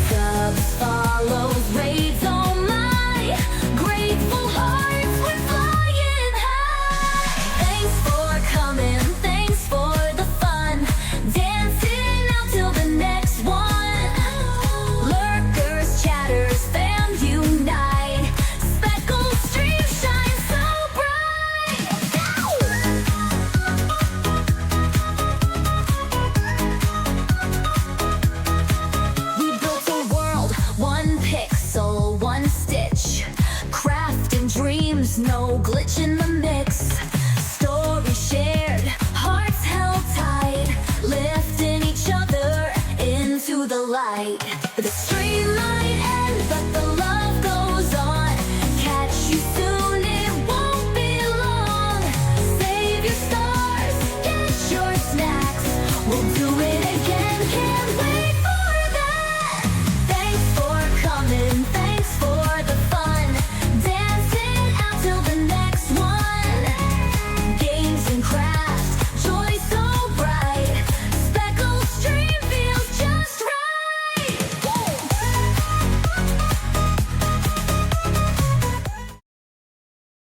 Subs, follows, raids, oh my. Grateful hearts, we're flying high. Thanks for coming, thanks for the fun. Dancing out till the next one. Lurkers, chatters, fam unite. Speckled stream shine so bright. We built a world, one pixel, one stitch. Crafting dreams, no glitch in the mix. Story shared, hearts held tight. Lifting each other into the light.